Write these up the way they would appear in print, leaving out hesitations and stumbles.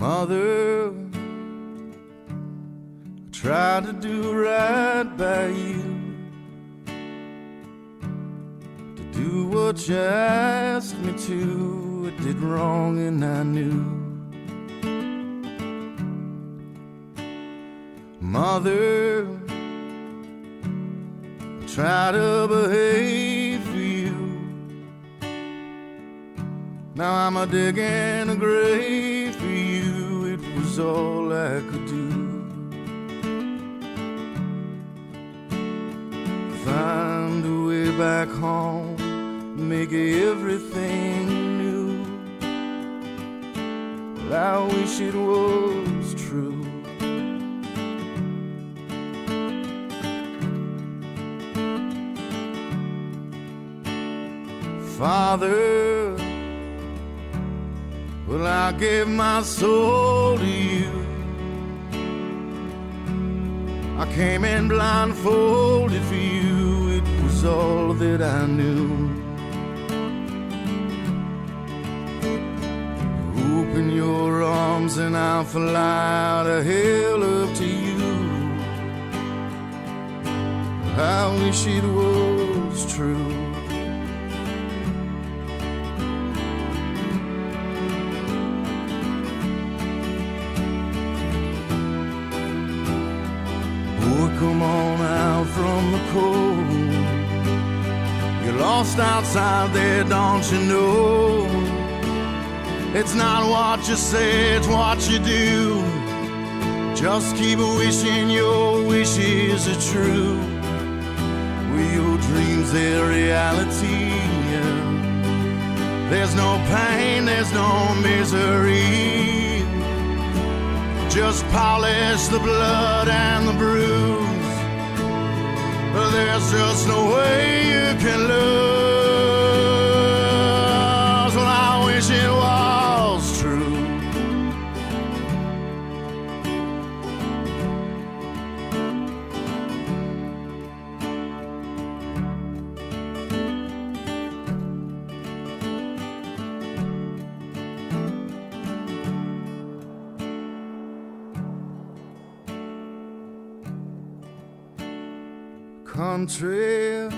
Mother, I tried to do right by you, to do what you asked me to. I did wrong and I knew. Mother, I try to behave for you. Now I'm a digging a grave for you. It was all I could do. back home, make everything new. Well, I wish it was true. Father, well, I gave my soul to you. I came in blindfolded for you, it was all that I knew. Open your arms and I'll fly out of hell up to you. I wish it was true. Come on out from the cold. You're lost outside there, don't you know? It's not what you say, it's what you do. Just keep wishing your wishes are true. With your dreams, they're reality. There's no pain, there's no misery. Just polish the blood and the bruise. There's just no way you can lose. Well, I wish it was true. Country,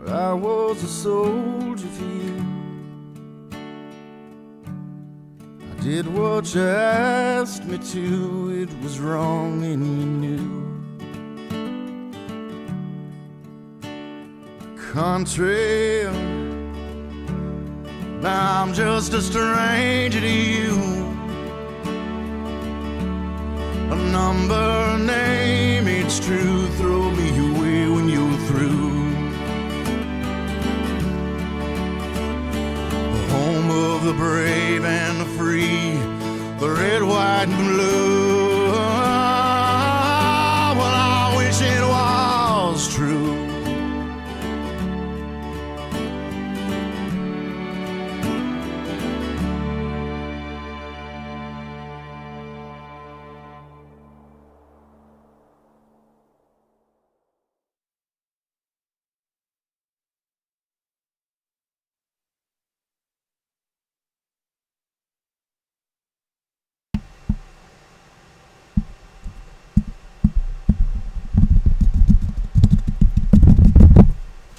I was a soldier for you. I did what you asked me to. It was wrong and you knew. Country, now I'm just a stranger to you. A number, a name, it's true. Throw me away when you're through. The home of the brave and the free, the red, white, and blue. Well, I wish it was true.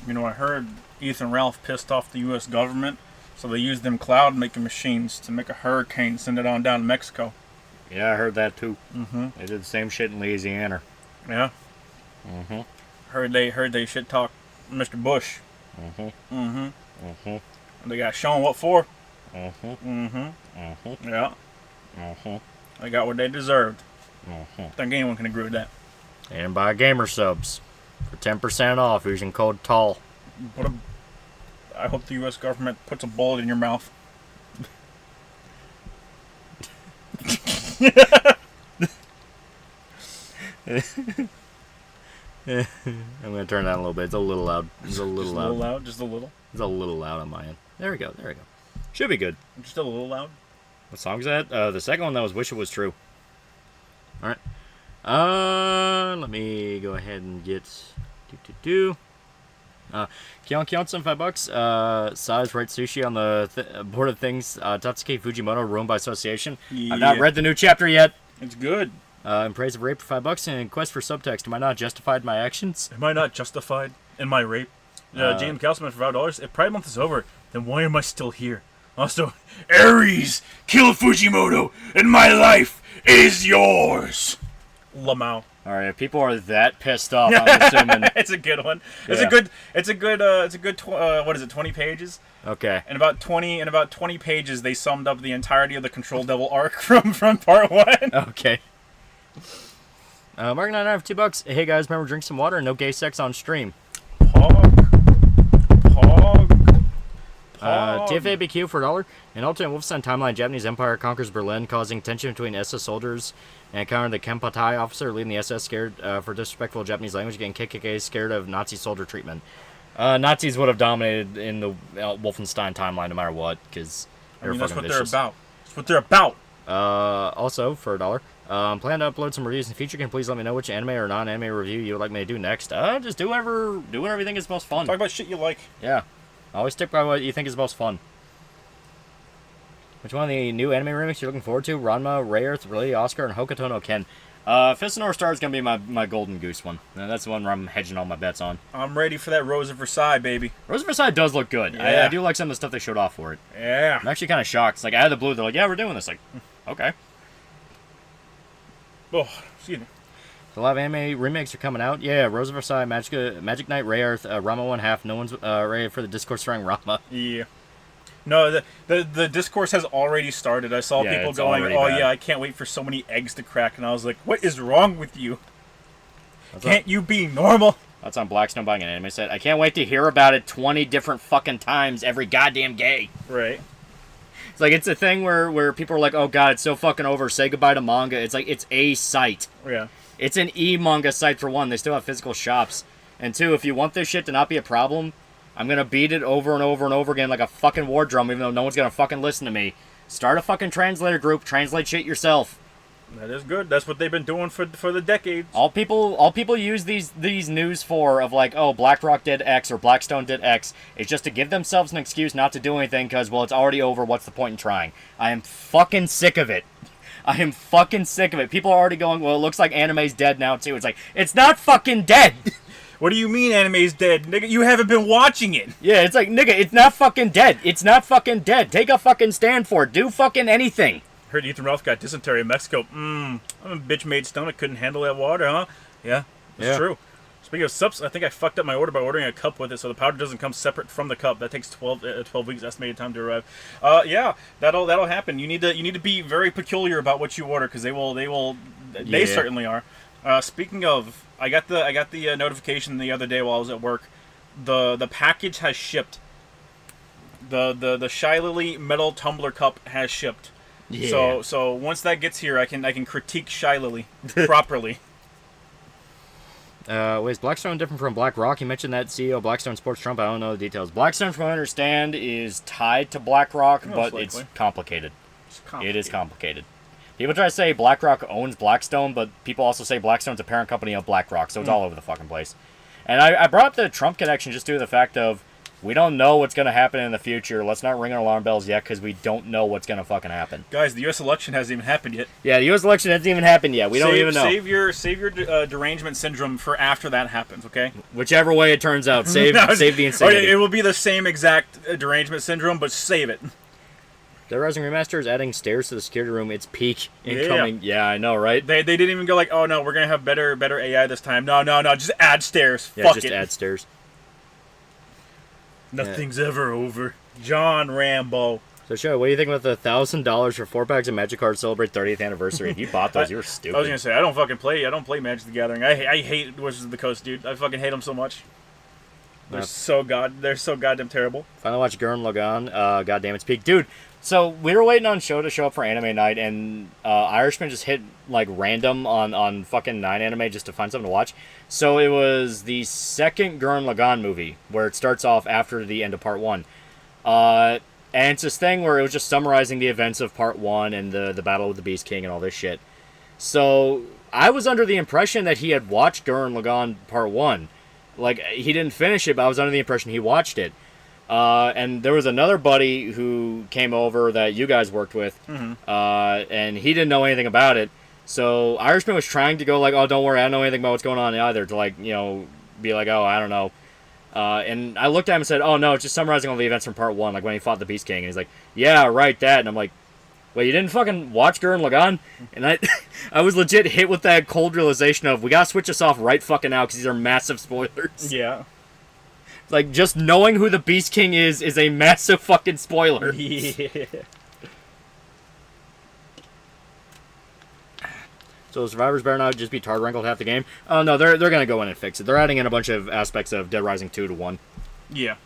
You know, I heard Ethan Ralph pissed off the U.S. government, so they used them cloud-making machines to make a hurricane, send it on down to Mexico. Yeah, I heard that too. Mm-hmm. They did the same shit in Louisiana. Yeah. Mm-hmm. Heard they shit talk Mr. Bush. Mm-hmm. Mm-hmm. Mm-hmm. And they got shown what for. Mm-hmm. Mm-hmm. Mm-hmm. Yeah. Mm-hmm. They got what they deserved. Mm-hmm. I think anyone can agree with that. And buy gamer subs for 10% off using code TAL. I hope the U.S. government puts a bullet in your mouth. I'm gonna turn that a little bit. It's a little loud. It's a little loud. A little loud. Just a little. It's a little loud on my end. There we go. There we go. Should be good. Just a little loud. What song's that? The second one that was "Wish It Was True." All right. Let me go ahead and get Kion 75 bucks. Size right sushi on the board of things. Tatsuki Fujimoto, Rome by Association. Yeah. I've not read the new chapter yet. It's good. In praise of rape for $5 and in quest for subtext. Am I not justified in my actions? Am I not justified in my rape? James Councilman for $5. If Pride Month is over, then why am I still here? Also, Ares, kill Fujimoto, and my life is yours. Lamau. All right, if people are that pissed off, I'm assuming it's a good one. Yeah. It's a good. What is it? 20 pages. Okay. In about 20 pages, they summed up the entirety of the Control Devil arc from part 1. Okay. Mark 99 for $2. Hey guys, remember drink some water and no gay sex on stream. TFABQ for $1. An alternate Wolfenstein timeline, Japanese Empire conquers Berlin, causing tension between SS soldiers and encountering the Kenpatai officer leading the SS, scared for disrespectful Japanese language, getting KKK, scared of Nazi soldier treatment. Nazis would have dominated in the Wolfenstein timeline no matter what, because that's what they're about. That's what they're about. Also, for $1. Plan to upload some reviews in the future. Can you please let me know which anime or non-anime review you would like me to do next? Just do whatever you think is most fun. Talk about shit you like. Yeah. Always stick by what you think is most fun. Which one of the new anime remakes you're looking forward to? Ranma, Rayearth, Lady Oscar, and Hokuto no Ken. Fist of North Star is going to be my golden goose one. That's the one where I'm hedging all my bets on. I'm ready for that Rose of Versailles, baby. Rose of Versailles does look good. Yeah. I do like some of the stuff they showed off for it. Yeah. I'm actually kind of shocked. It's like, out of the blue, they're like, yeah, we're doing this. Like, okay. Oh, excuse me. A lot of anime remakes are coming out. Yeah, Rose of Versailles, Magic Knight, Rayearth, Rama 1/2. No one's ready for the discourse starring Rama. Yeah. No, the discourse has already started. I saw people going, "Oh bad. Yeah, I can't wait for so many eggs to crack," and I was like, "What is wrong with you? Can't you be normal?" That's on Blackstone buying an anime set. I can't wait to hear about it 20 different fucking times every goddamn day. Right. It's like, it's a thing where people are like, "Oh god, it's so fucking over. Say goodbye to manga." It's like, it's a site. Yeah. It's an e-manga site for one. They still have physical shops. And two, if you want this shit to not be a problem, I'm gonna beat it over and over and over again like a fucking war drum, even though no one's gonna fucking listen to me. Start a fucking translator group, translate shit yourself. That is good. That's what they've been doing for the decades. All people use these news for, of like, oh, BlackRock did X or Blackstone did X, is just to give themselves an excuse not to do anything because, well, it's already over, what's the point in trying? I am fucking sick of it. I am fucking sick of it. People are already going, well, it looks like anime's dead now, too. It's like, it's not fucking dead! What do you mean anime's dead? Nigga, you haven't been watching it! Yeah, it's like, nigga, it's not fucking dead. It's not fucking dead. Take a fucking stand for it. Do fucking anything. Heard Ethan Ralph got dysentery in Mexico. I'm a bitch-made stomach, couldn't handle that water, huh? Yeah, it's true. Speaking of subs, I think I fucked up my order by ordering a cup with it, so the powder doesn't come separate from the cup. That takes 12 weeks estimated time to arrive. Yeah, that'll happen. You need to be very peculiar about what you order, because they certainly are. Speaking of, I got the notification the other day while I was at work. The package has shipped. The Shy Lily metal tumbler cup has shipped. Yeah. So once that gets here, I can critique Shy Lily properly. Is Blackstone different from BlackRock? You mentioned that CEO of Blackstone supports Trump. I don't know the details. Blackstone, from what I understand, is tied to BlackRock, but it's complicated. It is complicated. People try to say BlackRock owns Blackstone, but people also say Blackstone's a parent company of BlackRock, so it's all over the fucking place. And I brought up the Trump connection just due to the fact of, we don't know what's going to happen in the future. Let's not ring our alarm bells yet, because we don't know what's going to fucking happen. Guys, the U.S. election hasn't even happened yet. Yeah, the U.S. election hasn't even happened yet. We don't even know. Save your derangement syndrome for after that happens, okay? Whichever way it turns out, save the insanity. It will be the same exact derangement syndrome, but save it. Dead Rising Remaster is adding stairs to the security room. It's peak incoming. Yeah, I know, right? They didn't even go like, oh no, we're going to have better AI this time. No, just add stairs. Yeah, just add stairs. Nothing's ever over. John Rambo. So, Joe, what do you think about the $1,000 for 4 packs of Magic cards to celebrate 30th anniversary? If you bought those, you were stupid. I was gonna say, I don't play Magic the Gathering. I hate Wizards of the Coast, dude. I fucking hate them so much. They're so goddamn terrible. Finally watched Gurren Lagann. Goddamn, it's peak, dude. So we were waiting on show to show up for anime night, and Irishman just hit like random on fucking 9 anime just to find something to watch. So it was the second Gurren Lagann movie where it starts off after the end of part 1. And it's this thing where it was just summarizing the events of part 1 and the battle with the Beast King and all this shit. So I was under the impression that he had watched Gurren Lagann part 1. Like, he didn't finish it, but I was under the impression he watched it. And there was another buddy who came over that you guys worked with, and he didn't know anything about it. So Irishman was trying to go like, oh, don't worry, I don't know anything about what's going on either, to like, you know, be like, oh, I don't know. And I looked at him and said, oh, no, it's just summarizing all the events from part 1, like when he fought the Beast King. And he's like, yeah, right, that. And I'm like, well, you didn't fucking watch Gurren Lagann? And I was legit hit with that cold realization of, we gotta switch this off right fucking now, because these are massive spoilers. Yeah. Like, just knowing who the Beast King is a massive fucking spoiler. Yeah. So survivors better not just be target wrinkled half the game. Oh no, they're gonna go in and fix it. They're adding in a bunch of aspects of Dead Rising 2 to 1. Yeah.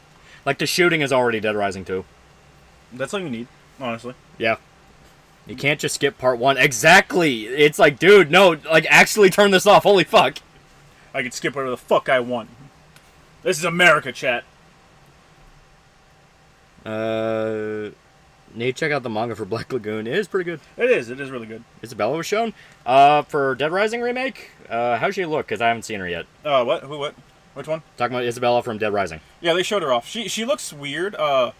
Like the shooting is already Dead Rising 2. That's all you need, honestly. Yeah. You can't just skip part 1. Exactly. It's like, dude, no, like actually turn this off. Holy fuck. I can skip whatever the fuck I want. This is America, chat. Need to check out the manga for Black Lagoon. It is pretty good. It is really good. Isabella was shown. For Dead Rising remake, how's she look? Because I haven't seen her yet. What? Who, what? Which one? Talking about Isabella from Dead Rising. Yeah, they showed her off. She looks weird. I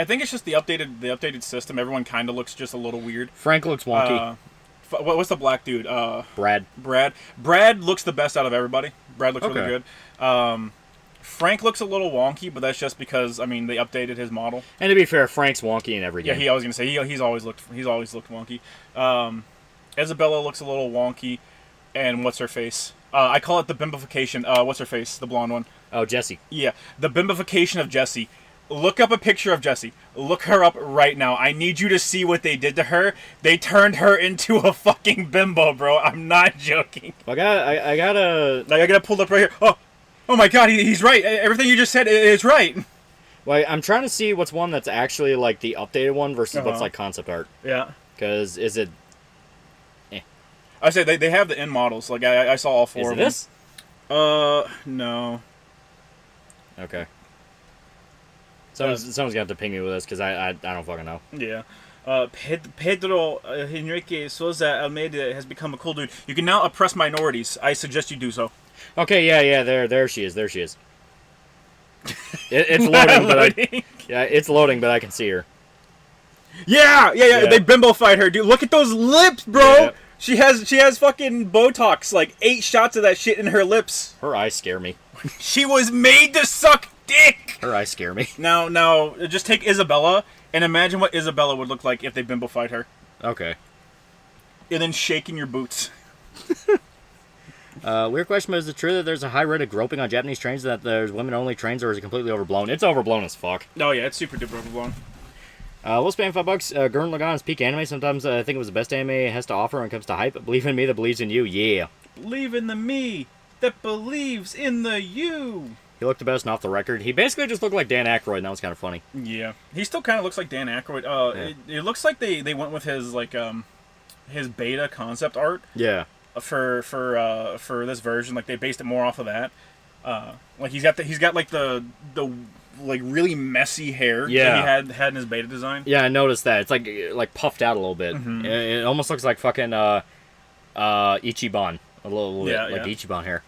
think it's just the updated system. Everyone kind of looks just a little weird. Frank looks wonky. What's the black dude? Brad. Brad looks the best out of everybody. Brad looks Okay. really good. Frank looks a little wonky, but that's just because, I mean, they updated his model. And to be fair, Frank's wonky in every game. Yeah, I was gonna say he's always looked wonky. Isabella looks a little wonky, and what's her face? I call it the bimbification. What's her face? The blonde one. Oh, Jesse. Yeah, the bimbification of Jessie. Look up a picture of Jessie. Look her up right now. I need you to see what they did to her. They turned her into a fucking bimbo, bro. I'm not joking. I gotta. Like, I got it pulled up right here. Oh my god, he's right. Everything you just said is right. Well, I'm trying to see what's one that's actually like the updated one versus what's like concept art. Yeah. Because is it? I say they have the end models. Like I saw all four Is of it them. this? No. Okay. Someone's gonna have to ping me with this because I don't fucking know. Yeah. Pedro Henrique Souza Almeida has become a cool dude. You can now oppress minorities. I suggest you do so. Okay, yeah, there she is. It's loading, but it's loading, but I can see her. Yeah. They bimbo-fied her, dude. Look at those lips, bro. Yeah. She has fucking Botox, like 8 shots of that shit in her lips. Her eyes scare me. She was made to suck dick. Her eyes scare me. Now, just take Isabella and imagine what Isabella would look like if they bimbo-fied her. Okay. And then shaking your boots. Weird question, but is it true that there's a high rate of groping on Japanese trains, that there's women-only trains, or is it completely overblown? It's overblown as fuck. Oh yeah, it's super duper overblown. We'll spend $5. Gurren Lagann peak anime. Sometimes I think it was the best anime it has to offer when it comes to hype. Believe in me that believes in you. Yeah. Believe in the me that believes in the you. He looked the best and off the record. He basically just looked like Dan Aykroyd, and that was kind of funny. Yeah, he still kind of looks like Dan Aykroyd. It looks like they went with his his beta concept art. Yeah. For this version, like they based it more off of that. Like he's got like the like really messy hair that he had in his beta design. Yeah, I noticed that. It's like puffed out a little bit. Mm-hmm. It almost looks like fucking Ichiban. A little bit like the Ichiban hair.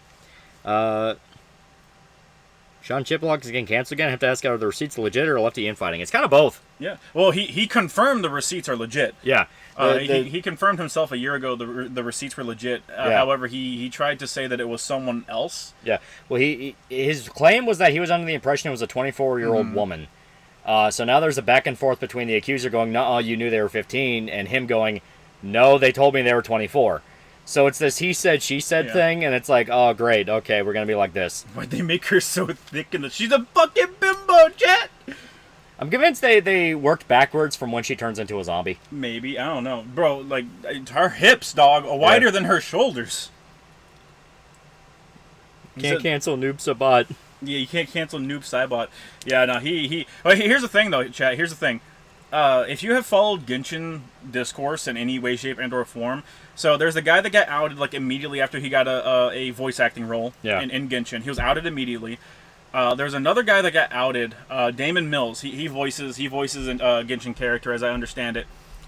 Sean Chiplock is getting canceled again. I have to ask, are the receipts legit or lefty infighting? It's kind of both. Yeah. Well, he confirmed the receipts are legit. Yeah. He confirmed himself a year ago the receipts were legit. However, he tried to say that it was someone else. Yeah. Well, his claim was that he was under the impression it was a 24-year-old woman. So now there's a back and forth between the accuser going, "No, you knew they were 15," and him going, "No, they told me they were 24." So it's this he said, she said thing, and it's like, oh, great, okay, we're going to be like this. Why'd they make her so thick she's a fucking bimbo, chat! I'm convinced they worked backwards from when she turns into a zombie. Maybe, I don't know. Bro, like, her hips, dog, are wider than her shoulders. Can't cancel Noob Sabat. Yeah, you can't cancel Noob Saibot. Yeah, no, he... Well, here's the thing, though, chat, here's the thing. If you have followed Genshin discourse in any way, shape, and or form, so there's a guy that got outed like immediately after he got a voice acting role in Genshin. He was outed immediately. There's another guy that got outed, Damon Mills. He voices a Genshin character, as I understand it.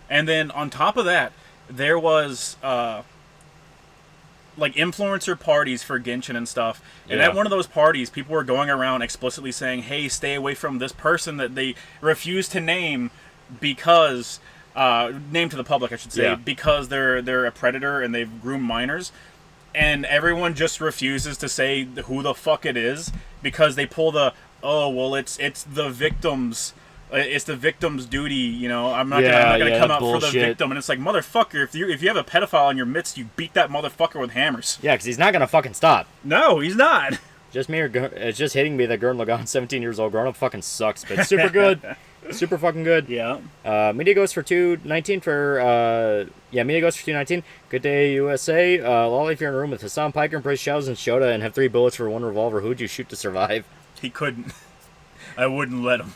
And then on top of that, there was like influencer parties for Genshin and stuff. And at one of those parties, people were going around explicitly saying, "Hey, stay away from this person that they refuse to name because name to the public, I should say, because they're a predator and they've groomed minors." And everyone just refuses to say who the fuck it is because they pull the, "Oh, well, it's the victim's duty, you know. I'm not gonna come out for the victim." And it's like, motherfucker, if you have a pedophile in your midst, you beat that motherfucker with hammers. Yeah, because he's not gonna fucking stop. No, he's not. It's just hitting me that Gurren Lagann, 17 years old, grown up, fucking sucks, but it's super good. Super fucking good. Yeah. Media goes for 219 for Media goes for 219. Good day, USA. Lolly, if you're in a room with Hassan Piker and Prince Shells and Shota and have 3 bullets for 1 revolver, who'd you shoot to survive? He couldn't. I wouldn't let him.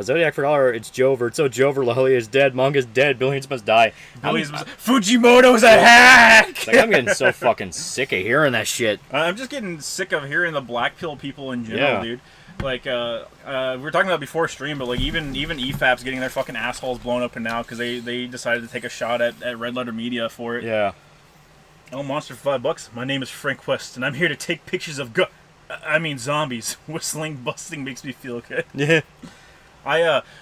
Zodiac for $1, it's Jover. It's so Jover, Lolly is dead, Manga's dead, billions must die. Fujimoto's a hack! Like, I'm getting so fucking sick of hearing that shit. I'm just getting sick of hearing the black pill people in general, dude. Like, we were talking about before stream, but like even EFAP's getting their fucking assholes blown up and now because they decided to take a shot at Red Letter Media for it. Yeah. Oh, Monster for $5. My name is Frank West, and I'm here to take pictures of zombies. Whistling, busting makes me feel good. Yeah.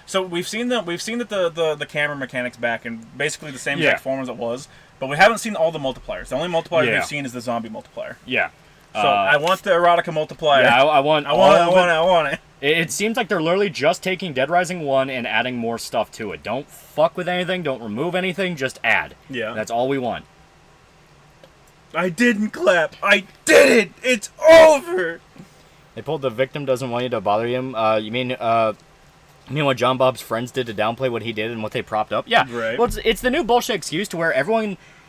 So we've seen that the camera mechanic's back and basically the same exact form as it was, but we haven't seen all the multipliers. The only multiplier we've seen is the zombie multiplier. Yeah. So I want the erotica multiplier. Yeah, I want it. It seems like they're literally just taking Dead Rising 1 and adding more stuff to it. Don't fuck with anything, don't remove anything, just add. Yeah. That's all we want. I didn't clap. I did it. It's over. They pulled the victim doesn't want you to bother him. You mean what John Bob's friends did to downplay what he did and what they propped up? Yeah. Right. Well, it's the new bullshit excuse to where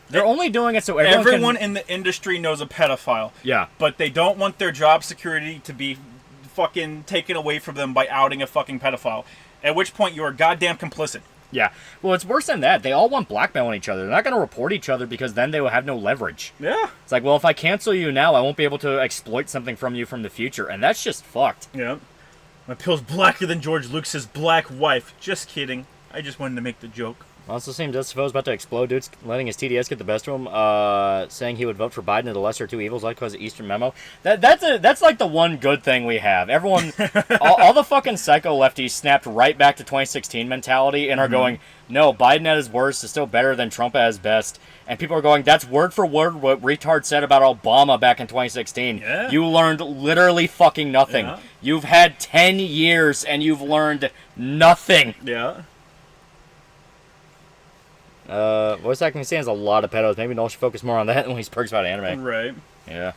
they're only doing it so everyone in the industry knows a pedophile. Yeah. But they don't want their job security to be fucking taken away from them by outing a fucking pedophile. At which point you are goddamn complicit. Yeah. Well, it's worse than that. They all want blackmailing each other. They're not going to report each other because then they will have no leverage. Yeah. It's like, well, if I cancel you now, I won't be able to exploit something from you from the future. And that's just fucked. Yeah. My pill's blacker than George Lucas's black wife. Just kidding. I just wanted to make the joke. Also seems Justifo's about to explode. Dude's letting his TDS get the best of him. Saying he would vote for Biden and the lesser two evils like because of Eastern Memo. That's like the one good thing we have. Everyone, all the fucking psycho lefties snapped right back to 2016 mentality and are going, no, Biden at his worst is still better than Trump at his best. And people are going, that's word for word what retard said about Obama back in 2016. Yeah. You learned literally fucking nothing. Yeah. You've had 10 years and you've learned nothing. Yeah. Voice acting stands a lot of pedos. Maybe Noel should focus more on that when he's perks about anime. Right. Yeah.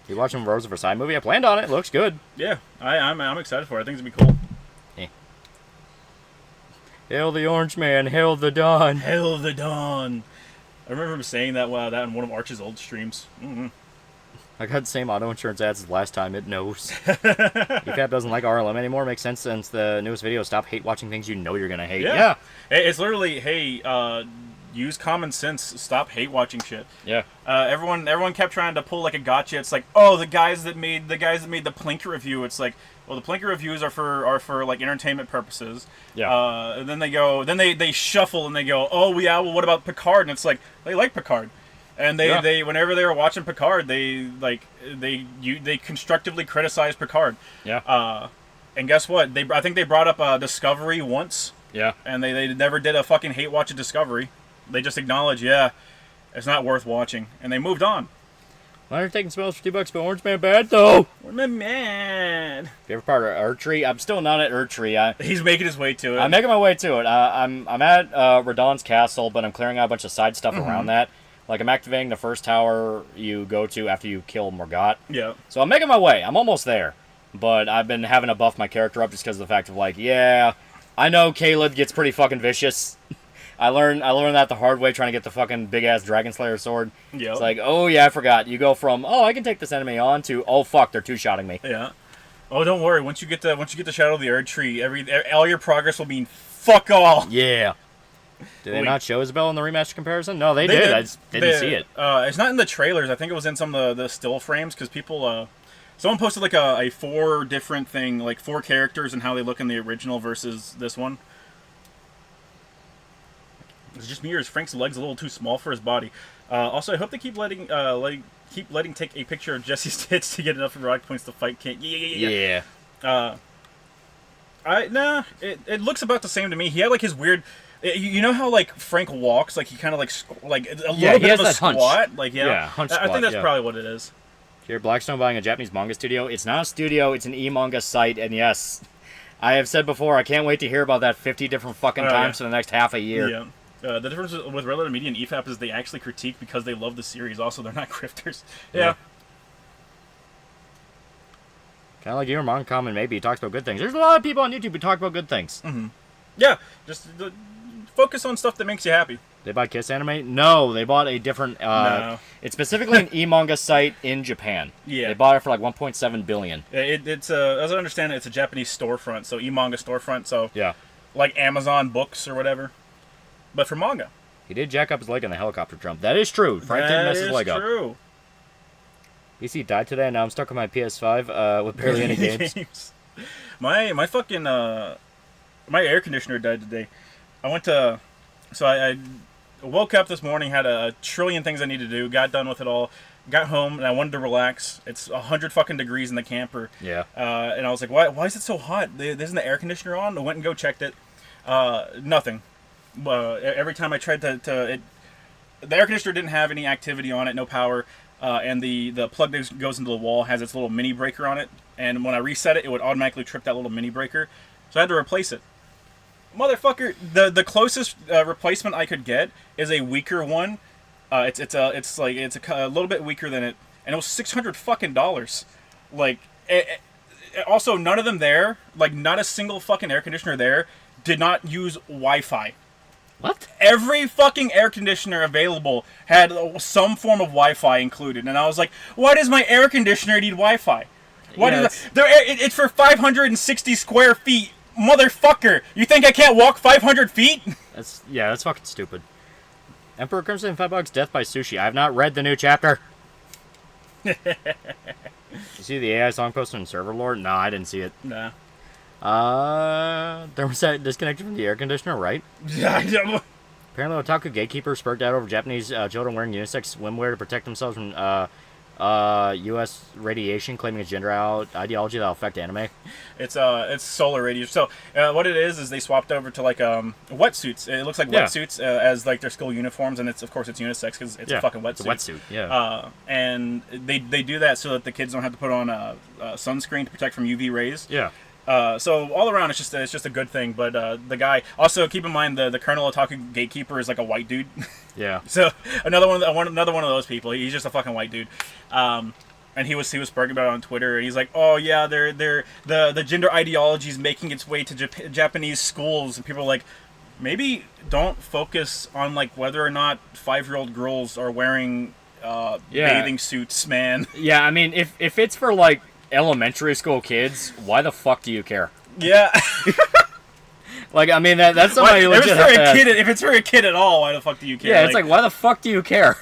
You watching Rose of Versailles movie? I planned on it. Looks good. Yeah. I'm excited for it. I think it's gonna be cool. Yeah. Hail the Orange Man. Hail the Dawn. Hail the Dawn. I remember him saying that that in one of Arch's old streams. Mm-hmm. I got the same auto insurance ads as last time. It knows. EFAP doesn't like RLM anymore. Makes sense since the newest video. Stop hate watching things you know you're gonna hate. Yeah. It's literally, hey, use common sense. Stop hate watching shit. Yeah. Everyone kept trying to pull like a gotcha. It's like, oh, the guys that made the Plink review. It's like, well, the Plink reviews are for like entertainment purposes. Yeah. And then they shuffle and they go, oh yeah, well, what about Picard? And it's like they like Picard. And they whenever they were watching Picard, they constructively criticized Picard. Yeah. And guess what? I think they brought up Discovery once. Yeah. And they never did a fucking hate watch of Discovery. They just acknowledged, yeah, it's not worth watching, and they moved on. Why are taking spells for $2, but Orange Man bad though? Orange Man mad. Favorite part of Erdtree? I'm still not at Erdtree. He's making his way to it. I'm making my way to it. I'm at Radon's castle, but I'm clearing out a bunch of side stuff around that. Like, I'm activating the first tower you go to after you kill Morgott. Yeah. So I'm making my way. I'm almost there. But I've been having to buff my character up just because of the fact of, like, yeah, I know Caleb gets pretty fucking vicious. I learned that the hard way trying to get the fucking big-ass Dragon Slayer sword. Yeah. It's like, oh, yeah, I forgot. You go from, oh, I can take this enemy on to, oh, fuck, they're two-shotting me. Yeah. Oh, don't worry. Once you get the Shadow of the Erdtree, all your progress will mean fuck all. Yeah. Did they not show Isabel in the remaster comparison? No, they did. I just didn't see it. It's not in the trailers. I think it was in some of the still frames because people. Someone posted like a 4 different thing, like 4 characters and how they look in the original versus this one. It's just me or is Frank's legs a little too small for his body? Also, I hope they keep letting take a picture of Jesse's tits to get enough erotic points to fight Kent. Yeah. It looks about the same to me. He had like his weird. You know how like Frank walks, like he kind of like a little bit of a squat, hunch. like hunch squat, I think that's probably what it is. Here, Blackstone buying a Japanese manga studio. It's not a studio, it's an e-manga site, and yes, I have said before, I can't wait to hear about that 50 different fucking times for the next half a year. Yeah. The difference with Red Letter Media and EFAP is they actually critique because they love the series. Also, they're not grifters. Yeah. Kind of like you or Manga Common, maybe he talks about good things. There's a lot of people on YouTube who talk about good things. Mm-hmm. Yeah, just focus on stuff that makes you happy. They bought Kiss Anime? No, they bought a different. No. It's specifically an e-manga site in Japan. Yeah, they bought it for like 1.7 billion. It's as I understand it, it's a Japanese storefront, so e-manga storefront. So yeah, like Amazon Books or whatever, but for manga. He did jack up his leg on the helicopter jump. That is true. Frank did mess his leg up. That is true. PC died today, and now I'm stuck on my PS5 with barely any games. My fucking my air conditioner died today. I went to, so I woke up this morning, had a trillion things I needed to do, got done with it all, got home, and I wanted to relax. It's 100 fucking degrees in the camper. Yeah. And I was like, why is it so hot? Isn't the air conditioner on? I went and checked it. Nothing. Every time I tried the air conditioner didn't have any activity on it, no power. And the plug that goes into the wall has its little mini breaker on it. And when I reset it, it would automatically trip that little mini breaker. So I had to replace it. Motherfucker, the closest replacement I could get is a weaker one. It's a little bit weaker than it, and it was $600 fucking dollars. Like, also none of them there, like not a single fucking air conditioner there, did not use Wi-Fi. What? Every fucking air conditioner available had some form of Wi-Fi included, and I was like, why does my air conditioner need Wi-Fi? It's for 560 square feet. Motherfucker, you think I can't walk 500 feet? That's fucking stupid. Emperor Crimson $5 Death by Sushi. I have not read the new chapter. You see the AI song posted in server lore? No, I didn't see it. Nah. Thermostat disconnected from the air conditioner, right? Yeah. Apparently, otaku gatekeepers spoke out over Japanese children wearing unisex swimwear to protect themselves from U.S. radiation, claiming a gender ideology that will affect anime. It's solar radiation. So what it is they swapped over to like wetsuits. It looks like wetsuits as like their school uniforms, and it's unisex because it's a fucking wetsuit. It's a wetsuit. Yeah. And they do that so that the kids don't have to put on a sunscreen to protect from UV rays. Yeah. So all around, it's just a good thing. But the guy, also keep in mind the Colonel Otaku Gatekeeper is like a white dude. Yeah. So another one of those people. He's just a fucking white dude. And he was speaking about it on Twitter, and he's like, oh yeah, the gender ideology is making its way to Japanese schools, and people are like, maybe don't focus on like whether or not 5-year-old girls are wearing bathing suits, man. Yeah, I mean, if it's for like elementary school kids, why the fuck do you care? Yeah. Like, I mean, that's somebody legit. If it's for a kid at all, why the fuck do you care? Yeah, it's like why the fuck do you care?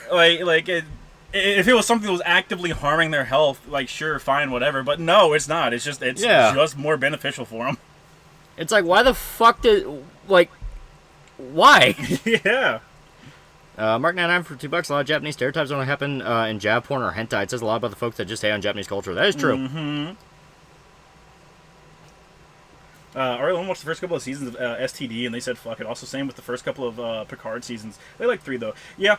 If it was something that was actively harming their health, like, sure, fine, whatever. But no, it's not. It's just more beneficial for them. It's like, why the fuck why? Yeah. Mark 99 for $2. A lot of Japanese stereotypes only happen in jab porn or hentai. It says a lot about the folks that just hate on Japanese culture. That is true. Mm-hmm. I already watched the first couple of seasons of STD, and they said fuck it. Also, same with the first couple of Picard seasons. They like 3 though. Yeah,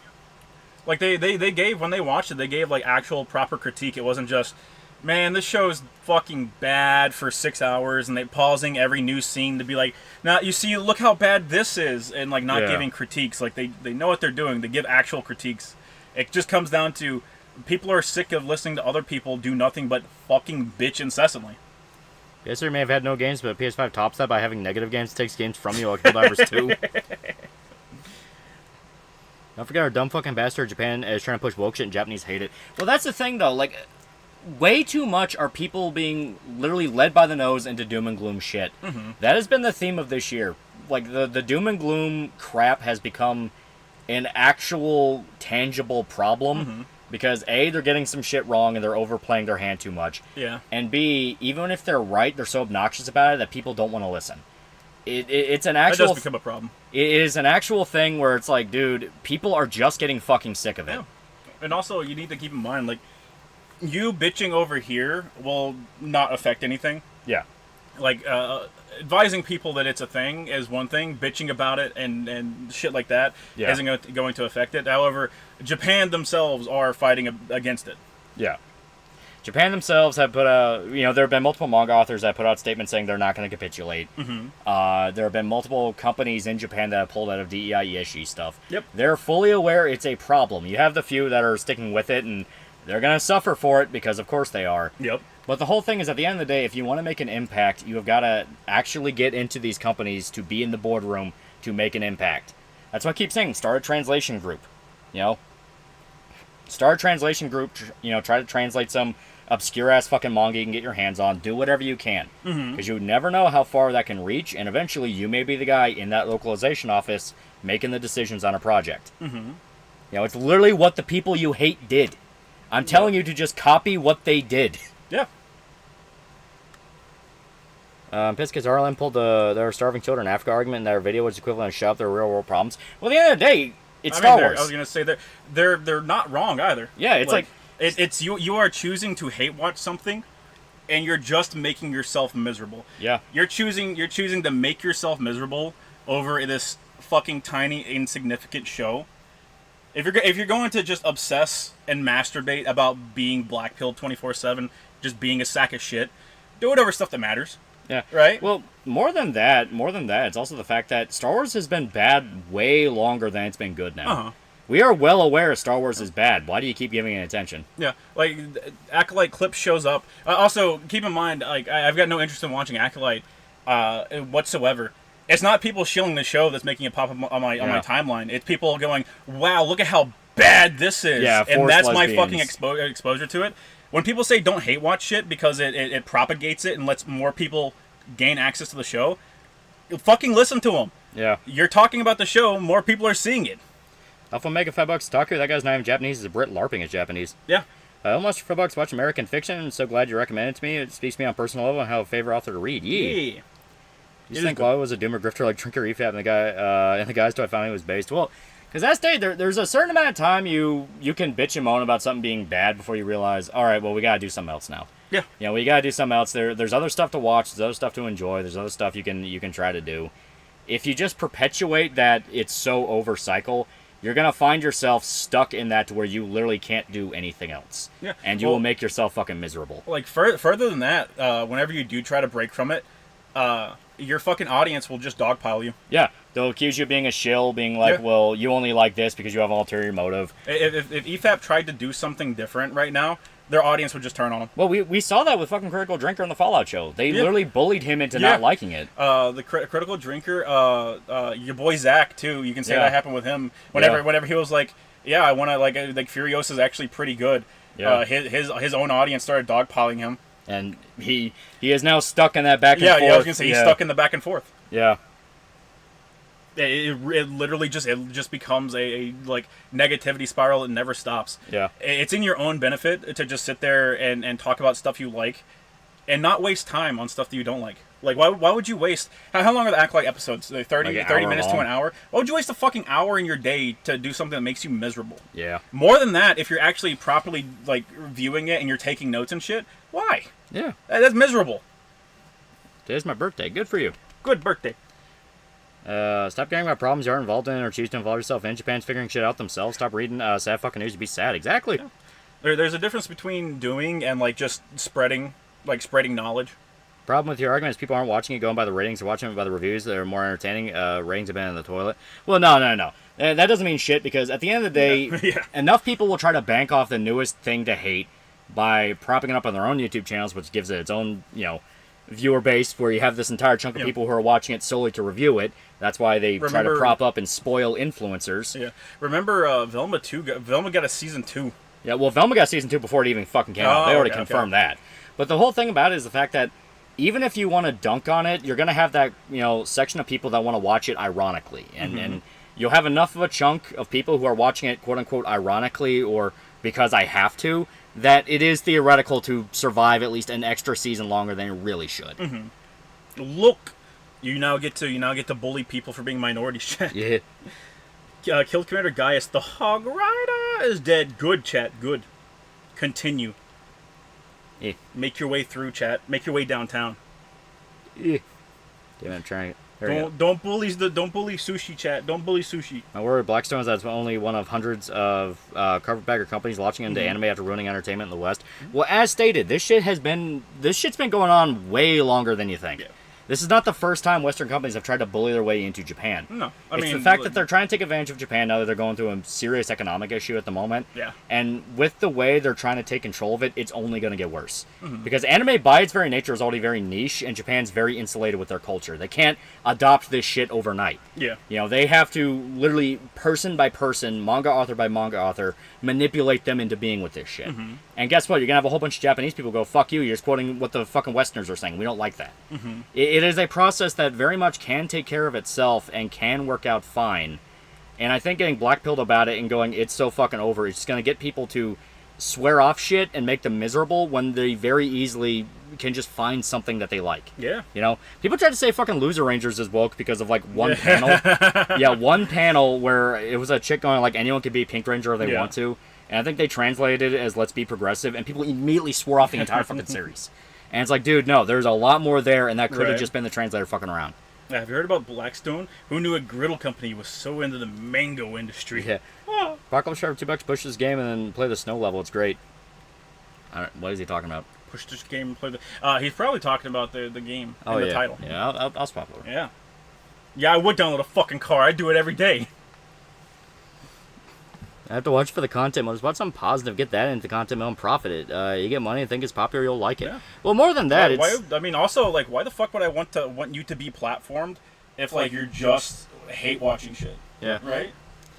like they gave, when they watched it, they gave like actual proper critique. It wasn't just, man, this show is fucking bad for 6 hours, and they pausing every new scene to be like, now you see, look how bad this is, and like not giving critiques. Like they know what they're doing. They give actual critiques. It just comes down to people are sick of listening to other people do nothing but fucking bitch incessantly. PS3 may have had no games, but PS5 tops that by having negative games. Takes games from you, like Helldivers 2. Don't forget our dumb fucking bastard Japan is trying to push woke shit and Japanese hate it. Well, that's the thing, though. Like, way too much are people being literally led by the nose into doom and gloom shit. Mm-hmm. That has been the theme of this year. Like, the doom and gloom crap has become an actual tangible problem. Mm-hmm. Because A, they're getting some shit wrong and they're overplaying their hand too much. Yeah. And B, even if they're right, they're so obnoxious about it that people don't want to listen. It's an actual... That does become a problem. It is an actual thing where it's like, dude, people are just getting fucking sick of it. Yeah. And also, you need to keep in mind, like, you bitching over here will not affect anything. Yeah. Like, advising people that it's a thing is one thing. Bitching about it and shit like that isn't going to affect it. However, Japan themselves are fighting against it. Yeah. Japan themselves have put out, there have been multiple manga authors that put out statements saying they're not going to capitulate. Mm-hmm. There have been multiple companies in Japan that have pulled out of DEI ESG stuff. Yep. They're fully aware it's a problem. You have the few that are sticking with it, and they're going to suffer for it because, of course, they are. Yep. But the whole thing is, at the end of the day, if you want to make an impact, you have got to actually get into these companies to be in the boardroom to make an impact. That's what I keep saying. Start a translation group. Start a translation group. Try to translate some obscure-ass fucking manga you can get your hands on. Do whatever you can. Because you never know how far that can reach, and eventually you may be the guy in that localization office making the decisions on a project. It's literally what the people you hate did. I'm telling you to just copy what they did. Yeah. Pissed because RLM pulled their starving children in Africa argument in their video, which is equivalent to shove their real world problems. Well, at the end of the day, it's Star Wars. I was gonna say they're not wrong either. Yeah, it's like it's you are choosing to hate watch something, and you're just making yourself miserable. Yeah. You're choosing to make yourself miserable over this fucking tiny insignificant show. If you're going to just obsess and masturbate about being blackpilled 24/7, just being a sack of shit, do it over stuff that matters. Yeah. Right? Well, more than that, it's also the fact that Star Wars has been bad way longer than it's been good now. We are well aware Star Wars is bad. Why do you keep giving it attention? Yeah, like Acolyte clip shows up. Also, keep in mind, like I've got no interest in watching Acolyte whatsoever. It's not people shilling the show that's making it pop up on my timeline. It's people going, "Wow, look at how bad this is," and that's my fucking exposure to it. When people say don't hate watch shit because it propagates it and lets more people gain access to the show, fucking listen to them. Yeah. You're talking about the show, more people are seeing it. Alpha Mega $5 Taku, that guy's not even Japanese, he's a Brit LARPing as Japanese. Yeah. Almost for $5 watch American fiction, and so glad you recommended it to me. It speaks to me on a personal level and how a favorite author to read. Yeah. You think Law was a doomer grifter like Trinker EFAP and the guys till I found he was based? Well, because that's there's a certain amount of time you can bitch and moan about something being bad before you realize, all right, well, we got to do something else now. Yeah. We got to do something else. There's other stuff to watch. There's other stuff to enjoy. There's other stuff you can try to do. If you just perpetuate that it's so overcycle, you're going to find yourself stuck in that to where you literally can't do anything else. Yeah. And you will make yourself fucking miserable. Like, further than that, whenever you do try to break from it, your fucking audience will just dogpile you. Yeah. They'll accuse you of being a shill, being like, well, you only like this because you have an ulterior motive. If EFAP tried to do something different right now, their audience would just turn on them. Well, we saw that with fucking Critical Drinker in the Fallout show. They literally bullied him into not liking it. The Critical Drinker, your boy Zach, too, you can say that happened with him. Whenever he was like, yeah, I want to, like Furiosa's actually pretty good. Yeah. His own audience started dogpiling him. And he is now stuck in that back and forth. Yeah, I was going to say, he's stuck in the back and forth. Yeah. It literally just becomes a like negativity spiral that never stops. Yeah. It's in your own benefit to just sit there and talk about stuff you like and not waste time on stuff that you don't like. Like, why would you waste... How long are the Acolyte episodes? 30 minutes to an hour? Why would you waste a fucking hour in your day to do something that makes you miserable? Yeah. More than that, if you're actually properly, like, viewing it and you're taking notes and shit, why? Yeah. That's miserable. Today's my birthday. Good for you. Good birthday. Stop caring about problems you aren't involved in or choose to involve yourself in. Japan's figuring shit out themselves. Stop reading sad fucking news to be sad. Exactly. Yeah. There's a difference between doing and, like, just spreading knowledge. Problem with your argument is people aren't watching it going by the ratings. They're watching it by the reviews. They're more entertaining. Ratings have been in the toilet. Well, no. That doesn't mean shit because at the end of the day, enough people will try to bank off the newest thing to hate by propping it up on their own YouTube channels, which gives it its own, viewer base where you have this entire chunk of people who are watching it solely to review it. That's why they try to prop up and spoil influencers. Yeah. Remember Velma 2? Velma got a season 2. Yeah, well, Velma got season 2 before it even fucking came out. They already confirmed that. But the whole thing about it is the fact that even if you want to dunk on it, you're going to have that, section of people that want to watch it ironically. And you'll have enough of a chunk of people who are watching it, quote-unquote, ironically or because I have to, that it is theoretical to survive at least an extra season longer than it really should. Mm-hmm. Look, you now get to bully people for being minorities. Yeah. Killed Commander Gaius. The Hog Rider is dead. Good, chat. Good. Continue. Yeah. Make your way through, chat. Make your way downtown. Yeah. Damn, I'm trying. Don't bully sushi, chat. Don't bully sushi. My word, Blackstone is that's only one of hundreds of carpetbagger companies launching into anime after ruining entertainment in the West. Well, as stated, this shit's been going on way longer than you think. Yeah. This is not the first time Western companies have tried to bully their way into Japan. No, It's the fact that they're trying to take advantage of Japan now that they're going through a serious economic issue at the moment. Yeah. And with the way they're trying to take control of it, it's only going to get worse. Because anime, by its very nature, is already very niche, and Japan's very insulated with their culture. They can't adopt this shit overnight. Yeah. You know, they have to literally, person by person, manga author by manga author, manipulate them into being with this shit. And guess what? You're going to have a whole bunch of Japanese people go, fuck you, you're just quoting what the fucking Westerners are saying. We don't like that. It is a process that very much can take care of itself and can work out fine. And I think getting blackpilled about it and going, it's so fucking over, it's just going to get people to swear off shit and make them miserable when they very easily can just find something that they like. Yeah. You know? People try to say fucking Loser Rangers is woke because of, like, one panel. Yeah, one panel where it was a chick going, like, anyone could be Pink Ranger if they want to. And I think they translated it as let's be progressive, and people immediately swore off the entire fucking series. And it's like, dude, no, there's a lot more there, and that could have just been the translator fucking around. Yeah, have you heard about Blackstone? Who knew a griddle company was so into the mango industry? Yeah. Oh. Apocalypse Sharp $2 push this game and then play the snow level. It's great. I don't, what is he talking about? Push this game and play the... he's probably talking about the game and the title. Yeah, I'll spot over. Yeah. Yeah, I would download a fucking car. I'd do it every day. I have to watch for the content mode. Watch something positive. Get that into the content mode and profit it. You get money and think it's popular, you'll like it. Yeah. Well, more than that, I mean, also, like, why the fuck would I want you to be platformed if, like, you're just hate watching shit? Yeah. Right?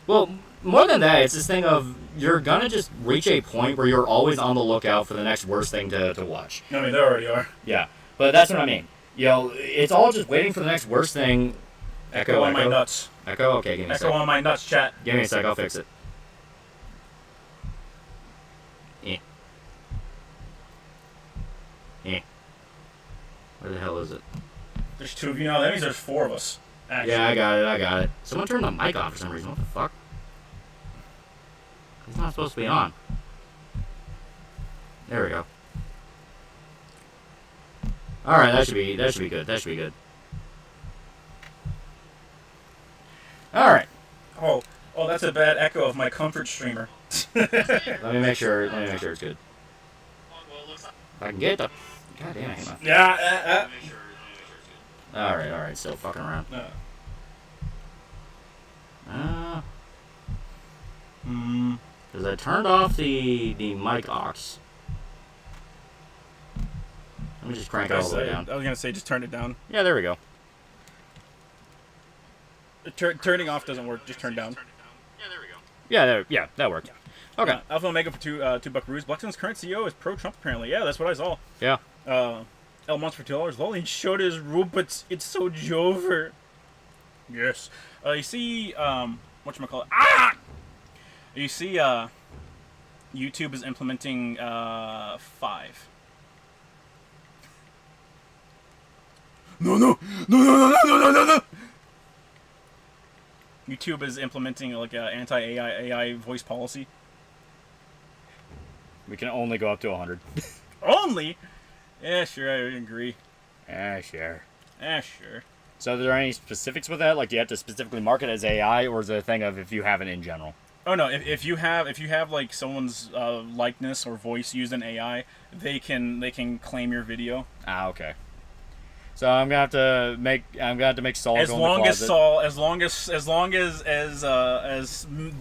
Well, more than that, it's this thing of you're gonna just reach a point where you're always on the lookout for the next worst thing to watch. I mean, they already are. Yeah. But that's what I mean. You know, it's all just waiting for the next worst thing. Echo on my nuts. Echo? Okay, give me a sec. Echo on my nuts, chat. Give me a sec, I'll fix it. Where the hell is it? There's 2 of you now. That means there's 4 of us. Actually. Yeah, I got it. Someone turned the mic on for some reason. What the fuck? It's not supposed to be on. There we go. Alright, that should be good. That should be good. Alright. Oh, that's a bad echo of my comfort streamer. Let me make sure it's good. If I can get the... God damn it, hang on. Yeah, Alright, still fucking around. Because I turned off the mic aux. Let me just crank it all the way down. I was gonna say, just turn it down. Yeah, there we go. Turning off doesn't work, just turn down. Yeah, there we go. Yeah, that worked. Okay. Alpha Omega for $2 Buckaroos. Blackstone's current CEO is pro-Trump, apparently. Yeah, that's what I saw. Yeah. El Monster for $2. Loli showed his rule, but it's so jover. Yes. You see, whatchamacallit? Ah! You see, YouTube is implementing 5. No. YouTube is implementing like an anti-AI voice policy. We can only go up to 100. Only? Yeah, sure, I agree. Sure. Sure. So are there any specifics with that? Like, do you have to specifically mark it as AI, or is it a thing of if you have it in general? Oh no, if you have like someone's likeness or voice used in AI, they can claim your video. Ah, okay. So I'm gonna have to make Saul as go long in the as closet. Saul, as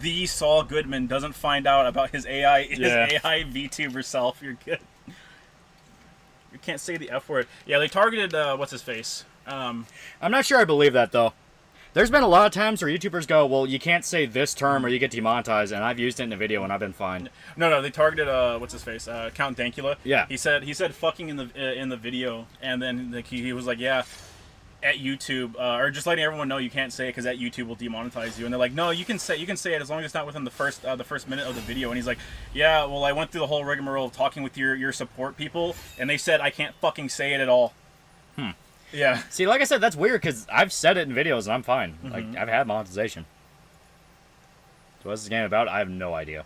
the Saul Goodman doesn't find out about his AI VTuber self, you're good. You can't say the F word. Yeah, they targeted what's his face. I'm not sure I believe that though. There's been a lot of times where YouTubers go, well, you can't say this term or you get demonetized, and I've used it in a video and I've been fine. No, they targeted what's his face, Count Dankula. Yeah. He said fucking in the video, and then like he was like, yeah, at YouTube, or just letting everyone know you can't say it because at YouTube will demonetize you. And they're like, no, you can say it as long as it's not within the first minute of the video. And he's like, yeah, well, I went through the whole rigmarole of talking with your support people, and they said I can't fucking say it at all. Yeah. See, like I said, that's weird because I've said it in videos and I'm fine. Mm-hmm. Like, I've had monetization. So what's this game about? I have no idea.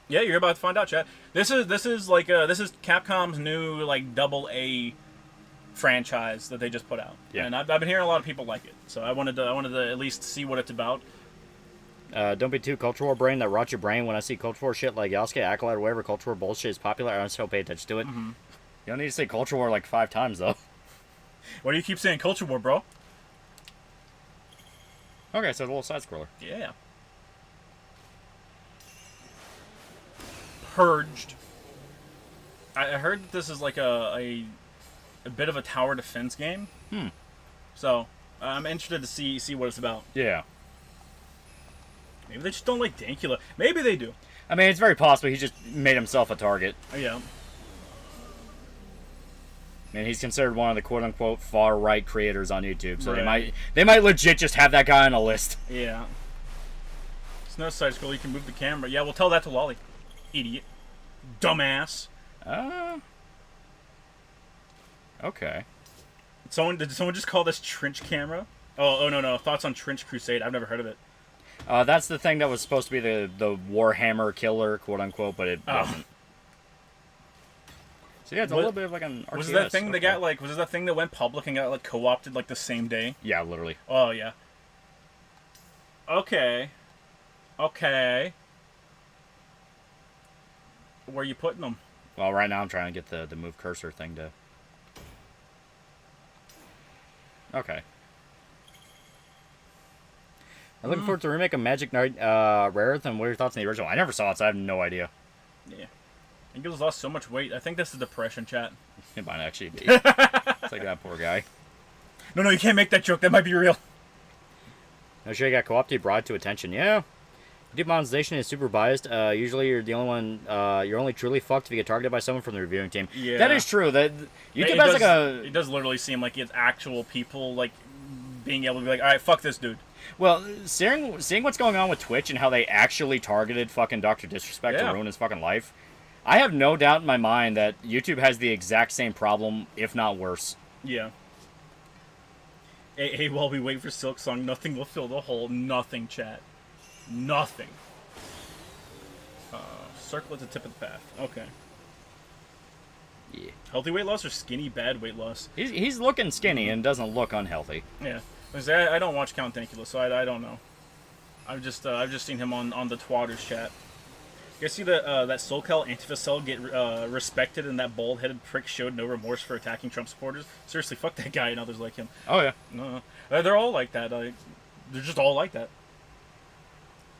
Yeah, you're about to find out, chat. This is Capcom's new like AA franchise that they just put out. Yeah. And I've been hearing a lot of people like it, so I wanted to at least see what it's about. Don't be too culture war brain that rots your brain when I see culture war shit like Yasuke, Acolyte, or whatever culture war bullshit is popular. I don't still pay attention to it. Mm-hmm. You don't need to say culture war like 5 times though. Why do you keep saying culture war, bro? Okay, so the little side scroller. Yeah. Purged. I heard that this is like a bit of a tower defense game. So I'm interested to see what it's about. Yeah. Maybe they just don't like Dankula. Maybe they do. I mean, it's very possible he just made himself a target. Yeah. And he's considered one of the quote-unquote far-right creators on YouTube, so Right. they might legit just have that guy on a list. Yeah. It's no side scroll. You can move the camera. Yeah, we'll tell that to Lolly. Idiot. Dumbass. Okay. Did someone just call this Trench Camera? Oh no. Thoughts on Trench Crusade? I've never heard of it. That's the thing that was supposed to be the Warhammer killer, quote-unquote, but it wasn't. So yeah, it's a little bit of like an RTS. Was it that thing that got like? Was it that thing that went public and got like co-opted like the same day? Yeah, literally. Oh yeah. Okay. Where are you putting them? Well, right now I'm trying to get the move cursor thing to... Okay. I'm looking forward to the remake of Magic Knight Rare Earth, and what are your thoughts on the original? I never saw it, so I have no idea. Yeah. I think he's lost so much weight. I think that's the depression, chat. It might actually be. It's like that poor guy. No, you can't make that joke. That might be real. No sure you got co-opted, brought to attention. Yeah. YouTube monetization is super biased. Usually you're the only one, you're only truly fucked if you get targeted by someone from the reviewing team. Yeah. That is true. That YouTube It has does, like a... It does literally seem like it's actual people, like, being able to be like, alright, fuck this dude. Well, seeing what's going on with Twitch and how they actually targeted fucking Dr. Disrespect to ruin his fucking life, I have no doubt in my mind that YouTube has the exact same problem, if not worse. Yeah. Hey, while we wait for Silk Song, nothing will fill the hole. Nothing, chat. Nothing. Circle at the tip of the path. Okay. Yeah. Healthy weight loss or skinny bad weight loss? He's looking skinny and doesn't look unhealthy. Yeah. I don't watch Count Dankula, so I don't know. I've just seen him on the Twatters chat. You guys see that SoCal Antifa cell get respected, and that bald-headed prick showed no remorse for attacking Trump supporters? Seriously, fuck that guy and others like him. Oh yeah. No, they're all like that. They're just all like that.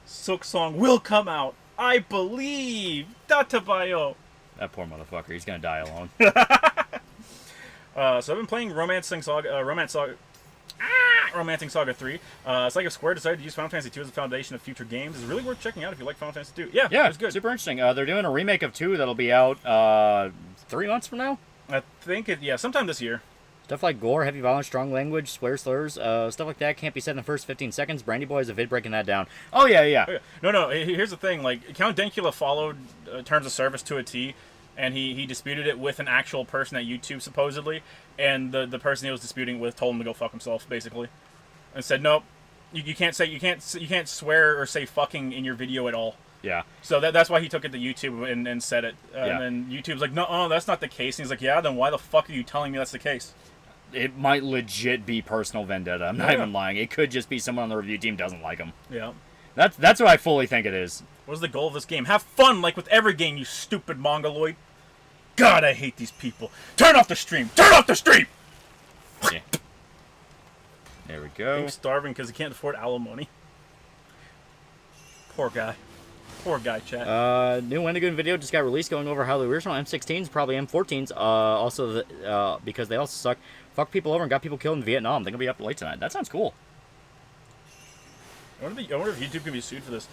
Silk Song will come out. I believe. Databayo. That poor motherfucker. He's gonna die alone. So I've been playing Romancing Saga 3. It's like if Square decided to use Final Fantasy 2 as the foundation of future games. It's really worth checking out if you like Final Fantasy 2. Yeah, it's good. Super interesting. They're doing a remake of 2 that'll be out 3 months from now. I think sometime this year. Stuff like gore, heavy violence, strong language, swear slurs, stuff like that can't be said in the first 15 seconds. Brandy Boy has a vid breaking that down. Oh yeah. No. Here's the thing. Like, Count Dankula followed terms of service to a T, and he disputed it with an actual person at YouTube supposedly, and the person he was disputing with told him to go fuck himself basically, and said nope, you can't swear or say fucking in your video at all. Yeah. So that's why he took it to YouTube and said it. And then YouTube's like, no, that's not the case. And he's like, yeah, then why the fuck are you telling me that's the case? It might legit be personal vendetta. I'm not even lying. It could just be someone on the review team doesn't like him. Yeah. That's what I fully think it is. What's the goal of this game? Have fun, like with every game, you stupid mongoloid. God, I hate these people. Turn off the stream. Turn off the stream. Yeah. There we go. He's starving because he can't afford alimony. Poor guy. Poor guy, chat. New Wendigoon video just got released going over how the original M16s, probably M14s, also because they also suck, fucked people over and got people killed in Vietnam. They're gonna be up late tonight. That sounds cool. I wonder if YouTube can be sued for this.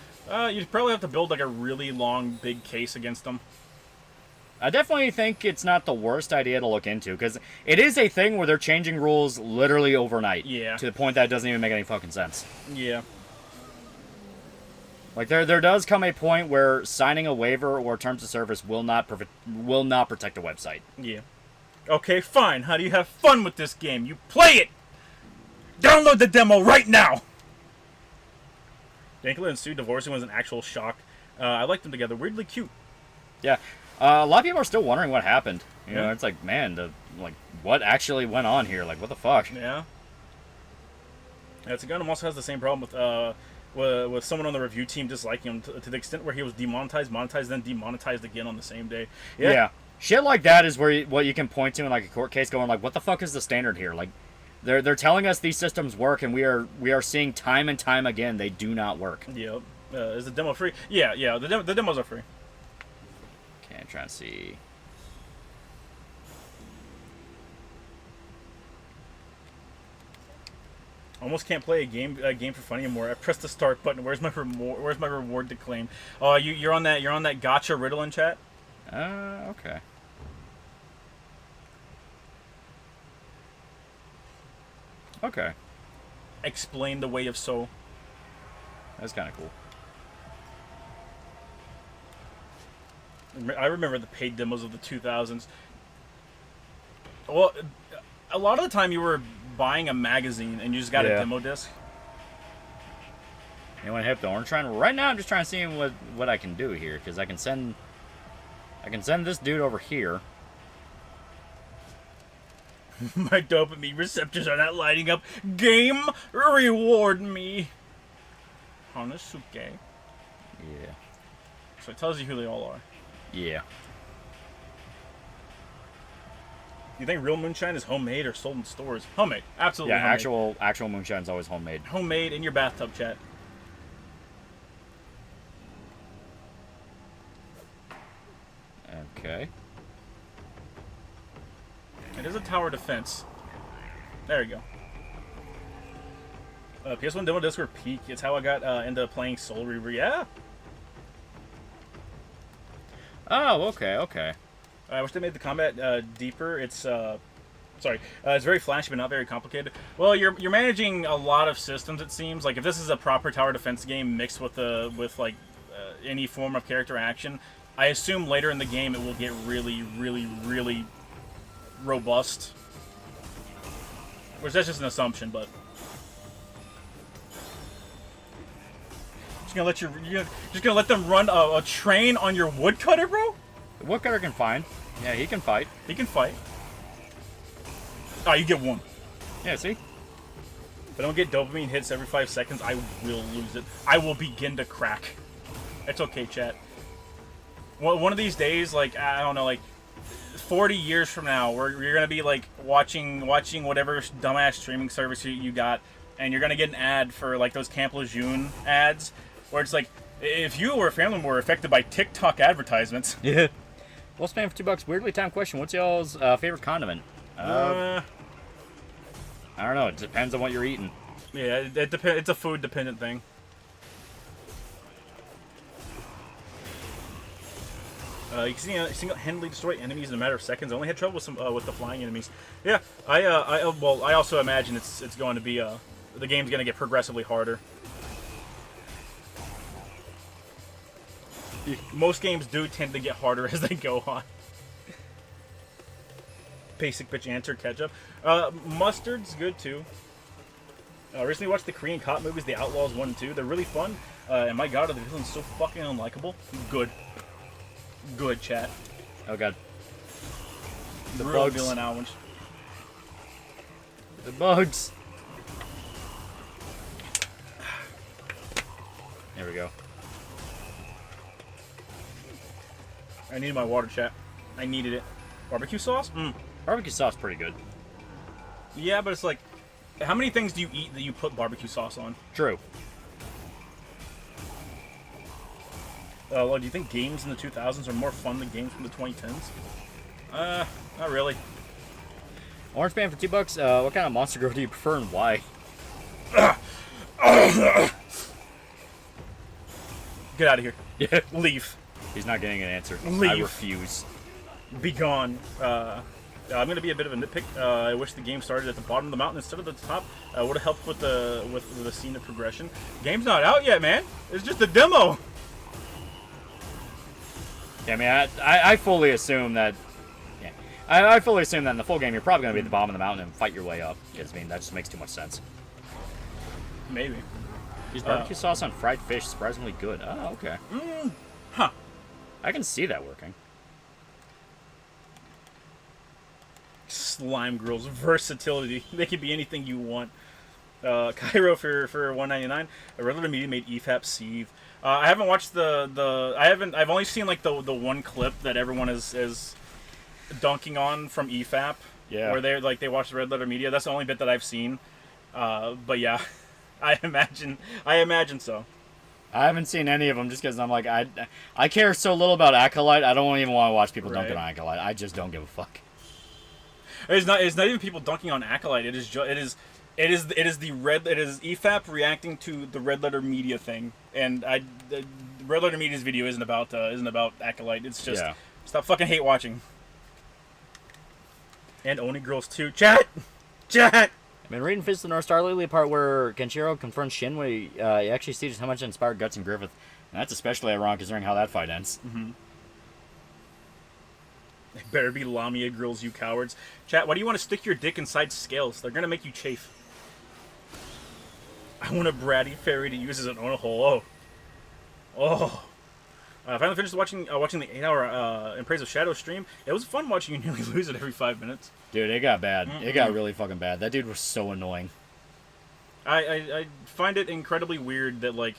You'd probably have to build like a really long, big case against them. I definitely think it's not the worst idea to look into, because it is a thing where they're changing rules literally overnight. Yeah. To the point that it doesn't even make any fucking sense. Yeah. Like, there does come a point where signing a waiver or terms of service will not protect a website. Yeah. Okay, fine. How do you have fun with this game? You play it! Download the demo right now! Dankula and Sue divorcing was an actual shock. I liked them together. Weirdly cute. Yeah. A lot of people are still wondering what happened. You know, it's like, man, what actually went on here? Like, what the fuck? Yeah. Gundam also has the same problem with someone on the review team disliking him to the extent where he was demonetized, monetized, then demonetized again on the same day. Yeah. Shit like that is where what you can point to in like a court case, going like, what the fuck is the standard here? Like, they're telling us these systems work, and we are seeing time and time again they do not work. Yep. Is the demo free? Yeah. The demos are free. Okay, I'm trying to see. Almost can't play a game for fun anymore. I pressed the start button. Where's my reward to claim? Oh, you're on that gotcha riddle in chat. Okay. Okay. Explain the way of soul. That's kind of cool. I remember the paid demos of the 2000s. Well, a lot of the time you were buying a magazine and you just got a demo disc. Anyone hit the orange triangle? Right now I'm just trying to see what I can do here, because I can send this dude over here. My dopamine receptors are not lighting up. Game, reward me. Hanazuke. Yeah. So it tells you who they all are. Yeah. You think real moonshine is homemade or sold in stores? Homemade. Absolutely Yeah, homemade. actual moonshine's always homemade. Homemade in your bathtub, chat. Okay. It is a tower defense. There you go. PS1 demo disc were peak. It's how I got into playing Soul Reaver. Yeah. Oh, okay. I wish they made the combat deeper. It's it's very flashy but not very complicated. Well, you're managing a lot of systems. It seems like if this is a proper tower defense game mixed with any form of character action, I assume later in the game it will get really, really, really robust. Which that's just an assumption, but you're just gonna let them run a train on your woodcutter, bro? The woodcutter can fight. Yeah, he can fight. He can fight. Oh, you get one. Yeah, see? If I don't get dopamine hits every 5 seconds, I will lose it. I will begin to crack. It's okay, chat. Well, one of these days, like, I don't know, like 40 years from now, you're gonna be like watching whatever dumbass streaming service you got, and you're gonna get an ad for like those Camp Lejeune ads, where it's like, if you or a family member were affected by TikTok advertisements. Yeah. Well, spam for $2. Weirdly timed question. What's y'all's favorite condiment? I don't know. It depends on what you're eating. Yeah, it depends. It's a food dependent thing. You can single-handedly destroy enemies in a matter of seconds. I only had trouble with the flying enemies. Yeah, I also imagine it's going to be the game's going to get progressively harder. Most games do tend to get harder as they go on. Basic bitch answer, ketchup. Mustard's good too. Recently watched the Korean cop movies, The Outlaws 1 and 2. They're really fun. And my god, are the villains so fucking unlikable. Good, chat. Oh god. The real villain orange. The bugs. There we go. I needed my water, chat. I needed it. Barbecue sauce? Barbecue sauce pretty good. Yeah, but it's like, how many things do you eat that you put barbecue sauce on? True. Well, do you think games in the 2000s are more fun than games from the 2010s? Not really. Orange Band for $2. What kind of Monster Girl do you prefer and why? Get out of here. Yeah. Leave. He's not getting an answer. Leave. I refuse. Be gone. I'm going to be a bit of a nitpick. I wish the game started at the bottom of the mountain instead of the top. Would have helped with the scene of progression. Game's not out yet, man. It's just a demo. Yeah, I mean, I fully assume that. Yeah, I fully assume that in the full game you're probably going to be at the bottom of the mountain and fight your way up. Because I mean, that just makes too much sense. Use Use barbecue sauce on fried fish. Surprisingly good. Oh, okay. Huh. I can see that working. Slime girls, versatility. They can be anything you want. Cairo for $1.99. A regular medium made EFAP Seethe. I haven't watched I've only seen like the one clip that everyone is dunking on from EFAP. Yeah. Where they watch the Red Letter Media. That's the only bit that I've seen. But yeah, I imagine so. I haven't seen any of them just because I'm like, I care so little about Acolyte. I don't even want to watch people dunking on Acolyte. I just don't give a fuck. It's not even people dunking on Acolyte. It is EFAP reacting to the Red Letter Media thing, and the Red Letter Media's video isn't about Acolyte. It's just stop fucking hate watching. And Oni Girls too. Chat. I've been reading Fist of the North Star lately, the part where Kenshiro confronts Shin, where he actually sees just how much it inspired Guts and Griffith. And that's especially ironic considering how that fight ends. Mm-hmm. They better be Lamia girls, you cowards. Chat, why do you want to stick your dick inside scales? They're gonna make you chafe. I want a bratty fairy to use as an Onohole. Oh. I finally finished watching the 8-hour In Praise of Shadow stream. It was fun watching you nearly lose it every 5 minutes. Dude, it got bad. Mm-hmm. It got really fucking bad. That dude was so annoying. I find it incredibly weird that, like,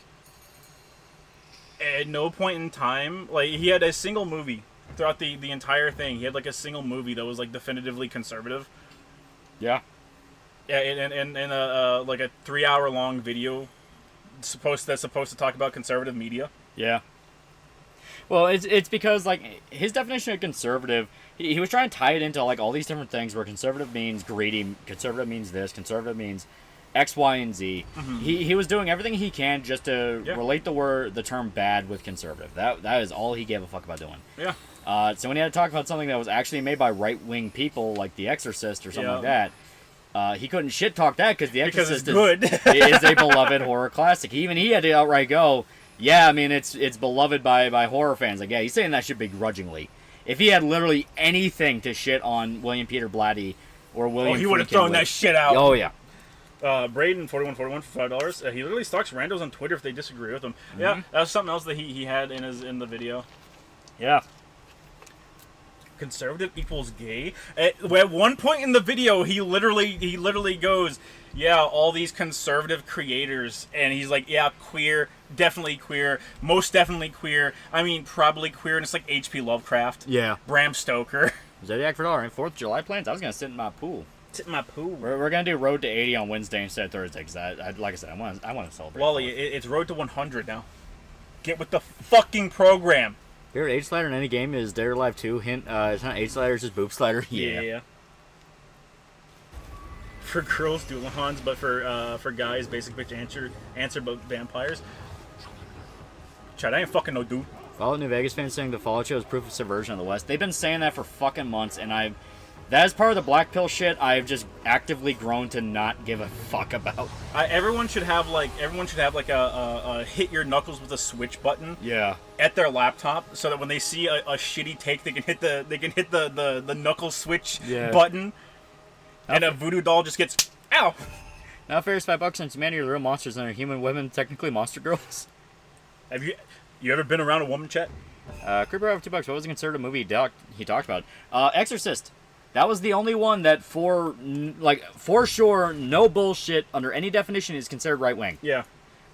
at no point in time, like, he had a single movie throughout the entire thing. He had, like, a single movie that was, like, definitively conservative. Yeah. Yeah, and like a 3-hour-long video that's supposed to talk about conservative media. Yeah. Well, it's because, like, his definition of conservative, he was trying to tie it into, like, all these different things where conservative means greedy, conservative means this, conservative means X, Y, and Z. Mm-hmm. He was doing everything he can just to relate the term bad with conservative. That is all he gave a fuck about doing. Yeah. So when he had to talk about something that was actually made by right-wing people, like The Exorcist or something like that, he couldn't shit-talk that because The Exorcist is a beloved horror classic. Even he had to outright go, yeah, I mean, it's beloved by horror fans. Like, yeah, he's saying that shit begrudgingly. If he had literally anything to shit on William Peter Blatty or William he would have thrown that shit out. Oh, yeah. Braden, 4141 for $5. He literally stalks randos on Twitter if they disagree with him. Mm-hmm. Yeah, that's something else that he had in the video. Yeah. Conservative equals gay. At one point in the video, he literally goes, yeah, all these conservative creators, and he's like, yeah, queer, definitely queer, most definitely queer. I mean, probably queer, and it's like H.P. Lovecraft. Yeah. Bram Stoker. Zodiac for $1. 4th of July plans? I was gonna sit in my pool. Sit in my pool. We're gonna do Road to 80 on Wednesday instead of Thursday because like I said, I want to celebrate. Wally, it's Road to 100 now. Get with the fucking program. Favorite age slider in any game is Dead or Alive 2. Hint, it's not age slider, it's just boob slider. Yeah. For girls, Doolahans, but for guys, basic bitch answer about vampires. Chad, I ain't fucking no dude. Fallout New Vegas fans saying the Fallout show is proof of subversion of the West. They've been saying that for fucking months, and that is part of the black pill shit I've just actively grown to not give a fuck about. Everyone should have like a hit your knuckles with a switch button. Yeah. At their laptop, so that when they see a shitty take, they can hit the knuckle switch button, and a voodoo doll just gets ow. Now fair is $5 since humanity are real monsters and are human women technically monster girls. Have you ever been around a woman, Chet? Creeper over $2. What was the conservative movie he talked about? Exorcist. That was the only one that for sure, no bullshit, under any definition, is considered right-wing. Yeah.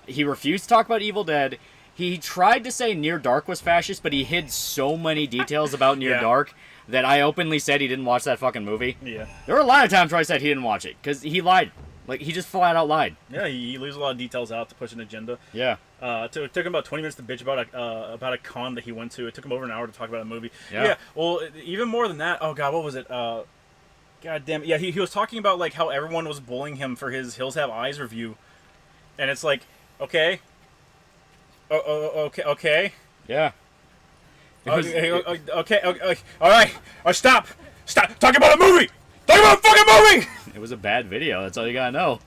He refused to talk about Evil Dead. He tried to say Near Dark was fascist, but he hid so many details about Near Dark that I openly said he didn't watch that fucking movie. Yeah. There were a lot of times where I said he didn't watch it, because he lied. Like, he just flat out lied. Yeah, he leaves a lot of details out to push an agenda. Yeah. It took him about 20 minutes to bitch about a con that he went to. It took him over an hour to talk about a movie. Yeah. Well, even more than that. Oh god, what was it? God damn it. Yeah, he was talking about like how everyone was bullying him for his Hills Have Eyes review, and it's like, okay. Okay. Yeah. Okay. All right. Stop. Talk about a movie. Talk about a fucking movie. It was a bad video. That's all you gotta know.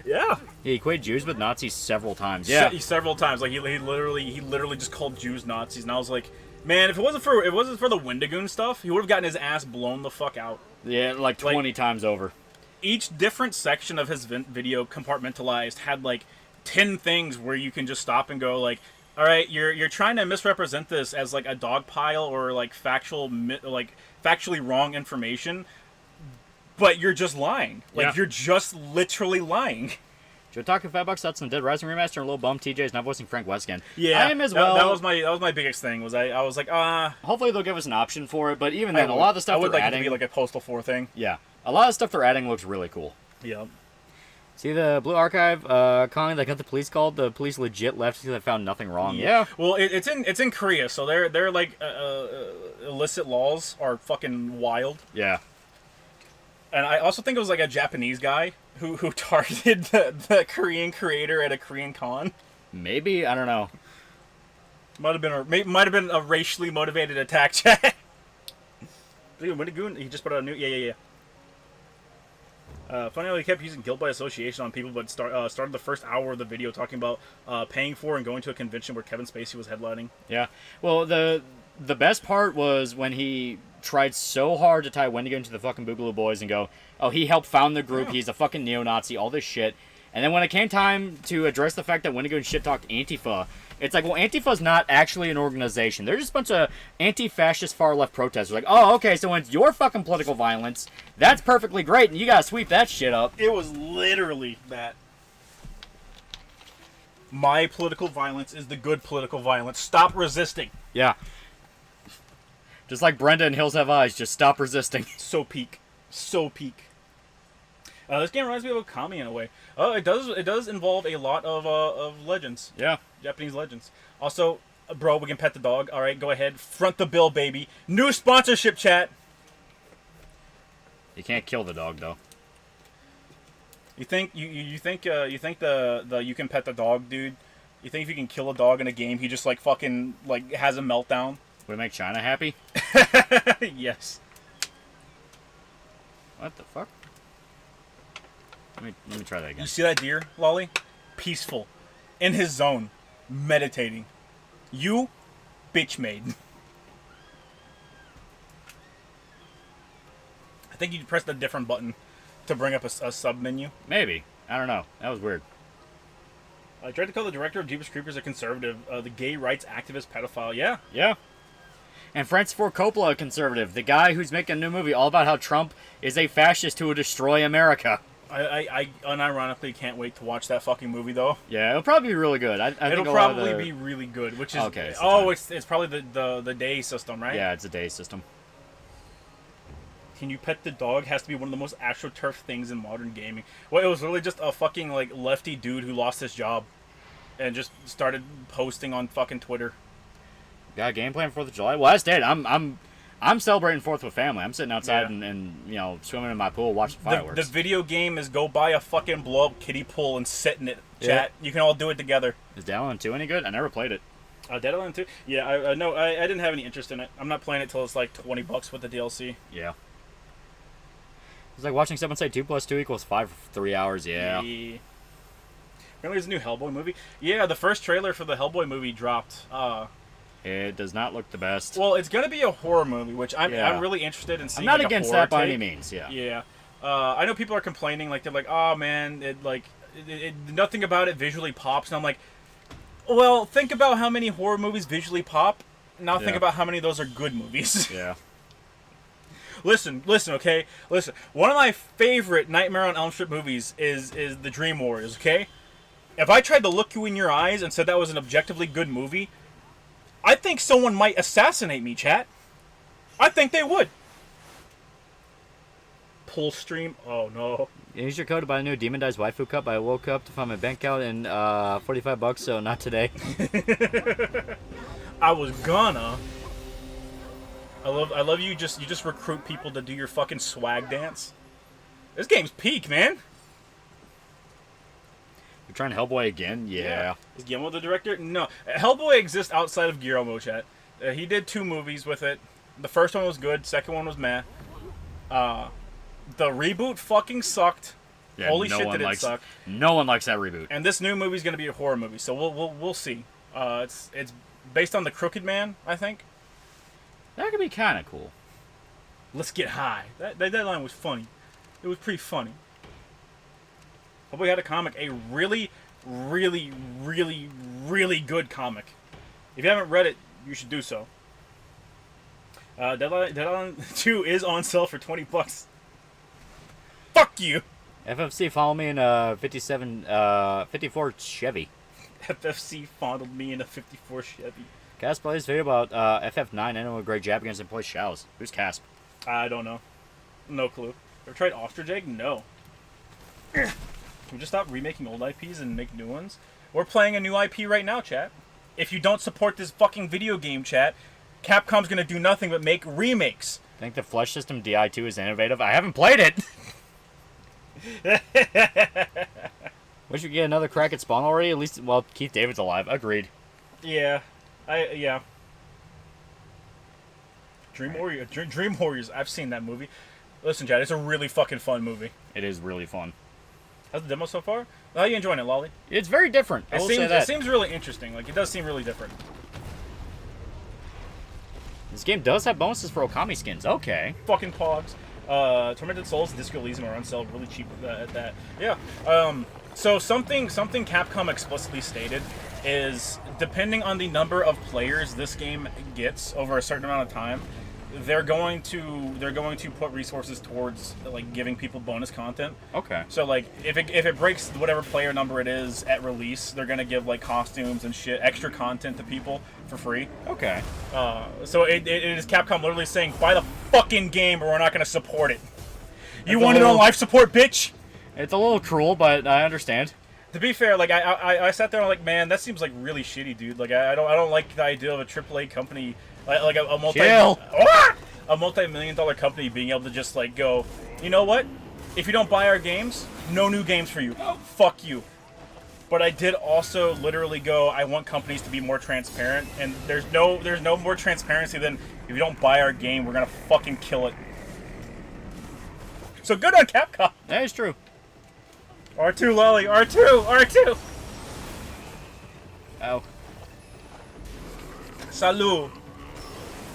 Yeah. He equated Jews with Nazis several times. Yeah. Several times. Like he literally just called Jews Nazis, and I was like, man, if it wasn't for the Wendigoon stuff, he would have gotten his ass blown the fuck out. Yeah, like 20 times over. Each different section of his video compartmentalized had like 10 things where you can just stop and go like, all right, you're trying to misrepresent this as like a dog pile or like factually wrong information, but you're just lying. Like you're just literally lying. Joe Taco $5, that's some Dead Rising remaster, and a little bum. TJ's not voicing Frank West again. Yeah, I am as well. That was my biggest thing. I was like, hopefully they'll give us an option for it, but even then, a lot of the stuff I would they're like adding, it to be like a Postal 4 thing. yeah, a lot of the stuff they're adding looks really cool. Yeah. See the Blue Archive calling that got the police called. The police legit left because they found nothing wrong. Yeah. Well, it's in Korea, so they're like illicit laws are fucking wild. Yeah. And I also think it was like a Japanese guy who targeted the Korean creator at a Korean con. Maybe, I don't know. Might have been a racially motivated attack. Chat. He just put out a new yeah. Funny how he kept using guilt by association on people, but started the first hour of the video talking about paying for and going to a convention where Kevin Spacey was headlining. Yeah. Well, the best part was when he tried so hard to tie Wendigo into the fucking Boogaloo Boys and go, oh, he helped found the group, he's a fucking neo-Nazi, all this shit. And then when it came time to address the fact that Wendigo shit-talked Antifa, it's like, well, Antifa's not actually an organization. They're just a bunch of anti-fascist far-left protesters. Like, oh, okay, so when it's your fucking political violence, that's perfectly great, and you gotta sweep that shit up. It was literally that. My political violence is the good political violence. Stop resisting. Yeah. Just like Brenda and Hills Have Eyes, just stop resisting. So peak. So peak. This game reminds me of Okami in a way. It does involve a lot of legends. Yeah. Japanese legends. Also, bro, we can pet the dog. All right, go ahead. Front the bill, baby. New sponsorship, chat. You can't kill the dog, though. You think the you can pet the dog, dude? You think if you can kill a dog in a game, he just like fucking like has a meltdown? Would it make China happy? Yes. What the fuck? Let me try that again. You see that deer, Lolly? Peaceful. In his zone. Meditating. You, bitch made. I think you pressed a different button to bring up a sub menu. Maybe. I don't know. That was weird. I tried to call the director of Jeepers Creepers a conservative, the gay rights activist pedophile. Yeah. Yeah. And Francis Ford Coppola, a conservative. The guy who's making a new movie all about how Trump is a fascist who will destroy America. I unironically can't wait to watch that fucking movie, though. Yeah, it'll probably be really good. It'll probably be really good, which is... Okay. It's probably the day system, right? Yeah, it's a day system. Can you pet the dog? Has to be one of the most astroturf things in modern gaming. Well, it was really just a fucking like lefty dude who lost his job and just started posting on fucking Twitter. Got a game plan for 4th of July? Well, that's dead. I'm celebrating 4th with family. I'm sitting outside and you know, swimming in my pool watching fireworks. The video game is go buy a fucking blow up kiddie pool and sit in it. Chat. You can all do it together. Is Dead Island 2 any good? I never played it. Dead Island 2? Yeah, I didn't have any interest in it. I'm not playing it till it's like $20 with the DLC. Yeah. It's like watching someone say 2 + 2 = 5 for 3 hours. Yeah. Apparently there's a new Hellboy movie. Yeah, the first trailer for the Hellboy movie dropped. It does not look the best. Well, it's gonna be a horror movie, which I'm really interested in seeing. I'm not like, against a horror that by take. any means. Yeah. Yeah. I know people are complaining, like they're like, "Oh man, nothing about it visually pops," and I'm like, "Well, think about how many horror movies visually pop. Now think about how many of those are good movies." Yeah. Listen, okay? Listen. One of my favorite Nightmare on Elm Street movies is The Dream Warriors, okay? If I tried to look you in your eyes and said that was an objectively good movie, I think someone might assassinate me, chat. I think they would. Pull stream? Oh, no. Use your code to buy a new Demon Dies Waifu Cup. I woke up to find my bank account in $45, so not today. I was gonna. I love you just recruit people to do your fucking swag dance. This game's peak, man. You're trying Hellboy again? Yeah. Is Guillermo the director? No. Hellboy exists outside of Guillermo, chat. He did 2 movies with it. The first one was good. Second one was meh. The reboot fucking sucked. Yeah, Holy shit, did it suck. No one likes that reboot. And this new movie's gonna be a horror movie, so we'll see. It's based on The Crooked Man, I think. That could be kind of cool. Let's get high. That line was funny. It was pretty funny. Hellboy had a comic, a really, really, really, really good comic. If you haven't read it, you should do so. Dead Island 2 is on sale for $20. Fuck you! FFC, follow me in a 54 Chevy. FFC fondled me in a 54 Chevy. Casp plays video about FF9. I know a great jab against and plays Shows. Who's Casp? I don't know. No clue. Ever tried Ostrich Egg? No. Can we just stop remaking old IPs and make new ones? We're playing a new IP right now, chat. If you don't support this fucking video game, chat, Capcom's gonna do nothing but make remakes. Think the Flesh System DI2 is innovative? I haven't played it! Wish we could get another crack at Spawn already. At least, well, Keith David's alive. Agreed. Yeah. Yeah. Dream Warriors. I've seen that movie. Listen, Chad, it's a really fucking fun movie. It is really fun. How's the demo so far? How are you enjoying it, Lolly? It's very different. I will say that. It seems really interesting. Like, it does seem really different. This game does have bonuses for Okami skins. Okay. Fucking pogs. Tormented Souls and Disco Elysium are on sale really cheap at that. Yeah. So something Capcom explicitly stated is, depending on the number of players this game gets over a certain amount of time, they're going to put resources towards like giving people bonus content. Okay. So like if it breaks whatever player number it is at release, they're gonna give like costumes and shit, extra content to people for free. Okay. So it is Capcom literally saying, buy the fucking game or we're not gonna support it. You want it on life support, bitch? It's a little cruel, but I understand. To be fair, like I sat there and I'm like, man, that seems like really shitty, dude. Like I don't like the idea of a AAA company like a multi-million-dollar company being able to just like go, you know what? If you don't buy our games, no new games for you. Fuck you. But I did also literally go, I want companies to be more transparent, and there's no more transparency than if you don't buy our game, we're gonna fucking kill it. So good on Capcom. That is true. R2 Lolly, R2. Oh. Salud.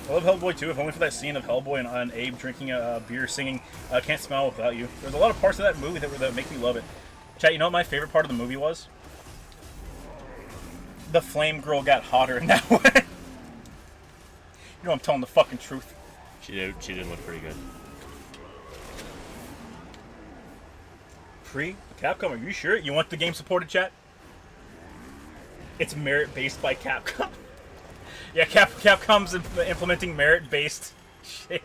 I love Hellboy too, if only for that scene of Hellboy and Abe drinking a beer singing Can't Smile Without You. There's a lot of parts of that movie that make me love it. Chat, you know what my favorite part of the movie was? The flame girl got hotter in that one. You know I'm telling the fucking truth. She did look pretty good. Capcom, are you sure? You want the game supported, chat? It's merit-based by Capcom. Yeah, Capcom's implementing merit-based shit.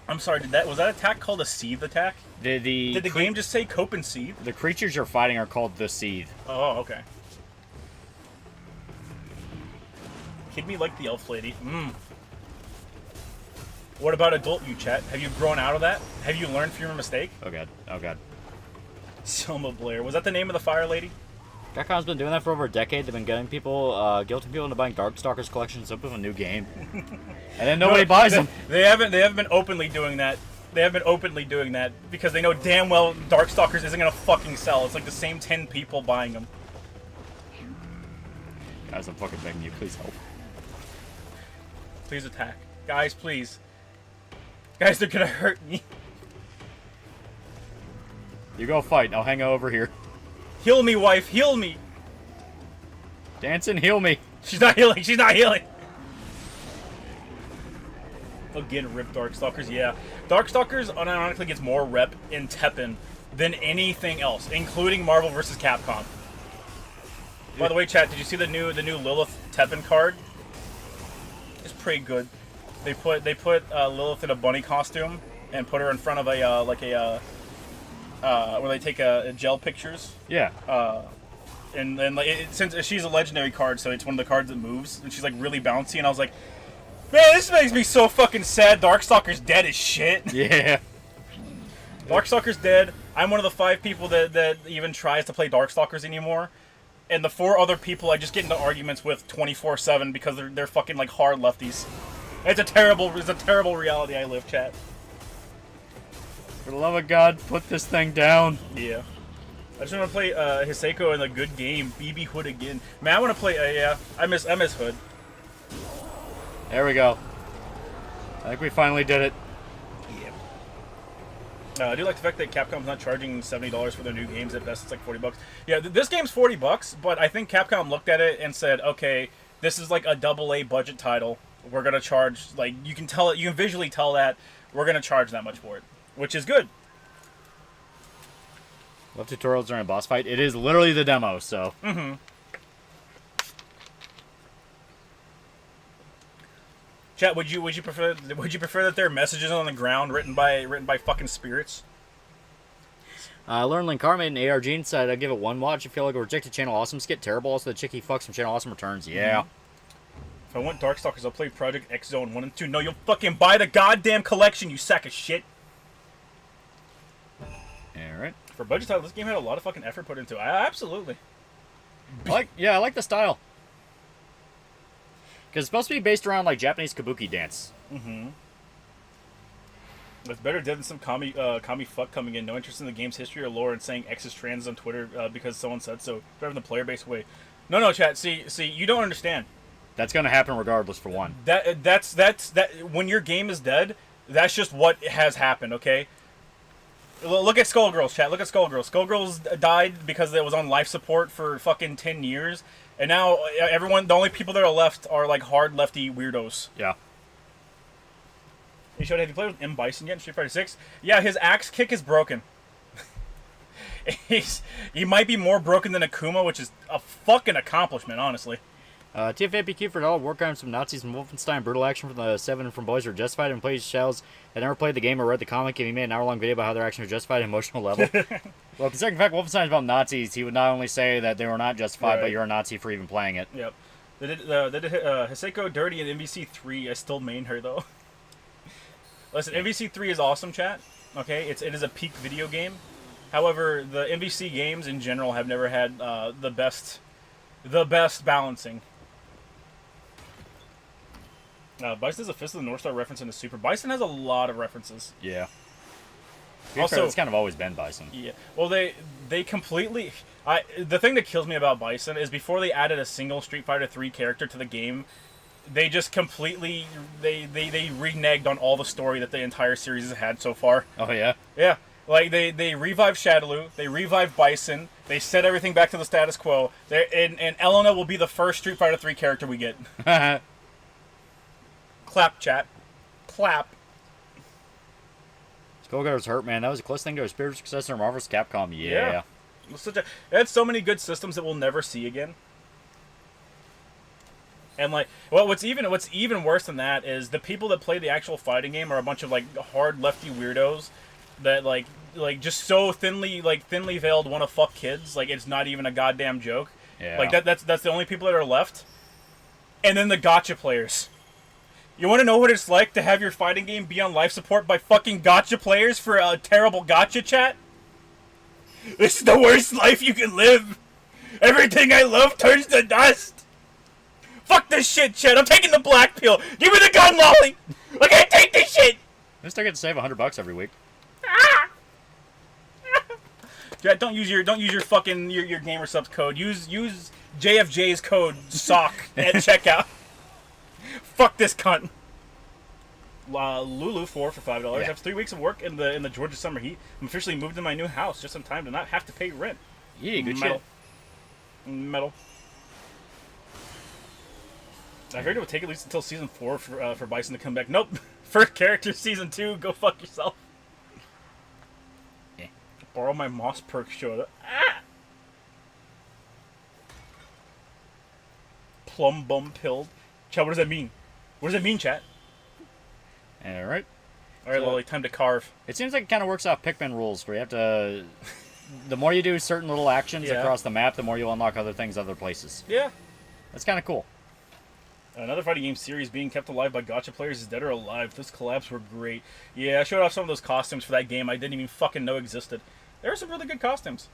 I'm sorry, was that attack called a seethe attack? Did the game just say cope and seethe? The creatures you're fighting are called the seethe. Oh, okay. Kid me like the elf lady. What about adult you, chat? Have you grown out of that? Have you learned from your mistake? Oh god. Selma Blair. Was that the name of the fire lady? Capcom's been doing that for over a decade. They've been getting people, guilting people into buying Darkstalkers collections simply with a new game. And then nobody buys them. They haven't been openly doing that. They have been openly doing that because they know damn well Darkstalkers isn't gonna fucking sell. It's like the same 10 people buying them. Guys, I'm fucking begging you, please help. Please attack. Guys, please. Guys, they're gonna hurt me. You go fight, I'll hang out over here. Heal me, wife, heal me! Dancing, heal me. She's not healing, she's not healing! Again, rip Darkstalkers, yeah. Darkstalkers unironically gets more rep in Teppen than anything else, including Marvel vs. Capcom. By the way, chat, did you see the new Lilith Teppen card? It's pretty good. They put Lilith in a bunny costume and put her in front of a where they take gel pictures. Yeah. And then since she's a legendary card, so it's one of the cards that moves, and she's like really bouncy. And I was like, man, this makes me so fucking sad. Darkstalker's dead as shit. Yeah. Darkstalker's dead. I'm one of the 5 people that even tries to play Darkstalkers anymore. And the 4 other people I just get into arguments with 24/7 because they're fucking like hard lefties. It's a terrible reality I live, chat. For the love of God, put this thing down. Yeah. I just want to play Hiseko in a good game. BB Hood again. Man, I want to play. Yeah, I miss Hood. There we go. I think we finally did it. Yeah. I do like the fact that Capcom's not charging $70 for their new games. At best, it's like $40. Yeah, this game's $40, but I think Capcom looked at it and said, okay, this is like a AA budget title. We're gonna charge, like, you can visually tell that we're gonna charge that much for it, which is good. Love tutorials during a boss fight. It is literally the demo, so. Mm-hmm. Chat, would you prefer that there are messages on the ground written by fucking spirits? Learn Link Car made an ARG inside. I'd give it one watch. I feel like a rejected channel awesome skit. Terrible. Also, the chick he fucks from channel awesome returns. Yeah. Mm-hmm. If I want Darkstalkers, I'll play Project X Zone 1 and 2. No, you'll fucking buy the goddamn collection, you sack of shit. Alright. For budget title, this game had a lot of fucking effort put into it. Absolutely. I like the style. Because it's supposed to be based around, like, Japanese kabuki dance. Mm-hmm. It's better dead than some commie fuck coming in. No interest in the game's history or lore and saying X is trans on Twitter because someone said so. Better than the player-based way. No, chat. See, you don't understand. That's going to happen regardless, for one. That's when your game is dead, that's just what has happened, okay? Look at Skullgirls, chat. Look at Skullgirls. Skullgirls died because it was on life support for fucking 10 years. And now the only people that are left are like hard lefty weirdos. Yeah. Hey, have you played with M. Bison yet in Street Fighter 6? Yeah, his axe kick is broken. He might be more broken than Akuma, which is a fucking accomplishment, honestly. TFAPQ for $1. War crimes from Nazis and Wolfenstein. Brutal action from the 7 from boys who are justified and plays shells. I never played the game or read the comic, and he made an hour-long video about how their actions are justified at an emotional level. Well, considering the fact Wolfenstein is about Nazis, he would not only say that they were not justified, but you're a Nazi for even playing it. Yep. They did Hiseko dirty in MVC3. I still main her, though. Listen, MVC3 is awesome, chat. Okay? It is a peak video game. However, the MVC games in general have never had the best balancing. Bison is a Fist of the North Star reference in the Super. Bison has a lot of references. Yeah. Also, it's kind of always been Bison. Yeah. Well, they completely. The thing that kills me about Bison is before they added a single Street Fighter 3 character to the game, they just completely they reneged on all the story that the entire series has had so far. Oh yeah. Yeah. Like they revived Shadaloo, they revived Bison, they set everything back to the status quo. And Elena will be the first Street Fighter 3 character we get. Clap, chat. Clap. Skullgirls hurt, man. That was a close thing to a spiritual successor of Marvel's Capcom. Yeah. It had so many good systems that we'll never see again. And like, well, what's even worse than that is the people that play the actual fighting game are a bunch of like hard lefty weirdos that like just so thinly veiled want to fuck kids. Like it's not even a goddamn joke. Yeah. Like that's the only people that are left. And then the gacha players. You want to know what it's like to have your fighting game be on life support by fucking gacha players for a terrible gacha chat? This is the worst life you can live. Everything I love turns to dust. Fuck this shit, chat. I'm taking the black pill. Give me the gun, Lolly. I can't take this shit. I still get to save $100 every week. Chat, don't use your fucking your gamer subs code. Use JFJ's code SOCK at checkout. Fuck this cunt. Lulu 4 for $5. Yeah. After 3 weeks of work in the Georgia summer heat, I'm officially moved to my new house just in time to not have to pay rent. Yeah, good Metal. shit. Metal. I heard it would take at least until season 4 for Bison to come back. Nope. First character season 2. Go fuck yourself. Yeah. Borrow my moss perk showed up. Ah! Plum bum pilled. Chat, what does that mean? What does that mean, chat? Alright. Alright, Lolly, time to carve. It seems like it kind of works off Pikmin rules, where you have to... the more you do certain little actions across the map, the more you'll unlock other things other places. Yeah. That's kind of cool. Another fighting game series being kept alive by gacha players is Dead or Alive. Those collabs were great. Yeah, I showed off some of those costumes for that game I didn't even fucking know existed. There were some really good costumes.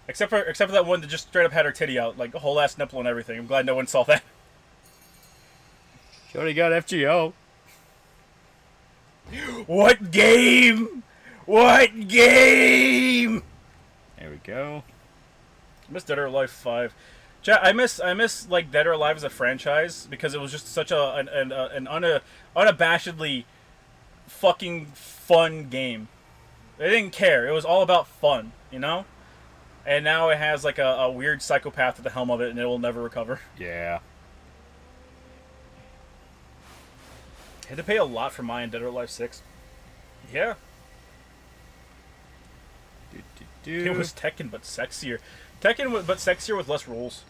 Except for that one that just straight up had her titty out, like a whole ass nipple and everything. I'm glad no one saw that. Shorty got FGO. What game? What game? There we go. I miss Dead or Alive 5. Chat, I miss like Dead or Alive as a franchise because it was just such an unabashedly fucking fun game. They didn't care. It was all about fun, you know? And now it has like a weird psychopath at the helm of it and it will never recover. Yeah. I had to pay a lot for mine in Dead or Alive 6. Yeah. Do. It was Tekken, but sexier. Tekken, but sexier with less rules.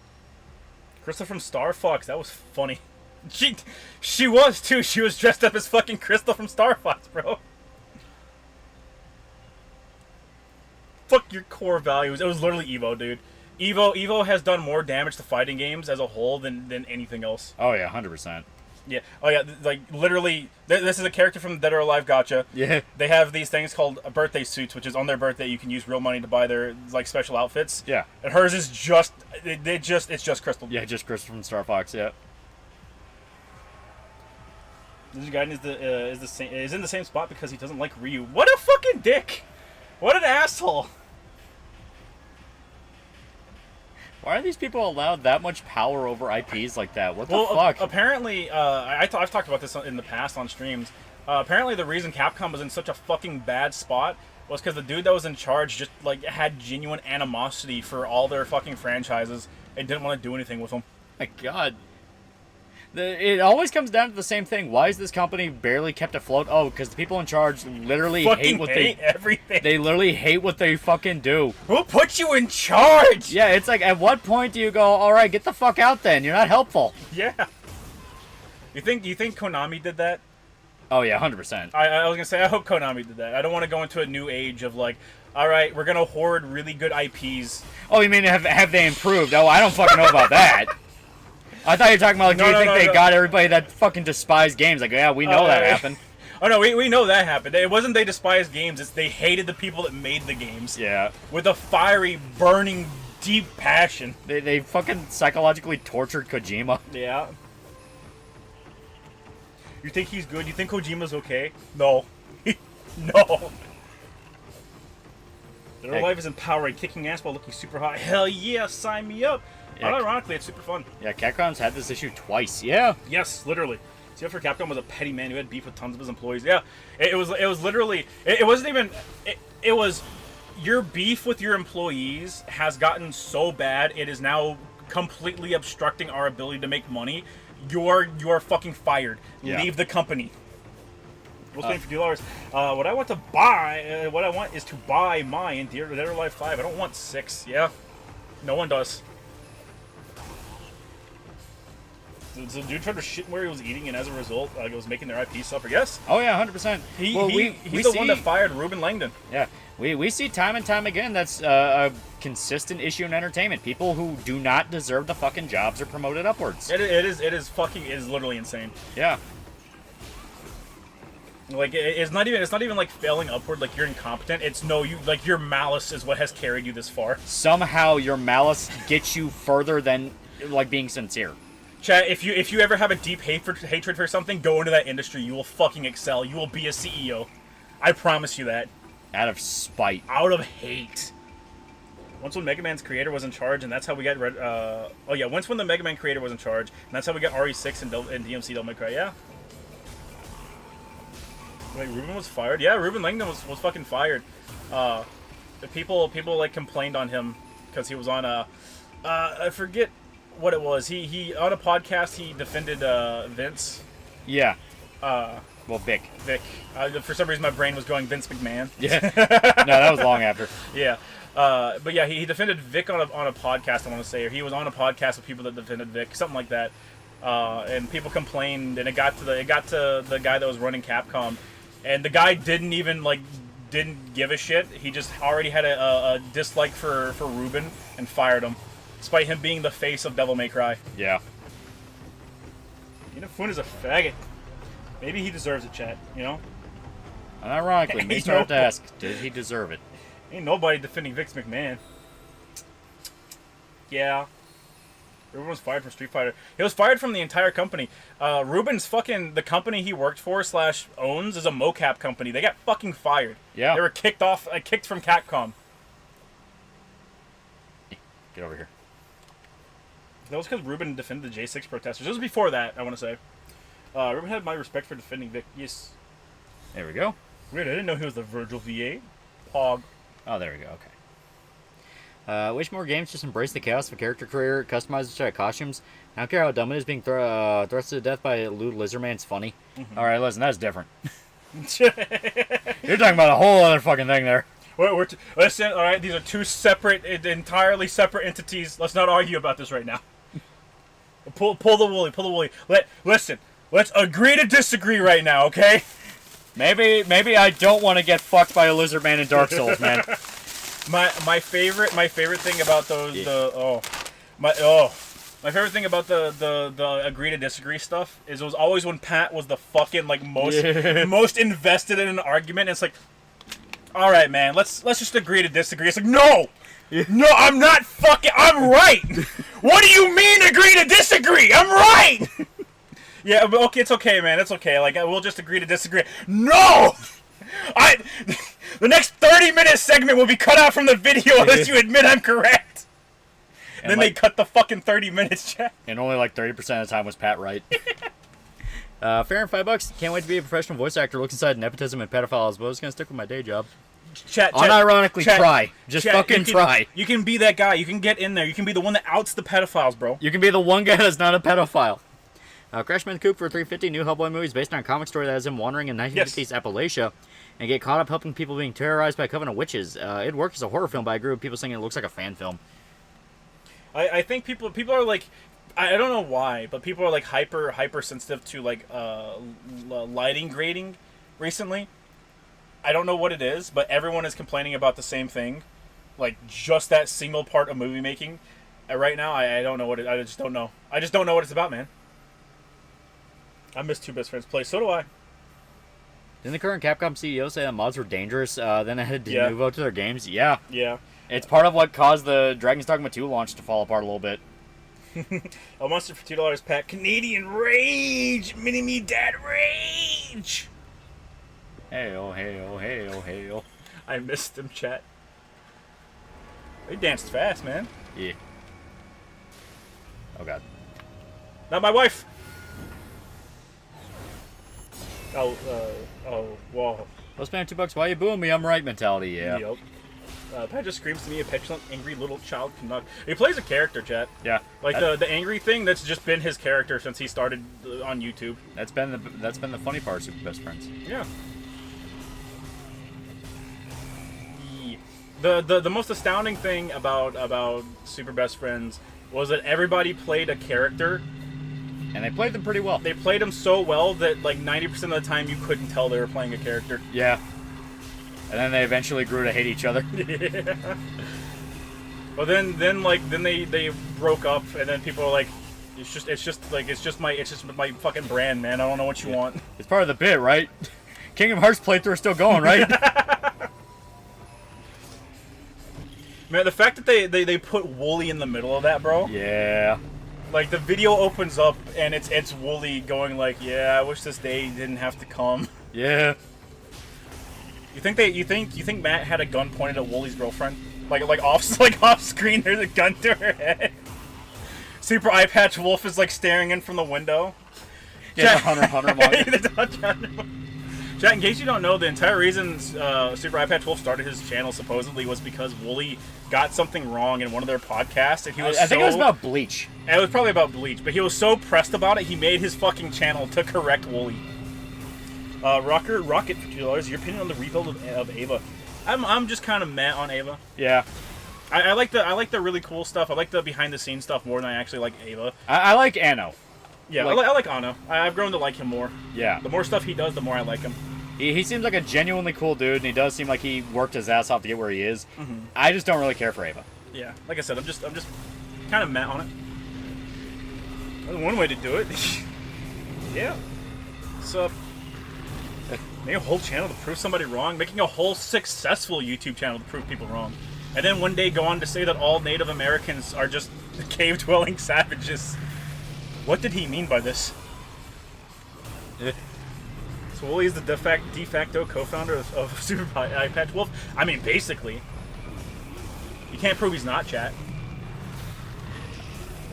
Crystal from Star Fox, that was funny. She was too. She was dressed up as fucking Crystal from Star Fox, bro. Fuck your core values. It was literally Evo, dude. Evo has done more damage to fighting games as a whole than anything else. Oh yeah, 100%. Yeah. Oh yeah. Like literally, this is a character from Dead or Alive Gotcha. Yeah. They have these things called birthday suits, which is on their birthday you can use real money to buy their like special outfits. Yeah. And hers is just it's just Crystal. Yeah, just Crystal from Star Fox. Yeah. This guy is in the same spot because he doesn't like Ryu. What a fucking dick! What an asshole! Why are these people allowed that much power over IPs like that? What the Well, fuck? apparently, I've talked about this in the past on streams. Apparently, the reason Capcom was in such a fucking bad spot was because the dude that was in charge just like had genuine animosity for all their fucking franchises and didn't want to do anything with them. My God. It always comes down to the same thing. Why is this company barely kept afloat? Oh, because the people in charge literally Fucking hate everything. They literally hate what they fucking do. Who put you in charge? Yeah, it's like, at what point do you go, all right, get the fuck out then? You're not helpful. Yeah. You think Konami did that? Oh, yeah, 100%. I was going to say, I hope Konami did that. I don't want to go into a new age of like, all right, we're going to hoard really good IPs. Oh, you mean have they improved? Oh, I don't fucking know about that. I thought you were talking about, like, do you think they got everybody that fucking despised games? Like, yeah, we know that happened. Oh, no, we know that happened. It wasn't they despised games, it's they hated the people that made the games. Yeah. With a fiery, burning, deep passion. They fucking psychologically tortured Kojima. Yeah. You think he's good? You think Kojima's okay? No. No. Their life is empowering, kicking ass while looking super hot. Hell yeah, sign me up. Yeah. Ironically, it's super fun. Yeah, Capcom's had this issue twice. Yeah. Yes, literally. See, for Capcom was a petty man who had beef with tons of his employees. Yeah, it was literally. It wasn't even. It was your beef with your employees has gotten so bad it is now completely obstructing our ability to make money. You're fucking fired. Yeah. Leave the company. We'll spend for $2. What I want to buy, what I want is to buy mine, Dead or Alive 5. I don't want 6. Yeah, no one does. So dude tried to shit where he was eating, and as a result, it was making their IP suffer. Yes. Oh yeah, 100%. He's the one that fired Ruben Langdon. Yeah, we see time and time again that's a consistent issue in entertainment. People who do not deserve the fucking jobs are promoted upwards. It is literally insane. Yeah. Like it's not even like failing upward. Like you're incompetent. It's your malice is what has carried you this far. Somehow your malice gets you further than like being sincere. Chat, if you ever have a deep hatred for something, go into that industry. You will fucking excel. You will be a CEO. I promise you that. Out of spite. Out of hate. Once when Mega Man's creator was in charge, and that's how we got once when the Mega Man creator was in charge, and that's how we got RE6 and DMC Devil May Cry. Yeah. Wait, Ruben was fired? Yeah, Ruben Langdon was fucking fired. People like complained on him because he was on I forget what it was. He on a podcast he defended Vince. Yeah. Well, Vic. For some reason my brain was going Vince McMahon. Yeah. No, that was long after. Yeah. But yeah, he defended Vic on a podcast, I want to say, or he was on a podcast with people that defended Vic, something like that. And people complained, and it got to the guy that was running Capcom, and the guy didn't give a shit. He just already had a dislike for Ruben and fired him, despite him being the face of Devil May Cry. Yeah. Inafune is a faggot. Maybe he deserves it, chat. You know. And ironically, me start to ask, did he deserve it? Ain't nobody defending Vince McMahon. Yeah. Ruben was fired from Street Fighter. He was fired from the entire company. Ruben's the company he worked for / owns is a mocap company. They got fucking fired. Yeah. They were kicked from Capcom. Get over here. That was because Ruben defended the J6 protesters. It was before that, I want to say. Ruben had my respect for defending Vic. Yes. There we go. Weird, I didn't know he was the Virgil VA. Pog. Oh, there we go. Okay. Wish more games just embrace the chaos of a character career, customize costumes. I don't care how dumb it is being thrusted to death by a lewd lizard man. It's funny. Mm-hmm. All right, listen, that's different. You're talking about a whole other fucking thing there. Listen, all right, these are two separate, entirely separate entities. Let's not argue about this right now. Pull the woolly. Listen, let's agree to disagree right now, okay? Maybe I don't want to get fucked by a lizard man in Dark Souls, man. My favorite thing about my favorite thing about the agree to disagree stuff is it was always when Pat was the fucking like most invested in an argument. And it's like, all right, man, let's just agree to disagree. It's like, no, I'm not fucking. I'm right. What do you mean agree to disagree? I'm right. Yeah, but okay, it's okay, man. It's okay. Like, we'll just agree to disagree. No! The next 30-minute segment will be cut out from the video unless you admit I'm correct. And then they cut the fucking 30 minutes, chat. And only like 30% of the time was Pat right. Fair and $5. Can't wait to be a professional voice actor. Looks inside nepotism and pedophiles, but I was going to stick with my day job. Chat, unironically, try. Just fucking try. You can be that guy. You can get in there. You can be the one that outs the pedophiles, bro. You can be the one guy that's not a pedophile. Crashman Coop for $3.50. New Hellboy movie is based on a comic story that has him wandering in 1950s Appalachia and get caught up helping people being terrorized by a coven of witches. It worked as a horror film by a group of people saying it looks like a fan film. I think people are like, I don't know why, but people are like hyper sensitive to like lighting grading recently. I don't know what it is, but everyone is complaining about the same thing, like just that single part of movie making. Right now, I don't know what it. I just don't know. I just don't know what it's about, man. I miss Two Best Friends play. So do I. Didn't the current Capcom CEO say that mods were dangerous? Then added de novo to their games. Yeah. It's part of what caused the Dragon's Dogma 2 launch to fall apart a little bit. A monster for $2 pack. Canadian Rage! Mini-Me Dad Rage! Hey-oh. I missed him, chat. They danced fast, man. Yeah. Oh, God. Not my wife! Whoa. Let's spend $2. Why you booing me? I'm right mentality, yeah. Yep. Pat just screams to me a petulant, angry little child cannot. He plays a character, chat. Yeah. Like the angry thing. That's just been his character since he started on YouTube. That's been the funny part of Super Best Friends. Yeah. The most astounding thing about Super Best Friends was that everybody played a character. And they played them pretty well. They played them so well that like 90% of the time you couldn't tell they were playing a character. Yeah. And then they eventually grew to hate each other. Yeah. Well, then they broke up, and then people were like, it's just my fucking brand, man. I don't know what you want. It's part of the bit, right? Kingdom Hearts playthrough is still going, right? Man, the fact that they put Wooly in the middle of that, bro. Yeah. Like the video opens up and it's Wooly going like, "Yeah, I wish this day didn't have to come." Yeah. You think Matt had a gun pointed at Wooly's girlfriend? Like off screen, there's a gun to her head. Super Eye Patch Wolf is like staring in from the window. Yeah, the Hunter manga. Chat, in case you don't know, the entire reason Super Eye Patch Wolf started his channel supposedly was because Wooly got something wrong in one of their podcasts, and he was I think it was about Bleach. It was probably about Bleach, but he was so pressed about it, he made his fucking channel to correct Wooly. Rocket for $2. Your opinion on the rebuild of Ava? I'm just kind of meh on Ava. Yeah. I like the really cool stuff. I like the behind the scenes stuff more than I actually like Ava. I like Anno. Yeah, I like Anno. I've grown to like him more. Yeah. The more stuff he does, the more I like him. He seems like a genuinely cool dude, and he does seem like he worked his ass off to get where he is. Mm-hmm. I just don't really care for Ava. Yeah, like I said, I'm just kind of meh on it. That's one way to do it. Yeah. So, make a whole channel to prove somebody wrong, making a whole successful YouTube channel to prove people wrong, and then one day go on to say that all Native Americans are just cave-dwelling savages. What did he mean by this? So Wooly is the de facto co-founder of Super Eye Patch Wolf? I mean, basically. You can't prove he's not, chat.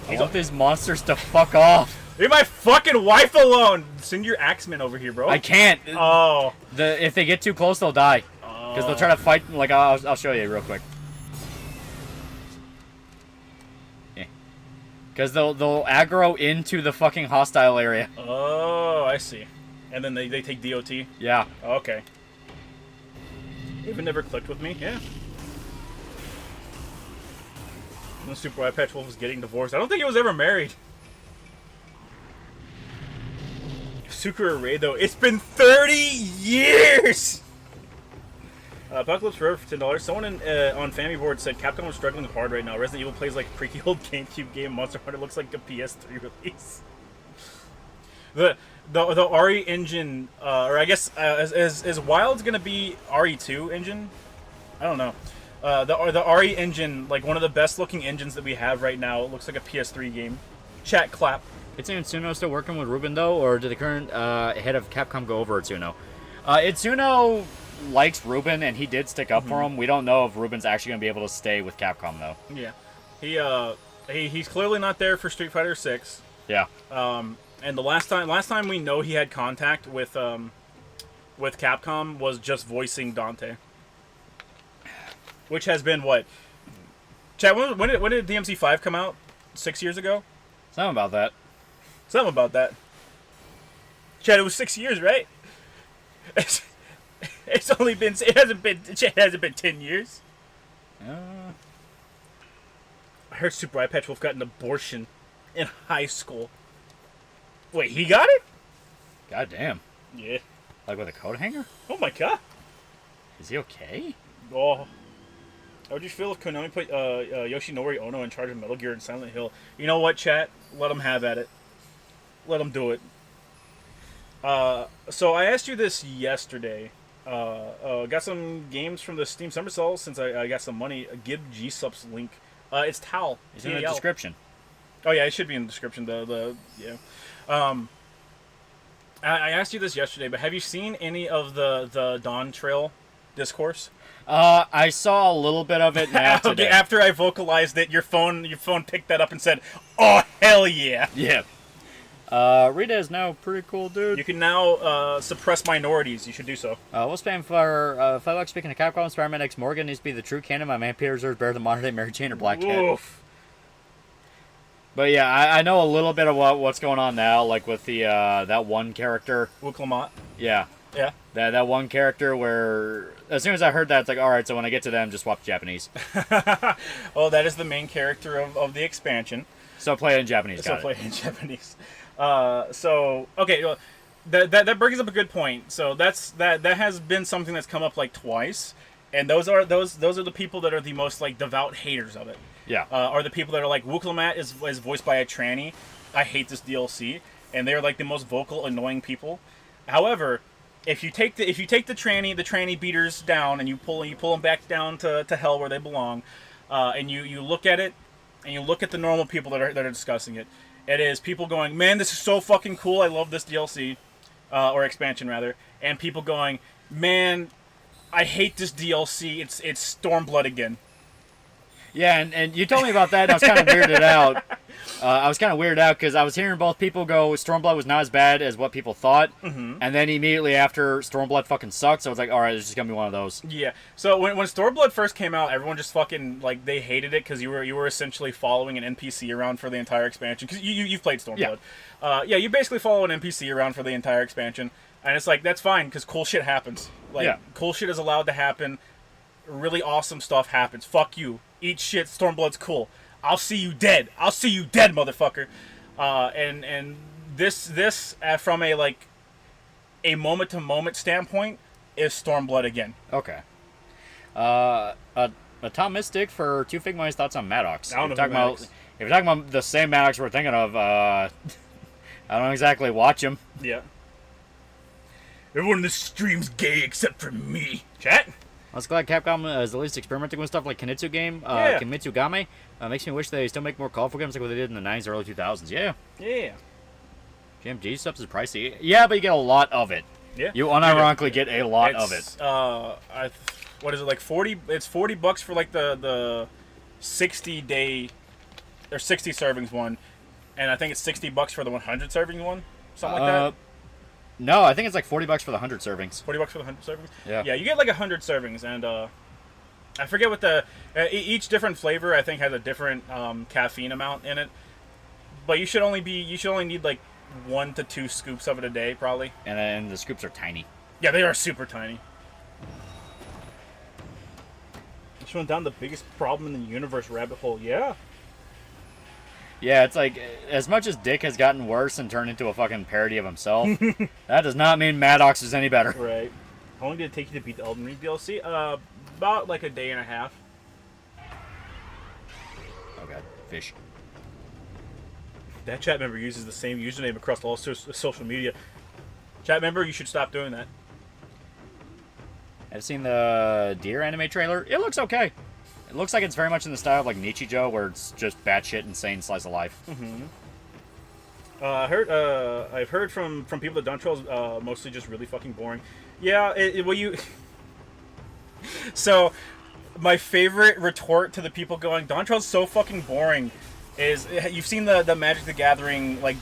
I want these monsters to fuck off. Leave my fucking wife alone! Send your axemen over here, bro. I can't. Oh. If they get too close, they'll die. Because they'll try to fight, like, I'll show you real quick. Because they'll aggro into the fucking hostile area. Oh, I see. And then they take DOT? Yeah. Oh, okay. Even never clicked with me? Yeah. When Super Eye Patch Wolf was getting divorced. I don't think he was ever married. Super Array, though. It's been 30 years! Apocalypse Forever for $10. Someone on Family Board said Capcom was struggling hard right now. Resident Evil plays like a creaky old GameCube game. Monster Hunter looks like a PS3 release. The RE engine, or I guess is Wild's gonna be RE2 engine? I don't know. The RE engine, like one of the best looking engines that we have right now. It looks like a PS3 game. Chat clap. Is Itsuno still working with Ruben though, or did the current head of Capcom go over Itsuno? Itsuno likes Ruben, and he did stick up for him. We don't know if Ruben's actually going to be able to stay with Capcom though. Yeah, he's clearly not there for Street Fighter 6. Yeah. And the last time we know he had contact with Capcom was just voicing Dante, which has been what? Chad, when did DMC5 come out? 6 years ago. Something about that. Something about that. Chad, it was 6 years, right? It hasn't been 10 years. I heard Super Eye Patch Wolf got an abortion in high school. Wait, he got it? God damn. Yeah. Like with a coat hanger? Oh my god. Is he okay? Oh. How would you feel if Konami put Yoshinori Ono in charge of Metal Gear and Silent Hill? You know what, chat? Let him have at it. Let him do it. So I asked you this yesterday. Got some games from the Steam Summer Sale since I got some money. Give G-Subs link. It's TAL. It's in the description. Oh yeah, it should be in the description. Yeah. I asked you this yesterday, but have you seen any of the Dawn Trail discourse? I saw a little bit of it now today. Okay, after I vocalized it, your phone picked that up and said, "Oh hell yeah!" Yeah. Rita is now pretty cool, dude. You can now suppress minorities. You should do so. We'll spam for $5. Speaking of Capcom, Spider-Man X Morgan needs to be the true canon. My man Peter deserves better than modern day Mary Jane or Black Cat. Oof. But yeah, I know a little bit of what's going on now, like with the that one character. Wuklamot. Yeah. Yeah. That one character where as soon as I heard that, it's like, all right, so when I get to them, just swap to Japanese. Oh, that is the main character of the expansion. So play it in Japanese. So play it in Japanese. So okay, well, that brings up a good point. So that has been something that's come up like twice, and those are the people that are the most like devout haters of it. Yeah. Are the people that are like, Wuklamot is voiced by a tranny. I hate this DLC, and they're like the most vocal, annoying people. However, if you take the tranny beaters down, and you pull them back down to hell where they belong, and you look at it, and you look at the normal people that are discussing it, it is people going, man, this is so fucking cool. I love this DLC, or expansion rather, and people going, man, I hate this DLC. It's Stormblood again. Yeah, and you told me about that, and I was kind of weirded out. I was kind of weirded out because I was hearing both people go, Stormblood was not as bad as what people thought, and then immediately after, Stormblood fucking sucked, so I was like, alright, it's just going to be one of those. Yeah, so when Stormblood first came out, everyone just fucking, like, they hated it because you were essentially following an NPC around for the entire expansion, because you've played Stormblood. Yeah, you basically follow an NPC around for the entire expansion, and it's like, that's fine, because cool shit happens. Like, cool shit is allowed to happen, really awesome stuff happens. Fuck you. Eat shit, Stormblood's cool. I'll see you dead. I'll see you dead, motherfucker. And this from a moment to moment standpoint is Stormblood again. Okay. Tom Mystic for 2 Figma thoughts on Maddox. I don't know if you're talking about the same Maddox we're thinking of, I don't exactly watch him. Yeah. Everyone in this stream's gay except for me. Chat. I was glad Capcom is at least experimenting with stuff like KINITSU-GAMI. KINITSU-GAMI. Makes me wish they still make more colorful games like what they did in the 90s, early 2000s. Yeah. Yeah. GMG subs is pricey. Yeah, but you get a lot of it. Yeah. You unironically get a lot of it. What is it, like 40? It's $40 for like the 60-day or 60 servings one, and I think it's $60 for the 100 servings one, something like that. No, I think it's like $40 for the 100 servings. $40 for the 100 servings? Yeah. Yeah, you get like 100 servings, and I forget what the each different flavor I think has a different caffeine amount in it. But you should only need like 1 to 2 scoops of it a day, probably. And then the scoops are tiny. Yeah, they are super tiny. Just went down the biggest problem in the universe rabbit hole. Yeah. Yeah, it's like, as much as Dick has gotten worse and turned into a fucking parody of himself, that does not mean Maddox is any better. Right. How long did it take you to beat the Elden Ring DLC? About like a day and a half. Oh god, fish. That chat member uses the same username across all social media. Chat member, you should stop doing that. I've seen the Deer anime trailer. It looks okay. It looks like it's very much in the style of like Nichijou, where it's just batshit insane slice of life. I've heard from people that Dontrell's mostly just really fucking boring. Yeah, So, my favorite retort to the people going, Dontrell's so fucking boring, is you've seen the Magic the Gathering like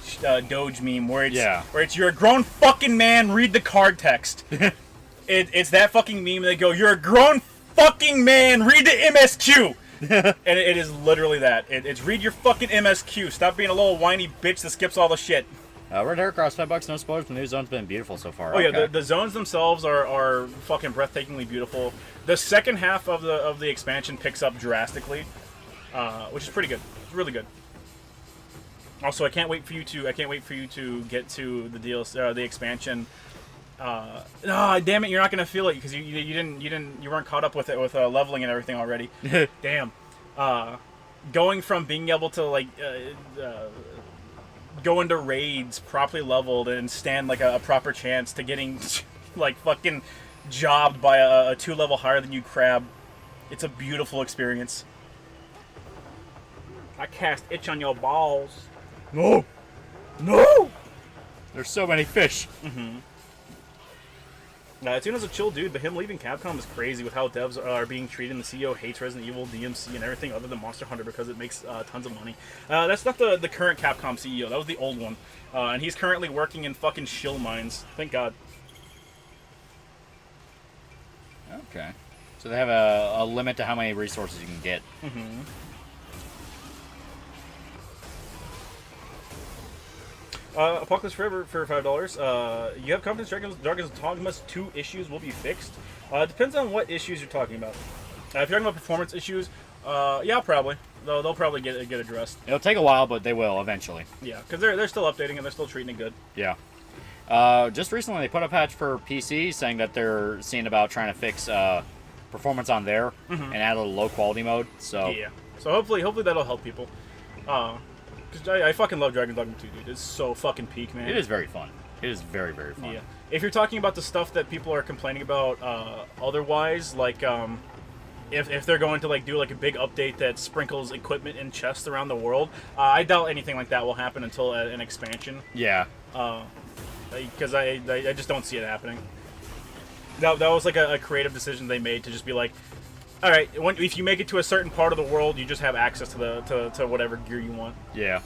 Doge meme where it's you're a grown fucking man, read the card text. It's that fucking meme. They go, you're a grown fucking man, read the MSQ. And it is literally that. It's read your fucking MSQ. Stop being a little whiny bitch that skips all the shit. Red Hair Cross, $5, no spoilers. The new zone's been beautiful so far. Oh yeah, the zones themselves are fucking breathtakingly beautiful. The second half of the expansion picks up drastically, which is pretty good. It's really good. Also, I can't wait for you to get to the DLC, the expansion. Damn it! You're not gonna feel it because you weren't caught up with it with leveling and everything already. Damn. Going from being able to like go into raids properly leveled and stand like a proper chance to getting like fucking jobbed by a 2 level higher than you crab. It's a beautiful experience. I cast itch on your balls. No. There's so many fish. Tuna's a chill dude, but him leaving Capcom is crazy with how devs are being treated, and the CEO hates Resident Evil, DMC, and everything other than Monster Hunter because it makes tons of money. That's not the current Capcom CEO. That was the old one. And he's currently working in fucking shill mines. Thank God. Okay. So they have a limit to how many resources you can get. Apocalypse Forever for $5. You have confidence Dragon's Dogma's 2 issues will be fixed? Depends on what issues you're talking about. If you're talking about performance issues, yeah, probably. They'll probably get addressed. It'll take a while, but they will eventually. Yeah, because they're still updating and they're still treating it good. Yeah. Just recently, they put a patch for PC saying that they're seeing about trying to fix performance on there and add a low quality mode. So yeah. So hopefully that'll help people. Because I fucking love Dragon's Dogma 2, dude. It's so fucking peak, man. It is very fun. It is very, very fun. Yeah. If you're talking about the stuff that people are complaining about otherwise, like if they're going to like do like a big update that sprinkles equipment in chests around the world, I doubt anything like that will happen until an expansion. Yeah. Because I just don't see it happening. That was like a creative decision they made to just be like, all right, if you make it to a certain part of the world, you just have access to whatever gear you want. Yeah.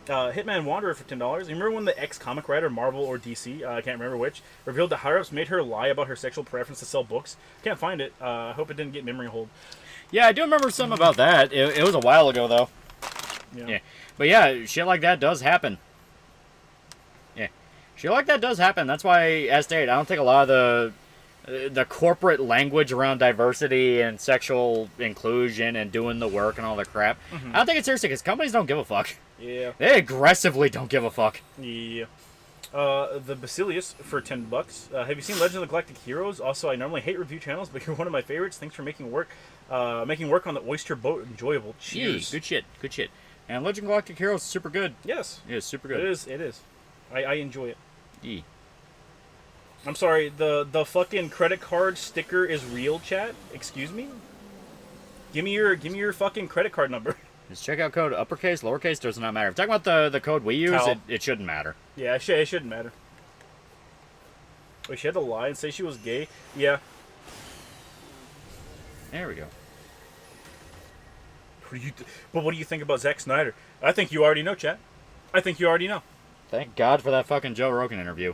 Hitman Wanderer for $10. You remember when the ex-comic writer, Marvel or DC, I can't remember which, revealed that higher-ups made her lie about her sexual preference to sell books? Can't find it. I hope it didn't get memory hold. Yeah, I do remember something about that. It was a while ago, though. Yeah. But yeah, shit like that does happen. Yeah. Shit like that does happen. That's why, as stated, I don't think a lot of the corporate language around diversity and sexual inclusion and doing the work and all the crap, I don't take it seriously because companies don't give a fuck. Yeah. They aggressively don't give a fuck. Yeah. The Basilius for $10. Have you seen Legend of the Galactic Heroes? Also, I normally hate review channels, but you're one of my favorites. Thanks for making work on the Oyster Boat enjoyable. Cheers. Yeah, good shit. And Legend of the Galactic Heroes is super good. Yes. Yeah, super good. It is. I enjoy it. Yeah. I'm sorry, the fucking credit card sticker is real, chat? Excuse me? Give me your fucking credit card number. Is checkout code uppercase, lowercase, does not matter. If you're talking about the code we use, it shouldn't matter. Yeah, it shouldn't matter. Wait, she had to lie and say she was gay? Yeah. There we go. But what do you think about Zack Snyder? I think you already know, chat. I think you already know. Thank God for that fucking Joe Rogan interview.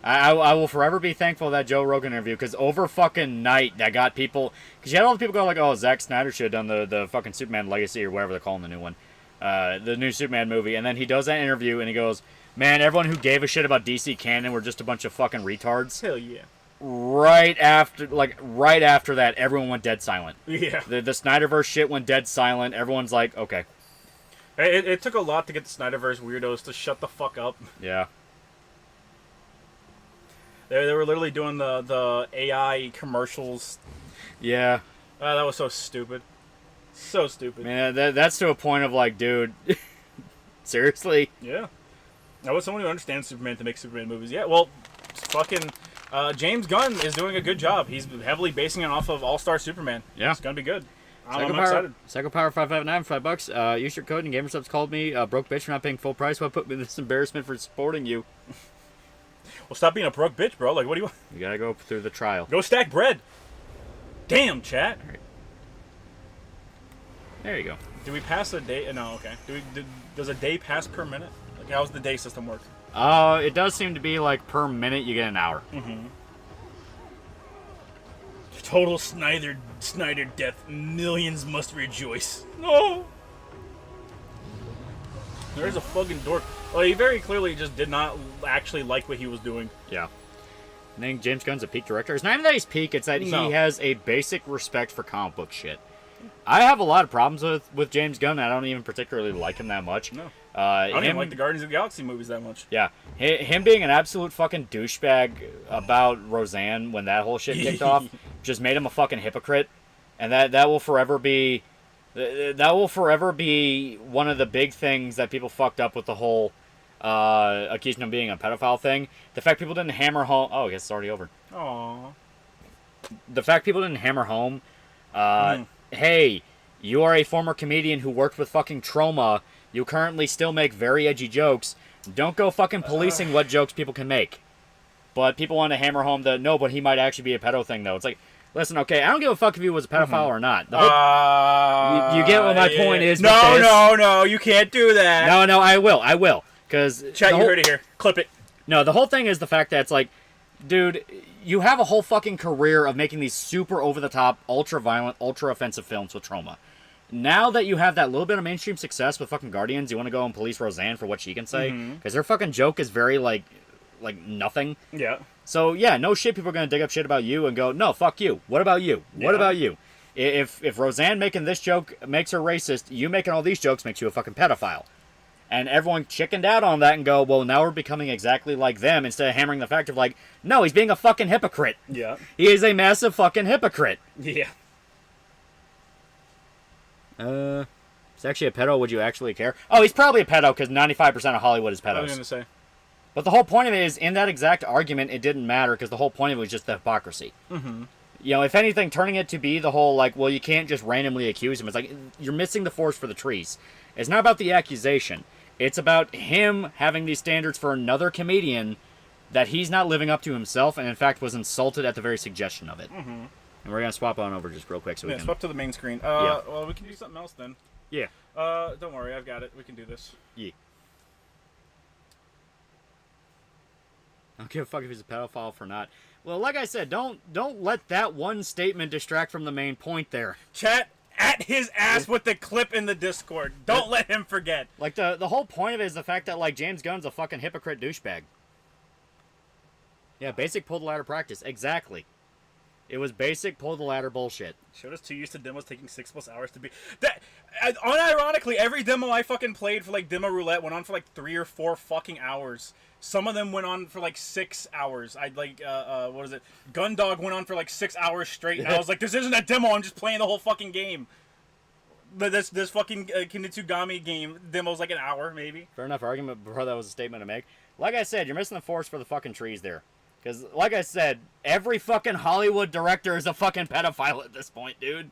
I will forever be thankful for that Joe Rogan interview, because over fucking night, that got people... Because you had all the people go like, oh, Zack Snyder should have done the fucking Superman Legacy or whatever they're calling the new one. the new Superman movie, and then he does that interview, and he goes, "Man, everyone who gave a shit about DC canon were just a bunch of fucking retards." Hell yeah. Right after that, everyone went dead silent. Yeah. The Snyderverse shit went dead silent. Everyone's like, okay. It took a lot to get the Snyderverse weirdos to shut the fuck up. Yeah. They were literally doing the AI commercials. Yeah. That was so stupid. So stupid. Man, that's to a point of like, dude, seriously? Yeah. I want someone who understands Superman to make Superman movies. Yeah, well, fucking James Gunn is doing a good job. He's heavily basing it off of All-Star Superman. Yeah. It's going to be good. I'm Psycho excited. Psycho Power 559 for $5. Use your code and GamerSubs called me broke bitch for not paying full price. Why put me in this embarrassment for supporting you? Well, stop being a broke bitch, bro. Like, what do you want? You gotta go through the trial. Go stack bread. Damn, chat. All right. There you go. Do we pass a day? No, okay. Does a day pass per minute? Like, how's the day system work? It does seem to be like per minute you get an hour. Mm-hmm. Total Snyder death. Millions must rejoice. No. There's a fucking dork. Well, he very clearly just did not actually like what he was doing. Yeah. I think James Gunn's a peak director. It's not even that he's peak, it's that he has a basic respect for comic book shit. I have a lot of problems with James Gunn. I don't even particularly like him that much. No. I don't even like the Guardians of the Galaxy movies that much. Yeah. Him being an absolute fucking douchebag about Roseanne when that whole shit kicked off just made him a fucking hypocrite. And that will forever be one of the big things that people fucked up with the whole accusing him of being a pedophile thing. The fact people didn't hammer home... Oh, I guess it's already over. Aww. The fact people didn't hammer home... Hey, you are a former comedian who worked with fucking trauma. You currently still make very edgy jokes. Don't go fucking policing what jokes people can make. But people want to hammer home the, no, but he might actually be a pedo thing, though. It's like, listen, okay, I don't give a fuck if he was a pedophile or not. The whole, you get what my point is? No, you can't do that. No, I will. Because Chat, you heard it here. Clip it. No, the whole thing is the fact that it's like, dude, you have a whole fucking career of making these super over-the-top, ultra-violent, ultra-offensive films with trauma. Now that you have that little bit of mainstream success with fucking Guardians, you want to go and police Roseanne for what she can say? Because their fucking joke is very, like nothing. Yeah. So, yeah, no shit, people are going to dig up shit about you and go, no, fuck you. What about you? Yeah. What about you? If Roseanne making this joke makes her racist, you making all these jokes makes you a fucking pedophile. And everyone chickened out on that and go, well, now we're becoming exactly like them, instead of hammering the fact of like, no, he's being a fucking hypocrite. Yeah. He is a massive fucking hypocrite. Yeah. Is actually a pedo, would you actually care? Oh, he's probably a pedo because 95% of Hollywood is pedos. I was going to say. But the whole point of it is, in that exact argument, it didn't matter because the whole point of it was just the hypocrisy. Mm-hmm. You know, if anything, turning it to be the whole, like, well, you can't just randomly accuse him. It's like, you're missing the forest for the trees. It's not about the accusation. It's about him having these standards for another comedian that he's not living up to himself, and in fact was insulted at the very suggestion of it. Mm-hmm. And we're going to swap on over just real quick so we can... swap to the main screen. Yeah. Well, we can do something else then. Yeah. Don't worry, I've got it. We can do this. Yeah. I don't give a fuck if he's a pedophile or not. Well, like I said, don't let that one statement distract from the main point there. Chat at his ass with the clip in the Discord. Don't let him forget. Like, the whole point of it is the fact that, like, James Gunn's a fucking hypocrite douchebag. Yeah, basic pull-the-ladder practice. Exactly. It was basic pull-the-ladder bullshit. Showed us 2 used to demos taking 6+ hours to be... That, unironically, every demo I fucking played for, like, Demo Roulette went on for, like, 3 or 4 fucking hours. Some of them went on for, like, 6 hours. I'd, like, what is it? Gundog went on for, like, 6 hours straight. And I was like, this isn't a demo. I'm just playing the whole fucking game. But this fucking KINITSU-GAMI game demo's, like, an hour, maybe. Fair enough argument, bro. That was a statement to make. Like I said, you're missing the forest for the fucking trees there. Because, like I said, every fucking Hollywood director is a fucking pedophile at this point, dude.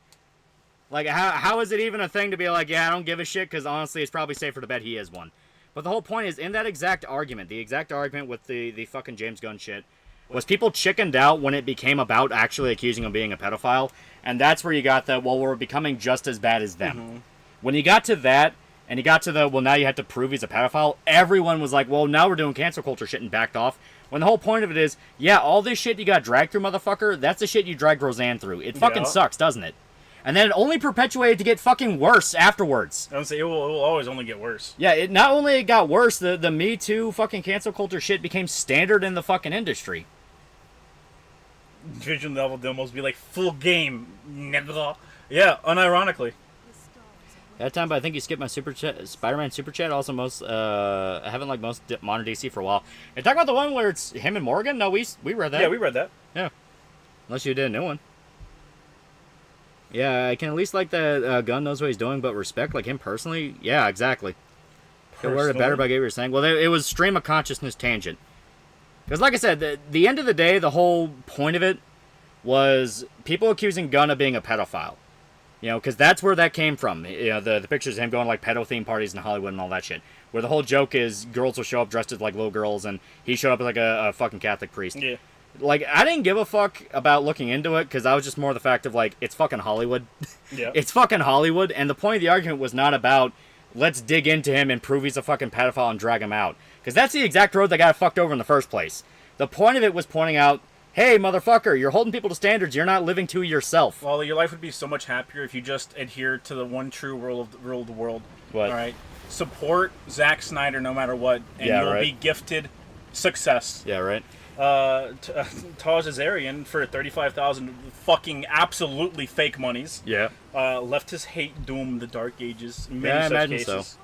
Like, how is it even a thing to be like, yeah, I don't give a shit, because honestly, it's probably safer to bet he is one. But the whole point is, in that exact argument, the exact argument with the fucking James Gunn shit, was people chickened out when it became about actually accusing him of being a pedophile, and that's where you got the, well, we're becoming just as bad as them. Mm-hmm. When you got to that, and you got to the, well, now you have to prove he's a pedophile, everyone was like, well, now we're doing cancel culture shit and backed off. When the whole point of it is, yeah, all this shit you got dragged through, motherfucker, that's the shit you dragged Roseanne through. It fucking sucks, doesn't it? And then it only perpetuated to get fucking worse afterwards. I don't say it will always only get worse. Yeah, it not only it got worse, the Me Too fucking cancel culture shit became standard in the fucking industry. Visual novel demos be like full game, nigga. Yeah, unironically. That time, but I think you skipped my super chat, Spider-Man super chat. Also, I haven't liked most modern DC for a while. You talking about the one where it's him and Morgan? No, we read that. Yeah, we read that. Yeah, unless you did a new one. Yeah, I can at least like that Gunn knows what he's doing, but respect like him personally. Yeah, exactly. Could word it better by what you were saying. Well, it was stream of consciousness tangent. Because, like I said, the end of the day, the whole point of it was people accusing Gunn of being a pedophile. You know, because that's where that came from. You know, the pictures of him going to, like, pedo-themed parties in Hollywood and all that shit. Where the whole joke is girls will show up dressed as, like, little girls, and he showed up as, like, a fucking Catholic priest. Yeah. Like, I didn't give a fuck about looking into it, because I was just more the fact of, like, it's fucking Hollywood. Yeah. It's fucking Hollywood, and the point of the argument was not about, let's dig into him and prove he's a fucking pedophile and drag him out. Because that's the exact road that got fucked over in the first place. The point of it was pointing out, hey, motherfucker, you're holding people to standards you're not living to yourself. Well, your life would be so much happier if you just adhere to the one true rule of the world. What? All right? Support Zack Snyder no matter what, and Yeah, you'll right. be gifted success. Yeah, right? Taj Azarian, for 35,000 fucking absolutely fake monies, Yeah. left his hate doom the Dark Ages in many Yeah, I such imagine cases. so.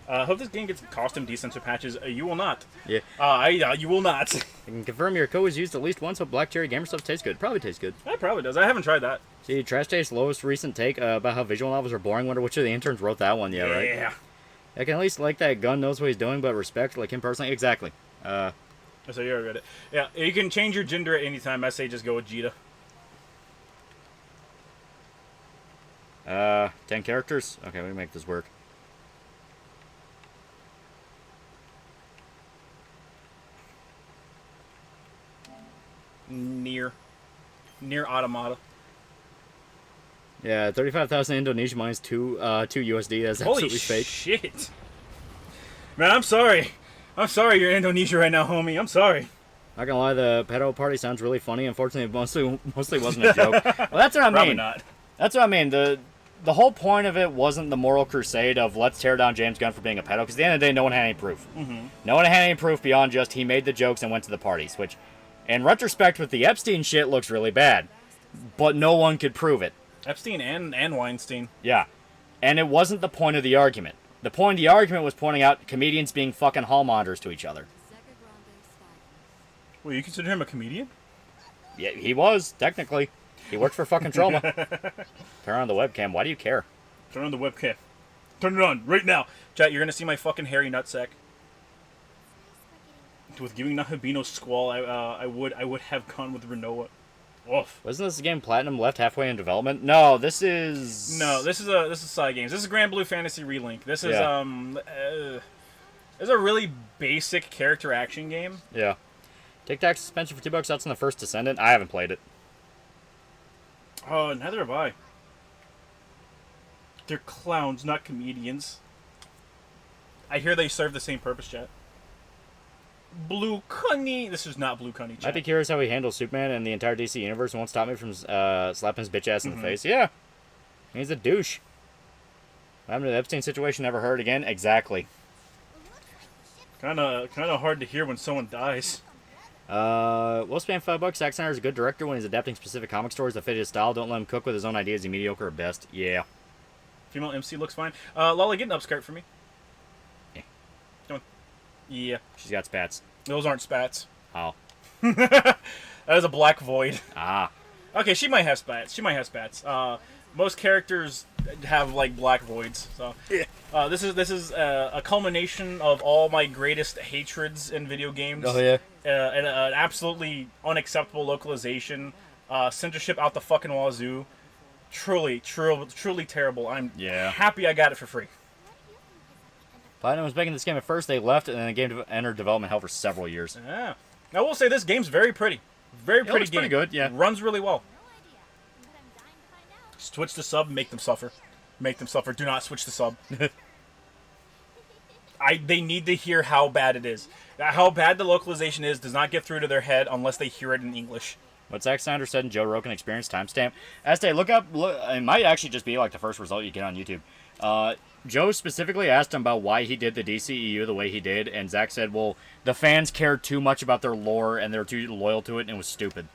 I hope this game gets costume decensor patches. You will not. Yeah. You will not. I can confirm your code was used at least once, so Black Cherry Gamer stuff tastes good. Probably tastes good. That probably does. I haven't tried that. See, Trash Taste's lowest recent take about how visual novels are boring. Wonder which of the interns wrote that one. Yeah, right? Yeah. I can at least like that Gunn knows what he's doing, but respect, like him personally. Exactly. So you already read it. Yeah, you can change your gender at any time. I say just go with Jita. 10 characters? Okay, we can make this work. Near Automata. Yeah, 35,000 Indonesian minus 2 USD. That's Holy absolutely fake. shit. Man, I'm sorry. I'm sorry you're in Indonesia right now, homie. I'm sorry. Not gonna lie, the pedo party sounds really funny. Unfortunately, it mostly wasn't a joke. Well, that's what I Probably mean. not. That's what I mean. The whole point of it wasn't the moral crusade of let's tear down James Gunn for being a pedo, because at the end of the day, no one had any proof. Mm-hmm. No one had any proof beyond just he made the jokes and went to the parties, which, in retrospect, with the Epstein shit, looks really bad. But no one could prove it. Epstein and Weinstein. Yeah. And it wasn't the point of the argument. The point of the argument was pointing out comedians being fucking hallmongers to each other. Well, you consider him a comedian? Yeah, he was, technically. He worked for fucking Trauma. Turn on the webcam. Why do you care? Turn on the webcam. Turn it on right now. Chat, you're gonna see my fucking hairy nutsack. With giving Nahabino Squall, I would have gone with Renoa. Oof. Wasn't this game Platinum left halfway in development? No, this is... No, this is side games. This is Grand Blue Fantasy Relink. This is Yeah. It's a really basic character action game. Yeah. Tic Tac suspension for $2 outs on the first Descendant. I haven't played it. Oh, neither have I. They're clowns, not comedians. I hear they serve the same purpose, chat. Blue Cunny. This is not Blue Cunny, chat. I'd be curious how he handles Superman and the entire DC universe and won't stop me from slapping his bitch ass in the face. Yeah. He's a douche. What happened to the Epstein situation? Never heard again? Exactly. Kind of hard to hear when someone dies. We'll spend $5. Zack Snyder's a good director when he's adapting specific comic stories that fit his style. Don't let him cook with his own ideas. He's mediocre at best. Yeah. Female MC looks fine. Lolly, get an upskirt for me. Yeah. Come on. Yeah. She's got spats. Those aren't spats. Oh. That is a black void. Ah. Okay, she might have spats. Most characters have like black voids. So yeah. This is a culmination of all my greatest hatreds in video games. Oh, yeah. And an absolutely unacceptable localization. Censorship out the fucking wazoo. Truly terrible. I'm happy I got it for free. Platinum was making this game at first. They left, and then the game entered development hell for several years. Yeah. I will say this game's very pretty. Very pretty looks game. pretty good, yeah. Runs really well. Switch the sub, make them suffer. Make them suffer. Do not switch the sub. They need to hear how bad it is. How bad the localization is does not get through to their head unless they hear it in English. What Zack Snyder said in Joe Rogan Experience timestamp. Estee, look, it might actually just be like the first result you get on YouTube. Joe specifically asked him about why he did the DCEU the way he did, and Zack said, well, the fans cared too much about their lore and they were too loyal to it, and it was stupid.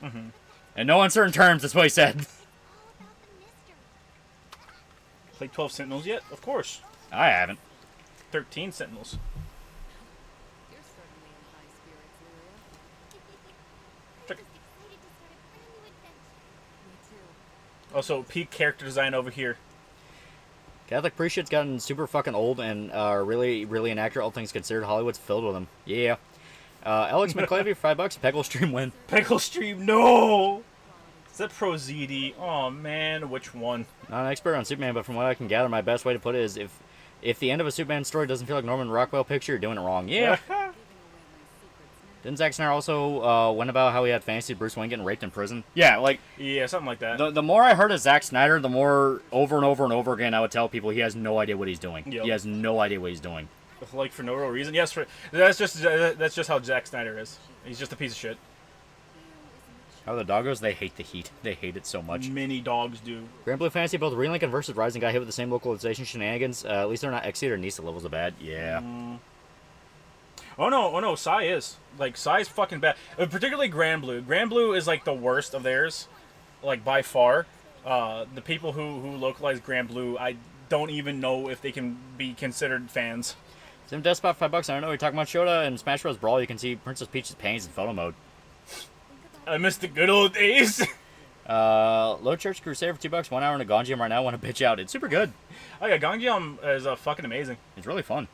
In no uncertain terms, that's what he said. Played 12 Sentinels yet? Of course. I haven't. 13 Sentinels. You're certainly in high spirits, Lyria. Check. Me too. Also, peak character design over here. Catholic priest shit's gotten super fucking old and really, really inaccurate, all things considered. Hollywood's filled with them. Yeah. Alex McClavey for $5. Peggle stream win. Pickle Stream, no! Is that Pro ZD? Oh man, which one? Not an expert on Superman, but from what I can gather, my best way to put it is if the end of a Superman story doesn't feel like Norman Rockwell picture, you're doing it wrong. Yeah. Giving away my secrets now. Didn't Zack Snyder also went about how he had fantasy Bruce Wayne getting raped in prison? Yeah, like Yeah, something like that. the more I heard of Zack Snyder, the more over and over and over again I would tell people he has no idea what he's doing. Yep. He has no idea what he's doing. Like for no real reason. Yes, that's just how Zack Snyder is. He's just a piece of shit. How the doggos, they hate the heat. They hate it so much. Many dogs do. Grand Blue Fantasy, both Relinc and Versus Rising got hit with the same localization shenanigans. At least they're not Exceed or Nisa levels of bad. Yeah. Oh no, Psy is. Like, Psy's fucking bad. Particularly Grand Blue. Grand Blue is like the worst of theirs. Like, by far. The people who localize Grand Blue, I don't even know if they can be considered fans. Sim Despot, $5. I don't know. You're talking about Shota and Smash Bros. Brawl. You can see Princess Peach's panties in photo mode. I miss the good old days. Low Church Crusader for $2. 1 hour in a Gonjiam right now. Want to bitch out. It's super good. Oh yeah, Gangyam is fucking amazing. It's really fun.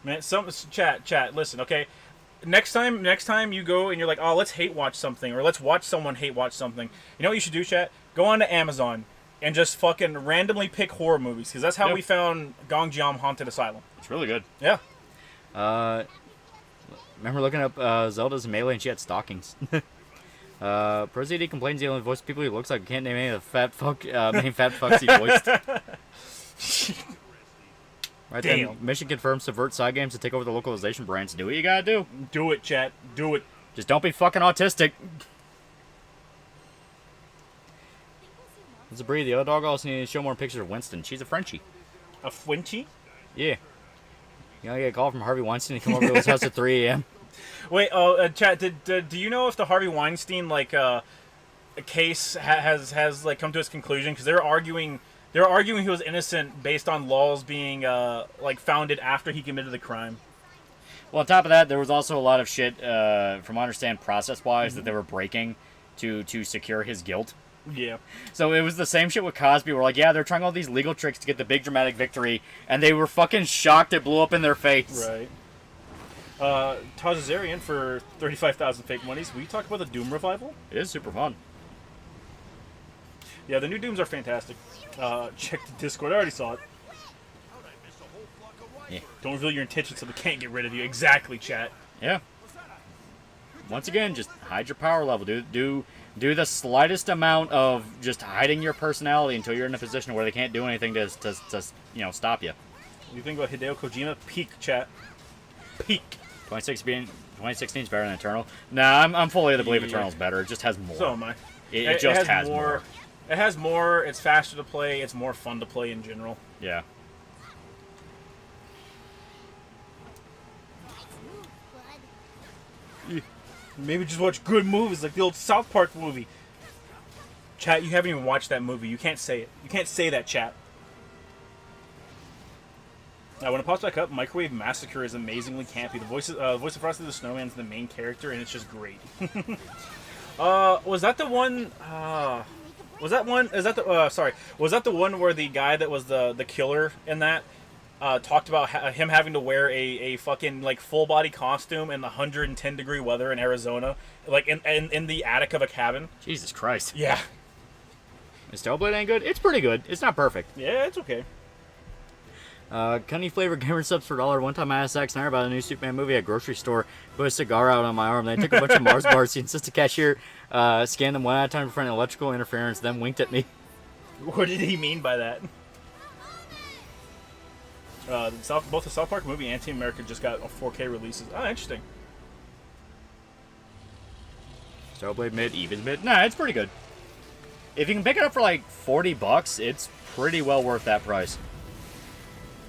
Man, chat, listen, okay? Next time you go and you're like, oh, let's hate watch something, or let's watch someone hate watch something. You know what you should do, chat? Go on to Amazon and just fucking randomly pick horror movies, because that's how Yep. we found Gangyam Haunted Asylum. It's really good. Yeah. Remember looking up Zelda's Melee and she had stockings. ProZD complains he only voiced people he looks like. Can't name any of the main fat fucks he voiced. Right then, Damn. mission confirmed subvert side games to take over the localization brands. Do what you gotta do. Do it, chat. Do it. Just don't be fucking autistic. It's a breed. The other dog also needs to show more pictures of Winston. She's a Frenchie. A Fwinchy? Yeah. You gotta get a call from Harvey Weinstein to come over to his house at 3 a.m. Wait, chat, do you know if the Harvey Weinstein, like, a case has like, come to its conclusion? Because they're arguing he was innocent based on laws being, like, founded after he committed the crime. Well, on top of that, there was also a lot of shit, from what I understand, process-wise, that they were breaking to secure his guilt. Yeah. So it was the same shit with Cosby. We're like, yeah, they're trying all these legal tricks to get the big dramatic victory, and they were fucking shocked it blew up in their face. Right. Tajazarian for 35,000 fake monies. Will you talk about the Doom revival? It is super fun. Yeah, the new Dooms are fantastic. Check the Discord. I already saw it. Yeah. Don't reveal your intentions so they can't get rid of you. Exactly, chat. Yeah. Once again, just hide your power level. Do the slightest amount of just hiding your personality until you're in a position where they can't do anything to stop you. What do you think about Hideo Kojima? Peak, chat. Peak. 2016 is better than Eternal. Nah, I'm fully of the belief Yeah. Eternal's better. It just has more. So am I. It just has more. It has more. It's faster to play. It's more fun to play in general. Yeah. Maybe just watch good movies like the old South Park movie. Chat, you haven't even watched that movie. You can't say it. You can't say that, chat. Now, when it pops back up, Microwave Massacre is amazingly campy. The voice of Frosty the Snowman is the main character, and it's just great. Was that the one? Was that one? Is that the? Sorry. Was that the one where the guy that was the killer in that talked about him having to wear a fucking like full body costume in the 110-degree weather in Arizona, like in the attic of a cabin? Jesus Christ. Yeah. Is Tailblade ain't good? It's pretty good. It's not perfect. Yeah, it's okay. Cunny flavored gamer subs for $1. One time I asked Zack Snyder about a new Superman movie at a grocery store. Put a cigar out on my arm. Then I took a bunch of Mars bars. He insisted cashier scanned them one at a time to prevent electrical interference. Then winked at me. What did he mean by that? Both the South Park movie and Team America just got 4K releases. Oh, interesting. Snowblade mid, Eva's mid. Nah, it's pretty good. If you can pick it up for like $40, it's pretty well worth that price.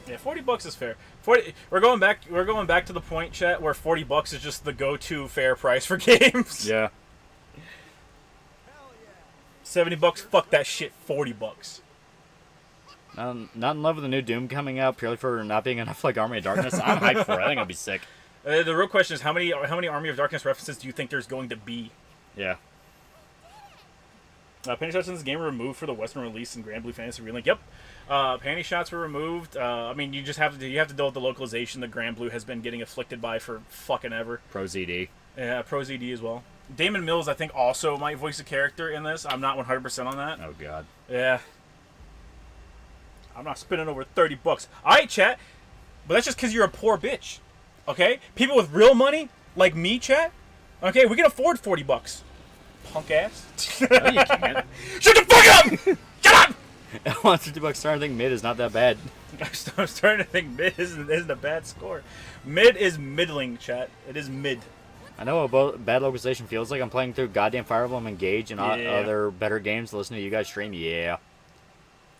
Yeah, $40 is fair. 40. We're going back to the point, chat, where $40 is just the go-to fair price for games. Yeah. $70, fuck that shit. $40. Not in love with the new Doom coming out purely for not being enough like Army of Darkness. I'm hyped for it. I think it'll be sick. The real question is how many Army of Darkness references do you think there's going to be? Yeah. Panty shots in this game were removed for the Western release in Grand Blue Fantasy Relink. Yep. Panty shots were removed. I mean, you have to deal with the localization that Grand Blue has been getting afflicted by for fucking ever. Pro ZD. Yeah, Pro ZD as well. Damon Mills, I think, also might voice a character in this. I'm not 100% on that. Oh god. Yeah. I'm not spending over $30. All right, chat. But that's just because you're a poor bitch. Okay? People with real money, like me, chat. Okay, we can afford $40. Punk ass. No, you can't. Shut the fuck up! Shut up! $150 starting, I think mid is not that bad. I'm starting to think mid isn't a bad score. Mid is middling, chat. It is mid. I know what bad localization feels like. I'm playing through goddamn Fire Emblem Engage and Yeah. other better games to listen to you guys stream. Yeah.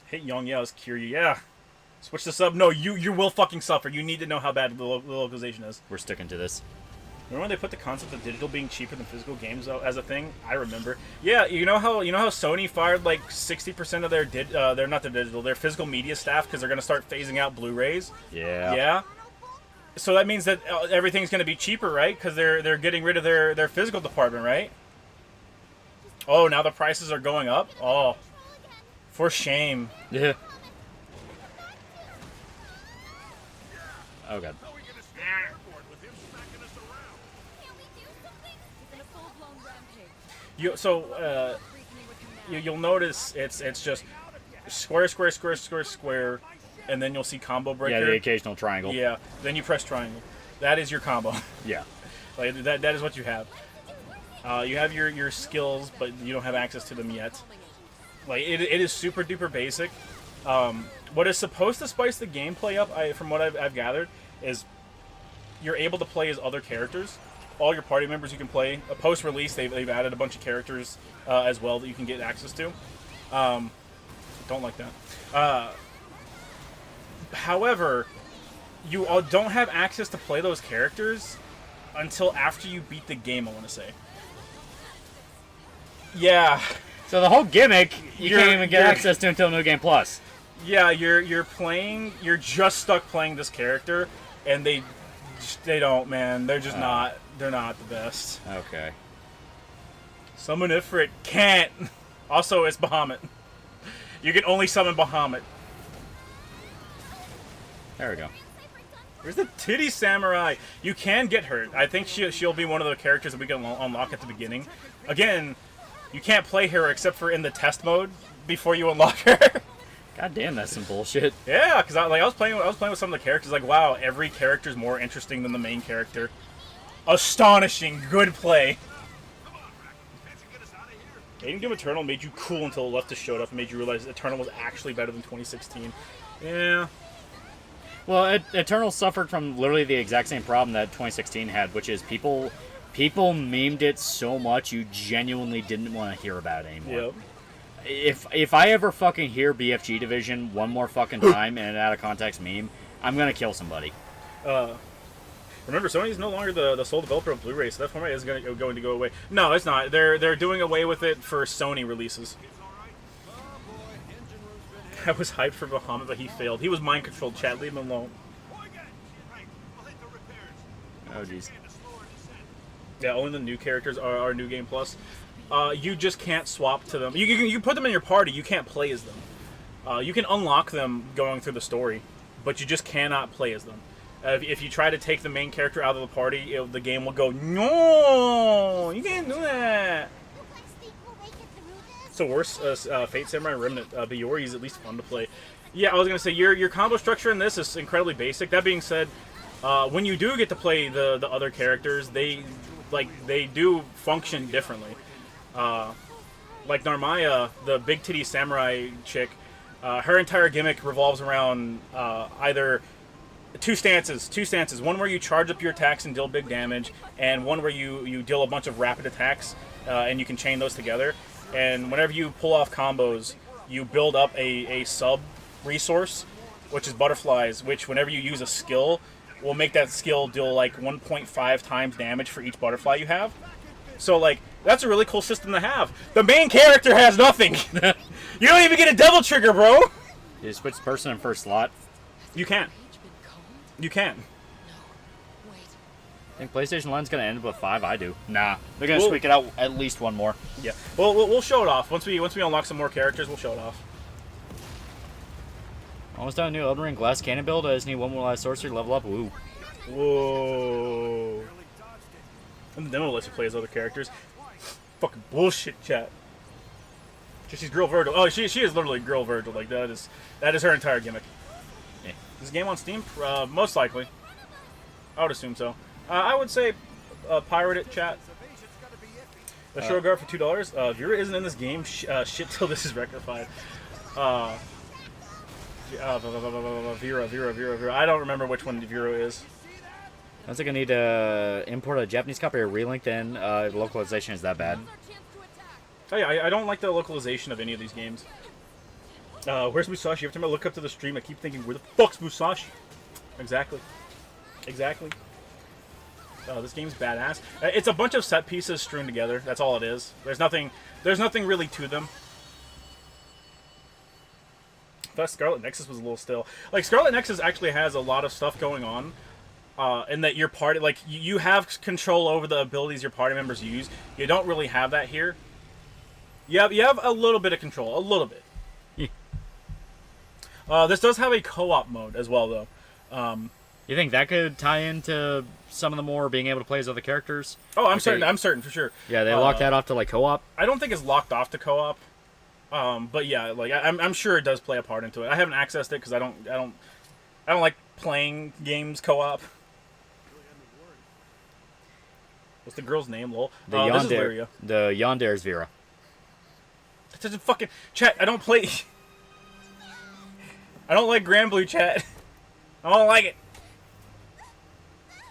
Hit Young Yells, cure you. Yeah. Switch this up. No, you will fucking suffer. You need to know how bad the localization is. We're sticking to this. Remember when they put the concept of digital being cheaper than physical games out as a thing? I remember. Yeah, you know how Sony fired like 60% of their physical media staff because they're gonna start phasing out Blu-rays. Yeah. Yeah. So that means that everything's gonna be cheaper, right? Because they're getting rid of their physical department, right? Oh, now the prices are going up. Oh, for shame. Yeah. Oh god. You'll notice it's just square, square, square, square, square, and then you'll see combo breaker. Yeah, the occasional triangle. Yeah, then you press triangle. That is your combo. Yeah. Like that is what you have. You have your skills, but you don't have access to them yet. Like it is super duper basic. What is supposed to spice the gameplay up, from what I've gathered, is you're able to play as other characters. All your party members you can play. Post-release, they've added a bunch of characters as well that you can get access to. Don't like that. However, you don't have access to play those characters until after you beat the game, I want to say. Yeah. So the whole gimmick, you You're- can't even get you're- access to until New Game Plus. Yeah, you're just stuck playing this character, and they don't, man. They're just not. They're not the best. Okay. Summon Ifrit can't. Also, it's Bahamut. You can only summon Bahamut. There we go. Where's the titty samurai? You can get her. I think she'll be one of the characters that we can unlock at the beginning. Again, you can't play her except for in the test mode before you unlock her. God damn, that's some bullshit. Yeah, because I was playing with some of the characters. Like, wow, every character's more interesting than the main character. Astonishing, good play. Aiding Doom Eternal made you cool until Leftist showed up and made you realize Eternal was actually better than 2016. Yeah. Well, Eternal suffered from literally the exact same problem that 2016 had, which is people memed it so much you genuinely didn't want to hear about it anymore. Yep. If I ever fucking hear BFG Division one more fucking time in an out of context meme, I'm gonna kill somebody. Remember, Sony is no longer the sole developer of Blu-ray, so that format is going to go away. No, it's not. They're doing away with it for Sony releases. I was hyped for Bahamut, but he failed. He was mind-controlled, chat. Leave him alone. Oh jeez. Yeah, only the new characters are New Game Plus. You just can't swap to them. You can put them in your party. You can't play as them. You can unlock them going through the story, but you just cannot play as them. If you try to take the main character out of the party, the game will go, no, you can't do that. So worse, Fate Samurai Remnant, Biori is at least fun to play. Yeah, I was gonna say your combo structure in this is incredibly basic. That being said, when you do get to play the other characters, they do function differently. Like Narmaya, the big titty samurai chick, her entire gimmick revolves around either two stances. One where you charge up your attacks and deal big damage, and one where you deal a bunch of rapid attacks, and you can chain those together. And whenever you pull off combos, you build up a sub resource, which is butterflies, which whenever you use a skill, will make that skill deal like 1.5 times damage for each butterfly you have. So like, that's a really cool system to have. The main character has nothing. You don't even get a devil trigger, bro. You just switch person in first slot. You can. You can. I think PlayStation Line's gonna end up with 5. I do. Nah, they're gonna squeak it out at least one more. Yeah. Well, we'll show it off once we unlock some more characters. We'll show it off. Almost done a new Elden Ring Glass Cannon build. I just need one more last sorcery level up. Woo. Whoa. And the demo lets you play as other characters. Fucking bullshit, chat. She's Girl Virgil. Oh, she is literally Girl Virgil. Like that is her entire gimmick. Yeah. Is this game on Steam? Most likely. I would assume so. I would say pirate it, chat. The show guard for $2. Vera isn't in this game. Shit till this is rectified. Vera. I don't remember which one Vera is. I think I need to import a Japanese copy or relink. Then localization is that bad. Oh yeah, I don't like the localization of any of these games. Where's Musashi? Every time I look up to the stream, I keep thinking, where the fuck's Musashi? Exactly. This game's badass. It's a bunch of set pieces strewn together. That's all it is. There's nothing really to them. I thought Scarlet Nexus was a little still. Like, Scarlet Nexus actually has a lot of stuff going on. And that your party, like, you have control over the abilities your party members use. You don't really have that here. You have a little bit of control. A little bit. This does have a co-op mode as well, though. You think that could tie into some of the more being able to play as other characters? Oh, I'm certain for sure. Yeah, they locked that off to like co-op. I don't think it's locked off to co-op. But yeah, like I'm sure it does play a part into it. I haven't accessed it because I don't like playing games co-op. What's the girl's name, lol? This is Lyria. The Yandere's Vera. That doesn't fucking... Chat, I don't play... I don't like Grand Blue, chat. I don't like it.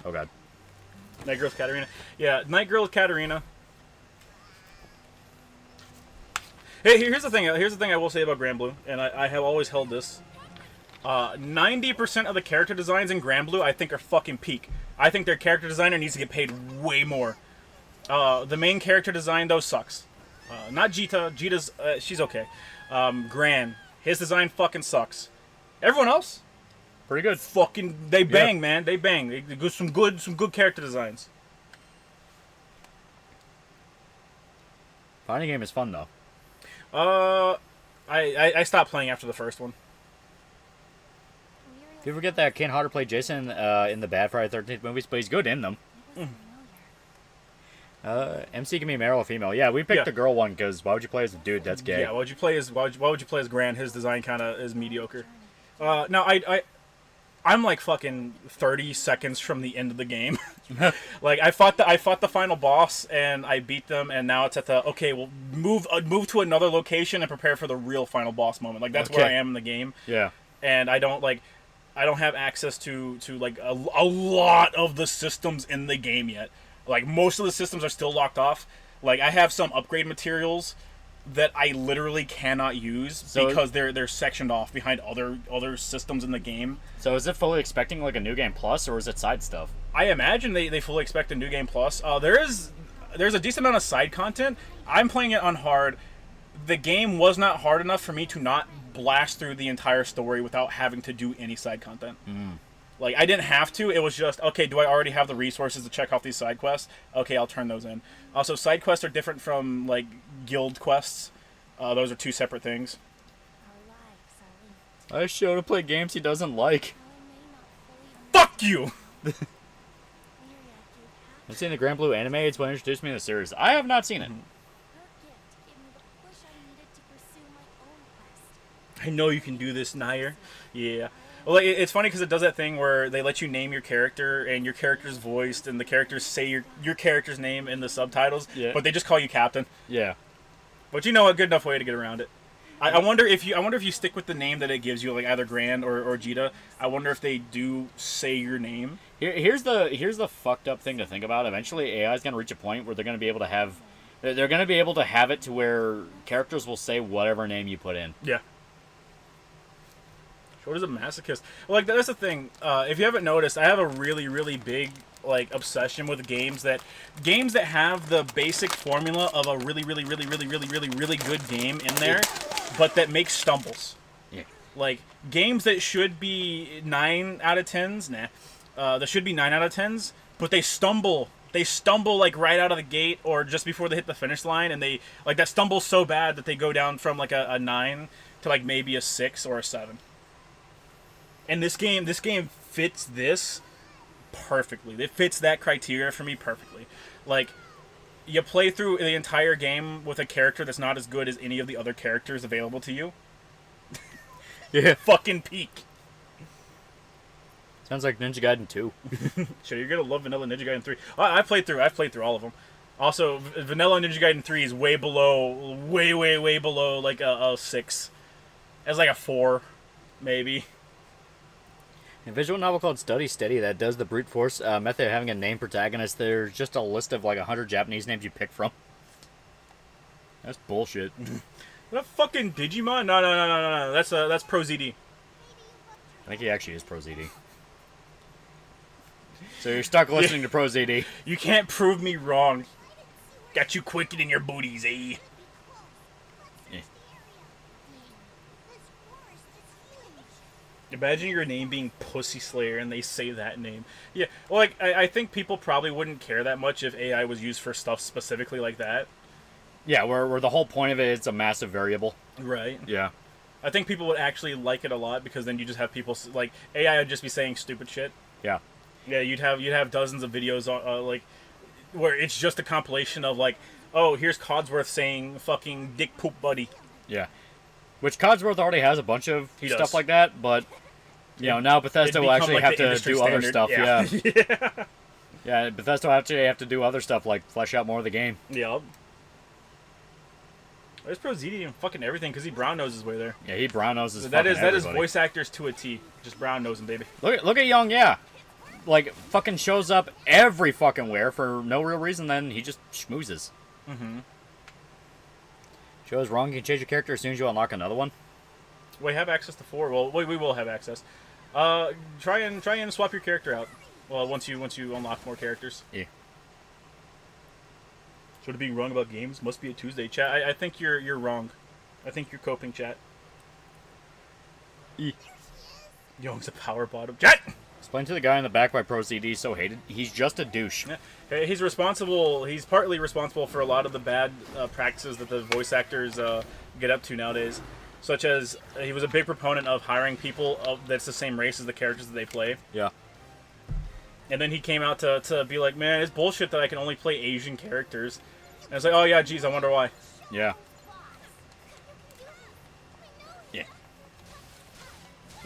Oh, God. Night Girl's Katarina. Yeah, Night Girl's Katarina. Hey, here's the thing. Here's the thing I will say about Grand Blue, and I have always held this. 90% of the character designs in Grand Blue I think are fucking peak. I think their character designer needs to get paid way more. The main character design, though, sucks. Not Jita. Jita's, she's okay. Gran, his design fucking sucks. Everyone else, pretty good. Fucking, they bang, man. They bang. They do some good character designs. Fighting game is fun though. I stopped playing after the first one. Do you forget that Kane Hodder played Jason in the Bad Friday 13th movies, but he's good in them. MC can be male or female. Yeah, we picked the girl one because why would you play as a dude? That's gay. Yeah, why would you play as Gran? His design kind of is mediocre. No, I'm like fucking 30 seconds from the end of the game. Like I fought the final boss and I beat them, and now it's at the well move to another location and prepare for the real final boss moment. Like that's where I am in the game. Yeah, and I don't have access to like a lot of the systems in the game yet. Like most of the systems are still locked off. Like I have some upgrade materials that I literally cannot use because they're sectioned off behind other systems in the game. So is it fully expecting like a New Game Plus, or is it side stuff? I imagine they fully expect a New Game Plus. There's a decent amount of side content. I'm playing it on hard. The game was not hard enough for me to not blast through the entire story without having to do any side content. Like, I didn't have to. It was just, okay, do I already have the resources to check off these side quests? Okay, I'll turn those in. Also, side quests are different from, like, guild quests. Those are two separate things. I show to play games he doesn't like. Fuck you! I've seen the Grand Blue anime. It's what introduced me to the series. I have not seen it. I know you can do this, Nair. Yeah. Well, it's funny because it does that thing where they let you name your character, and your character's voiced, and the characters say your character's name in the subtitles, but they just call you Captain. Yeah. But you know, a good enough way to get around it. I wonder if you stick with the name that it gives you, like either Grand or Jita. I wonder if they do say your name. Here's the fucked up thing to think about. Eventually, AI is gonna reach a point where they're gonna be able to have it to where characters will say whatever name you put in. Yeah. Short is a masochist. Like that's the thing. If you haven't noticed, I have a really, really big like obsession with games that have the basic formula of a really, really, really, really, really, really, really good game in there, but that makes stumbles. Yeah. Like games that should be 9 out of 10s, that should be 9 out of 10s, but they stumble. They stumble like right out of the gate or just before they hit the finish line, and they like that stumble so bad that they go down from like a 9 to like maybe a 6 or a 7. And this game fits this perfectly. It fits that criteria for me perfectly. Like, you play through the entire game with a character that's not as good as any of the other characters available to you. Yeah. Fucking peak. Sounds like Ninja Gaiden 2. Sure, you're gonna love Vanilla Ninja Gaiden 3. I've played through all of them. Also, Vanilla Ninja Gaiden 3 is way below, way below like a 6. It's like a 4, maybe. A visual novel called Study Steady that does the brute force method of having a named protagonist. There's just a list of like 100 Japanese names you pick from. That's bullshit. Is that fucking Digimon? No. That's Pro ZD. I think he actually is Pro ZD. So you're stuck listening to Pro ZD. You can't prove me wrong. Got you quick in your booties, eh? Yeah. Imagine your name being Pussy Slayer and they say that name. Yeah, well, like, I think people probably wouldn't care that much if AI was used for stuff specifically like that. Yeah, where the whole point of it is a massive variable. Right. Yeah. I think people would actually like it a lot because then you just have people, like, AI would just be saying stupid shit. Yeah. Yeah, you'd have dozens of videos, like, where it's just a compilation of, like, oh, here's Codsworth saying fucking dick poop buddy. Yeah. Which Codsworth already has a bunch of He stuff does. like that, but you know, now Bethesda will actually like, have the to industry do other standard. stuff. Yeah. Yeah. Yeah, Bethesda will actually have to do other stuff like flesh out more of the game. Yep. There's Pro ZD and fucking everything because he brown noses his way there. Yeah, he brown noses. That is everybody. voice actors to a T. Just brown nosing, baby. Look at Young, yeah. Like, fucking shows up every fucking where for no real reason, then he just schmoozes. Mm-hmm. Shows wrong, you can change your character as soon as you unlock another one. We have access to 4. Well, we will have access. Try and swap your character out. Well, once you unlock more characters. Yeah. Sort of being wrong about games must be a Tuesday, chat. I think you're wrong. I think you're coping, chat. Young's a power bottom. Chat! Explain to the guy in the back why Pro CD is so hated. He's just a douche. Yeah. He's responsible. He's partly responsible for a lot of the bad practices that the voice actors get up to nowadays. Such as he was a big proponent of hiring people that's the same race as the characters that they play. Yeah. And then he came out to be like, man, it's bullshit that I can only play Asian characters. And it's like, oh yeah, geez, I wonder why. Yeah. Yeah.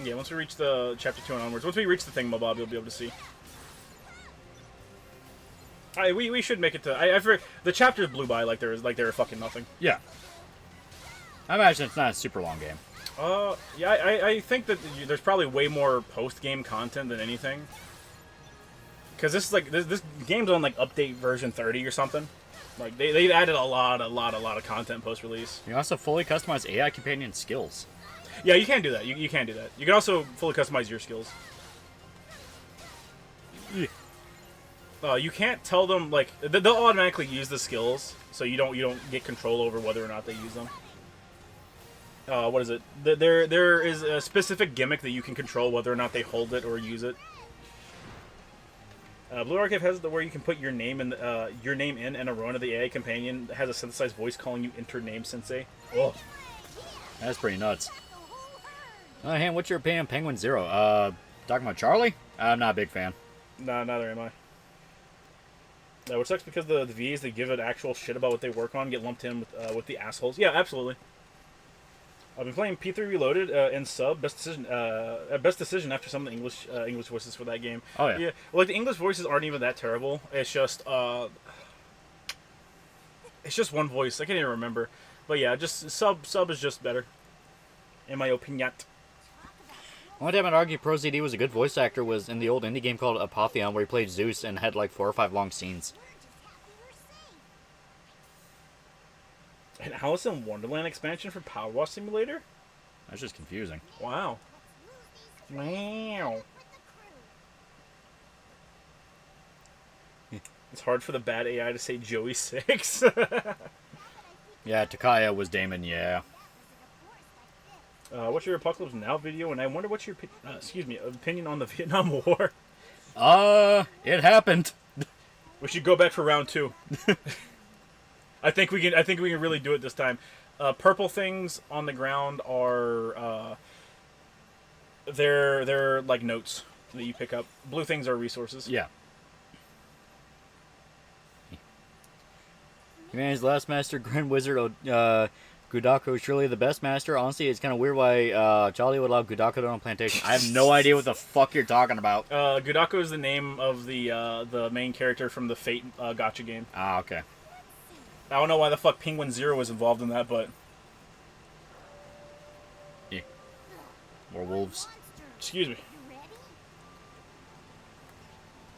Yeah, once we reach the chapter 2 and onwards, once we reach the thing, Mobob, you'll be able to see. We should make it to. I forget, the chapters blew by like they were fucking nothing. Yeah. I imagine it's not a super long game. Yeah, I think that there's probably way more post-game content than anything. Because this is like this game's on like update version 30 or something. Like they've added a lot of content post-release. You can also fully customize AI companion skills. Yeah, you can do that. You can do that. You can also fully customize your skills. Yeah. You can't tell them like they'll automatically use the skills, so you don't get control over whether or not they use them. What is it? There is a specific gimmick that you can control whether or not they hold it or use it. Blue Archive has where you can put your name in and a run of the AI companion has a synthesized voice calling you enter name sensei. Oh, That's pretty nuts. On the other hand, what's your opinion on Penguin Zero? Talking about Charlie? I'm not a big fan. nah, neither am I. Which sucks because the VAs that give it actual shit about what they work on get lumped in with the assholes. Yeah, absolutely. I've been playing P3 Reloaded in sub. Best decision after some of the English voices for that game. Oh yeah. Yeah, well, like the English voices aren't even that terrible. It's just one voice. I can't even remember. But yeah, just sub is just better. in my opinion. Only time I'd argue Pro ZD was a good voice actor was in the old indie game called Apotheon, where he played Zeus and had like 4 or 5 long scenes. An Alice in Wonderland expansion for Power Wash Simulator? That's just confusing. Wow. Wow. It's hard for the bad AI to say Joey 6. Yeah, Takaya was Damon, yeah. What's your Apocalypse Now video? And I wonder what's your opinion on the Vietnam War. It happened. We should go back for round 2. I think we can really do it this time. Purple things on the ground are they're like notes that you pick up. Blue things are resources. Yeah. Humanity's last master, Grand Wizard Gudako is surely the best master. Honestly, it's kind of weird why Jolly would allow Gudako to own plantation. I have no idea what the fuck you're talking about. Gudako is the name of the main character from the Fate gacha game. Ah, okay. I don't know why the fuck Penguin Zero was involved in that, but... Yeah. More wolves. Excuse me.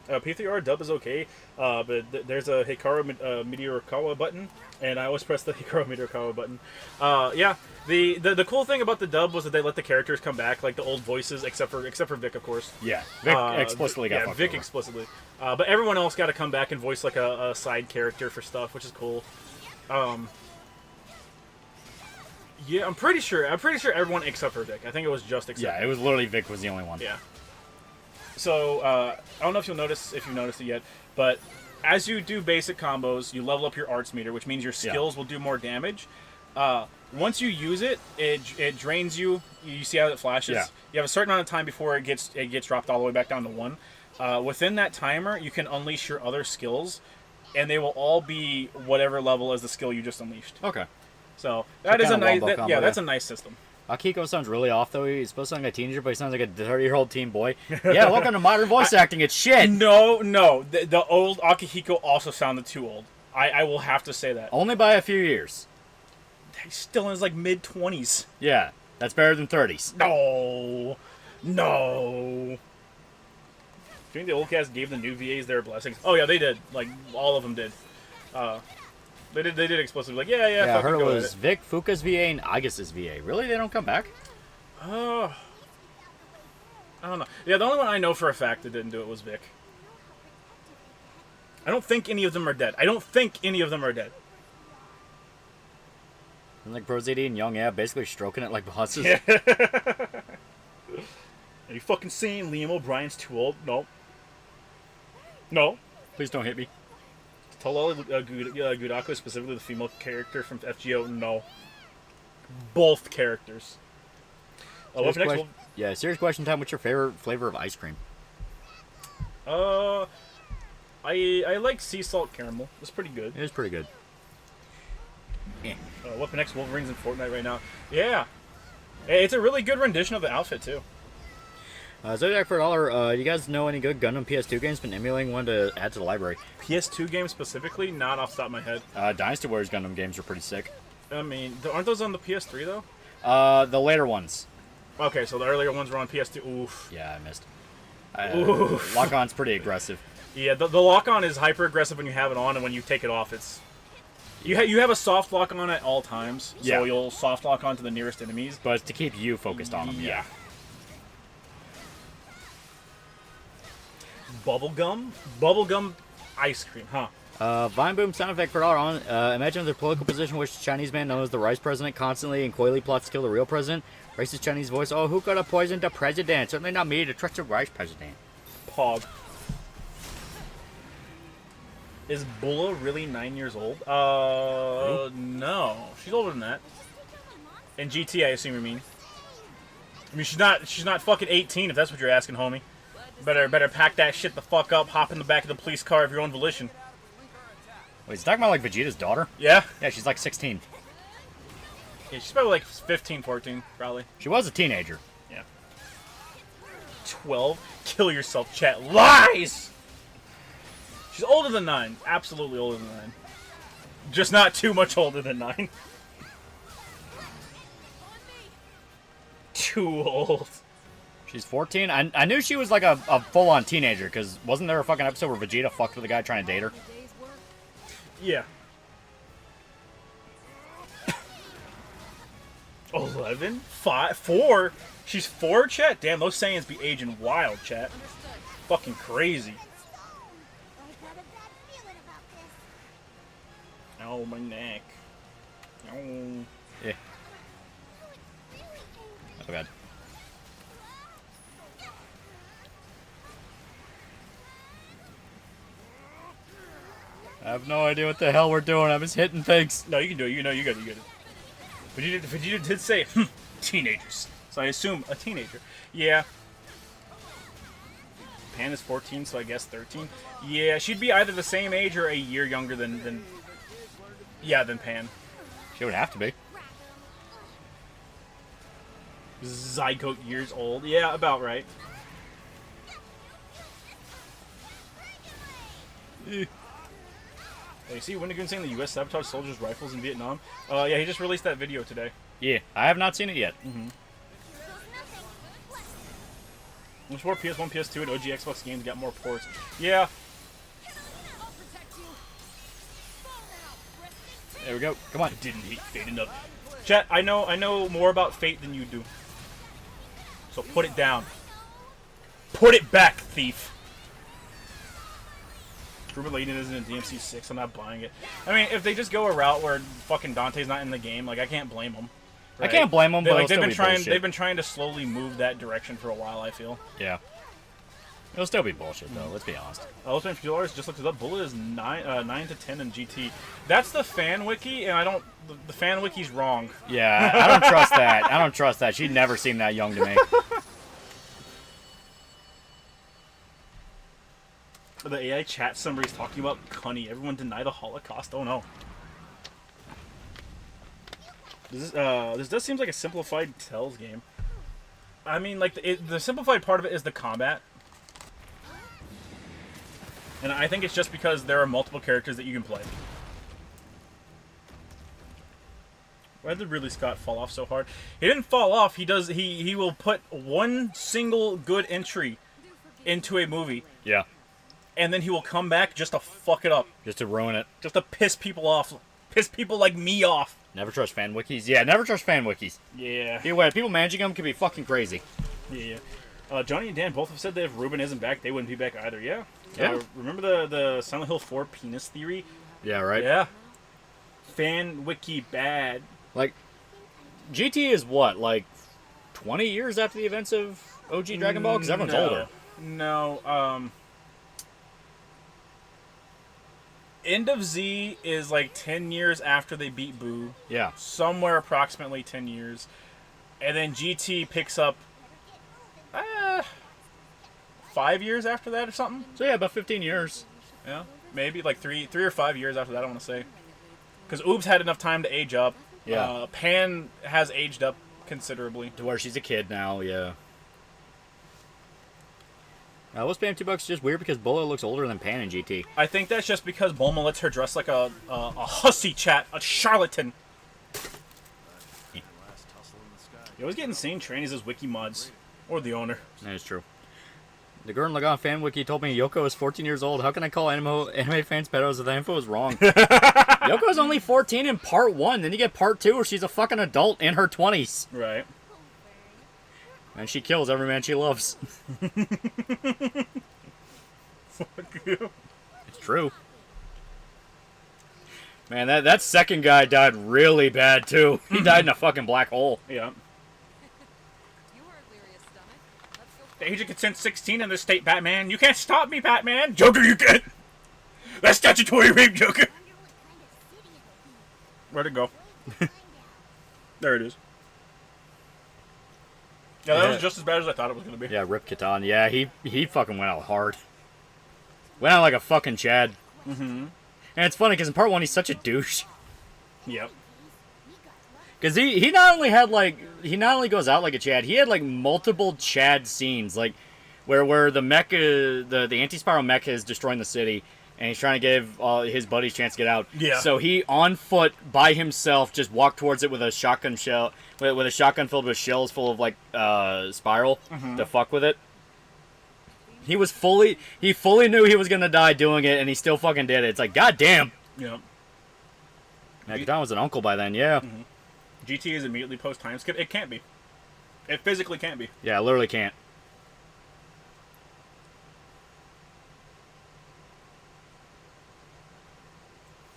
P3R dub is okay, but there's a Hikaru Meteorikawa button, and I always press the Hikaru Meteorikawa button. Yeah, the cool thing about the dub was that they let the characters come back, like the old voices, except for Vic, of course. Yeah, Vic explicitly got fucked Vic over. explicitly. But everyone else got to come back and voice like a side character for stuff, which is cool. Yeah, I'm pretty sure everyone except for Vic. I think it was just except. Yeah, it was literally Vic was the only one. Yeah. So, I don't know if you've noticed it yet, but as you do basic combos, you level up your arts meter, which means your skills will do more damage. Once you use it, it drains you. You see how it flashes? Yeah. You have a certain amount of time before it gets dropped all the way back down to 1. Within that timer, you can unleash your other skills, and they will all be whatever level as the skill you just unleashed. Okay. So that is a kinda nice, wombo combo, that's yeah. a nice system. Akiko sounds really off, though. He's supposed to sound like a teenager, but he sounds like a 30-year-old teen boy. Yeah, welcome to modern voice acting. It's shit. No, the old Akihiko also sounded too old. I will have to say that. Only by a few years. He's still in his like mid-20s. Yeah, that's better than 30s. No. Do you think the old cast gave the new VAs their blessings? Oh yeah, they did. Like all of them did. They did explicitly. Like yeah. Yeah, I heard it go was Vic, Fuka's VA, and Agas's VA. Really? They don't come back? I don't know. Yeah, the only one I know for a fact that didn't do it was Vic. I don't think any of them are dead. And like Pro ZD and Young, yeah, basically stroking it like bosses. Yeah. Are you fucking saying Liam O'Brien's too old? No. Please don't hit me. Talali Gudako, specifically the female character from FGO, no. Both characters. What's next? Yeah, serious question time. What's your favorite flavor of ice cream? I like sea salt caramel. It's pretty good. It is pretty good. What next? Wolverine's in Fortnite right now. Yeah. It's a really good rendition of the outfit, too. Zodiac for $1. You guys know any good Gundam PS2 games? Been emulating one to add to the library. PS2 games specifically? Not off the top of my head. Dynasty Warriors Gundam games are pretty sick. I mean, aren't those on the PS3, though? The later ones. Okay, so the earlier ones were on PS2. Oof. Yeah, I missed. Oof. Lock-on's pretty aggressive. Yeah, the lock-on is hyper-aggressive when you have it on, and when you take it off, it's... You have a soft lock on at all times, so Yeah. you'll soft lock onto the nearest enemies. But it's to keep you focused on them, yeah. Bubblegum ice cream, huh? Vine Boom sound effect for $1. Imagine the political position which Chinese man known as the Rice President constantly and coyly plots to kill the real president. Racist Chinese voice, oh, who could have poisoned the president? Certainly not me, the trusted Rice President. Pog. Is Bulla really 9 years old? No. She's older than that. In GT, I assume you mean. I mean, she's not fucking 18, if that's what you're asking, homie. Better pack that shit the fuck up, hop in the back of the police car of your own volition. Wait, is he talking about like Vegeta's daughter? Yeah? Yeah, she's like 16. Yeah, she's probably like 15, 14, probably. She was a teenager. Yeah. 12? Kill yourself, chat. Lies! She's older than 9. Absolutely older than 9. Just not too much older than 9. too old. She's 14. I knew she was like a full-on teenager, because wasn't there a fucking episode where Vegeta fucked with a guy trying to date her? A day's work. Yeah. 11? 5? 4? She's 4, chat? Damn, those Saiyans be aging wild, chat. Understood. Fucking crazy. I got a bad feeling about this. Oh, my neck. Oh. Yeah. Oh, God. I have no idea what the hell we're doing. I'm just hitting things. No, you can do it. You know, you got it. You got it. Vegeta did say, teenagers. So I assume a teenager. Yeah. Pan is 14, so I guess 13. Yeah, she'd be either the same age or a year younger than than Pan. She would have to be. Zygote years old. Yeah, about right. Oh, you see Windigoon saying the U.S. sabotaged soldiers' rifles in Vietnam? Yeah, he just released that video today. Yeah, I have not seen it yet. There's more PS1, PS2, and OG Xbox games got more ports. Yeah. I'll protect you. There we go. Come on. I didn't hate Fate enough. Chat, I know more about Fate than you do. So put it down. Put it back, thief. Ruben Layden isn't in DMC 6. I'm not buying it. I mean, if they just go a route where fucking Dante's not in the game, like I can't blame them. I can't blame them, but Like, it'll still be bullshit. they've been trying to slowly move that direction for a while, I feel. Yeah. It'll still be bullshit, though. Let's be honest. Ultimate Fuelers just looked it up. Bullet is 9 to 10 in GT. That's the fan wiki, and I don't. The fan wiki's wrong. Yeah, I don't trust that. I don't trust that. She never seemed that young to me. The AI chat summaries talking about Cunny. Everyone deny the Holocaust. Oh no. This does seem like a simplified Tells game. I mean, like the simplified part of it is the combat, and I think it's just because there are multiple characters that you can play. Why did Ridley Scott fall off so hard? He didn't fall off. He will put one single good entry into a movie. Yeah. And then he will come back just to fuck it up. Just to ruin it. Just to piss people off. Piss people like me off. Never trust fan wikis. Yeah, never trust fan wikis. Yeah. Beware, people managing them can be fucking crazy. Yeah. Johnny and Dan both have said that if Ruben isn't back, they wouldn't be back either. Yeah. Yeah. Remember the Silent Hill 4 penis theory? Yeah, right? Yeah. Fan wiki bad. Like, GT is what, like 20 years after the events of OG Dragon Ball? Because everyone's older. No, End of Z is like 10 years after they beat Boo. Yeah. Somewhere approximately 10 years. And then GT picks up 5 years after that or something. So yeah, about 15 years. Yeah, maybe like three or 5 years after that, I want to say. Because Oobs had enough time to age up. Yeah. Pan has aged up considerably. To where she's a kid now, yeah. Was Pam $2 just weird because Bola looks older than Pan in GT? I think that's just because Bulma lets her dress like a hussy chat, a charlatan. You always get insane trannies as wiki mods. Or the owner. That is true. The Gurren Lagann fan wiki told me Yoko is 14 years old. How can I call anime fans pedos if the info is wrong? Yoko is only 14 in part 1. Then you get part 2 where she's a fucking adult in her 20s. Right. And she kills every man she loves. Fuck you. It's true. Man, that second guy died really bad, too. He died in a fucking black hole. Yeah. You heard Lyria's stomach. Let's go. The age of consent 16 in this state, Batman. You can't stop me, Batman. Joker, you can't. That's statutory rape, Joker. Where'd it go? There it is. Yeah, that was just as bad as I thought it was going to be. Yeah, Rip Catan. Yeah, he fucking went out hard. Went out like a fucking Chad. Mm-hmm. And it's funny because in part 1 he's such a douche. Yep. Because he not only had like he not only goes out like a Chad, he had like multiple Chad scenes, like where the mecha the anti-spiral mecha is destroying the city, and he's trying to give his buddies a chance to get out. Yeah. So he, on foot, by himself, just walked towards it with a shotgun shell, with a shotgun filled with shells full of, like, spiral to fuck with it. He fully knew he was gonna die doing it, and he still fucking did it. It's like, goddamn. Yeah. Don was an uncle by then, yeah. GTA is immediately post time skip. It can't be. It physically can't be. Yeah, I literally can't.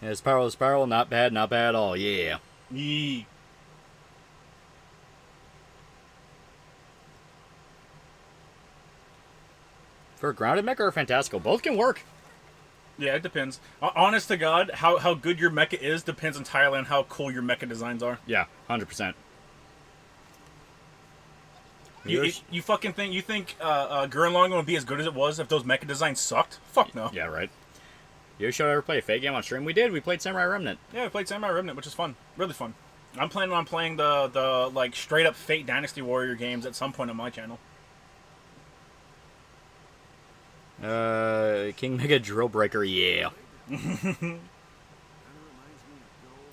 Yeah, spiral, not bad at all, yeah. Yee. For a grounded mecha or fantastical, both can work. Yeah, it depends. Honest to God, how good your mecha is depends entirely on how cool your mecha designs are. Yeah, 100%. You fucking think Gurren Lagann would be as good as it was if those mecha designs sucked? Fuck no. Yeah, right. You should ever play a Fate game on stream? We did. We played Samurai Remnant. Yeah, we played Samurai Remnant, which is fun. Really fun. I'm planning on playing the like straight up Fate Dynasty Warrior games at some point on my channel. King Mega Drill Breaker, yeah. I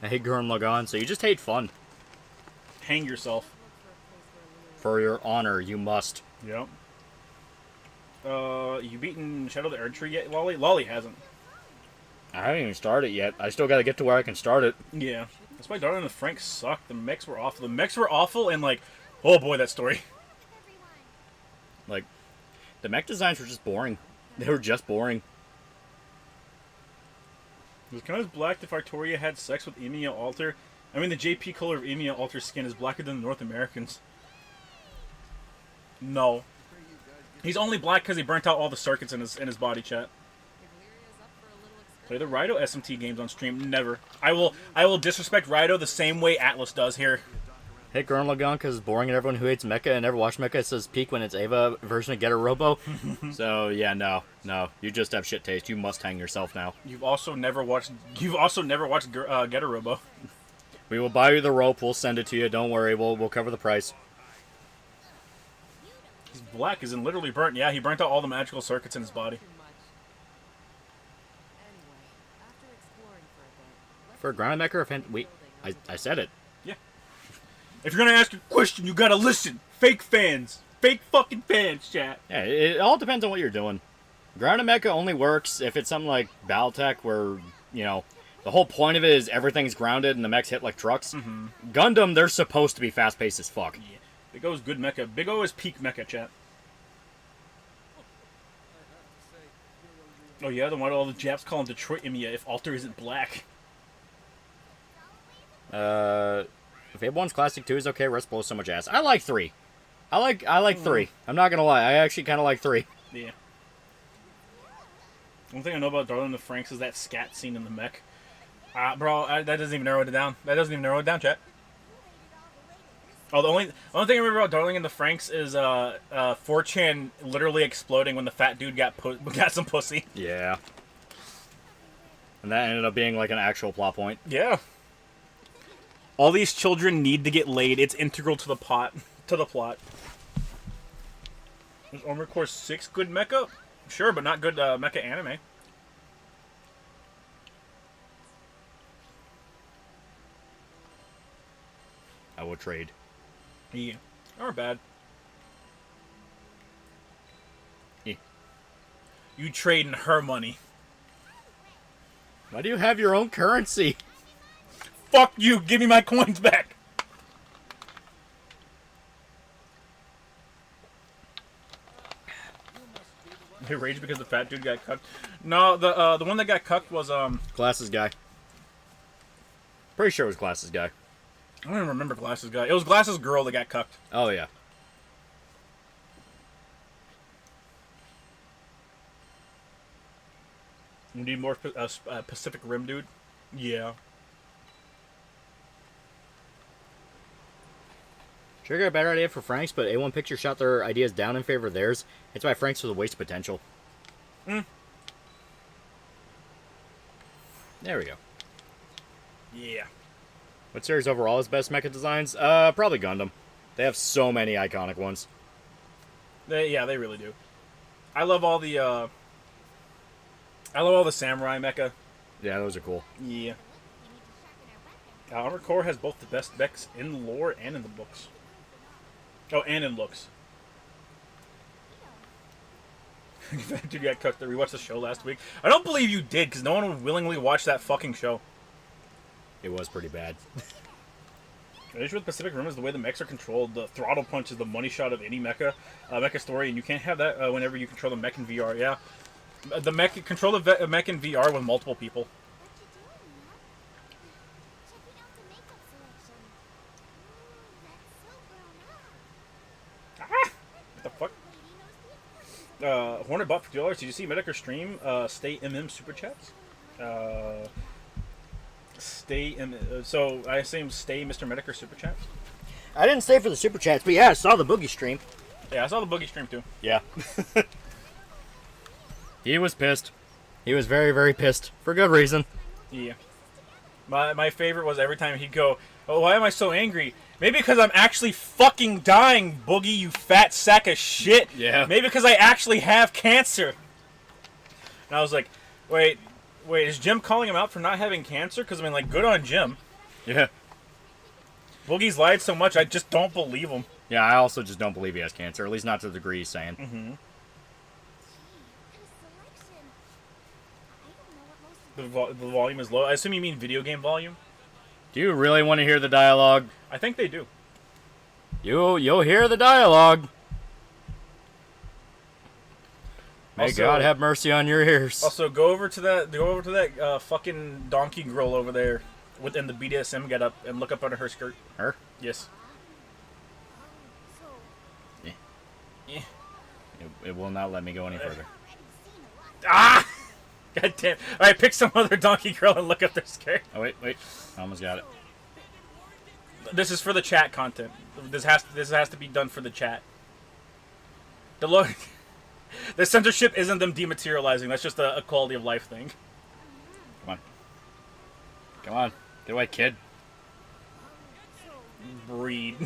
hate Gurren Lagann, so you just hate fun. Hang yourself. For your honor, you must. Yep. You beaten Shadow the Erd Tree yet, Lolly? Lolly hasn't. I haven't even started yet. I still gotta get to where I can start it. Yeah. That's why Darling and the Franks sucked. The mechs were awful. The mechs were awful, and like, oh boy, that story. Like, the mech designs were just boring. They were just boring. It was kind of black if Artoria had sex with Emiya Alter. I mean, the JP color of Emiya Alter's skin is blacker than the North Americans. No. He's only black because he burnt out all the circuits in his body, chat. Play the Raito SMT games on stream. Never. I will disrespect Raito the same way Atlas does here. Hate Gurren Lagann because it's boring and everyone who hates mecha and never watched mecha says peak when it's Eva version of Getter Robo. So, yeah, no. You just have shit taste. You must hang yourself now. You've also never watched Getter Robo. We will buy you the rope. We'll send it to you. Don't worry. We'll cover the price. He's black, as in literally burnt. Yeah, he burnt out all the magical circuits in his body. For a grounded mecha or wait, I said it. Yeah. If you're gonna ask a question, you gotta listen. Fake fans. Fake fucking fans, chat. Yeah, it all depends on what you're doing. Grounded mecha only works if it's something like Battletech where, you know, the whole point of it is everything's grounded and the mechs hit like trucks. Gundam, they're supposed to be fast-paced as fuck. Yeah. Big O is good mecha. Big O is peak mecha, chat. Oh yeah, then why do all the Japs call him Detroit Emiya if Alter isn't black? Fable 1's Classic 2 is okay, rest blows so much ass. I like 3. I like 3. I'm not gonna lie, I actually kinda like 3. Yeah. One thing I know about Darling the Franks is that scat scene in the mech. Bro, that doesn't even narrow it down. That doesn't even narrow it down, chat. Oh, the only thing I remember about Darling and the Franks is 4chan literally exploding when the fat dude got some pussy. Yeah. And that ended up being like an actual plot point. Yeah. All these children need to get laid. It's integral to the plot. Is Armored Core 6 good mecha? Sure, but not good mecha anime. I will trade. Yeah. Or bad. Eh. You trading her money. Why do you have your own currency? Fuck you! Give me my coins back! They rage because the fat dude got cucked. No, the one that got cucked was Glasses guy. Pretty sure it was Glasses guy. I don't even remember Glasses guy. It was Glasses girl that got cucked. Oh yeah. You need more Pacific Rim dude? Yeah. Sure got a better idea for Franks, but A1 Picture shot their ideas down in favor of theirs. That's why Franks was a waste of potential. There we go. Yeah. What series overall is best mecha designs? Probably Gundam. They have so many iconic ones. They really do. I love all the I love all the samurai mecha. Yeah, those are cool. Yeah. Armored Core has both the best mechs in lore and in the books. Oh, and in looks. Dude got cooked. We watched the show last week. I don't believe you did, because no one would willingly watch that fucking show. It was pretty bad. The issue with Pacific Rim is the way the mechs are controlled. The throttle punch is the money shot of any mecha story, and you can't have that whenever you control the mech in VR. Yeah, the mech control the mech in VR with multiple people. What the fuck? Hornet bought for $2. Did you see Medicare stream? Stay MM super chats. So I assume stay Mr. Medicare super chats. I didn't stay for the super chats, but yeah, I saw the Boogie stream. Yeah, I saw the Boogie stream too. Yeah. He was pissed. He was very, very pissed. For good reason. Yeah. My favorite was every time he'd go, "Oh, why am I so angry? Maybe because I'm actually fucking dying, Boogie, you fat sack of shit. Yeah. Maybe because I actually have cancer." And I was like, wait, is Jim calling him out for not having cancer? Because, I mean, like, good on Jim. Yeah. Boogie's lied so much, I just don't believe him. Yeah, I also just don't believe he has cancer. At least not to the degree he's saying. Mm-hmm. The volume is low. I assume you mean video game volume? Do you really want to hear the dialogue? I think they do. You'll hear the dialogue. May Also- God have mercy on your ears. Also, go over to that fucking donkey girl over there within the BDSM getup and look up under her skirt. Her? Yes. Yeah. Yeah. It will not let me go any further. Ah! God damn. Alright, pick some other donkey girl and look up their skirt. Oh, wait. I almost got it. This is for the chat content. This has to be done for the chat. The censorship isn't them dematerializing. That's just a quality of life thing. Come on. Get away, kid. Breed.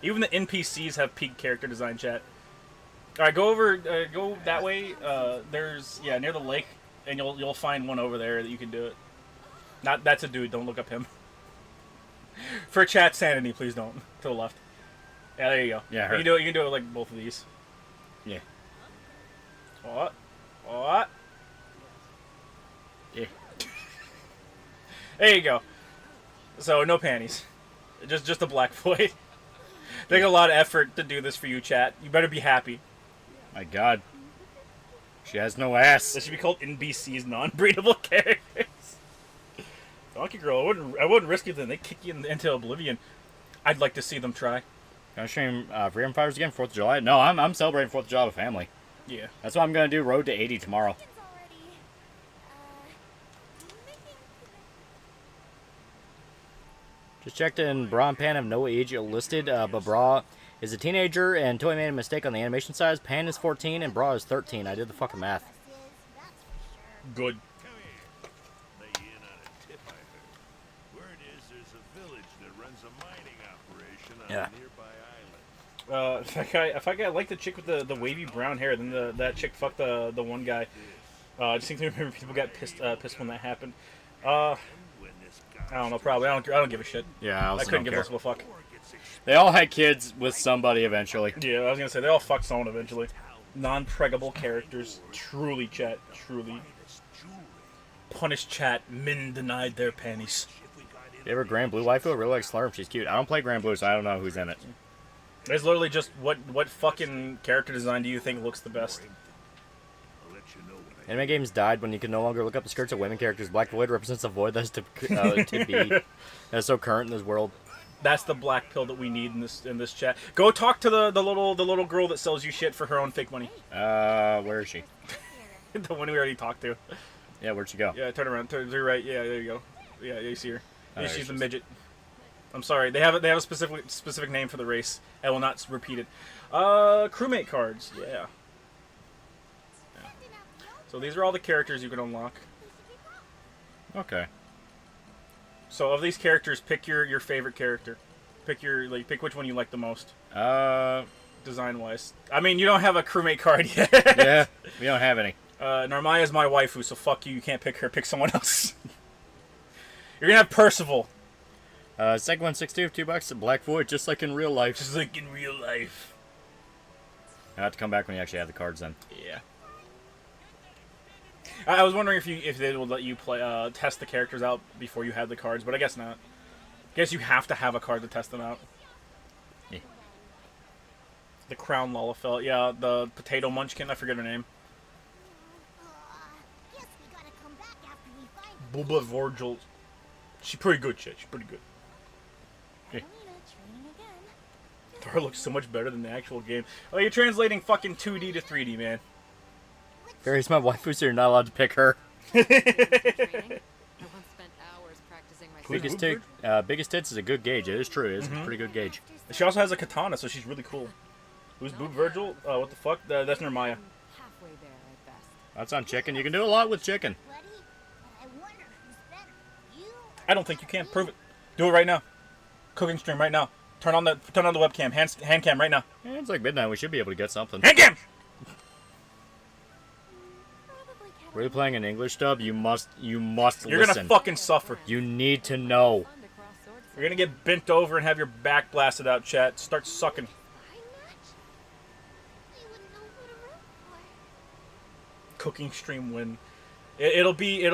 Even the NPCs have peak character design, chat. All right, go that way. There's near the lake, and you'll find one over there that you can do it. That's a dude. Don't look up him. For chat sanity, please don't. To the left. Yeah, there you go. Yeah, you can do it like both of these. Yeah. What? Yeah. There you go. So no panties, just a black void. Take a lot of effort to do this for you, chat. You better be happy. My God. She has no ass. This should be called NBC's non-breedable characters. Donkey Girl, I wouldn't risk it. Then they kick you into oblivion. I'd like to see them try. Can I stream Freedom Fighters again? 4th of July? No, I'm celebrating 4th of July with family. Yeah. That's what I'm going to do. Road to 80 tomorrow. Just checked in. Bra and Pan have no age listed, but Bra is a teenager, and Toei made a mistake on the animation size. Pan is 14, and Bra is 13. I did the fucking math. Good. Lay in on a tip I heard. Word is there's a village that runs a mining operation on Yeah. a nearby island. If I like the chick with the wavy brown hair, then that chick fucked the one guy. I just seem to remember people got pissed when that happened. When this guy I don't know. Probably. I don't give a shit. Yeah, I I also couldn't don't give care. less of a fuck. They all had kids with somebody eventually. Yeah, I was gonna say they all fucked someone eventually. Non-pregable characters, truly, chat, truly. Punish chat. Men denied their panties. You ever Grand Blue waifu? I really like Slurm. She's cute. I don't play Grand Blue, so I don't know who's in it. It's literally just what fucking character design do you think looks the best? I'll let you know when I Anime games died when you can no longer look up the skirts of women characters. Black Void represents a void that's to be. That's so current in this world. That's the black pill that we need in this chat. Go talk to the little girl that sells you shit for her own fake money. Where is she? The one we already talked to. Yeah, where'd she go? Yeah, turn around. Turn to the right. Yeah, there you go. Yeah, you see her. Oh, Yeah, there she's she the is. midget. I'm sorry. They have a specific name for the race. I will not repeat it. Crewmate cards. Yeah. So these are all the characters you can unlock. Okay. So of these characters, pick your favorite character. Pick which one you like the most, design wise. I mean, you don't have a crewmate card yet. Yeah, we don't have any. Narmaya's my waifu, so fuck you. You can't pick her. Pick someone else. You're gonna have Percival. Second one, $62, $2. A Black Void, just like in real life. Just like in real life. I have to come back when you actually have the cards then. Yeah. I was wondering if they would let you play test the characters out before you had the cards, but I guess not. I guess you have to have a card to test them out. Yeah. The Crown Lullafell. Yeah, the Potato Munchkin. I forget her name. Guess we gotta come back after we find Booba Vorgil. She's pretty good, shit. She's pretty good. Alina training again. Her looks so much better than the actual game. Oh, you're translating fucking 2D to 3D, man. Barry's my waifu, so you're not allowed to pick her. Training? I once spent hours practicing my Biggest tits is a good gauge. It is true. It is a pretty good gauge. She also has a katana, so she's really cool. Who's Boob Virgil? What the fuck? That's Nermaya. halfway there at best. That's on chicken. You can do a lot with chicken. Buddy, but I wonder who's better. You I don't think you can. Prove it. Do it right now. Cooking stream right now. Turn on the webcam. Hand cam right now. Yeah, it's like midnight. We should be able to get something. Hand cam! probably can't Were you playing an English dub? You must You're listen. gonna fucking suffer. You need to know. Fun to cross swords. You're gonna get bent over and have your back blasted out, chat. Start sucking. Why not? You wouldn't know who to root for. Cooking stream win. It'll be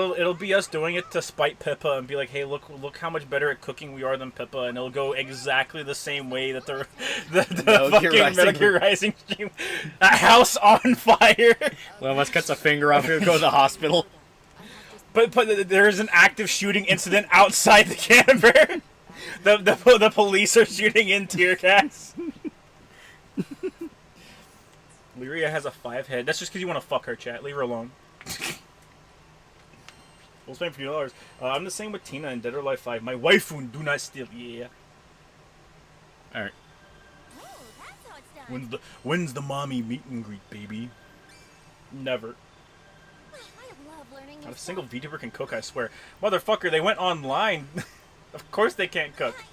us doing it to spite Pippa and be like, hey, look how much better at cooking we are than Pippa, and it'll go exactly the same way that the Metal Gear fucking Rising. Metal Gear Rising stream. A house on fire. One of us cuts a finger off, he'll go to the hospital. But there is an active shooting incident outside the camper. The police are shooting in tear gas. Lyria has a 5 head. That's just because you want to fuck her, chat. Leave her alone. We'll spend $50. I'm the same with Tina in Dead or Alive 5. My waifu do not steal. Yeah. Alright. Oh, that's how it's done. When's the mommy meet and greet, baby? Never. I love learning new Not a single stuff. VTuber can cook, I swear. Motherfucker, they went online. Of course they can't cook.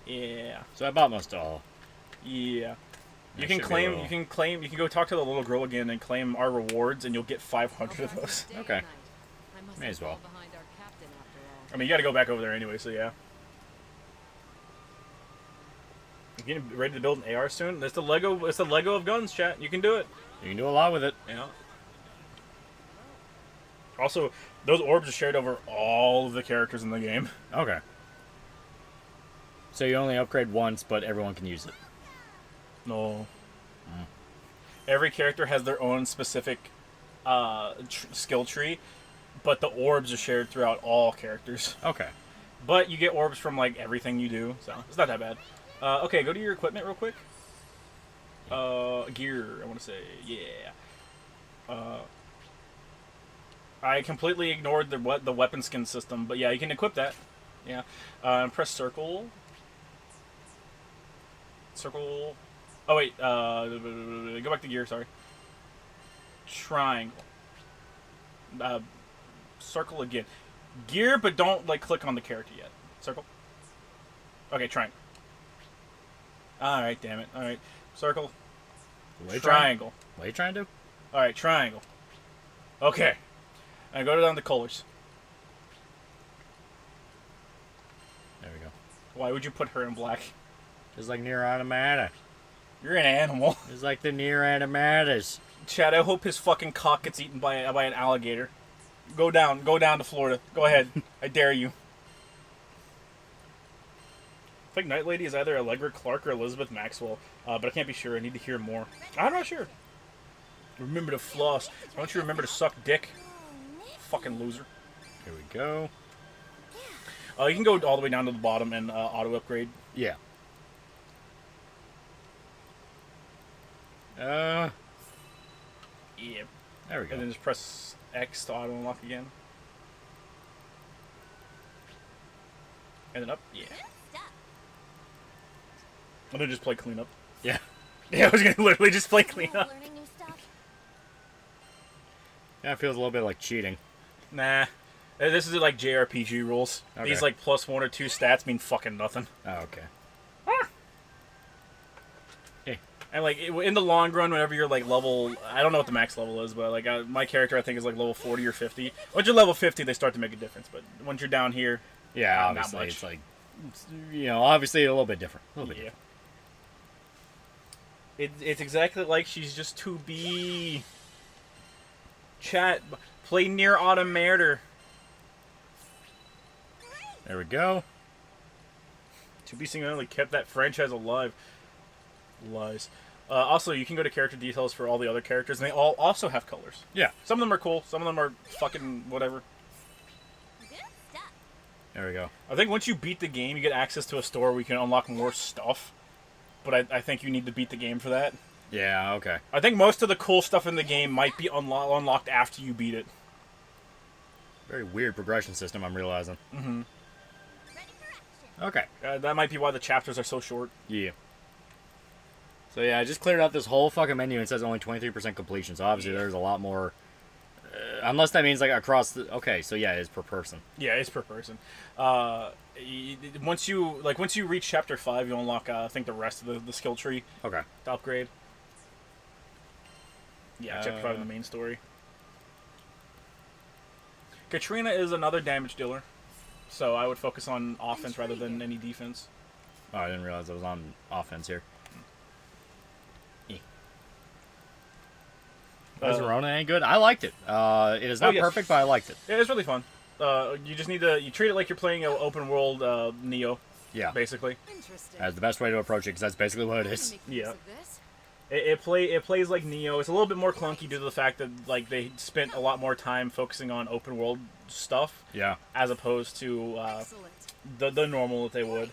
Yeah. So I bought most all. Yeah. You That can should be claim, little. you can go talk to the little girl again and claim our rewards, and you'll get 500 of those. Day and Okay. night. I must May have as well. fallen behind our captain after all. I mean, you gotta go back over there anyway, so yeah. You getting ready to build an AR soon? It's the Lego of guns, chat. You can do it. You can do a lot with it. Yeah. Also, those orbs are shared over all of the characters in the game. Okay. So you only upgrade once, but everyone can use it. No. Every character has their own specific skill tree, but the orbs are shared throughout all characters. Okay. But you get orbs from like everything you do, so it's not that bad. Okay, go to your equipment real quick. Gear, I want to say, yeah. I completely ignored the weapon skin system, but yeah, you can equip that. Yeah. Press circle. Circle. Oh wait. Go back to gear. Sorry. Triangle. Circle again. Gear, but don't like click on the character yet. Circle. Okay, triangle. All right, damn it. All right, circle. What are you Triangle. What are you trying to do? All right, triangle. Okay. And go down to colors. There we go. Why would you put her in black? Just like Nier Automata. You're an animal. Just like the Nier Automatas. Chad, I hope his fucking cock gets eaten by an alligator. Go down to Florida. Go ahead. I dare you. I think Night Lady is either Allegra Clark or Elizabeth Maxwell, but I can't be sure. I need to hear more. I'm not sure. Remember to floss. Why don't you remember to suck dick? Fucking loser. Here we go. You can go all the way down to the bottom and auto upgrade. Yeah. Yeah. There we go. And then just press X to auto unlock again. And then up. Yeah. And then just play cleanup. Yeah. Yeah, I was gonna literally just play cleanup. Learning new stuff. Yeah, it feels a little bit like cheating. Nah. This is like JRPG rules. Okay. These like +1 or 2 stats mean fucking nothing. Oh, okay. Hey. And like in the long run, whenever you're like level, I don't know what the max level is, but like my character I think is like level 40 or 50. Once you're level 50, they start to make a difference. But once you're down here, Yeah, not obviously much. it's like, you know, obviously a little bit different. A little bit Yeah. different. It's exactly like she's just to be. Chat, play near automator. There we go. To be single-handedly kept that franchise alive. Lies. Also, you can go to character details for all the other characters, and they all also have colors. Yeah. Some of them are cool. Some of them are fucking whatever. Good stuff. There we go. I think once you beat the game, you get access to a store where you can unlock more stuff. But I think you need to beat the game for that. Yeah, okay. I think most of the cool stuff in the game might be unlocked after you beat it. Very weird progression system, I'm realizing. Mm-hmm. Ready for action. Okay. That might be why the chapters are so short. Yeah. So yeah, I just cleared out this whole fucking menu and it says only 23% completion. So obviously there's a lot more. Unless that means like across the. Okay, so yeah, it's per person. Yeah, it's per person. Once you reach chapter 5, you unlock I think the rest of the skill tree Okay. to upgrade. Yeah, chapter 5 in the main story. Katrina is another damage dealer, so I would focus on offense rather than any defense. Oh, I didn't realize I was on offense here. Verona ain't good. I liked it. It is not yes. perfect, but I liked it. Yeah, it's really fun. You just need to treat it like you're playing an open world Neo, Yeah. basically. Interesting. That's the best way to approach it because that's basically what it I can is. make use Yeah. of this. It plays like Neo. It's a little bit more clunky due to the fact that like they spent a lot more time focusing on open world stuff Yeah. as opposed to Excellent. the normal that they would.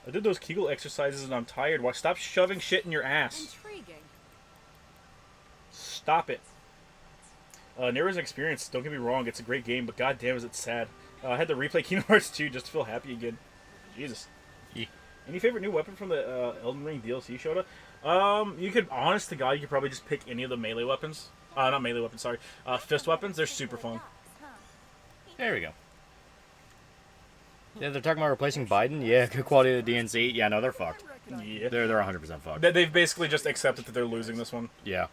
I did those Kegel exercises and I'm tired. Why stop shoving shit in your ass? Intriguing. Stop it. Nero's experience, don't get me wrong, it's a great game, but goddamn is it sad. I had to replay Kingdom Hearts 2 just to feel happy again. Jesus. Yeah. Any favorite new weapon from the Elden Ring DLC, Shota? You could, honest to God, you could probably just pick any of the melee weapons. Not melee weapons, sorry. Fist weapons, they're super fun. There we go. Yeah, they're talking about replacing Biden. Yeah, good quality of the DNC. Yeah, no, they're fucked. Yeah. They're 100% fucked. They've basically just accepted that they're losing this one. Yeah.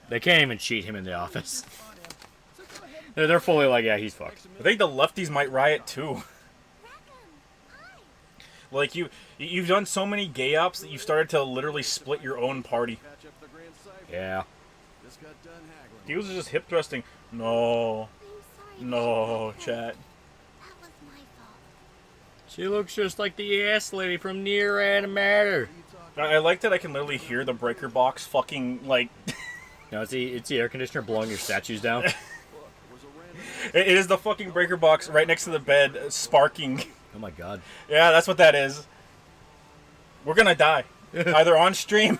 They can't even cheat him in the office. They're fully like, yeah, he's fucked. I think the lefties might riot too. Like you've done so many gay ops that you've started to literally split your own party. Yeah. He was just hip thrusting. No, no, chat. That was my fault. She looks just like the ass lady from Near Animator. I like that I can literally hear the breaker box fucking like. No, it's the air conditioner blowing your statues down. It is the fucking breaker box right next to the bed, sparking. Oh my god. Yeah, that's what that is. We're gonna die, either on stream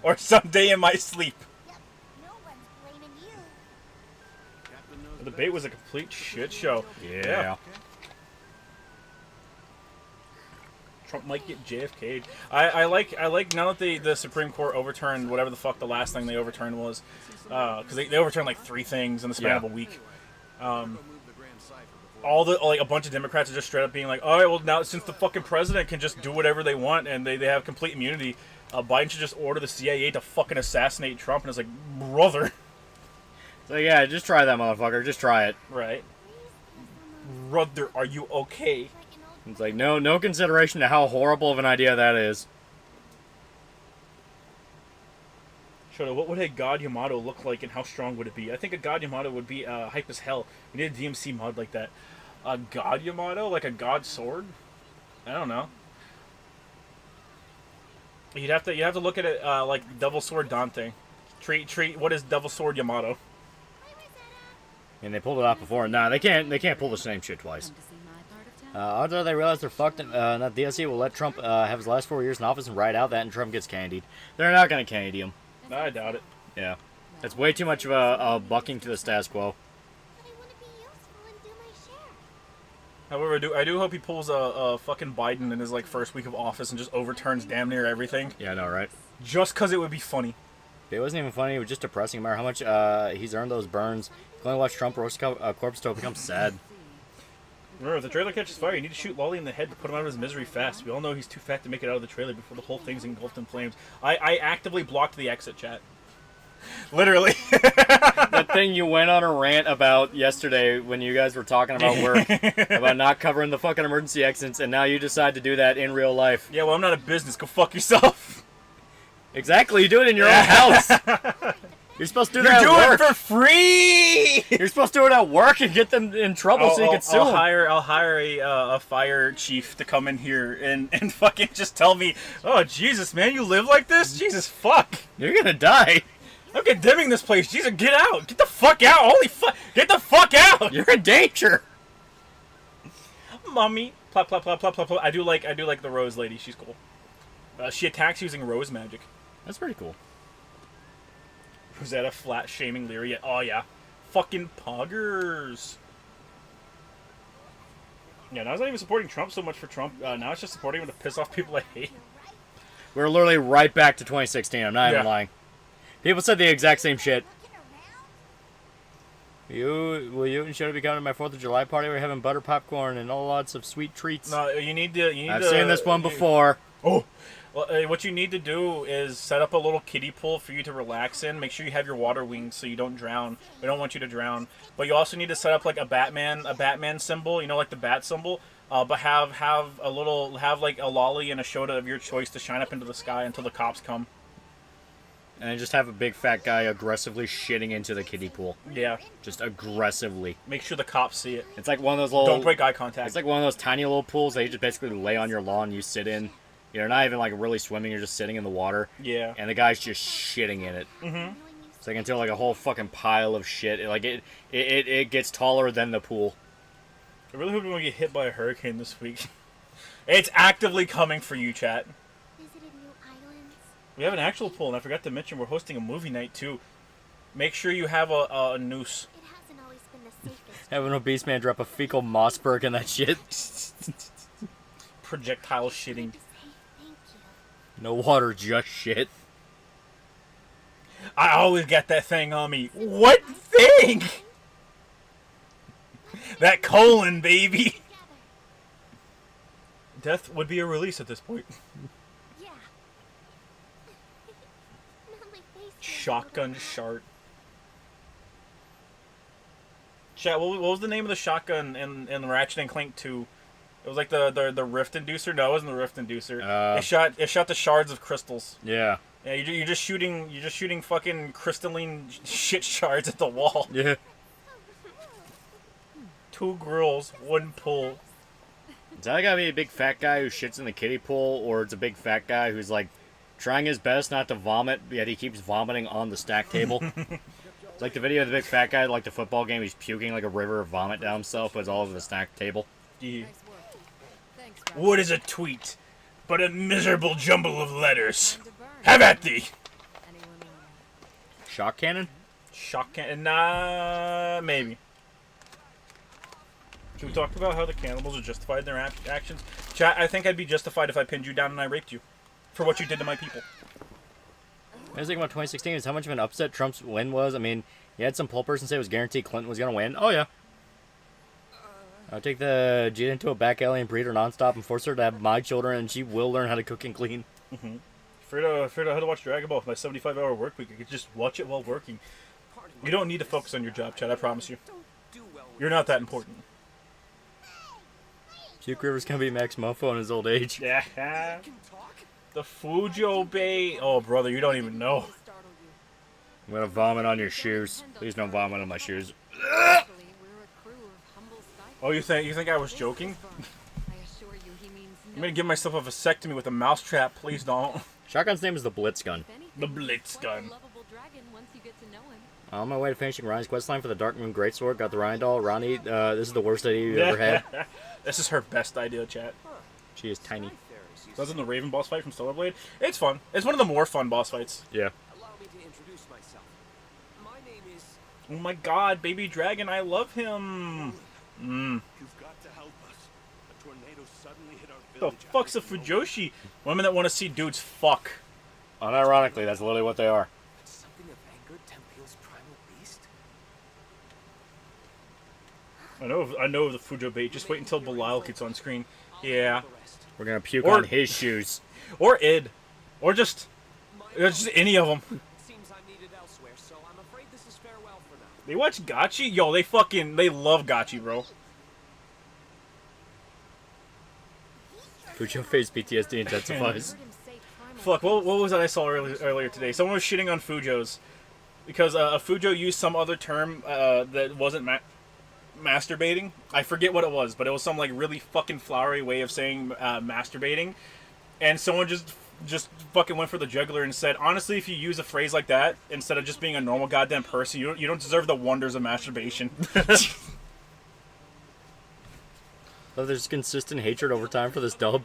or someday in my sleep. Yep. No one's blaming you. The debate was a complete shit show. Yeah. Trump might get JFK'd. I like now that the Supreme Court overturned whatever the fuck the last thing they overturned was, because they overturned like 3 things in the span Yeah. of a week. All the like a bunch of Democrats are just straight up being like, all right, well now since the fucking president can just do whatever they want and they have complete immunity, Biden should just order the CIA to fucking assassinate Trump. And it's like, brother, So yeah, just try that motherfucker. Just try it. right? Brother, are you okay? It's like no consideration to how horrible of an idea that is. Shota, what would a God Yamato look like and how strong would it be? I think a God Yamato would be hype as hell. We need a DMC mod like that. A God Yamato? Like a God sword? I don't know. You'd have to look at it like Devil Sword Dante. Treat what is Devil Sword Yamato? And they pulled it off before. Nah, they can't pull the same shit twice. Come to see my part of town. Although they realize they're fucked, that DSC will let Trump have his last 4 years in office and ride out that, and Trump gets candied. They're not gonna candy him. I doubt it. Yeah, that's way too much of a bucking to the status quo. But I want to be useful and do my share. However, I do hope he pulls a fucking Biden in his like first week of office and just overturns damn near everything. Yeah, I know, right? Just because it would be funny. It wasn't even funny. It was just depressing. No matter how much he's earned those burns, you can only watch Trump roast a corpse till it becomes sad. Remember, if the trailer catches fire, you need to shoot Lolly in the head to put him out of his misery fast. We all know he's too fat to make it out of the trailer before the whole thing's engulfed in flames. I actively blocked the exit chat. Literally. That thing you went on a rant about yesterday when you guys were talking about work, about not covering the fucking emergency exits, and now you decide to do that in real life. Yeah, well, I'm not a business. Go fuck yourself. Exactly, you do it in your own house. You're supposed to do that You're at doing work. it for free. You're supposed to do it at work and get them in trouble so you can sue I'll them. hire a fire chief to come in here and fucking just tell me, oh, Jesus, man, you live like this? Jesus, fuck. You're gonna die. I'm condemning this place. Jesus, get out. Get the fuck out. Holy fuck. Get the fuck out. You're in danger. Mommy. Plop, plop, plop, plop, plop, plop. I do like the rose lady. She's cool. She attacks using rose magic. That's pretty cool. Rosetta flat shaming Lyria. Oh, yeah. Fucking poggers. Yeah, now it's not even supporting Trump so much for Trump. Now it's just supporting him to piss off people I hate. We're literally right back to 2016. I'm not even Yeah. lying. People said the exact same shit. Will you and Shoto be coming to my 4th of July party? We're having butter popcorn and all lots of sweet treats. No, you need to. I've seen this one before. Oh. Well, what you need to do is set up a little kiddie pool for you to relax in. Make sure you have your water wings so you don't drown. We don't want you to drown. But you also need to set up like a Batman symbol. You know, like the bat symbol. But have like a lolly and a Shota of your choice to shine up into the sky until the cops come. And then just have a big fat guy aggressively shitting into the kiddie pool. Yeah. Just aggressively. Make sure the cops see it. It's like one of those little... Don't break eye contact. It's like one of those tiny little pools that you just basically lay on your lawn, you sit in. You're not even like really swimming, you're just sitting in the water. Yeah. And the guy's just shitting in it. Mm-hmm. It's like until like a whole fucking pile of shit. It gets taller than the pool. I really hope we don't get hit by a hurricane this week. It's actively coming for you, chat. Visited new islands. We have an actual pool, and I forgot to mention we're hosting a movie night too. Make sure you have a noose. It hasn't always been the safest. Having a obese man drop a fecal Mossberg in that shit. Projectile shitting. To say thank you. No water, just shit. I always got that thing on me. What thing? That colon, baby. Together. Death would be a release at this point. Yeah. Now my face feels Shotgun a little shart. Chat, what was the name of the shotgun in Ratchet and Clank 2? It was like the rift inducer. No, it wasn't the rift inducer. It shot the shards of crystals. Yeah. Yeah, you're just shooting fucking crystalline shit shards at the wall. Yeah. 2 girls, 1 pool. It's either gotta be a big fat guy who shits in the kiddie pool, or it's a big fat guy who's like trying his best not to vomit, yet he keeps vomiting on the stack table. It's like the video of the big fat guy, like the football game, he's puking like a river of vomit down himself, but it's all over the stack table. Yeah. Nice work. Thanks, Ralph. What is a tweet but a miserable jumble of letters? Time to burn. Have at thee! Anyone want Shock cannon? Shotgun. Nah, maybe. Can we talk about how the cannibals are justified in their actions? Chat, I think I'd be justified if I pinned you down and I raped you. For what you did to my people. I was thinking about 2016 is how much of an upset Trump's win was. I mean, you had some poll person say it was guaranteed Clinton was going to win. Oh, yeah. I'll take the Jade into a back alley and breed her nonstop and force her to have my children, and she will learn how to cook and clean. Mm-hmm. Afraid I had to watch Dragon Ball with my 75-hour work week. I could just watch it while working. You don't need to focus on your job, Chad, I promise you. You're not that important. Puke River's going to be Max Mofo in his old age. Yeah. The Fujo Bay. Oh, brother, you don't even know. to startle you? I'm going to vomit on your shoes. Please don't vomit on my shoes. Actually, we're a crew of humble sky. Oh, you think I was joking? I assure you, he means I'm gonna give myself a vasectomy with a mousetrap. Please don't. Shotgun's name is the Blitz Gun. The Blitz Gun. Lovable dragon once you get to know him. On my way to finishing Ronnie's questline for the Dark Moon Greatsword, got the Ryan doll. Ronnie, this is the worst idea you ever had. This is her best idea, chat. She is tiny. Wasn't the Raven boss fight from Stellar Blade? It's fun. It's one of the more fun boss fights. Yeah. Allow me to introduce myself. My name is... Oh my god, Baby Dragon, I love him. You've got to help us. A tornado suddenly hit our The village. fuck's a Fujoshi? Women that want to see dudes fuck. Unironically, that's literally what they are. Something of anger Tempeo's primal beast? I know of the Fujo bait. Just wait until Belial gets on screen. Yeah. We're gonna puke Or- on his shoes. Or Id. Or just any of them. Seems I'm needed elsewhere, so I'm afraid this is farewell for now. They watch Gotchi? Yo, they love Gotchi, bro. Fujo face PTSD intensifies. Fuck, what was that I saw earlier today? Someone was shitting on Fujos. Because a Fujo used some other term that wasn't masturbating. I forget what it was, but it was some like really fucking flowery way of saying masturbating. And someone just fucking went for the jugular and said, honestly, if you use a phrase like that, instead of just being a normal goddamn person, you don't deserve the wonders of masturbation. Oh, there's consistent hatred over time for this dub.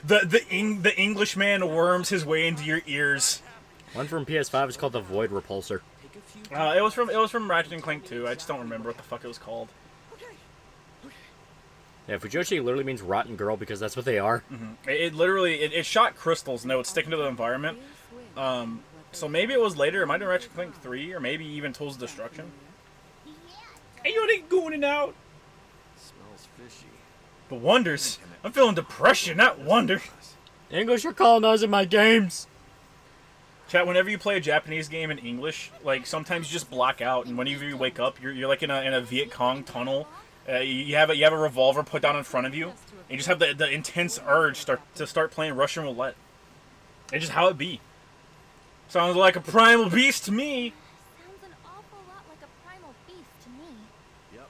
The Englishman worms his way into your ears. One from PS5 is called the Void Repulsor. It was from Ratchet and Clank 2. I just don't remember what the fuck it was called. Yeah, Fujoshi literally means rotten girl because that's what they are. It literally shot crystals and they would stick into the environment. So maybe it was later. It might have been Ratchet and Clank 3 or maybe even Tools of Destruction. Hey, yo, they going out. Smells fishy. The wonders. I'm feeling depression, not wonder. English are colonizing my games. Chat, whenever you play a Japanese game in English, like sometimes you just black out, and whenever you wake up, you're like in a Viet Cong tunnel. You have a revolver put down in front of you, and you just have the intense urge to start playing Russian roulette. It's just how it be. Sounds like a primal beast to me. Sounds an awful lot like a primal beast to me. Yep.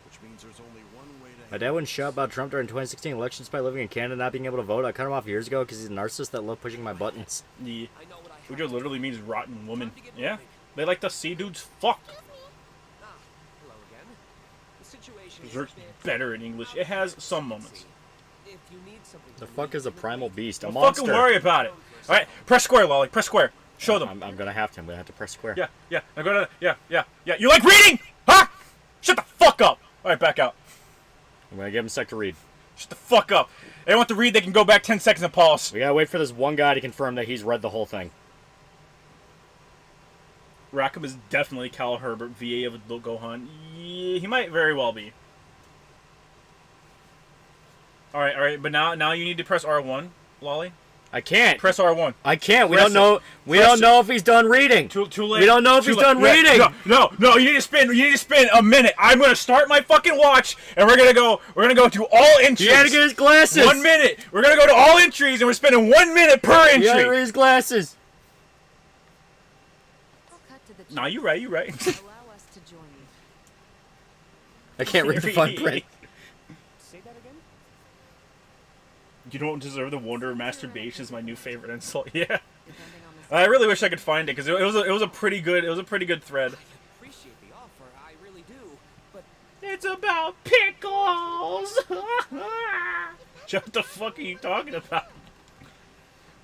Which means there's only one way to. My dad wouldn't shout about Trump during 2016 elections by living in Canada not being able to vote. I cut him off years ago because he's a narcissist that loved pushing my buttons. Yeah. I know what I Fujo literally means rotten woman. Yeah. They like to see dudes fuck. Hello again. The situation is Berserk's a bit better in English. It has some moments. If you need something The from fuck me, is a primal beast? A Don't monster. fucking worry about it. All right, press square, Lolly. Press square. Show them. I'm gonna have to. I'm gonna have to press square. Yeah. I'm gonna. Yeah. You like reading? Huh? Shut the fuck up. All right, back out. I'm gonna give him a sec to read. Shut the fuck up. They want to read. They can go back 10 seconds and pause. We gotta wait for this one guy to confirm that he's read the whole thing. Rackham is definitely Cal Herbert, VA of Adult Gohan. Yeah, he might very well be. All right. But now you need to press R1, Lolly. I can't. Press R1. I can't. We Press don't know. it. We Press don't it. know if he's done reading. Too late. We don't know if Too he's late. done Yeah, reading. No. You need to spin a minute. I'm gonna start my fucking watch, and we're gonna go to all entries. He had to get his glasses. 1 minute. We're gonna go to all entries, and we're spending 1 minute per He had to entry. read his glasses. I'll cut to the Nah, you right. allow us to join you. I can't read the fine print. say that again? You don't deserve the wonder of masturbation is my new favorite insult. Yeah. Depending on the I really wish I could find it because it was a pretty good thread. I appreciate the offer, I really do. But It's about pickles. What the fuck are you talking about?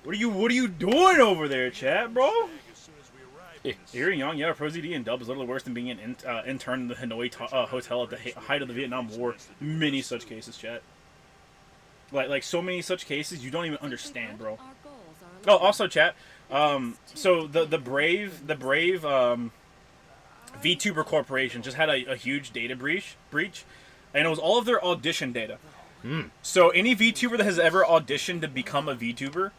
What are you doing over there, chat, bro? As soon as we arrive. You're young, yeah. Pro ZD and Dub is literally worse than being an intern in the Hanoi hotel at the height of the Vietnam War. Many such cases, chat. Like so many such cases, you don't even understand, bro. Our goals are Oh, also, chat. So the brave VTuber Corporation just had a huge data breach, and it was all of their audition data. So any VTuber that has ever auditioned to become a VTuber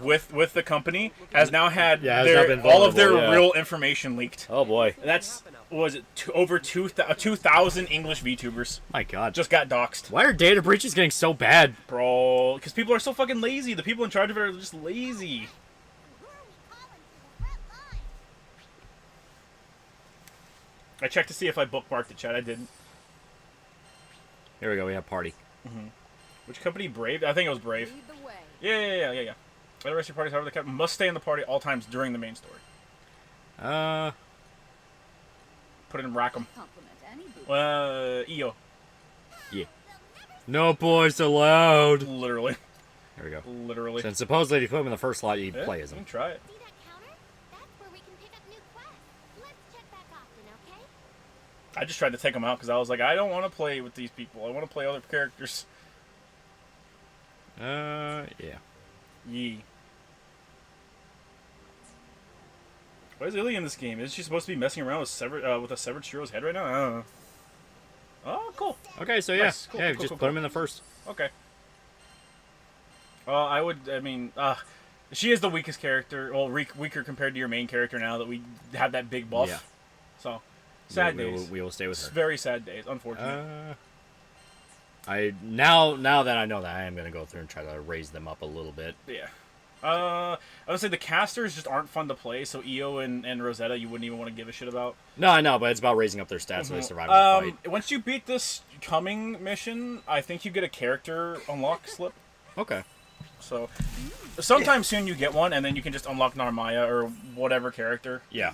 with the company has now had has now been all of their vulnerable, yeah. real information leaked. Oh boy. That's was it over 2,000 English VTubers My God. just got doxxed, Why are data breaches getting so bad? bro. Because people are so fucking lazy. The people in charge of it are just lazy. Who are we calling to the front line? I checked to see if I bookmarked it, chat. I didn't. Here we go. We have party. Which company? Brave? I think it was Brave. lead the way. Yeah. Let the rest of your parties, however, the captain must stay in the party all times during the main story. Put it in Rackham. Compliment any booth. EO. No boys allowed. Literally. There we go. Literally. And supposedly, if you put him in the first slot, you Yeah, play as you him. can try it. See that counter? That's where we can pick up new quests. Let's check back often, okay? I just tried to take them out because I was like, I don't want to play with these people. I want to play other characters. Yeah. Yee. Why is Illy in this game? Is she supposed to be messing around with with a severed Shiro's head right now? I don't know. Oh, cool. Okay, so yeah, Nice. Cool, yeah, cool, just cool, put him cool. in the first. Okay. I mean, she is the weakest character. Well, weaker compared to your main character now that we have that big buff. Yeah. So, sad we days. we will stay with her. Very sad days, unfortunately. Now that I know that, I am gonna go through and try to raise them up a little bit. Yeah. I would say the casters just aren't fun to play, so Io and Rosetta you wouldn't even want to give a shit about. No, I know, but it's about raising up their stats so they survive the fight. Once you beat this coming mission, I think you get a character unlock slip. Okay. So, sometime soon you get one, and then you can just unlock Narmaya or whatever character. Yeah.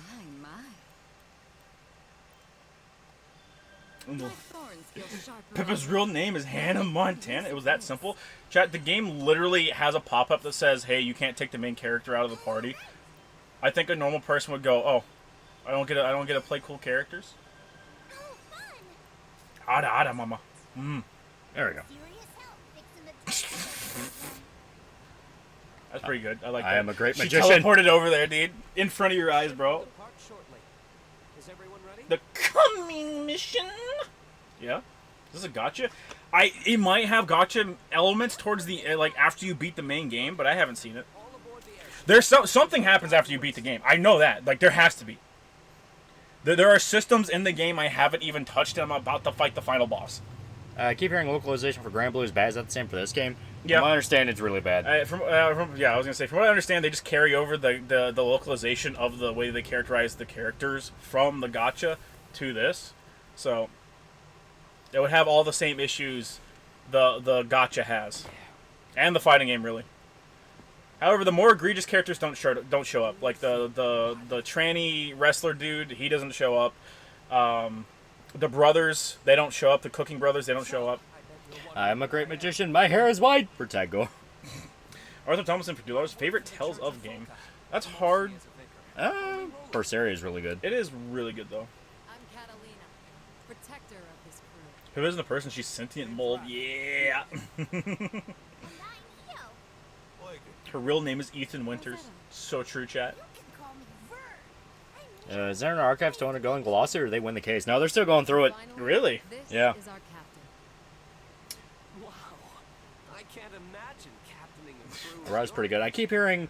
My, my thorns feel sharper. Pippa's real name is Hannah Montana. It was that simple. Chat, the game literally has a pop-up that says, hey, you can't take the main character out of the party. I think a normal person would go, oh, I don't get to play cool characters. Oh, fun! Ada, ada, mama. There we go. Serious help fixing the That's pretty good. I like I that. am a great She magician. teleported over there, dude. In front of your eyes, bro. Depart shortly. Is everyone ready? The coming mission? Yeah. Is this a gotcha? It might have gotcha elements towards the like after you beat the main game, but I haven't seen it. All aboard the airship. There's something happens after you beat the game. I know that. Like there has to be. There are systems in the game I haven't even touched, and I'm about to fight the final boss. I keep hearing localization for Grand Blue is bad. Is that the same for this game? Yeah. From my understanding, it's really bad. I was gonna say, from what I understand, they just carry over the localization of the way they characterize the characters from the gotcha to this, so it would have all the same issues the gotcha has, and the fighting game really. However, the more egregious characters don't show up. Like the tranny wrestler dude, he doesn't show up. The brothers, they don't show up. The cooking brothers, they don't show up. I'm a great magician. My hair is white. Protego. Arthur Thomason for $2. Favorite Tales of game. That's hard. First area is really good. It is really good though. I'm Catalina, protector of this crew. Who isn't the person? She's sentient mold. Yeah. And I'm Io. Like it. Her real name is Ethan Winters. So true, chat. You can call me Vern. Is there an archive still undergoing glossy, or they win the case? No, they're still going through it. Finally, Really? This Yeah. is our captain. Wow. I can't imagine captaining a crew. The Rise is pretty good. I keep hearing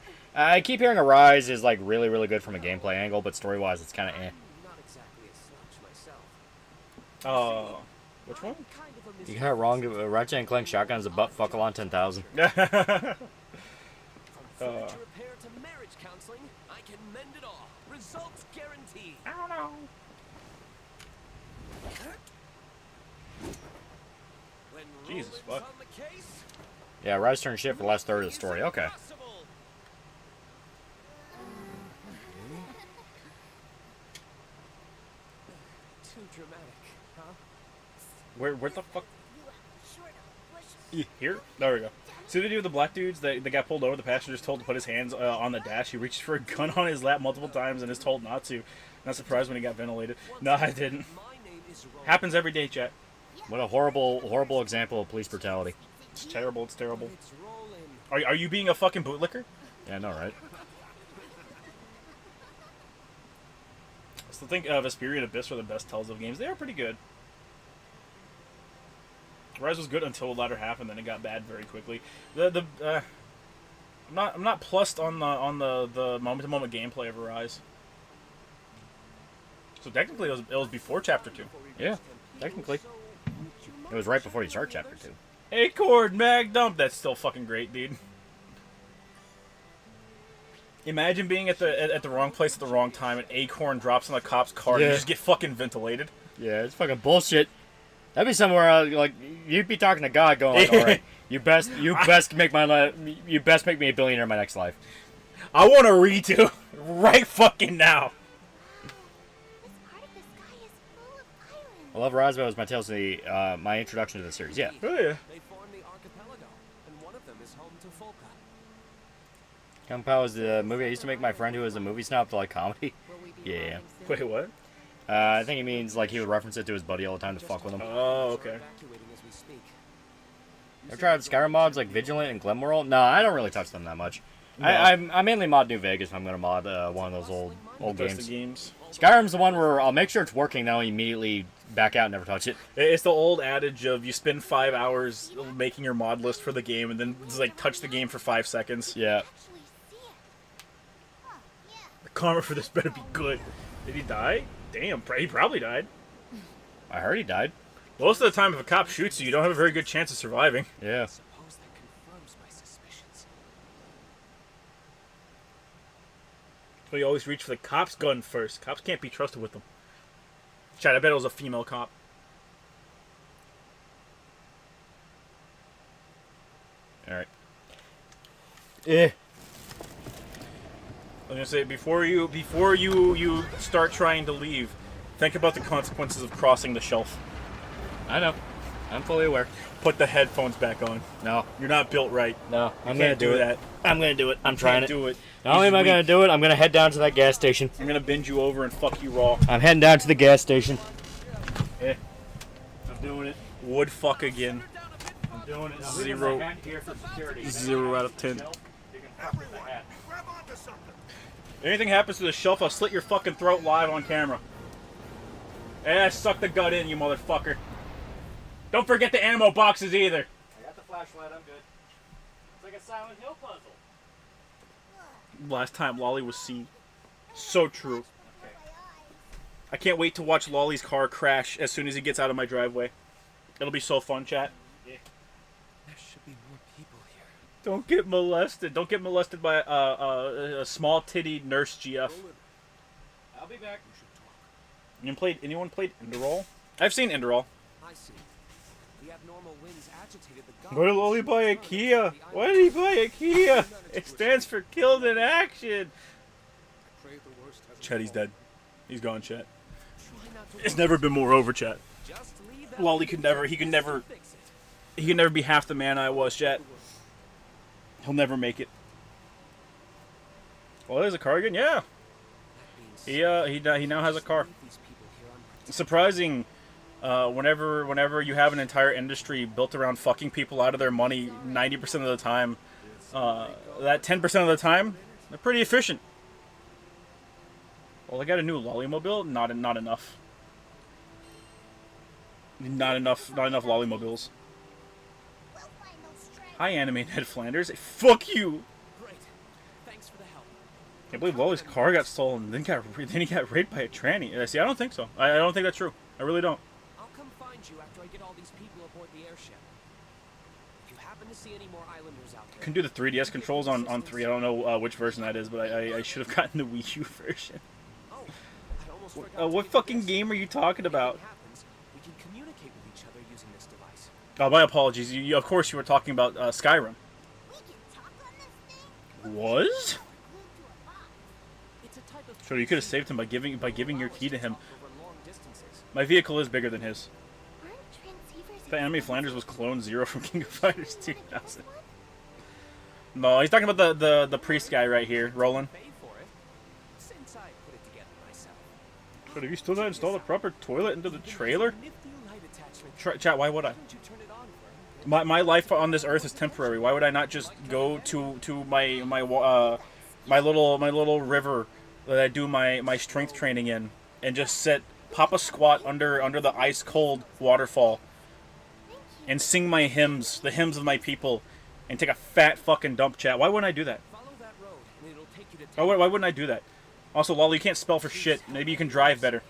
a Rise is like really, really good from a gameplay angle, but story-wise, it's kind of eh. Not exactly a slouch myself. Which one? Kind of a You got it wrong. Ratchet and Clank Shotgun is a butt fuckalon 10,000. From furniture repair to marriage counseling, I can mend it all. Results guaranteed. I don't know. When Jesus, ruling's fuck. on the case, Yeah, Rise turned shit for the last third of the story. Okay. impossible. Too dramatic, huh? Where the fuck? You short of push. Here? There we go. See the dude with the black dudes that got pulled over? The passenger's told to put his hands on the dash. He reaches for a gun on his lap multiple times and is told not to. Not surprised when he got ventilated. No, I didn't. My name is Roland. Happens every day, chat. What a horrible, horrible example of police brutality. It's terrible. It's terrible. It's Roland. Are you being a fucking bootlicker? Yeah, I know, right? I still think Vesperia and Abyss are the best Tales of games. They are pretty good. Rise was good until the latter half, and then it got bad very quickly. I'm not plussed on the moment to moment gameplay of Rise. So technically, it was before Chapter 2. Yeah, technically. It was right before you start Chapter 2. Acord mag dump. That's still fucking great, dude. Imagine being at the wrong place at the wrong time, and Acorn drops on the cop's car, and Yeah. you just get fucking ventilated. Yeah, it's fucking bullshit. That'd be somewhere like you'd be talking to God, going like, "All right, you best make my life, you best make me a billionaire in my next life." I want a redo right fucking now. This part of the sky is full of islands. I love Rise, but it was my tales of the my introduction to the series. Yeah, Oh yeah. They form the archipelago, and one of them is home to Folka. Kung Pao is the movie I used to make my friend who was a movie snob to like comedy. Will we be Yeah. arriving soon? Wait, what? I think he means like he would reference it to his buddy all the time to fuck with him. Oh, okay. Evacuating as we speak. Ever tried Skyrim mods like Vigilant and Glimworld? No, I don't really touch them that much. No. I mainly mod New Vegas if I'm gonna mod one of those old Touch games. the games. Skyrim's the one where I'll make sure it's working, then I'll immediately back out and never touch it. It's the old adage of you spend 5 hours making your mod list for the game and then just like touch the game for 5 seconds. Yeah. Actually see it. Huh, yeah. The karma for this better be good. Did he die? Damn, he probably died. I heard he died. Most of the time, if a cop shoots you, you don't have a very good chance of surviving. Yeah. Suppose that confirms my suspicions. So you always reach for the cop's gun first. Cops can't be trusted with them. Chad, I bet it was a female cop. Alright. Eh. I was gonna say before you start trying to leave, think about the consequences of crossing the shelf. I know. I'm fully aware. Put the headphones back on. No. You're not built right. No. You I'm gonna can't do it. that. I'm gonna do it. I'm trying Can't it. do it. Not only am I gonna do it, I'm gonna head down to that gas station. I'm gonna bend you over and fuck you raw. I'm heading down to the gas station. Eh. I'm doing it. Would fuck again. I'm doing it. Zero. Here for security. 0 out of 10. Grab onto something. If anything happens to the shelf, I'll slit your fucking throat live on camera. Eh, suck the gut in, you motherfucker. Don't forget the ammo boxes either. I got the flashlight. I'm good. It's like a Silent Hill puzzle. Last time Lolly was seen. So true. I can't wait to watch Lolly's car crash as soon as he gets out of my driveway. It'll be so fun, chat. There should be more people here. Don't get molested. Don't get molested by a small titty nurse GF. I'll be back. Anyone played Enderroll? I've seen Enderroll. I see. The abnormal winds agitated the Why did Lolly buy a Kia? Why did he buy a Kia? It stands for killed in action. Chet, he's dead. He's gone, chat. It's never been more over, chat. Lolly could never, he could never be half the man I was, chat. He'll never make it. Well, there's a car again, yeah. He now has a car. Surprising, whenever you have an entire industry built around fucking people out of their money 90% of the time, that 10% of the time, they're pretty efficient. Well, I got a new Lollymobile. Not enough. Not enough Lollymobiles. We'll find those strangers. Hi, Anime Ned Flanders. Fuck you. Great. Thanks for the help. Can't believe Lolly's car got stolen, then he got raped by a tranny. See, I don't think so. I don't think that's true. I really don't. I'll come find you after I get all these people aboard the airship. If you happen to see any more islanders out there, Can do the 3DS controls on 3. I don't know which version that is, but I should have gotten the Wii U version. oh, I almost forgot to What give fucking this. game are you talking about? If anything happens, we can communicate with each other using this device. Oh, my apologies. Of course you were talking about Skyrim. We can talk on this thing. Was? We're glued to a box. It's a type of Sure, you could have saved him by giving your key to him. over long distances. My vehicle is bigger than his. Aren't transceivers The Anime expensive? Flanders was Clone Zero from King of Fighters Wanna get 2000. one? No, he's talking about the priest guy right here, Roland. Pay for it since I put it together myself. But have you still not installed a proper toilet into the trailer? Nifty light attachment. Chat, why would I? Why didn't you turn it on for me? My life on this earth is temporary. Why would I not just go to my little river that I do my strength training in and just sit, pop a squat under the ice cold waterfall and sing my hymns, the hymns of my people, and take a fat fucking dump, chat? Why wouldn't I do that? Follow that road, and it'll take you to. Why wouldn't I do that? Also, Lolly, you can't spell for shit. Maybe you can drive better,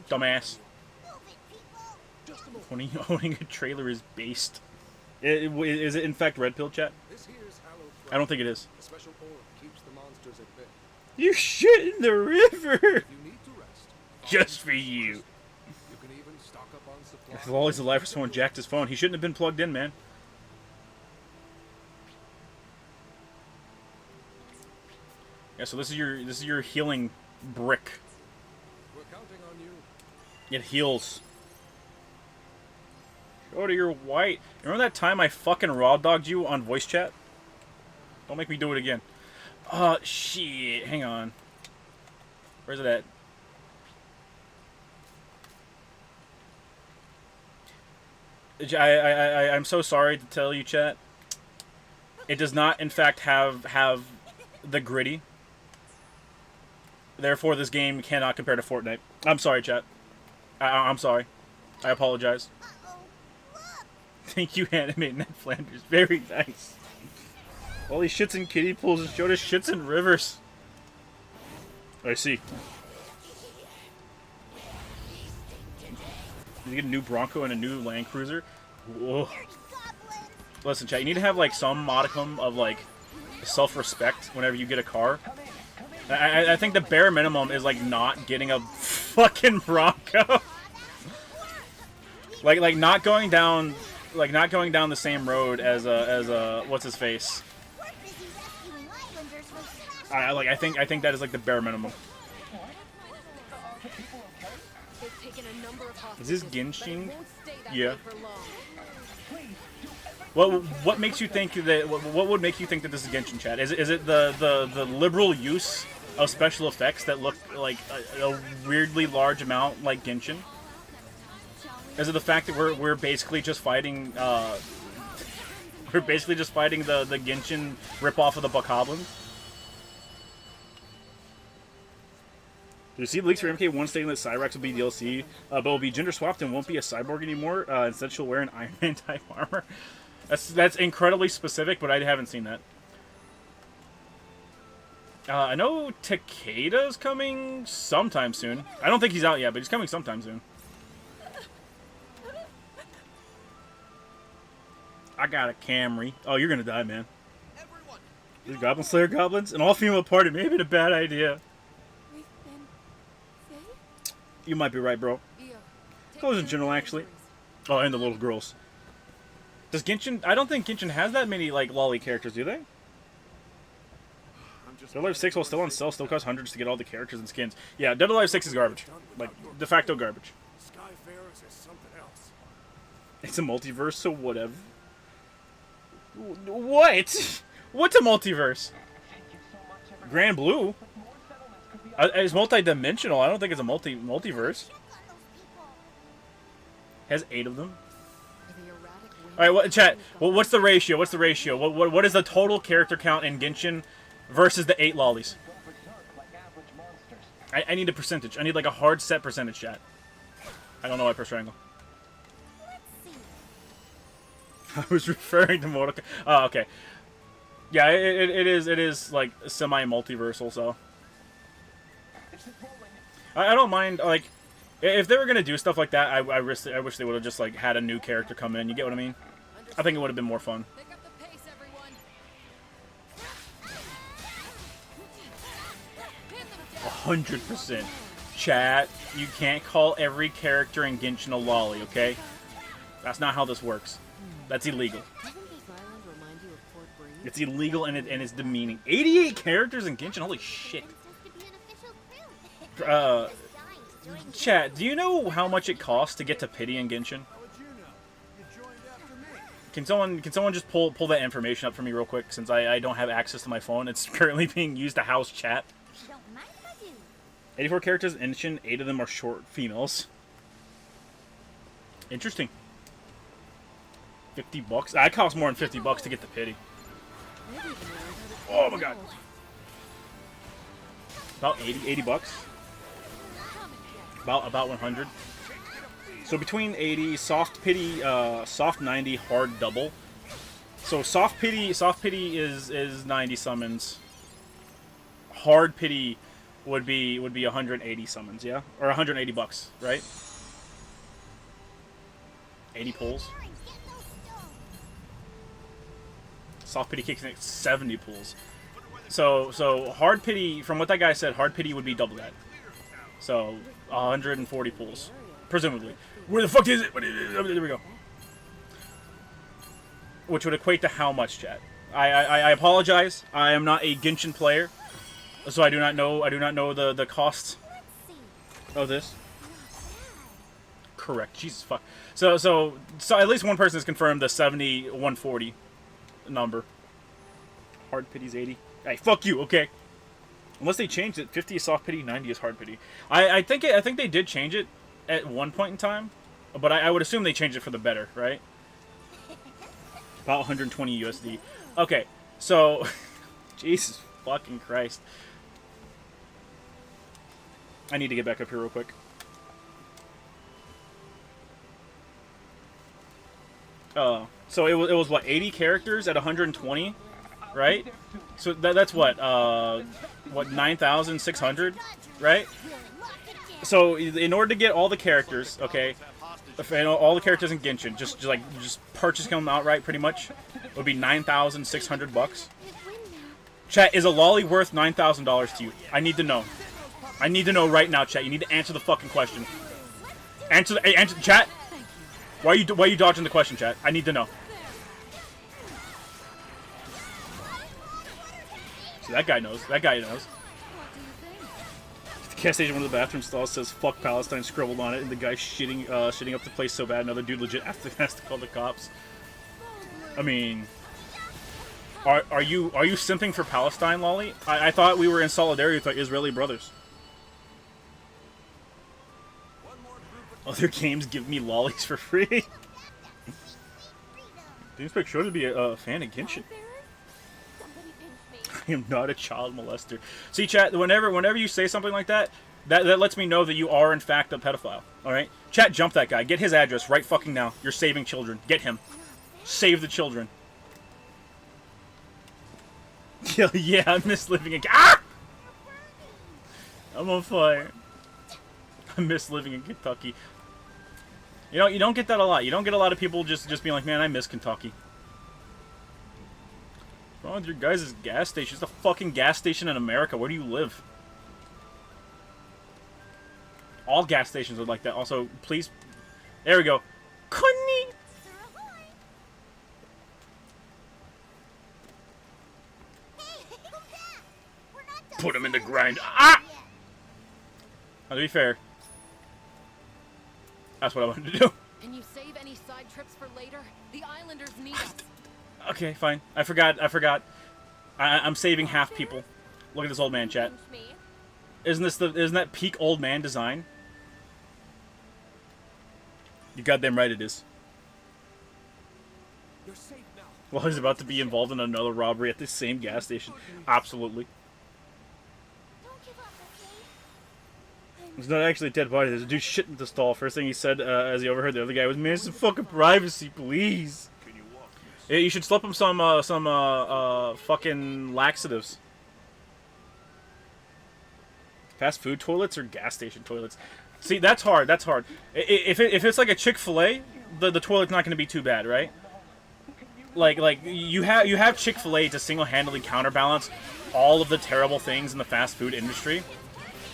dumbass. Move it, people. Owning a trailer is based. Is it in fact red pill, chat? This here is hallowed I don't think it is. A special orb keeps the monsters at bay. You shit in the river! If you need to rest, Just for you. you can even stock up on supplies. If Lolly's alive, someone jacked his phone. He shouldn't have been plugged in, man. Yeah, so this is your healing brick. We're counting on you. It heals. Shorty, you're white. Remember that time I fucking raw dogged you on voice chat? Don't make me do it again. Shit. Hang on. Where's it at? I'm so sorry to tell you, chat. It does not, in fact, have the gritty. Therefore, this game cannot compare to Fortnite. I'm sorry, chat. I'm sorry. I apologize. Uh-oh. Look! Thank you, Anime Ned Flanders. Very nice. All these shits in kiddie pools and showed us shits in rivers. I see. You get a new Bronco and a new Land Cruiser. Whoa. Goblins! Listen, chat, you need to have like some modicum of like self-respect whenever you get a car. I think the bare minimum is like not getting a fucking Bronco. like not going down the same road as a what's his face. We're busy rescuing islanders from I think that is like the bare minimum. They've taken a number of Is this hostages, but it Genshin? won't stay that Yeah. way for long. What makes you think that? What would make you think that this is Genshin, chat? Is it the liberal use of special effects that look like a weirdly large amount like Genshin? Is it the fact that we're basically just fighting the Genshin ripoff of the Bokoblins? Do you see leaks for MK1 stating that Cyrax will be DLC, but will be gender swapped and won't be a cyborg anymore? Instead, she'll wear an Iron Man type armor. That's incredibly specific, but I haven't seen that. I know Takeda's coming sometime soon. I don't think he's out yet, but he's coming sometime soon. I got a Camry. Oh, you're gonna die, man. These Goblin Slayer goblins? An all-female party may have been a bad idea. We've been saved? You might be right, bro. Those in general, actually. Oh, and the little girls. Does Genshin... I don't think Genshin has that many, like, lolly characters, do they? Dead or Alive 6, while still on sale, still costs hundreds to get all the characters and skins. Yeah, Dead or Alive 6 is garbage. Like, de facto garbage. Skyfarers is something else. It's a multiverse, so whatever. What? What's a multiverse? Grand Blue? It's multi-dimensional. I don't think it's a multiverse. Has 8 of them. All right, chat. Well, what's the ratio? What's the ratio? What is the total character count in Genshin versus the 8 lollies? I need a percentage. I need like a hard set percentage, chat. I don't know why per triangle. I was referring to Mortal Kombat. Oh, okay. Yeah, it is like semi-multiversal, so. I don't mind, like, if they were gonna do stuff like that, I wish they would have just like had a new character come in. You get what I mean? I think it would have been more fun. Pick up the pace, everyone. 100%. Chat, you can't call every character in Genshin a lolly, okay? That's not how this works. That's illegal. Doesn't this island remind you of Port Breeze? It's illegal and it's demeaning. 88 characters in Genshin? Holy shit. Chat, do you know how much it costs to get to pity in Genshin? Can someone just pull that information up for me real quick, since I don't have access to my phone? It's currently being used to house chat. 84 characters in Genshin, 8 of them are short females. Interesting. $50? That costs more than $50 to get the pity. Oh my god. About 80 bucks. About 100. So between 80, soft pity, soft 90, hard double. So soft pity is 90 summons. Hard pity would be 180 summons, yeah? Or 180 bucks, right? 80 pulls. Soft pity kicks in at 70 pulls. So hard pity, from what that guy said, hard pity would be double that. So 140 pulls, presumably. Where the fuck is it? There we go. Which would equate to how much, chat? I apologize. I am not a Genshin player, so I do not know the cost of this. Correct. Jesus fuck. So at least one person has confirmed the 70 140 number. Hard pity's 80. Hey, fuck you. Okay. Unless they changed it, 50 is soft pity, 90 is hard pity. I think they did change it at one point in time, but I would assume they changed it for the better, right? About 120 USD. Okay, so Jesus fucking Christ. I need to get back up here real quick. So it was what, 80 characters at 120, right? So that's what 9,600, right? So in order to get all the characters, okay, all the characters in Genshin, just purchase them outright, pretty much, it would be 9,600 bucks. Chat, is a lolly worth $9,000 to you? I need to know. I need to know right now, chat. You need to answer the fucking question. Answer, chat. Why are you dodging the question, chat? I need to know. See, that guy knows. That guy knows. The gas station, one of the bathroom stalls says "fuck Palestine" scribbled on it, and the guy shitting up the place so bad, another dude legit has to call the cops. I mean, are you simping for Palestine, Lolly? I thought we were in solidarity with our Israeli brothers. Other games give me lollies for free. Seems like sure to be a fan of Genshin. I am not a child molester. See, chat, whenever you say something like that, that lets me know that you are in fact a pedophile. Alright? Chat, jump that guy. Get his address right fucking now. You're saving children. Get him. Save the children. Yeah, I miss living in... Ah! I'm on fire. I miss living in Kentucky. You know, you don't get that a lot. You don't get a lot of people just being like, man, I miss Kentucky. What's wrong with your guys' gas station? It's a fucking gas station in America. Where do you live? All gas stations are like that. Also, please... There we go. Connie! Put him in the grind. Ah! Now, to be fair, that's what I wanted to do. Can you save any side trips for later? The islanders need us. Okay, fine. I forgot. I'm saving half people. Look at this old man, chat. Isn't that peak old man design? You goddamn right it is. You're safe now. Well, he's about to be involved in another robbery at the same gas station. Absolutely. Don't give up, okay? There's not actually a dead body. There's a dude shit in the stall. First thing he said as he overheard the other guy was, "Man, some fucking privacy, please." Can you walk this? Yeah, you should slip him some fucking laxatives. Fast food toilets or gas station toilets? See, that's hard. That's hard. If it's like a Chick-fil-A, the toilet's not going to be too bad, right? Like you have Chick-fil-A to single-handedly counterbalance all of the terrible things in the fast food industry.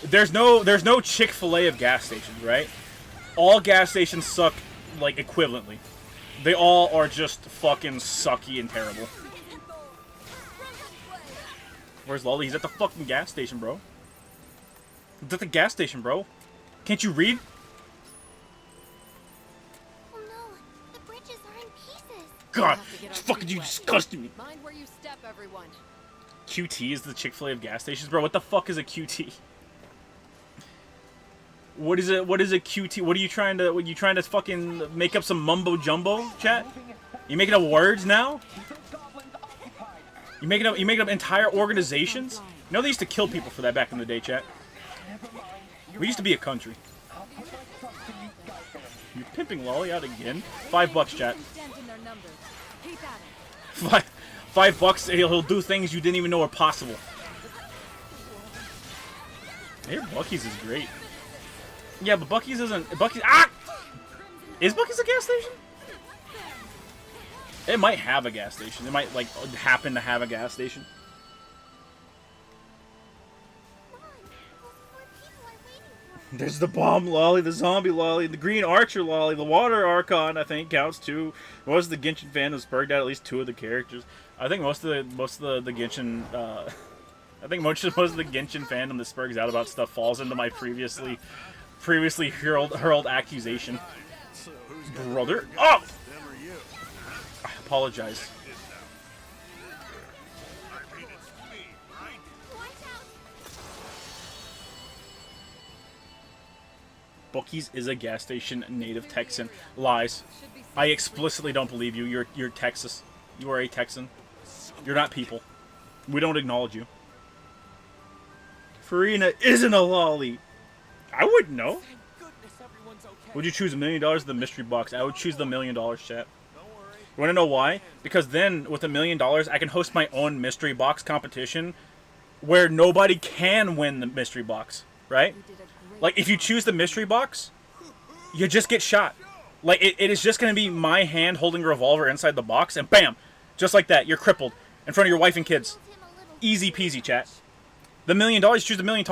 There's no Chick-fil-A of gas stations, right? All gas stations suck like equivalently. They all are just fucking sucky and terrible. Where's Lolly? He's at the fucking gas station, bro. He's at the gas station, bro. Can't you read? Oh no, the bridges are in pieces. God, We'll have to get it's our fucking feet you wet. disgusting me. Mind where you step, everyone. QT is the Chick-fil-A of gas stations, bro. What the fuck is a QT? What is it? What is a QT? What are you trying to? What you trying to fucking make up some mumbo jumbo, chat? You making up words now? You making up entire organizations? You know they used to kill people for that back in the day, chat. We used to be a country. You pimping Lolly out again? $5, chat. Dent in their numbers. Keep at it. $5. He'll do things you didn't even know were possible. Hey, Bucky's is great. Yeah, but Bucky's isn't. Bucky's. Ah! Is Bucky's a gas station? It might have a gas station. It might, like, happen to have a gas station. Come on, those poor people are waiting for us. There's the bomb lolly, the zombie lolly, the green archer lolly, the water archon. I think counts too. Most of the Genshin fandom spurred out at least 2 of the characters. I think most of the Genshin. I think most of the Genshin fandom that spurgs out about stuff falls into my previously hurled accusation. So who's got Brother, the oh! guns, them or you? I apologize. This now. I mean, it's me, right? Watch out! Bucky's is a gas station. Native Texan lies. I explicitly don't believe you. You're Texas. You are a Texan. You're not people. We don't acknowledge you. Farina isn't a lolly. I wouldn't know. Thank goodness everyone's okay. Would you choose $1 million or the mystery box? I would choose the $1 million, chat. You want to know why? Because then, with $1 million, I can host my own mystery box competition where nobody can win the mystery box, right? You did a great Like, if you choose the mystery box, you just get shot. Like, it is just going to be my hand holding a revolver inside the box, and bam! Just like that, you're crippled in front of your wife and kids. Told him a little Easy peasy, chat. The $1 million, you choose the $1 million,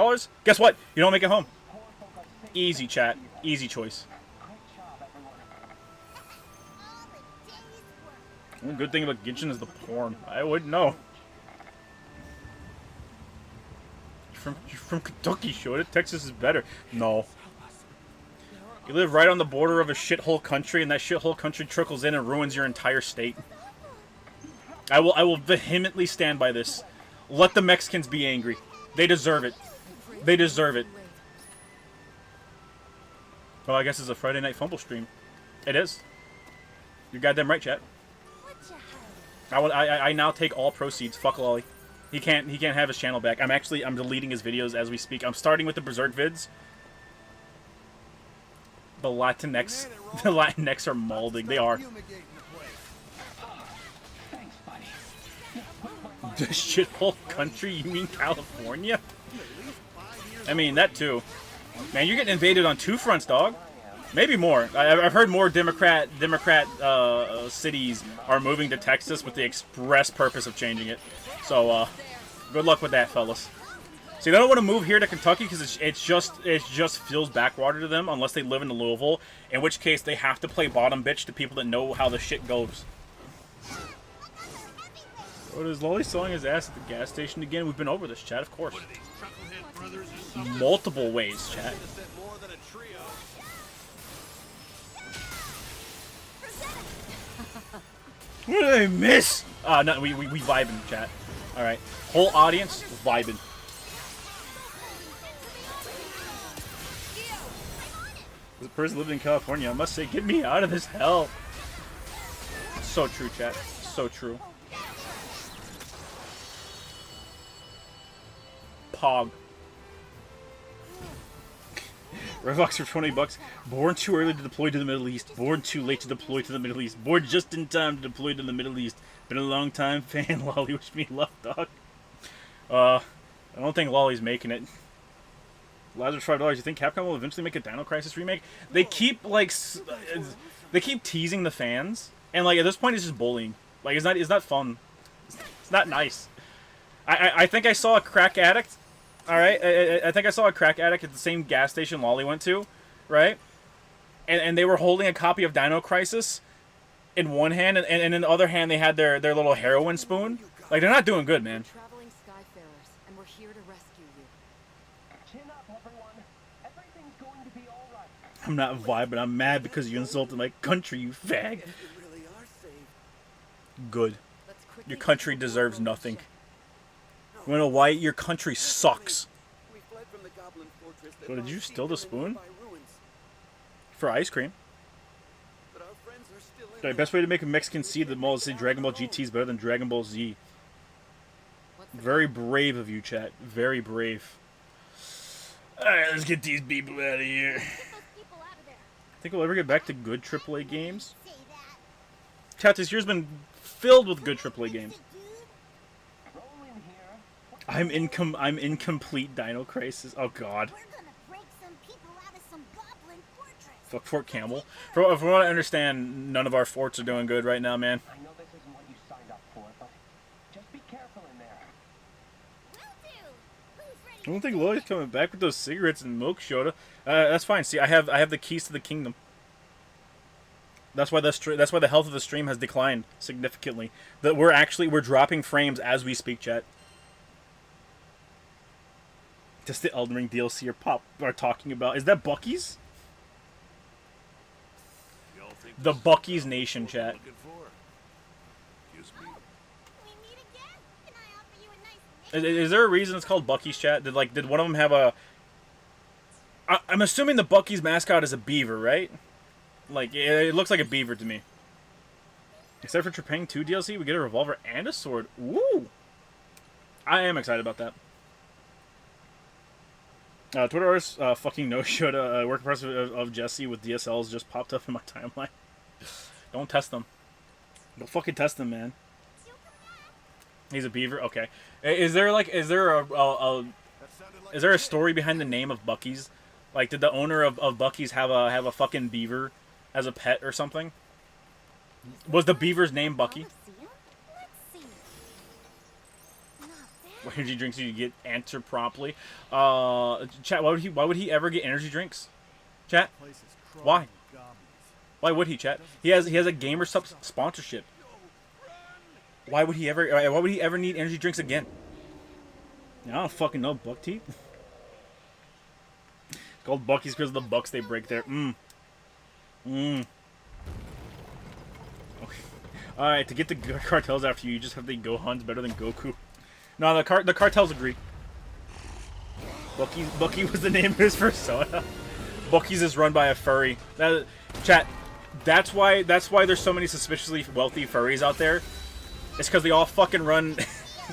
guess what? You don't make it home. Easy, chat. Easy choice. all the day's work. One good thing about Genshin is the porn. I wouldn't know. You're from Kentucky, showed it. Texas is better. No. You live right on the border of a shithole country, and that shithole country trickles in and ruins your entire state. I will vehemently stand by this. Let the Mexicans be angry. They deserve it. They deserve it. Well, I guess it's a Friday Night Fumble stream. It is. You're goddamn right, chat. What you hiding? I now take all proceeds. Fuck Lolly. He can't have his channel back. I'm deleting his videos as we speak. I'm starting with the Berserk vids. The Latinx are molding. They are. The shithole country? You mean California? I mean, that too. Man, you're getting invaded on two fronts, dog. Maybe more. I've heard more Democrat cities are moving to Texas with the express purpose of changing it. So, good luck with that, fellas. See, they don't want to move here to Kentucky because it just feels backwater to them unless they live in Louisville, in which case they have to play bottom bitch to people that know how the shit goes. What is Lolly selling his ass at the gas station again? We've been over this, chat, of course. Multiple ways, chat. What did I miss? No, we vibing, chat. Alright. Whole audience vibing. As a person living in California, I must say, get me out of this hell. So true, chat. So true. Pog. Redbox for $20. Born too early to deploy to the Middle East. Born too late to deploy to the Middle East. Born just in time to deploy to the Middle East. Been a long time fan. Lolly, wish me luck, dog. I don't think Lolly's making it. Lazarus $5. You think Capcom will eventually make a Dino Crisis remake? They keep they keep teasing the fans, and like at this point, it's just bullying. Like it's not fun. It's not nice. I think I saw a crack addict. All right, I think I saw a crack addict at the same gas station Lolly went to, right? And they were holding a copy of Dino Crisis in one hand, and in the other hand they had their little heroin spoon. Like they're not doing good, man. traveling skyfarers, and we're here to rescue you. Chin up, everyone. Everything's going to be all right. I'm not vibing. I'm mad because you insulted my country, you fag. If we really are saved. Good. Let's quickly Your country get to the deserves ship. nothing. You wanna know why? Your country sucks. We fled from the goblin fortress that So did you lies steal the deep in spoon? nearby ruins, For ice cream. but our friends are still in The there. best way to make a Mexican see that Mall say Dragon Ball GT is better than Dragon Ball Z. What's the Very brave of you, chat. Very brave. Alright, let's get these people out of here. Get those people out of there. Think we'll ever get back to good AAA games? Say that. Chat, this year's been filled with good AAA games. Dude, Roll in here. I'm incomplete Dino Crisis. Oh god. we're gonna break some people out of some goblin fortress. Fuck Fort Campbell. From what I understand, none of our forts are doing good right now, man. I know this isn't what you signed up for, but just be careful in there. Will do. Who's ready? I don't think Lolly's coming back with those cigarettes and milk, Shota. That's fine. See, I have the keys to the kingdom. That's why the health of the stream has declined significantly. That we're dropping frames as we speak, chat. Just the Elden Ring DLC are talking about. Is that Bucky's? Y'all think The this is Bucky's Nation, chat. looking for? Excuse me. We meet again? Can I offer you a nice Is there a reason it's called Bucky's, chat? Did one of them have a... I'm assuming the Bucky's mascot is a beaver, right? Like, it looks like a beaver to me. Except for Trepang 2 DLC, we get a revolver and a sword. Woo! I am excited about that. Twitter artist fucking no-showed a work in progress of Jesse with DSLs just popped up in my timeline. Don't test them. Don't fucking test them, man. He's a beaver? Okay. Is there a story behind the name of Bucky's? Like, did the owner of Bucky's have a fucking beaver as a pet or something? Was the beaver's name Bucky? What energy drinks do you get? Answer promptly. Chat, why would he ever get energy drinks? Chat? Why? Why would he, chat? He has a gamer sponsorship. Why would he ever need energy drinks again? I don't fucking know, buck teeth. It's called Bucky's because of the bucks they break there. Okay. Alright, to get the cartels after you, you just have the Gohan's better than Goku. No, the cartels agree. Bucky was the name of his persona. Bucky's is run by a furry. Chat, that's why there's so many suspiciously wealthy furries out there. It's because they all fucking run.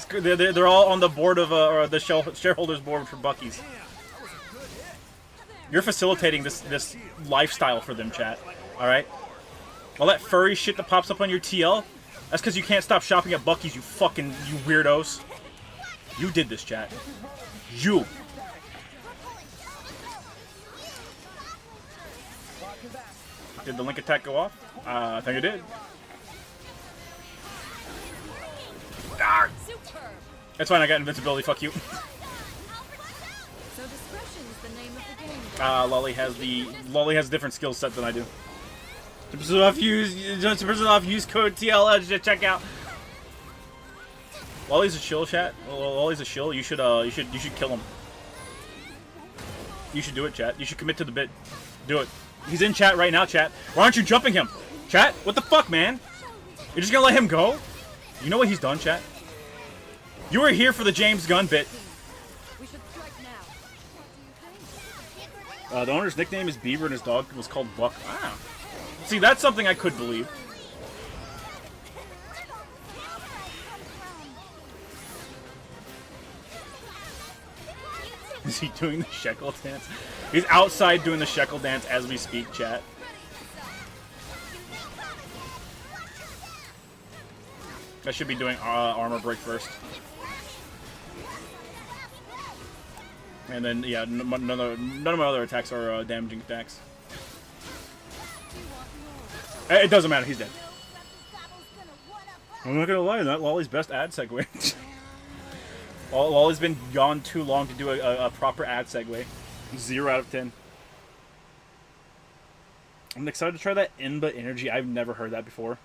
they're all on the board of or the shareholders board for Bucky's. You're facilitating this lifestyle for them, chat. All right. All that furry shit that pops up on your TL. That's because you can't stop shopping at Bucky's. You weirdos. You did this, chat. You. Did the link attack go off? I think it did. That's fine, I got invincibility, fuck you. So discretion is the name of the game. Loli has a different skill set than I do. 20% off, use code TLH to check out. Loli's a shill, chat. Loli's a shill. You should kill him. You should do it, chat. You should commit to the bit. Do it. He's in chat right now, chat. Why aren't you jumping him? Chat? What the fuck, man? You're just gonna let him go? You know what he's done, chat? You were here for the James Gunn bit. We should strike now. What do you think? The owner's nickname is Beaver and his dog was called Buck. Wow. See, that's something I could believe. Is he doing the shekel dance? He's outside doing the shekel dance as we speak, chat. I should be doing armor break first. And then, yeah, none of my other attacks are damaging attacks. It doesn't matter, he's dead. I'm not gonna lie, that Loli's best ad segue. Loli's been gone too long to do a proper ad segue. 0 out of 10. I'm excited to try that Inba energy. I've never heard that before.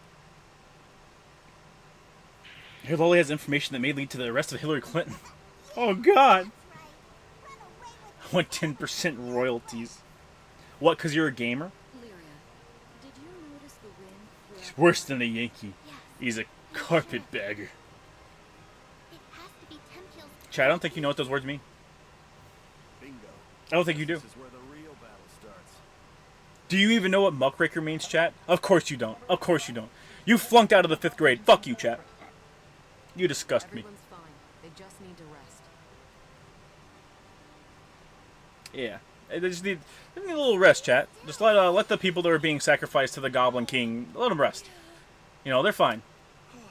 Here, Loli has information that may lead to the arrest of Hillary Clinton. Oh, God. I want 10% royalties. What, because you're a gamer? Lyria, did you notice the wind? He's worse than a Yankee. He's a carpetbagger. It has to be 10 kills. Chad, I don't think you know what those words mean. Bingo. I don't think you do. This is where the real battle starts. Do you even know what muckraker means, chat? Of course you don't. Of course you don't. You flunked out of the 5th grade. Fuck you, chat. You disgust me. Everyone's fine. They just need to rest. Yeah. They just need a little rest, chat. Just let the people that are being sacrificed to the Goblin King, let them rest. You know, they're fine.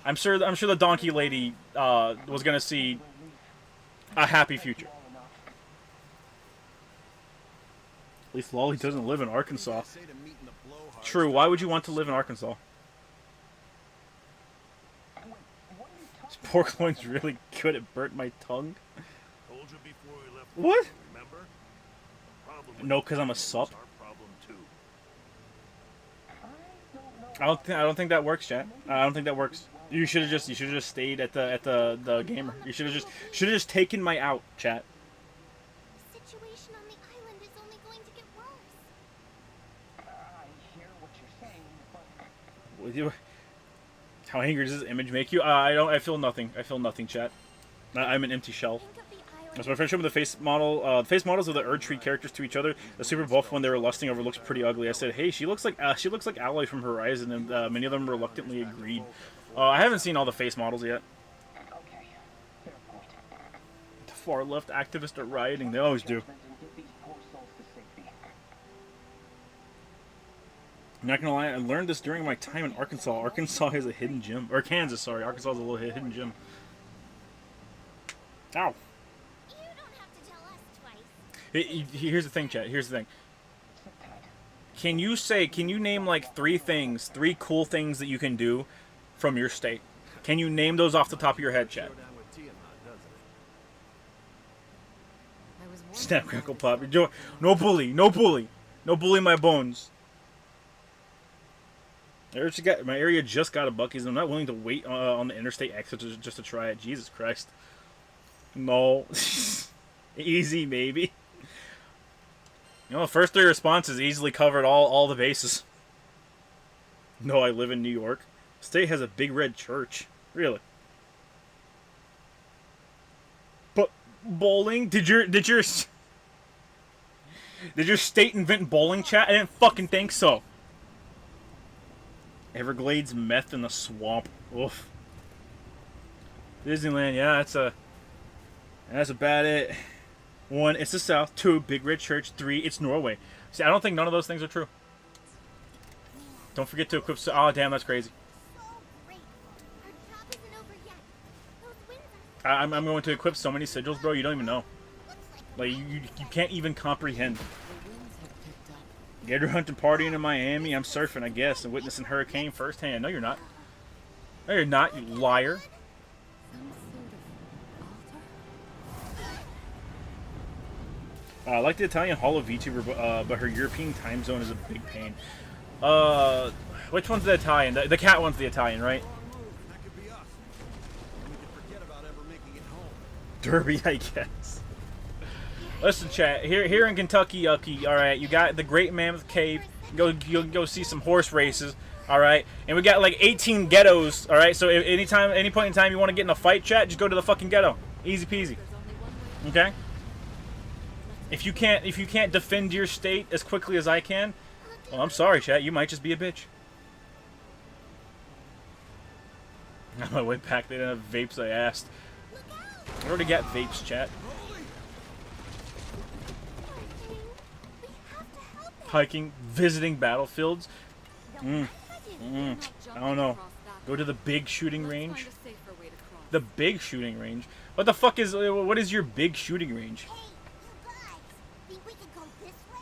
I'm sure the donkey lady was gonna see a happy future. At least Loli doesn't live in Arkansas. Say to meet in the blowhard. True. Why would you want to live in Arkansas? This pork loin's really good. It burnt my tongue. Told you before we left. What? Remember? Problem with No, because I'm a sup. our problem too. I don't think that works, chat. I don't think that works. You should have just stayed at the gamer. You should have just taken my out, chat. The situation on the island is only going to get worse. How angry does this image make you? I feel nothing. I feel nothing, chat. I'm an empty shell. Think of the island. That's my friendship with the face model. The face models of the Erd Tree characters to each other. The super buff one they were lusting over looks pretty ugly. I said, hey, she looks like Alloy from Horizon, and many of them reluctantly agreed. I haven't seen all the face models yet. The far left activists are rioting. They always do. I'm not gonna lie, I learned this during my time in Arkansas. Arkansas has a hidden gym. Or Kansas, sorry. Arkansas has a little hidden gym. Ow. You don't have to tell us twice. Here's the thing, chat. Here's the thing. Can you name like three cool things that you can do from your state? Can you name those off the top of your head, chat? Down with Tiamat, doesn't it? I was wondering Snap, how crackle, this pop. worked. No bully. No bully. No bully my bones. My area just got a Buc-ee's. I'm not willing to wait on the interstate exit just to try it. Jesus Christ. No. Easy, maybe. You know, the first three responses easily covered all the bases. No, I live in New York. State has a big red church. Really? But bowling? Did your state invent bowling, chat? I didn't fucking think so. Everglades meth in the swamp. Oof. Disneyland, yeah, that's about it. 1, it's the South. 2, big red church. 3, it's Norway. See, I don't think none of those things are true. Don't forget to equip. Oh, damn, that's crazy. So grateful. Our job isn't over yet. Those winds I'm going to equip so many sigils, bro. You don't even know. looks like Like you can't even comprehend. The winds have picked up. Gator hunting, partying in Miami. I'm surfing, I guess, and witnessing hurricane firsthand. No, you're not. No, you're not. You liar. Some sort of altar? I like the Italian Holo VTuber, but her European time zone is a big pain. Which one's the Italian? The cat one's the Italian, right? That could be us. And we could forget about ever making it home. Derby, I guess. Listen, chat. Here in Kentucky, Yucky. All right, you got the Great Mammoth Cave. You'll go see some horse races. All right, and we got like 18 ghettos. All right, so if any point in time you want to get in a fight, chat, just go to the fucking ghetto. Easy peasy. There's only one way. Okay. If you can't defend your state as quickly as I can, well, I'm sorry, chat. You might just be a bitch. On my way back, they didn't have vapes. I asked. I already got vapes, chat. Hiking, visiting battlefields. I don't know. Go to the big shooting range. The big shooting range. What the fuck is? What is your big shooting range? Hey, you guys. Think we can go this way?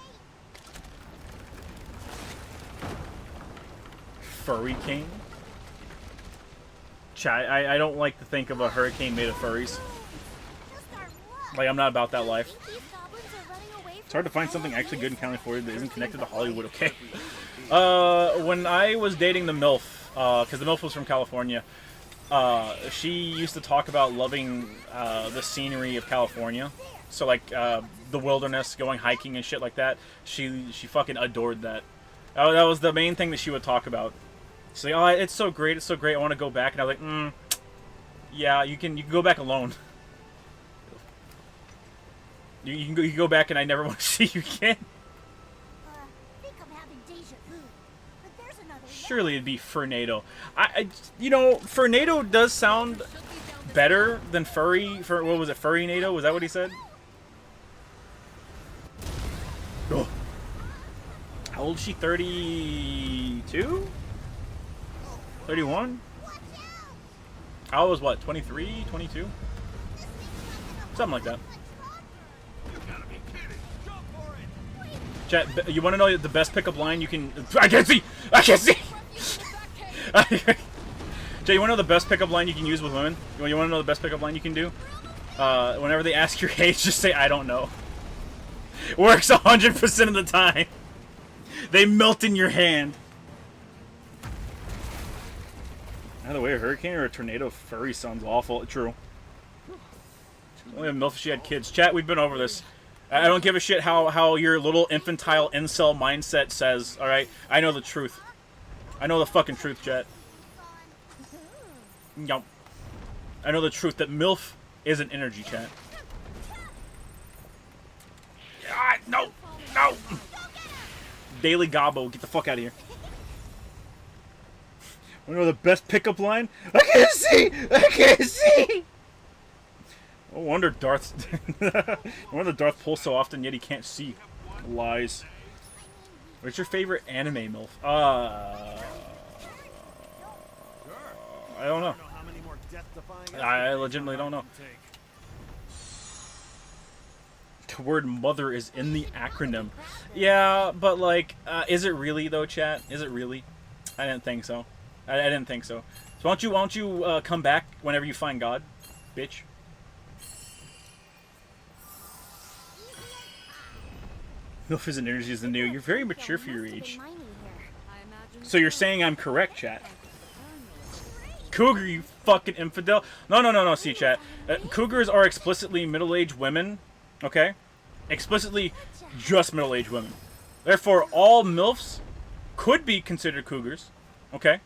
Furry king. Chat. I don't like to think of a hurricane made of furries. Just our luck. Like I'm not about that life. Think these goblins are running away It's hard to find something actually good in California that isn't connected to Hollywood. Okay. When I was dating the MILF, because the MILF was from California, she used to talk about loving the scenery of California. So like the wilderness, going hiking and shit like that. She fucking adored that. That was the main thing that she would talk about. She's like, oh, it's so great, it's so great. I want to go back, and I was like, yeah, you can go back alone. You can go back, and I never want to see you again. Think I'm having deja vu. But there's another Surely it'd be Fernado. Fernado does sound better than Furry. What was it? Furry-nado? Was that what he said? Oh. How old is she? 32? 31? I was what? 23? 22? Something like that. Chat, you want to know the best pickup line you can... I can't see! I can't see! Jay, you want to know the best pickup line you can use with women? You want to know the best pickup line you can do? Whenever they ask your age, just say, I don't know. Works 100% of the time. They melt in your hand. Either way, a hurricane or a tornado furry sounds awful. True. Only a MILF if she had kids. Chat, we've been over this. I don't give a shit how your little infantile incel mindset says, alright? I know the truth. I know the fucking truth, chat. Yup. I know the truth that MILF is an energy, chat. Ah, no! No! Daily Gobbo, get the fuck out of here. Want to know the best pickup line? I can't see! I can't see! No wonder Darth pulls so often, yet he can't see. Lies. What's your favorite anime MILF? I don't know. How many more death-defying I legitimately don't know. The word mother is in the acronym. Yeah, but like, is it really though, chat? Is it really? I didn't think so. I didn't think so. So why don't you come back whenever you find God, bitch? MILF isn't energy is the new. You're very mature for your age. I imagine So you're saying I'm correct, chat? Cougar, you fucking infidel. No, see, chat. Cougars are explicitly middle-aged women, okay? Explicitly just middle-aged women. Therefore, all MILFs could be considered cougars, okay?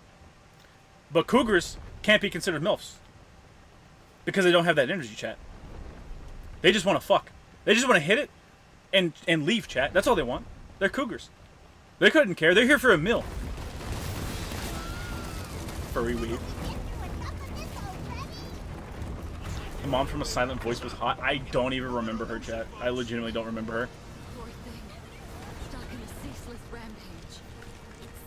But cougars can't be considered MILFs. Because they don't have that energy, chat. They just want to fuck. They just want to hit it and leave, chat. That's all they want. They're cougars. They couldn't care. They're here for a meal. Furry weave. The mom from A Silent Voice was hot. I don't even remember her, chat. I legitimately don't remember her. poor thing. Stuck in a ceaseless rampage.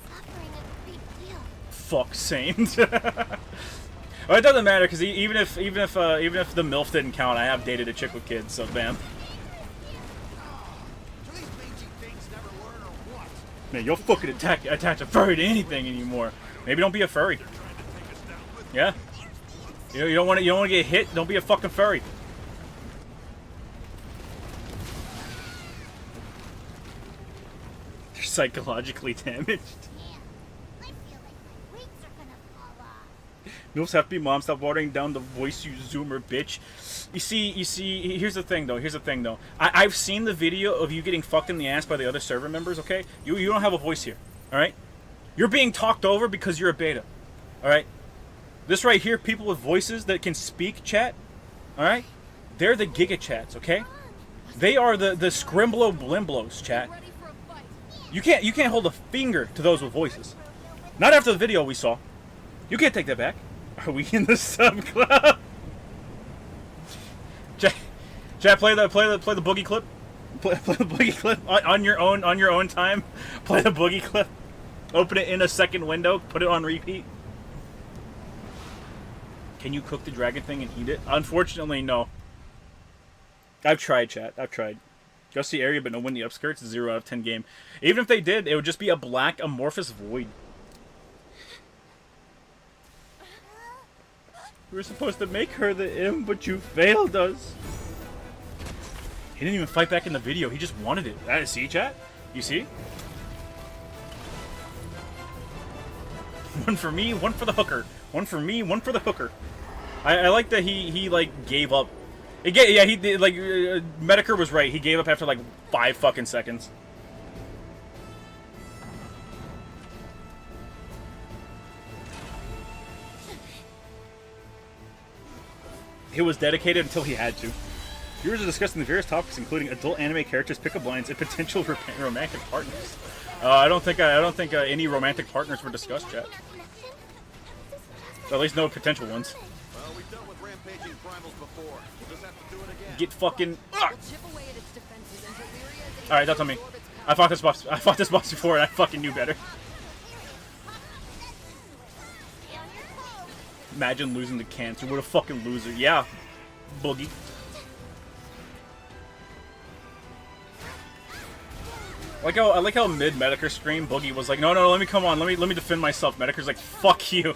Suffering a big deal. Fuck, same. Well, it doesn't matter because even if the MILF didn't count, I have dated a chick with kids, so bam. Do these mangy things never learn or what? Man, you'll fucking attach a furry to anything anymore. Maybe don't be a furry. Yeah. You don't want to get hit. Don't be a fucking furry. They're psychologically damaged. I feel like my wings are gonna fall off. MILFs have to be moms. Stop watering down the voice, you zoomer bitch. You see, here's the thing though. I've seen the video of you getting fucked in the ass by the other server members, okay? You don't have a voice here, alright? You're being talked over because you're a beta, alright? This right here, people with voices that can speak, chat, alright? They're the Giga Chats, okay? They are the Scrimblo Blimblos, chat. Ready for a fight. You can't hold a finger to those with voices. Not after the video we saw. You can't take that back. Are we in the sub club? Chat, play the boogie clip. Play the boogie clip on your own time. Play the boogie clip. Open it in a second window. Put it on repeat. Can you cook the dragon thing and eat it? Unfortunately, no. I've tried, chat. I've tried. Just the area, but no win the upskirts. 0 out of 10 game. Even if they did, it would just be a black amorphous void. We were supposed to make her the imp, but you failed us. He didn't even fight back in the video. He just wanted it. See, chat? You see? One for me, one for the hooker. One for me, one for the hooker. I like that he like gave up. He did, like Medicare was right. He gave up after like 5 fucking seconds. He was dedicated until he had to. Viewers are discussing the various topics, including adult anime characters, pickup lines, and potential romantic partners. I don't think any romantic partners were discussed yet. At least no potential ones. Well, we've dealt with rampaging primals before. We'll just have to do it again. Get fucking. We'll chip away at its defenses until Lyria is able All right, that's on me. I fought this boss before, and I fucking knew better. Imagine losing to cancer. What a fucking loser. Yeah, Boogie. I like how mid Medicare scream Boogie was like, no, let me come on, let me defend myself. Medicare's like, fuck you.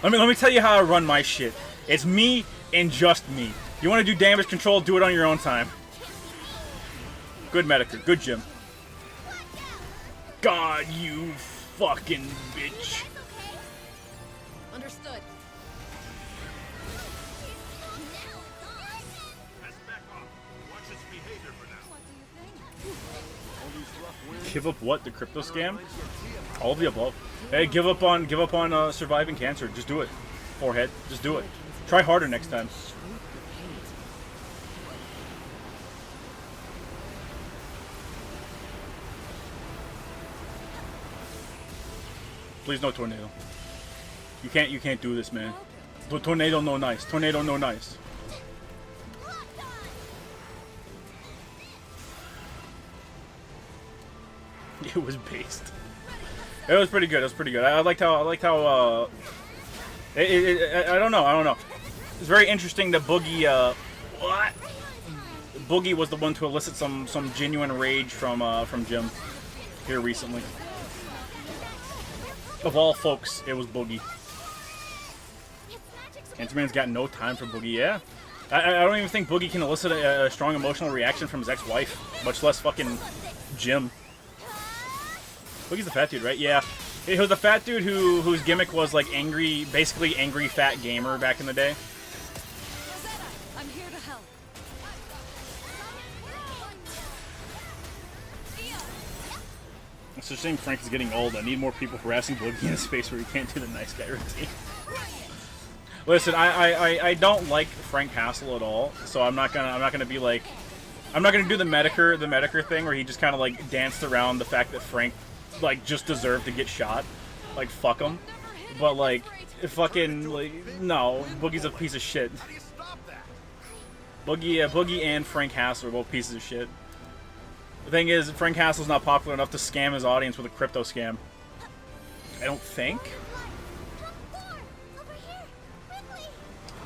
Let me tell you how I run my shit. It's me and just me. You want to do damage control? Do it on your own time. Good Medicare. Good Jim. God, you fucking bitch. Understood. Let's back off. Watch its behavior for now. What do you think? Give up what? The crypto scam? All of the above. Hey, give up on surviving cancer. Just do it. Forehead. Just do it. Try harder next time. Please no tornado. You can't do this, man. Tornado no nice. Tornado no nice. It was based. It was pretty good. It was pretty good. I liked how. I don't know. It's very interesting that Boogie. What? Boogie was the one to elicit some genuine rage from Jim here recently. Of all folks, it was Boogie. Ant-Man's got no time for Boogie. Yeah, I don't even think Boogie can elicit a strong emotional reaction from his ex-wife, much less fucking Jim. Boogie's the fat dude, right? Yeah. He was the fat dude whose gimmick was like angry, basically angry fat gamer back in the day. I'm here to help. It's a shame Frank is getting old. I need more people harassing Boogie in a space where he can't do the nice guy routine. Listen, I don't like Frank Castle at all, so I'm not gonna be like, I'm not gonna do the Medicare thing where he just kind of like danced around the fact that Frank like just deserved to get shot. Like fuck him, but like fucking like no, Boogie's a piece of shit. Boogie and Frank Castle are both pieces of shit. The thing is, Frank Castle's not popular enough to scam his audience with a crypto scam. I don't think.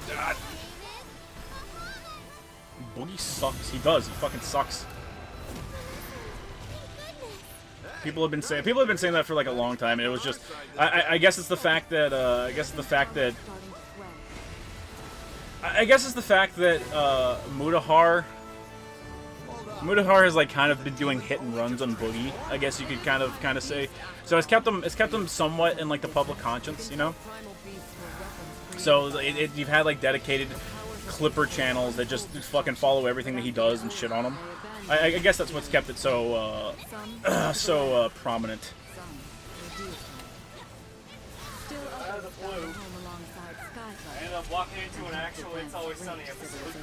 God. Boogie sucks. He does. He fucking sucks. People have been saying that for like a long time, and it was just. I guess it's the fact that. I guess it's the fact that Mutahar has like kind of been doing hit and runs on Boogie. I guess you could kind of say. So it's kept him somewhat in like the public conscience, you know. So you've had like dedicated Clipper channels that just fucking follow everything that he does and shit on him. I guess that's what's kept it so prominent. I ended up walking into an actual It's Always Sunny episode.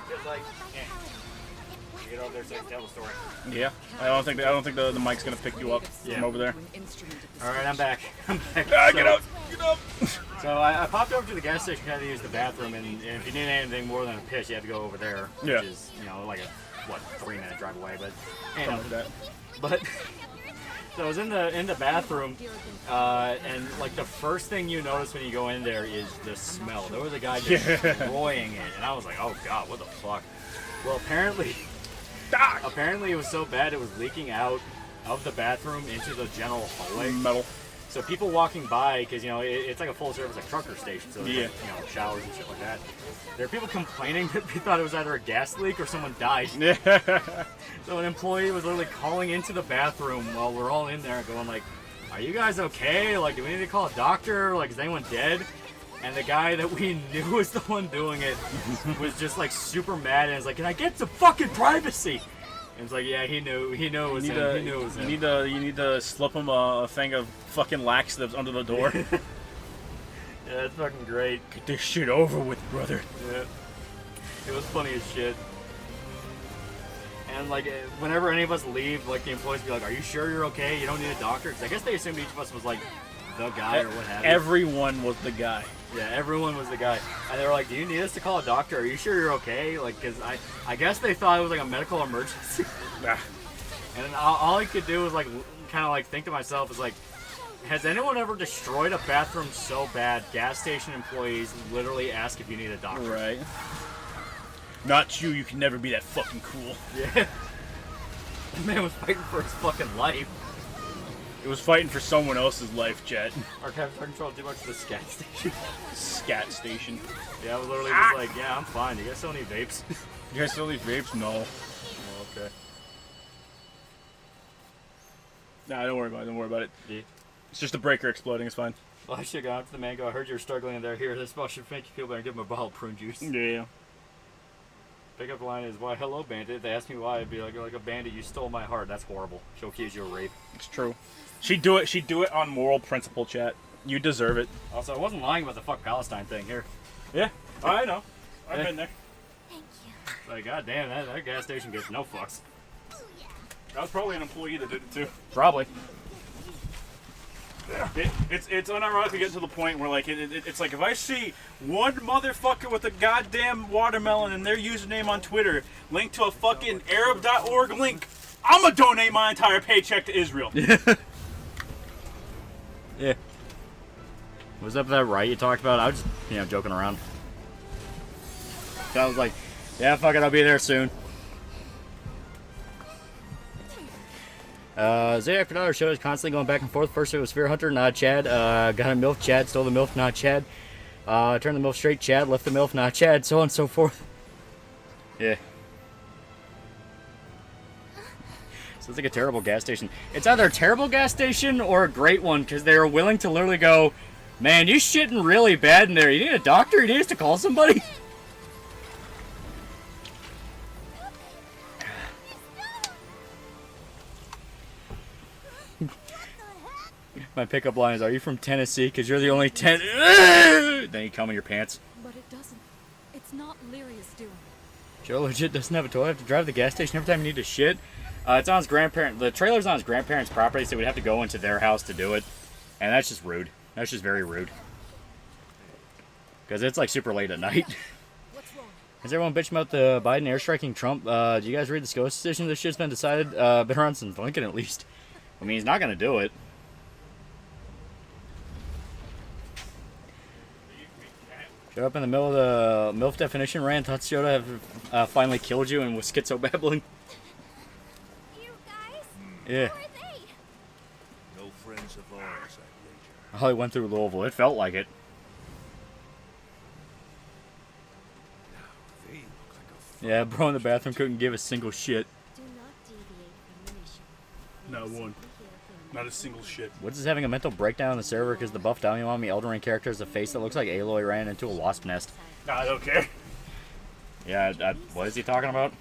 Just like, you get over there so you can tell the story. Yeah, I don't think the mic's gonna pick you up from over there. All right, I'm back. Get up! Get up! So I popped over to the gas station, had to use the bathroom, and if you need anything more than a piss, you have to go over there, which is, you know, like a 3-minute drive away. But But so I was in the bathroom, and like the first thing you notice when you go in there is the smell. There was a guy destroying it, and I was like, oh god, what the fuck? Well, apparently it was so bad it was leaking out of the bathroom into the general hallway. Metal. So people walking by, because you know it's like a full service like trucker station, so there's like, you know, showers and shit like that. There are people complaining that they thought it was either a gas leak or someone died. So an employee was literally calling into the bathroom while we're all in there, going like, "Are you guys okay? Like, do we need to call a doctor? Like, is anyone dead?" And the guy that we knew was the one doing it was just like super mad and was like, "Can I get some fucking privacy?" And it's like, yeah, he knew it was him. He knew it was him. You need to slip him a thing of fucking laxatives under the door. Yeah, that's fucking great. Get this shit over with, brother. Yeah. It was funny as shit. And like, whenever any of us leave, like the employees be like, "Are you sure you're okay? You don't need a doctor?" Because I guess they assumed each of us was like the guy or what have you. Everyone was the guy. Yeah, everyone was the guy. And they were like, "Do you need us to call a doctor? Are you sure you're okay?" Like, because I guess they thought it was like a medical emergency. And then all I could do was like kind of like think to myself is like, has anyone ever destroyed a bathroom so bad gas station employees literally ask if you need a doctor? Right. Not you. You can never be that fucking cool. Yeah. The man was fighting for his fucking life. It was fighting for someone else's life, Jet. Our captain control too much to the scat station. Scat station. Yeah, I was literally just like, yeah, I'm fine. You guys still need vapes? You guys still need vapes? No. Oh, okay. Nah, don't worry about it. Don't worry about it. Yeah. It's just a breaker exploding. It's fine. Well, I should go up to the man. Go. I heard you were struggling in there. Here, this spot should make you feel better. Give him a bottle of prune juice. Yeah. Pick up line is, "Why, hello, bandit." They asked me why. I'd be like a bandit. You stole my heart. That's horrible. She'll accuse you of rape. It's true. She'd do it on moral principle, chat. You deserve it. Also, I wasn't lying about the fuck Palestine thing here. Yeah. I know. I've been there. Thank you. Like, goddamn, that gas station gets no fucks. That was probably an employee that did it too. Probably. It's unironically getting to the point where like it's like if I see one motherfucker with a goddamn watermelon and their username on Twitter linked to a fucking Arab.org link, I'm gonna donate my entire paycheck to Israel. Yeah. Was that that right you talked about? I was just, joking around. So I was like, yeah, fuck it, I'll be there soon. Zach Fernando show is constantly going back and forth. First it was Fear Hunter, not Chad. Got a MILF, Chad. Stole the MILF, not Chad. Turned the MILF straight, Chad. Left the MILF, not Chad. So on and so forth. Yeah. Sounds like a terrible gas station. It's either a terrible gas station or a great one, because they are willing to literally go, man, you shitting really bad in there. You need a doctor? You need us to call somebody? My pickup line is, are you from Tennessee? Because you're the only Then you come in your pants. But it doesn't. It's not Lyria's doing. Joe legit doesn't have a toilet. I have to drive to the gas station every time you need to shit. It's on his grandparent. The trailer's on his grandparents' property, so we'd have to go into their house to do it. And that's just rude. That's just very rude. Because it's like super late at night. What's wrong? Is everyone bitching about the Biden airstriking Trump? Do you guys read the SCOTUS decision? This shit's been decided. Been around since Lincoln at least. I mean, he's not going to do it. Showed up in the middle of the MILF definition rant. Thought Shoda have finally killed you and was schizo-babbling. You guys? Yeah. Who are they? No friends of ours, I wager. Oh, he went through Louisville. It felt like it. They look like a Yeah, bro in the bathroom couldn't give a single shit. Do not deviate from the mission. Not one. Not a single shit. What's this having a mental breakdown on the server because the buff Dalmami Elden Ring character has a face that looks like Aloy ran into a wasp nest? Nah, I don't care. Yeah, what is he talking about?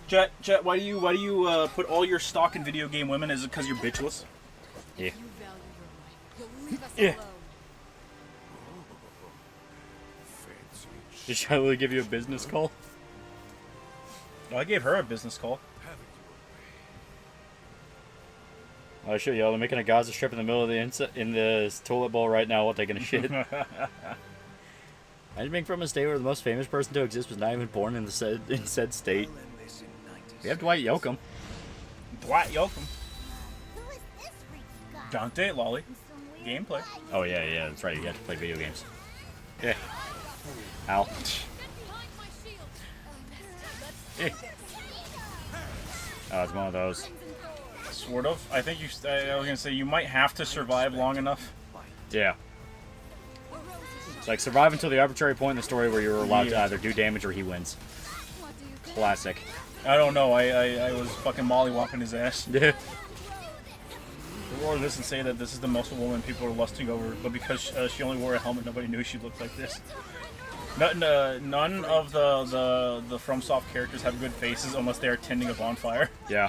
Jet, why do you put all your stock in video game women? Is it because you're bitchless? Yeah. You value your life. You'll leave us Yeah. alone. fancy Did Shiloh give you a business call? Well, I gave her a business call. I'll show you. They're making a Gaza strip in the middle of the toilet bowl right now while taking a shit. I being from a state where the most famous person to exist was not even born in said state. We have Dwight Yoakam. Dwight Yoakam. Who is this freaky guy? Dante Lolly. In some weird Gameplay. way. Oh yeah, that's right. You got to play video games. Yeah. Ow. Get behind my shield. Eh. Oh, it's one of those. Sort of. I think I was gonna say you might have to survive long enough. Yeah. It's like survive until the arbitrary point in the story where you're allowed to either do damage or he wins. What do you think? Classic. I don't know. I was fucking mollywhopping his ass. Yeah. Or listen, say that this is the most woman people are lusting over, but because she only wore a helmet, nobody knew she looked like this. None of the FromSoft characters have good faces unless they are tending a bonfire. Yeah.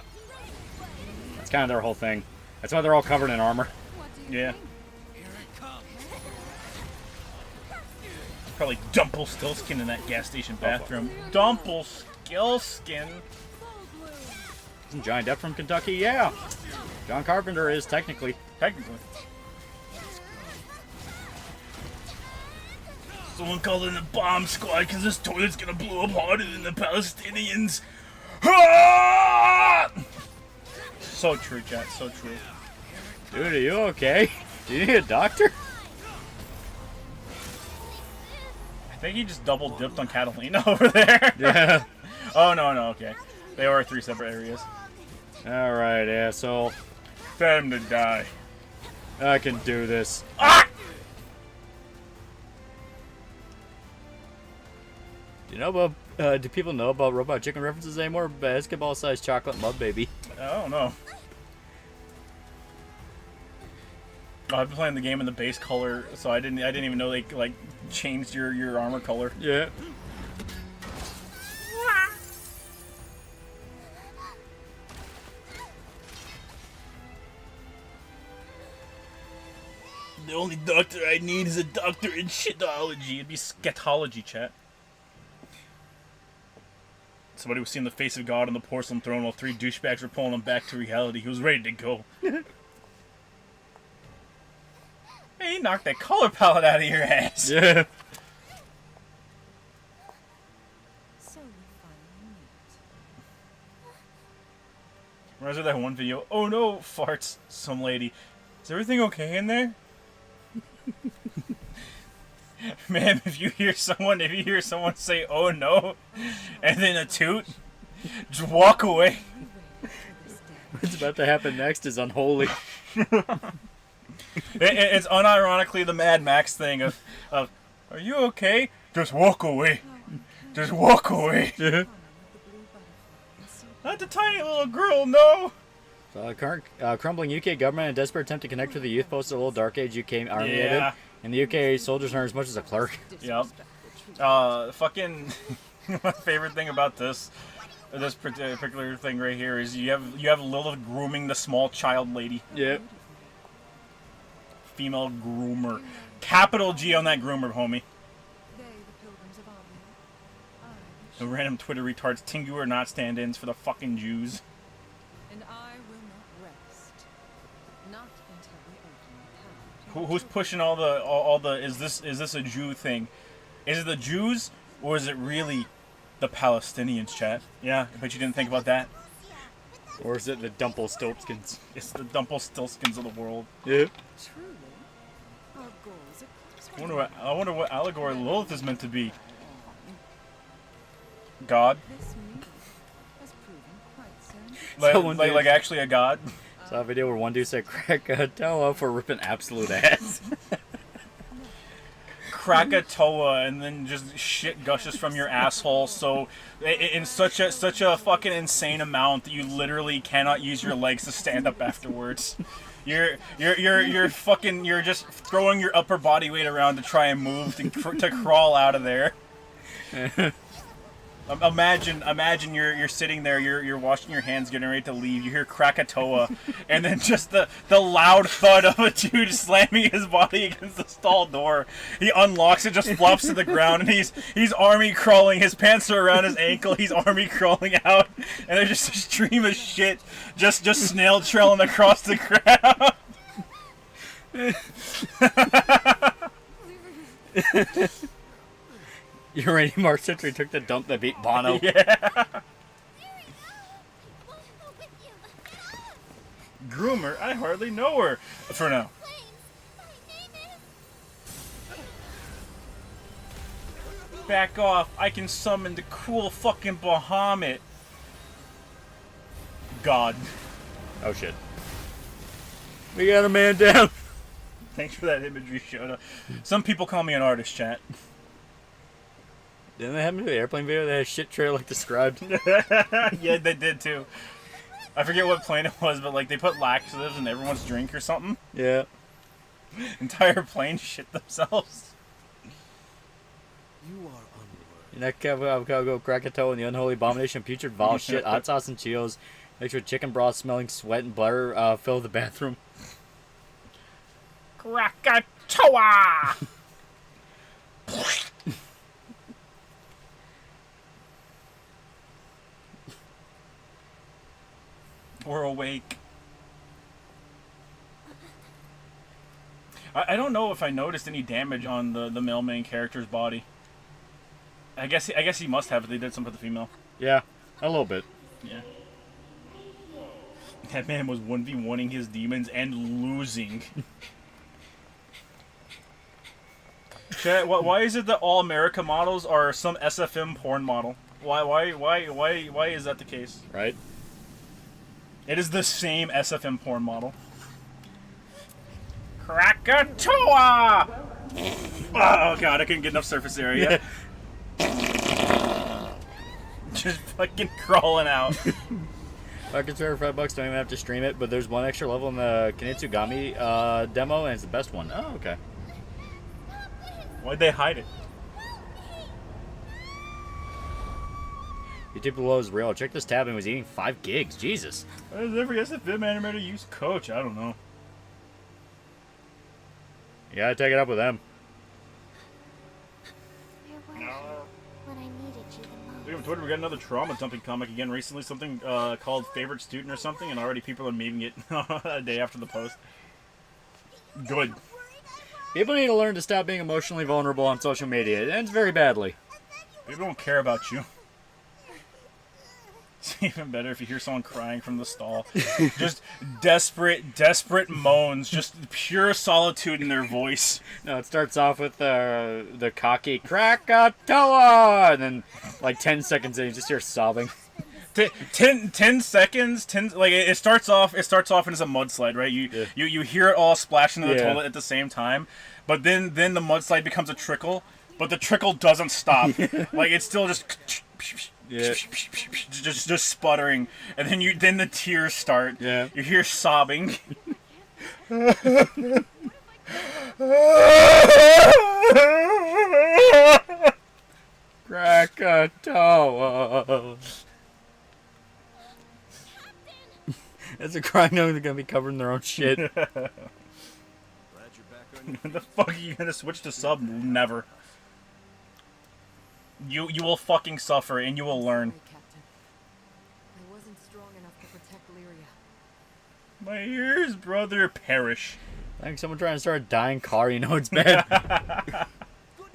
That's kind of their whole thing. That's why they're all covered in armor. What do you Yeah. think? Probably Dumpelstiltskin in that gas station bathroom. Dumpelstiltskin. Isn't Johnny Depp from Kentucky? Yeah. John Carpenter is technically. Technically. Someone called in the bomb squad because this toilet's gonna blow up harder than the Palestinians. Ah! So true, chat. So true. Dude, are you okay? Do you need a doctor? I think he just double dipped on Catalina over there. Yeah. Oh no, okay. They are three separate areas. Alright, asshole. Time to die. I can do this. Ah! Do you know about? Do people know about Robot Chicken references anymore? Basketball-sized chocolate mud baby. I don't know. Oh, I've been playing the game in the base color, so I didn't even know they like changed your armor color. Yeah. The only doctor I need is a doctor in shitology. It'd be scatology, chat. Somebody was seeing the face of God on the porcelain throne while three douchebags were pulling him back to reality. He was ready to go. Hey, he knocked that color palette out of your ass. Yeah. So we finally meet. Reminds me of that one video. Oh no, farts some lady. Is everything okay in there? Man, if you hear someone say "oh no," and then a toot, just walk away. What's about to happen next is unholy. It's unironically the Mad Max thing of "are you okay?" Just walk away. Just walk away. Not the tiny little girl, no. Current crumbling UK government in a desperate attempt to connect with the youth posted a little dark age UK army edit. In the UK, soldiers earn as much as a clerk. Yep. Fucking my favorite thing about this particular thing right here is you have Lilith grooming the small child lady. Yep. Female groomer. Capital G on that groomer, homie. They, the pilgrims of Albion. The random Twitter retards Tingu are not stand-ins for the fucking Jews. And I will not rest. Not until we open the path. Who's pushing all the is this a Jew thing? Is it the Jews or is it really the Palestinians, chat? Yeah, I bet you didn't think about that. Or is it the Dumpelstiltskins? It's the Dumpelstiltskins of the world. Yep. Truly, our goals are closer. I wonder what allegory Lilith is meant to be. God? This meeting has proven quite so. Like actually a god? Saw a video where one dude said Krakatoa for ripping absolute ass. Krakatoa, and then just shit gushes from your asshole. So, in such a fucking insane amount that you literally cannot use your legs to stand up afterwards. You're just throwing your upper body weight around to try and move to crawl out of there. Imagine you're sitting there, you're washing your hands, getting ready to leave. You hear Krakatoa, and then just the loud thud of a dude slamming his body against the stall door. He unlocks it, just flops to the ground, and he's army crawling. His pants are around his ankle. He's army crawling out, and there's just a stream of shit just snail trailing across the ground. Uranium Mark Century took the dump that beat Bono. Yeah. Groomer, I hardly know her. For now. Back off. I can summon the cool fucking Bahamut. God. Oh shit. We got a man down. Thanks for that imagery, Shota. Some people call me an artist, chat. Didn't they have me do the airplane video that had a shit trail like described? Yeah, they did too. I forget what plane it was, but like they put laxatives in everyone's drink or something. Yeah. Entire plane shit themselves. You are unworthy. Next go Krakatoa and the unholy abomination putrid vile shit, hot sauce and Cheetos, mixed with chicken broth smelling sweat and blur fill the bathroom. Krakatoa! We're awake. I don't know if I noticed any damage on the male main character's body. I guess he must have if they did something with the female. Yeah, a little bit. Yeah. That man was 1v1ing his demons and losing. Chat, why is it that all America models are some SFM porn model? Why is that the case? Right? It is the same SFM porn model. Krakatoa! Oh god, I couldn't get enough surface area. Just fucking crawling out. I consider $5, don't even have to stream it, but there's one extra level in the KINITSU-GAMI demo, and it's the best one. Oh, okay. Why'd they hide it? YouTube below is real. Check this tab and was eating 5 gigs. Jesus. Why does every SFM animator use Coach? I don't know. You gotta take it up with them. Where were you when I needed you the most? Speaking of Twitter, we got another trauma dumping comic again recently. Something called Favorite Student or something, and already people are memeing it a day after the post. Good. People need to learn to stop being emotionally vulnerable on social media. It ends very badly. People don't care about you. It's even better if you hear someone crying from the stall. Just desperate moans. Just pure solitude in their voice. No, it starts off with the cocky Krakatoa, and then like 10 seconds in, you just hear sobbing. 10 seconds. Like it starts off and it's a mudslide, right? You hear it all splash into the toilet at the same time, but then the mudslide becomes a trickle, but the trickle doesn't stop. Like it's still just. Yeah. Just sputtering, and then the tears start. Yeah. You hear sobbing. Krakatoa. That's a crying note. They're gonna be covering their own shit. Glad you're back on your When the fuck are you gonna switch to sub? Never. You will fucking suffer, and you will learn. Sorry, Captain. I wasn't strong enough to protect Lyria. My ears, brother, perish. I think someone trying to start a dying car, you know it's bad. Good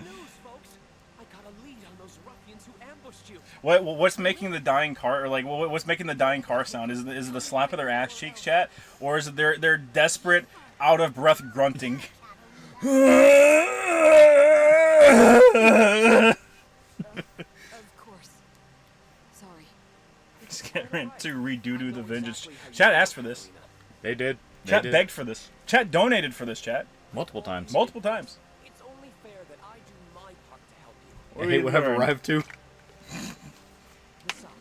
news, folks. I got a lead on those ruffians who ambushed you. What's making the dying car, or like what's making the dying car sound? Is it the slap of their ass cheeks, chat, or is it their desperate, out of breath grunting? Of course. Sorry. Just get ready to redo the vengeance. Chat asked for this. They did. Chat begged for this. Chat donated for this, chat. Multiple times. Multiple times. It's only fair that I do my part to help you. I hate what I've arrived to.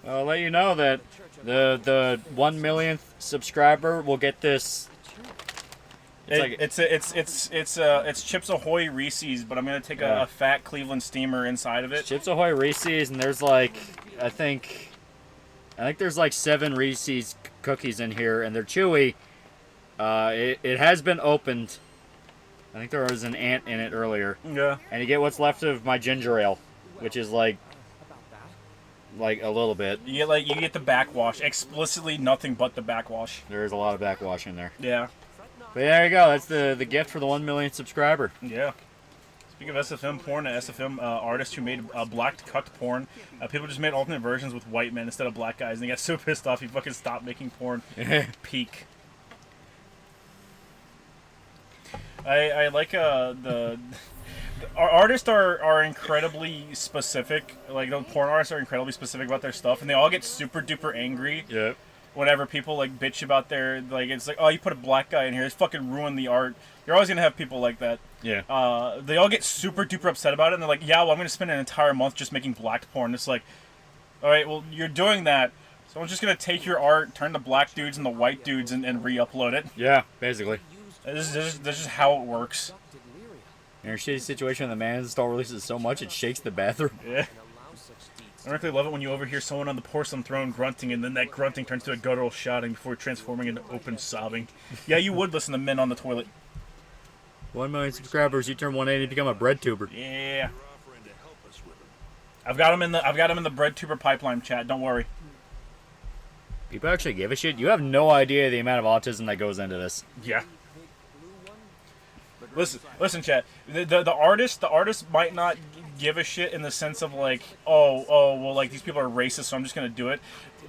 I'll let you know that the 1 millionth subscriber will get this. It's Chips Ahoy Reese's, but I'm gonna take a fat Cleveland steamer inside of it. Chips Ahoy Reese's, and there's like I think there's like 7 Reese's cookies in here, and they're chewy. It has been opened. I think there was an ant in it earlier. Yeah. And you get what's left of my ginger ale, which is like a little bit. You get the backwash. Explicitly nothing but the backwash. There is a lot of backwash in there. Yeah. But there you go. That's the gift for the 1 millionth subscriber. Yeah. Speaking of SFM porn, SFM artists who made black cucked porn, people just made alternate versions with white men instead of black guys, and he got so pissed off he fucking stopped making porn. Peak. I like the our artists are incredibly specific. Like the porn artists are incredibly specific about their stuff, and they all get super duper angry. Yeah. Whenever people like bitch about their it's like, oh, you put a black guy in here, it's fucking ruined the art. You're always gonna have people like that. Yeah. They all get super duper upset about it, and they're like, yeah, well, I'm gonna spend an entire month just making black porn. It's like, all right, well, you're doing that, so I'm just gonna take your art, turn the black dudes and the white dudes, and re-upload it. Yeah, basically. This is just how it works. In a shitty situation, the man install releases so much it shakes the bathroom. Yeah. I really love it when you overhear someone on the porcelain throne grunting, and then that grunting turns to a guttural shouting before transforming into open sobbing. Yeah, you would listen to men on the toilet. 1 million subscribers, you turn 180 to become a bread tuber. Yeah. I've got him in the bread tuber pipeline, chat. Don't worry. People actually give a shit. You have no idea the amount of autism that goes into this. Yeah. Listen, chat. The artist might not give a shit in the sense of like, well, like these people are racist, so I'm just gonna do it.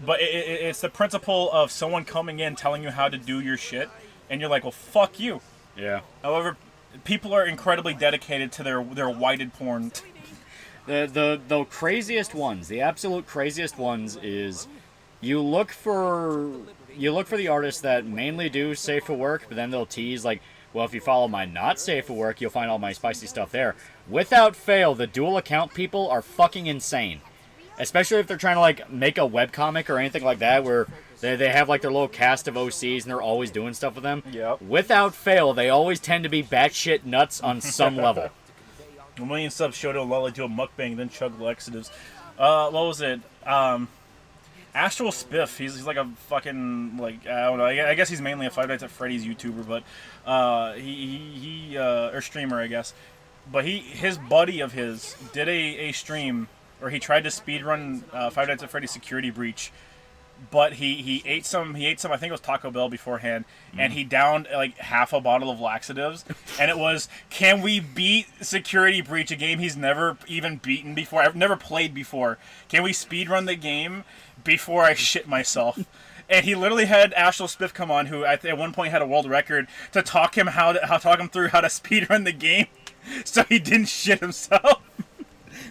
But it's the principle of someone coming in telling you how to do your shit, and you're like, well, fuck you. Yeah. However, people are incredibly dedicated to their whited porn. The craziest ones, the absolute craziest ones, is you look for the artists that mainly do safe for work, but then they'll tease like, well, if you follow my not safe for work, you'll find all my spicy stuff there. Without fail, the dual account people are fucking insane. Especially if they're trying to like make a webcomic or anything like that, where they have like their little cast of OCs and they're always doing stuff with them. Yep. Without fail, they always tend to be batshit nuts on some level. 1 million subs showed Loli do a mukbang, then chug laxatives. What was it? Astral Spiff. He's like a fucking, like, I don't know. I guess he's mainly a Five Nights at Freddy's YouTuber, but or streamer, I guess. But his buddy of his did a stream, or he tried to speedrun Five Nights at Freddy's Security Breach, but he ate some I think it was Taco Bell beforehand, and he downed like half a bottle of laxatives, and it was, can we beat Security Breach, a game he's never even beaten before, I've never played before. Can we speedrun the game before I shit myself? And he literally had Ashel Spiff come on, who at one point had a world record, to talk him through how to speedrun the game, so he didn't shit himself.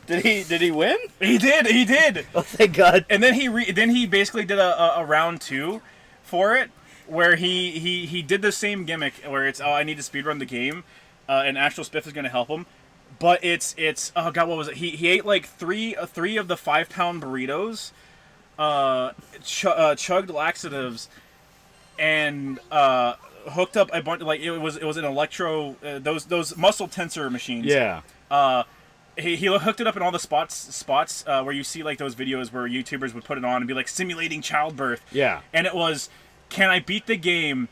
Did he win? He did. Oh, thank God. And then he basically did a round 2 for it, where he did the same gimmick where it's, I need to speedrun the game, and Ashel Spiff is going to help him. But it's oh God, what was it? He ate like three of the 5-pound burritos, chugged laxatives, and hooked up a bunch, like it was an electro, those muscle tensor machines. Yeah. He hooked it up in all the spots where you see like those videos where YouTubers would put it on and be like simulating childbirth. Yeah. And it was, can I beat the game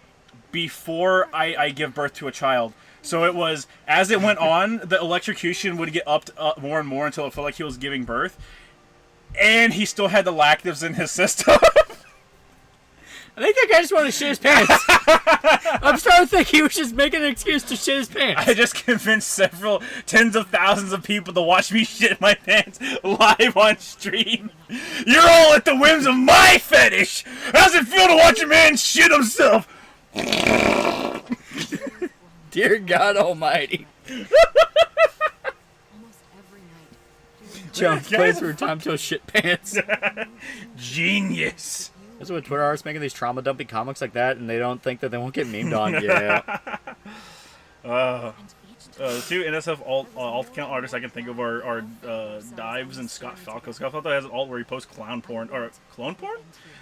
before I give birth to a child? So it was, as it went on, the electrocution would get upped more and more until it felt like he was giving birth. And he still had the lactives in his system. I think that guy just wanted to shit his pants. I'm starting to think he was just making an excuse to shit his pants. I just convinced several tens of thousands of people to watch me shit my pants live on stream. You're all at the whims of my fetish. How's it feel to watch a man shit himself? Dear God Almighty. Almost every night. Jones plays through time to shit pants. Genius. That's what Twitter artists making these trauma dumping comics like that, and they don't think that they won't get memed on. Yeah. The two NSF alt account artists I can think of are Dives and Scott Falco. Scott Falco has an alt where he posts clown porn, or clone porn?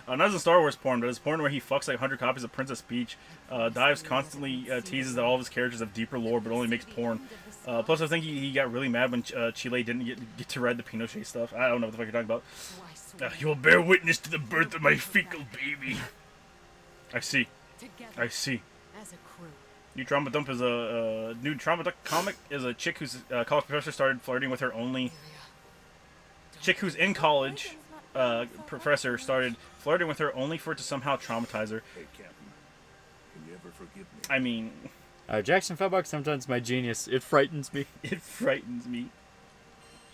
Not as a Star Wars porn, but it's porn where he fucks like 100 copies of Princess Peach. Dives constantly teases that all of his characters have deeper lore, but only makes porn. Plus, I think he got really mad when Chile didn't get to read the Pinochet stuff. I don't know what the fuck you're talking about. You will bear witness to the birth of my fecal baby. I see. I see. As a crew. New Trauma Dump is a new Trauma Dump comic. Is a chick who's college professor started flirting with her only. Chick who's in college, professor started flirting with her only for it to somehow traumatize her. Hey, Captain. Can you ever forgive me? I mean, Jackson Febbuck, sometimes my genius. It frightens me. it frightens me.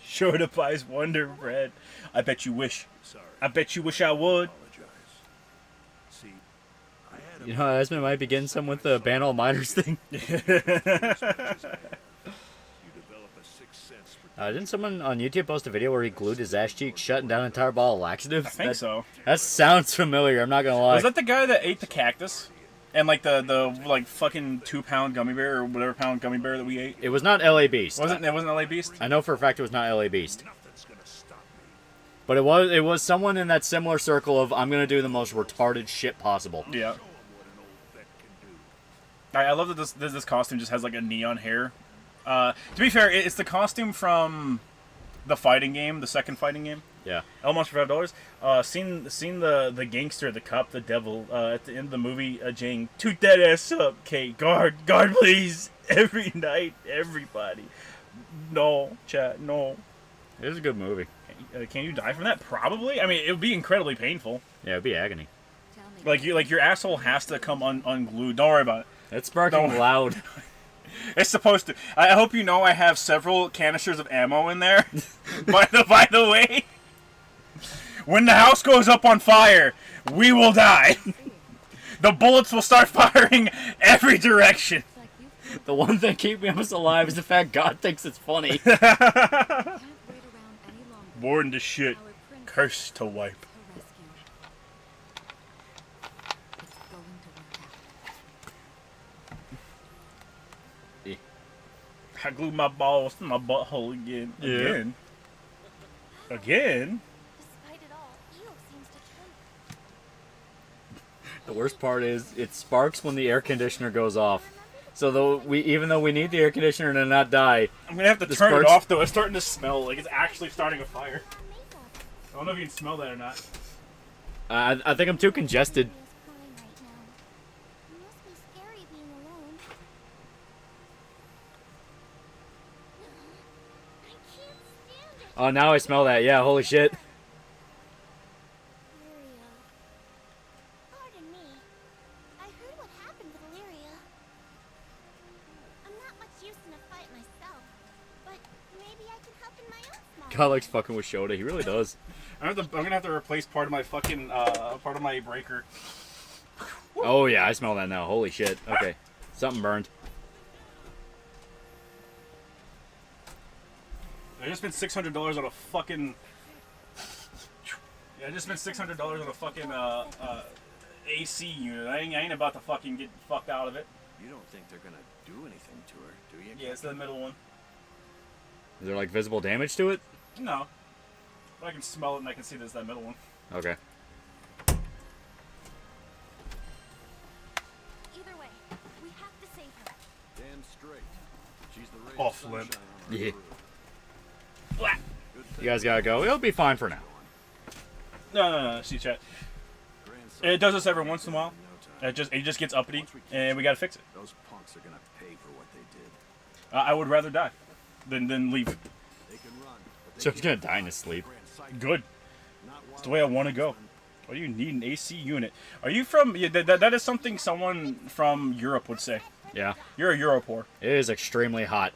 Shorta Pies Wonder Bread. I bet you wish. Sorry. I bet you wish I would. Apologize. See, I had a You know, Esmond might be getting some with the ban all minors thing. you develop a sixth sense for Didn't someone on YouTube post a video where he glued his ass cheek shut down an entire bottle of laxatives? I think so. That sounds familiar, I'm not gonna lie. Was that the guy that ate the cactus? And like the like fucking 2-pound gummy bear or whatever pound gummy bear that we ate? It was not LA Beast. It wasn't LA Beast? I know for a fact it was not LA Beast. nothing's gonna stop me. But it was someone in that similar circle of I'm gonna do the most retarded shit possible. Yeah. Show 'em what an old vet can do. I love that this costume just has like a neon hair. To be fair, it's the costume from the fighting game, the second fighting game. Yeah. Almost for $5. Seen the gangster, the cop, the devil at the end of the movie, Jane, toot that ass up, Kate. Guard, please. Every night, everybody. No, chat, no. It was a good movie. Can you die from that? Probably. I mean, it would be incredibly painful. Yeah, it'd be agony. Tell me. Like your asshole has to come unglued. Don't worry about it. It's sparking No. loud. It's supposed to. I hope you know I have several canisters of ammo in there. by the way, when the house goes up on fire, we will die. The bullets will start firing every direction. It's like you The one thing keeping us alive is the fact God thinks it's funny. can't wait around any longer. Born to shit, Our prince cursed to wipe. to rescue. It's going to work out. I glued my balls to my butthole again. Yeah. Again? Despite it all, Eo seems determined. The worst part is it sparks when the air conditioner goes off. So even though we need the air conditioner to not die, I'm gonna have to The turn it sparks- off though. It's starting to smell like it's actually starting a fire. Her makeup. I don't know if you can smell that or not. I think I'm too congested. Io's crying right now. It must be scary being alone. I can't stand it. Oh, now I smell that. Yeah, holy shit. Lyria. I can help in my own small God likes fucking with Shota. He really does. I'm gonna have to replace part of my fucking part of my breaker. Oh yeah, I smell that now. Holy shit. Okay, something burned. I just spent $600 on a fucking. Yeah, I just spent $600 on a fucking AC unit. I ain't about to fucking get fucked out of it. You don't think they're gonna do anything to her, do you? Yeah, it's the middle one. Is there like visible damage to it? No, but I can smell it and I can see there's that middle one. Okay. Either way, we have to save her. Damn straight. She's the ray Oh, of flip. sunshine on our Yeah. roof. Blah. Good You guys gotta go. It'll be fine for now. No. See chat. grandson. It does this every once in a while. In no time. It just gets uppity, and we gotta fix it. Those punks are gonna pay for what they did. I would rather die than leave. They can run, but they So he's gonna can't die in his sleep. grand cycle. Good. Not It's the way I want to go. Why do you need an AC unit? Are you from? Yeah, that is something someone from Europe would say. Yeah. You're a Europore. It is extremely hot.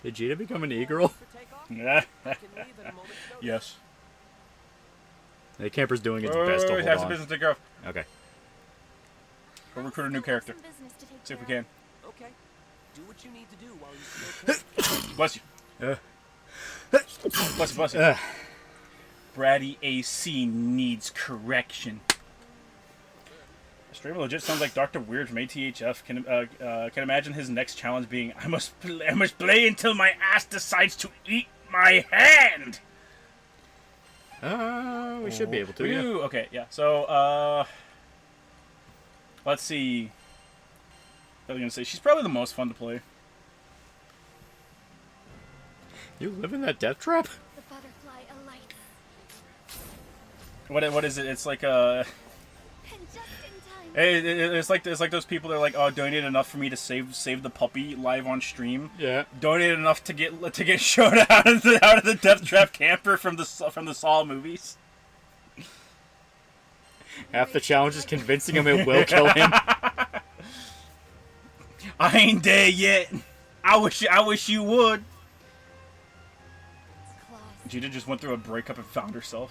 Did Jada become an e-girl? For takeoff? Yeah. I can leave at a moment's notice. Yes. The camper's doing its best to Have hold some on. business to take care of. Okay. We'll recruit a new Still have character. some business to take See if we care can. Okay. Do what you need to do while you still can. Bless you. Bless you. Bratty AC needs correction. Streamer legit sounds like Dr. Weird from ATHF. Can imagine his next challenge being I must play until my ass decides to eat my hand. We should be able to. We Yeah. do. Okay, yeah. So let's see. I was gonna say she's probably the most fun to play. You live in that death trap? The butterfly alights. What is it? It's like a. And just in time. It's like those people that are like, oh, donate enough for me to save the puppy live on stream. Yeah. Donate enough to get shot out of the death trap camper from the Saw movies. Half the challenge is convincing him it will kill him. I ain't dead yet. I wish you would. Its claws. Jada just went through a breakup and found herself.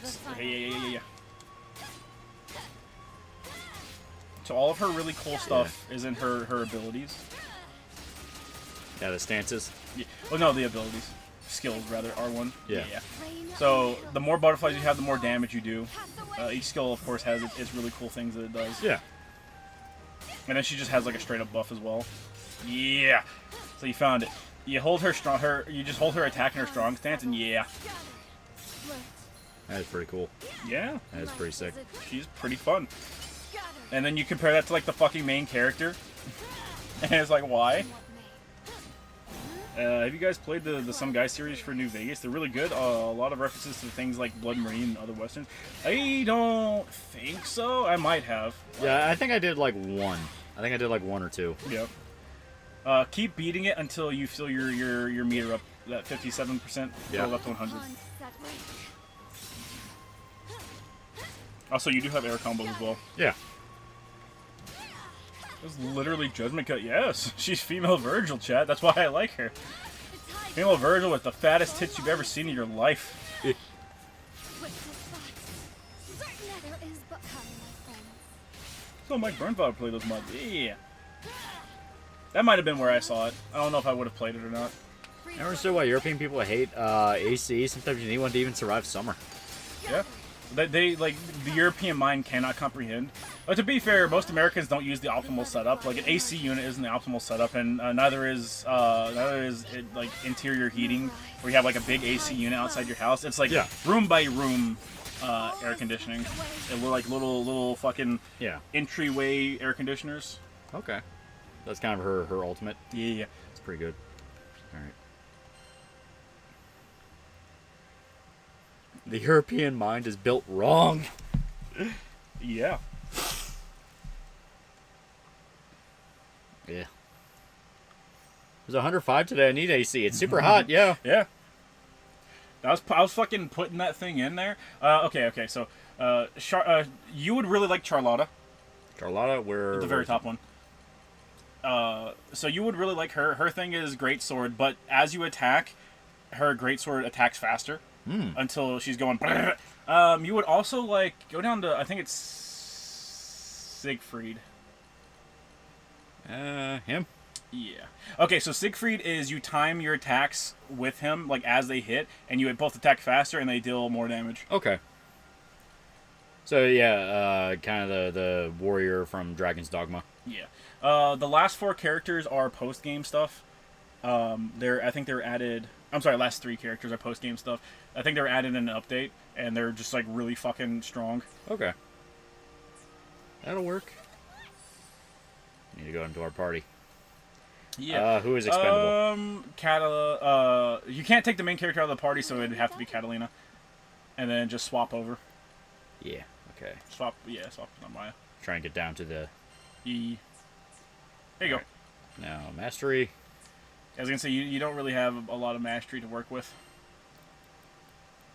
The final Yeah. So all of her really cool stuff is in her abilities. Yeah, the stances. Yeah. Well, no, the abilities. Skills, rather. R1. Yeah. rain So, of the more butterflies you have, the more damage you do. Pass away. Each skill, of course, has its really cool things that it does. Yeah. And then she just has, like, a straight-up buff as well. Yeah! So you found it. You hold her strong... You just hold her attack in her strong stance, and yeah. Flirt. That is pretty cool. Yeah. That is pretty sick. She's pretty fun. Scatter. And then you compare that to, like, the fucking main character. And it's like, why? What may. Have you guys played the Some Guy series for New Vegas? They're really good. A lot of references to things like Blood Marine and other westerns. I don't think so. I might have. Yeah, I think I did like one. I think I did like one or two. Yep. Keep beating it until you feel your meter up that 57%. Yeah. Go up to 100. Pawns that way. Also, you do have air combos as well. Yeah. This is literally Judgment Cut. Yes, she's female Virgil, chat. That's why I like her. The tide Female Virgil with the fattest tits you've ever seen in your life. swift as thought. Certain that there is but come, my friends. So my grandfather played those mods. Yeah. That might have been where I saw it. I don't know if I would have played it or not. I don't understand why European people hate AC. Sometimes you need one to even survive summer. Yeah. They like the European mind cannot comprehend. But to be fair, most Americans don't use the optimal setup. Like an AC unit isn't the optimal setup, and neither is it, like interior heating, where you have like a big AC unit outside your house. It's like Yeah. room by room air conditioning. And we're like little fucking Yeah. entryway air conditioners. Okay. That's kind of her ultimate. Yeah. It's pretty good. All right. The European mind is built wrong. Yeah. Yeah. There's 105 today. I need AC. It's super hot. Yeah. Yeah. I was fucking putting that thing in there. Okay. So, you would really like Charlotta, Carlotta, where? the very top one. So you would really like her. Her thing is greatsword, but as you attack, her greatsword attacks faster until she's going. You would also like go down to, I think it's Siegfried. Him? Yeah. Okay, so Siegfried is you time your attacks with him, like as they hit, and you both attack faster and they deal more damage. Okay. So yeah, kind of the warrior from Dragon's Dogma. Yeah. The last 4 characters are post game stuff. I think they're added. I'm sorry, last 3 characters are post game stuff. I think they're added in an update, and they're just like really fucking strong. Okay. That'll work. Need to go into our party. Yeah. Who is expendable? You can't take the main character out of the party, so it'd have to be Catalina, and then just swap over. Yeah. Okay. Swap on Maya. Try and get down to the. E. There you go. Now mastery. I was gonna say you don't really have a lot of mastery to work with.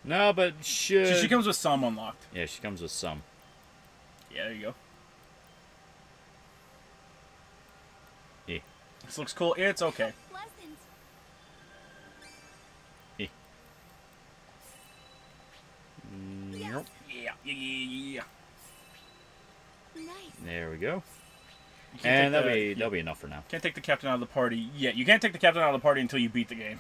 No, but She comes with some unlocked. Yeah, she comes with some. Yeah, there you go. Yeah. This looks cool. It's okay. Pleasant. Nope. Yeah. Nice. There we go. You can't And take that'll be enough for now. Can't take the captain out of the party yet. You can't take the captain out of the party until you beat the game.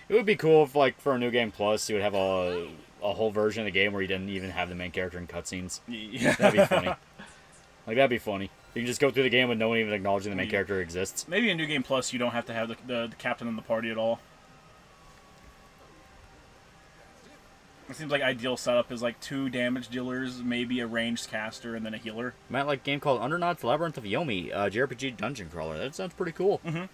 It would be cool if, like, for a New Game Plus, you would have a whole version of the game where you didn't even have the main character in cutscenes. Yeah. That'd be funny. Like, that'd be funny. You can just go through the game with no one even acknowledging the main character exists. Maybe in New Game Plus you don't have to have the captain in the party at all. It seems like ideal setup is like 2 damage dealers, maybe a ranged caster, and then a healer. Might like a game called Undernauts Labyrinth of Yomi, JRPG dungeon crawler. That sounds pretty cool. Mm-hmm.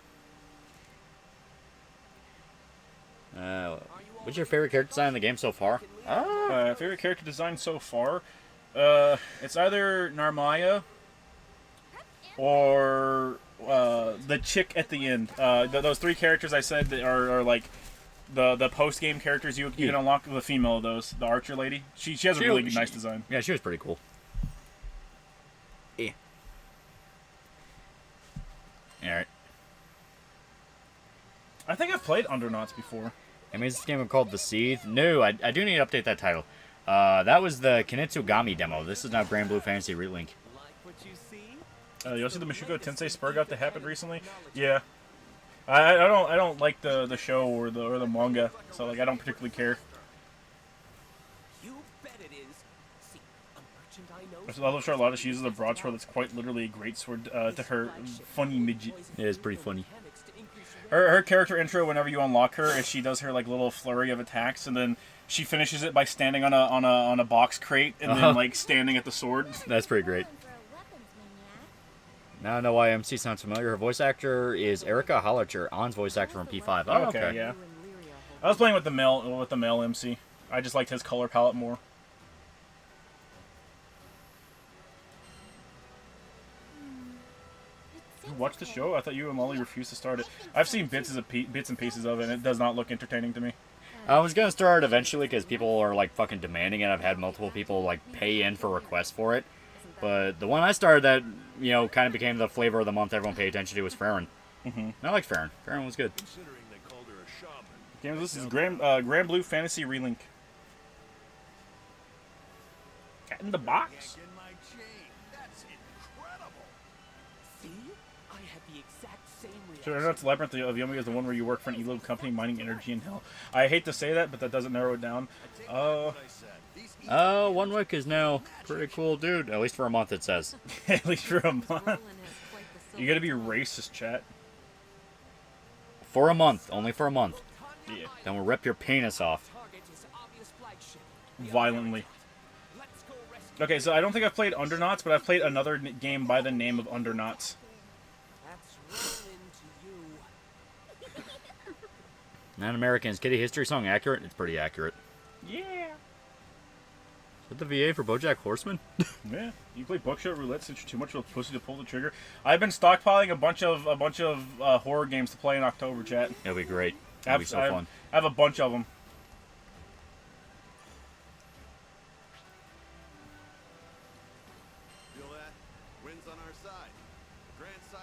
What's your favorite character design in the game so far? Favorite character design so far? It's either Narmaya or the chick at the end. Those 3 characters I said that are like the post game characters you can unlock. The female of those, the archer lady. She has a really nice design. Yeah, she was pretty cool. Yeah. All right. I think I've played Undernauts before. I mean, is this game called The Seed? No, I do need to update that title. That was the KINITSU-GAMI demo. This is now Grand Blue Fantasy Relink. Like what you see? You also see the Mishuko Tensei Spur that happened recently? Yeah. I don't like the show or the manga, so like I don't particularly care. You bet it is. See, a merchant I know. I love Charlotta. She uses a broadsword that's quite literally a great sword to her funny midget. It is pretty funny. Her character intro, whenever you unlock her, is she does her like little flurry of attacks, and then she finishes it by standing on a box crate and then like standing at the sword. That's pretty great. For a weapons maniac. Now I know why MC sounds familiar. Her voice actor is Erika Hollacher, Ann's voice actor from P5. Oh, okay. Yeah. I was playing with the male MC. I just liked his color palette more. You watch the show? I thought you and Lolly refused to start it. I've seen bits and pieces of it, and it does not look entertaining to me. I was gonna start eventually because people are like fucking demanding it. I've had multiple people like pay in for requests for it, but the one I started that kind of became the flavor of the month everyone paid attention to was Farron. And I liked Farron. Farron was good. Considering they called her a shaman. Games. This is Grand Blue Fantasy Relink. Cat in the box. Yank in my chain. That's incredible. See? I had the exact same reaction. So Undernauts Labyrinth of Yomi is the one where you work for an epilogue company mining energy in hell. I hate to say that, but that doesn't narrow it down. What I said. These 1 week is now pretty cool, dude. At least for a month, it says. At least for a month. Roland has quite the You gotta be racist, chat. For a month, only for a month. Yeah. Then we'll rip your penis off. Target is obvious flagship. Violently. Let's go rescue. Okay, so I don't think I've played Undernauts, but I've played another game by the name of Undernauts. That's rolling to you. Not Americans. Kitty history song accurate? It's pretty accurate. Yeah. Is that the VA for BoJack Horseman? Yeah. You play buckshot roulette since you're too much of a pussy to pull the trigger. I've been stockpiling a bunch of horror games to play in October, chat. It'll be great. It'll be so fun. I have a bunch of them. feel that?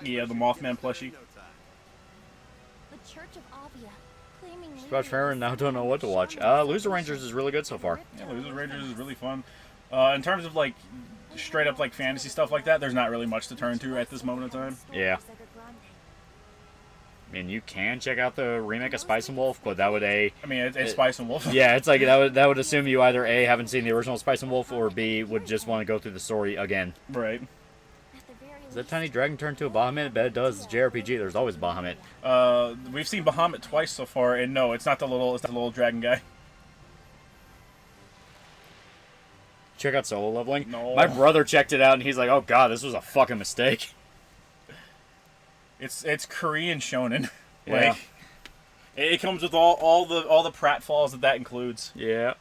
Yeah, the Mothman plushie. The Church of Avia, claiming Watch Fair and now don't know what to watch. Loser Rangers is really good so far. Yeah, Losers Rangers is really fun. In terms of like straight up like fantasy stuff like that, there's not really much to turn to at this moment in time. Yeah. I mean, you can check out the remake of Spice and Wolf, but that would I mean, it's Spice and Wolf. Yeah, it's like that would assume you either A, haven't seen the original Spice and Wolf, or B, would just want to go through the story again. Right. Does that tiny dragon turn to a Bahamut? I bet it does. It's JRPG. There's always Bahamut. We've seen Bahamut twice so far, and no, it's not the little dragon guy. Check out Solo Leveling. No. My brother checked it out, and he's like, "Oh God, this was a fucking mistake." It's Korean shonen. Yeah. Like, it comes with all the pratfalls that includes. Yeah.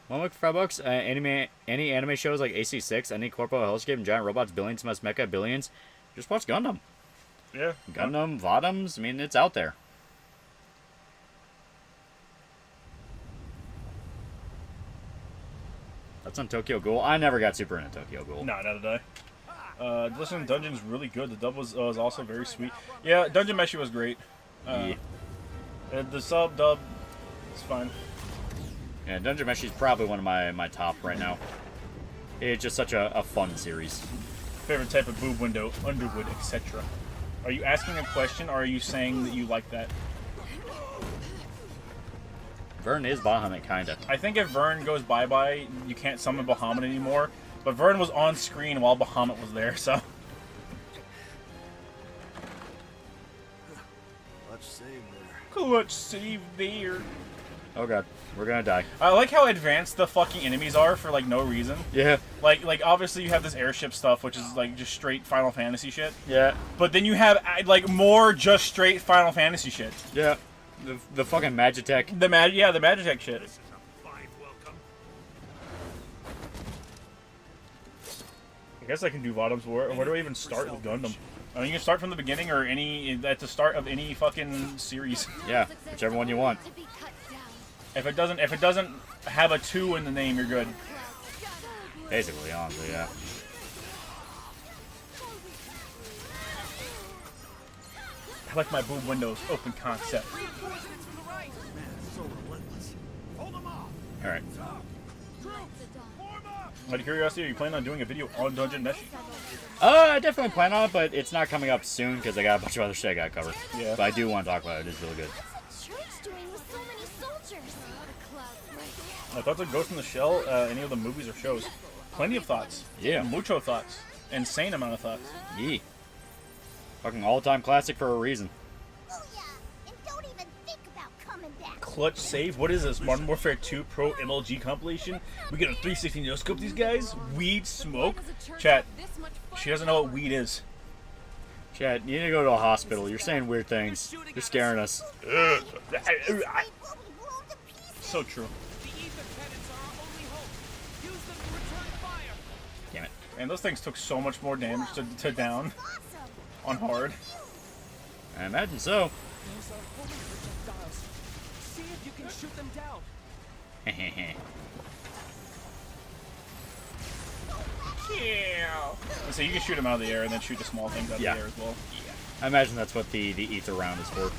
One week for $5. Any anime shows like AC6, any Corpo Hellscape, Giant Robots, Billions, Mess Mecha, Billions. Just watch Gundam. Yeah. Gundam, Vodums. I mean, it's out there. That's on Tokyo Ghoul. I never got super into Tokyo Ghoul. No, not did I. Listen, Dungeon's really good. The dub was also very sweet. Yeah, Dungeon Meshi was great. Yeah. The sub dub is fine. Yeah, Dungeon Meshi is probably one of my top right now. It's just such a fun series. Favorite type of boob window, Underwood, etc. Are you asking a question, or are you saying that you like that? Vern is Bahamut, kinda. I think if Vern goes bye-bye, you can't summon Bahamut anymore. But Vern was on screen while Bahamut was there, so... Let's save there. Clutch save there. Oh god, we're gonna die. I like how advanced the fucking enemies are for, like, no reason. Yeah. Like obviously you have this airship stuff, which is, like, just straight Final Fantasy shit. Yeah. But then you have, like, more just straight Final Fantasy shit. Yeah. The fucking Magitech. The Magitech shit. This is a fine welcome. I guess I can do Bottoms. Where do I even start with Gundam? I mean, you can start from the beginning or at the start of any fucking series. Yeah, whichever one you want. If it doesn't have a 2 in the name, you're good. Basically, honestly, yeah. I like my boob windows open concept. Reinforcements from the right. Man, it's so relentless. Hold them off. All right. Form up. Out of curiosity, are you planning on doing a video on Dungeon Meshi? I definitely plan on it, but it's not coming up soon because I got a bunch of other shit I got covered. Yeah. But I do want to talk about it. It's really good. What's the church doing with so many soldiers? My thoughts on Ghost in the Shell, any of the movies or shows? Plenty of thoughts. Yeah. Mucho thoughts. Insane amount of thoughts. Yeah. Fucking all-time classic for a reason. Oh yeah, and don't even think about coming back. Clutch save. What is this? Modern Warfare 2 Pro MLG compilation? We get a 360 no scope these guys? Weed smoke? Chat, she doesn't know what weed is. Chad, you need to go to a hospital. You're saying weird things. You're scaring us. We'll be blown to pieces. So true. The ether cannons are our only hope. Use them to return fire. Damn it. And those things took so much more damage to down Awesome. on hard. I imagine so. Those are homing projectiles. See if you can shoot them down. And so you can shoot them out of the air and then shoot the small things out of Yeah. the air as well. I imagine that's what the ether round is for.